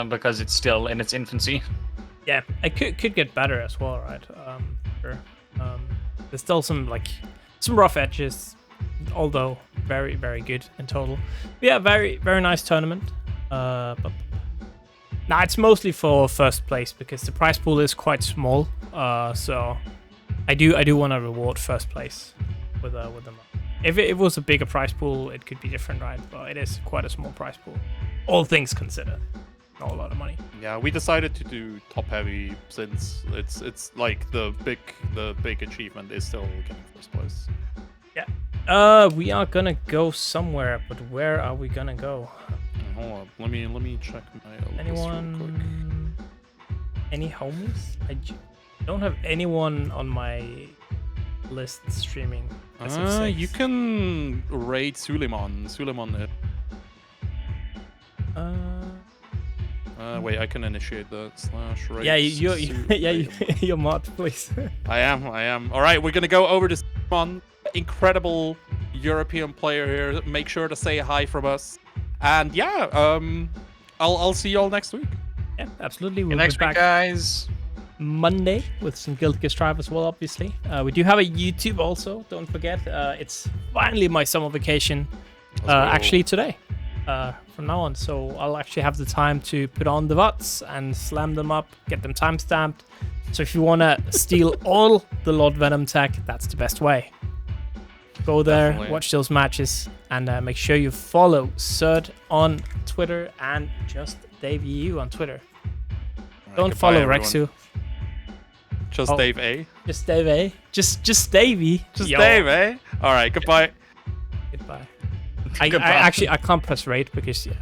E: because it's still in its infancy.
A: Yeah, it could get better as well, right? Sure. There's still some rough edges, although very, very good in total. But yeah, very, very nice tournament. But nah, it's mostly for first place because the prize pool is quite small. So I do want to reward first place with them. If it was a bigger prize pool, it could be different, right? But it is quite a small prize pool, all things considered. Not a lot of money.
D: Yeah, we decided to do top heavy since it's like the big achievement is still getting first place.
A: Yeah. We are gonna go somewhere, but where are we gonna go?
D: Hold on, let me check my list real quick.
A: Anyone? Any homies? I don't have anyone on my list streaming.
D: You can raid Suleiman. Wait, I can initiate that slash right.
A: Yeah, you're mod, please.
D: I am. All right, we're gonna go over to Simon, incredible European player here. Make sure to say hi from us, and yeah, I'll see you all next week.
A: Yeah, absolutely. We'll
E: Next
A: be
E: week,
A: back
E: guys.
A: Monday with some Guild Gear Xrd as well, obviously. We do have a YouTube also, don't forget. It's finally my summer vacation, actually today, from now on. So I'll actually have the time to put on the VODs and slam them up, get them timestamped. So if you want to steal all the Lord Venom tech, that's the best way. Go there,
D: Definitely.
A: watch those matches, and make sure you follow Xrd on Twitter and just DaveEU on Twitter. Don't
D: goodbye,
A: follow
D: everyone.
A: Rexu.
D: Just
A: Oh.
D: Dave, eh?
A: Just Dave, eh? Just Davey.
D: Just
A: Yo.
D: Dave, eh? All right, goodbye.
A: Goodbye.
E: Goodbye.
A: I can't press rate because yeah.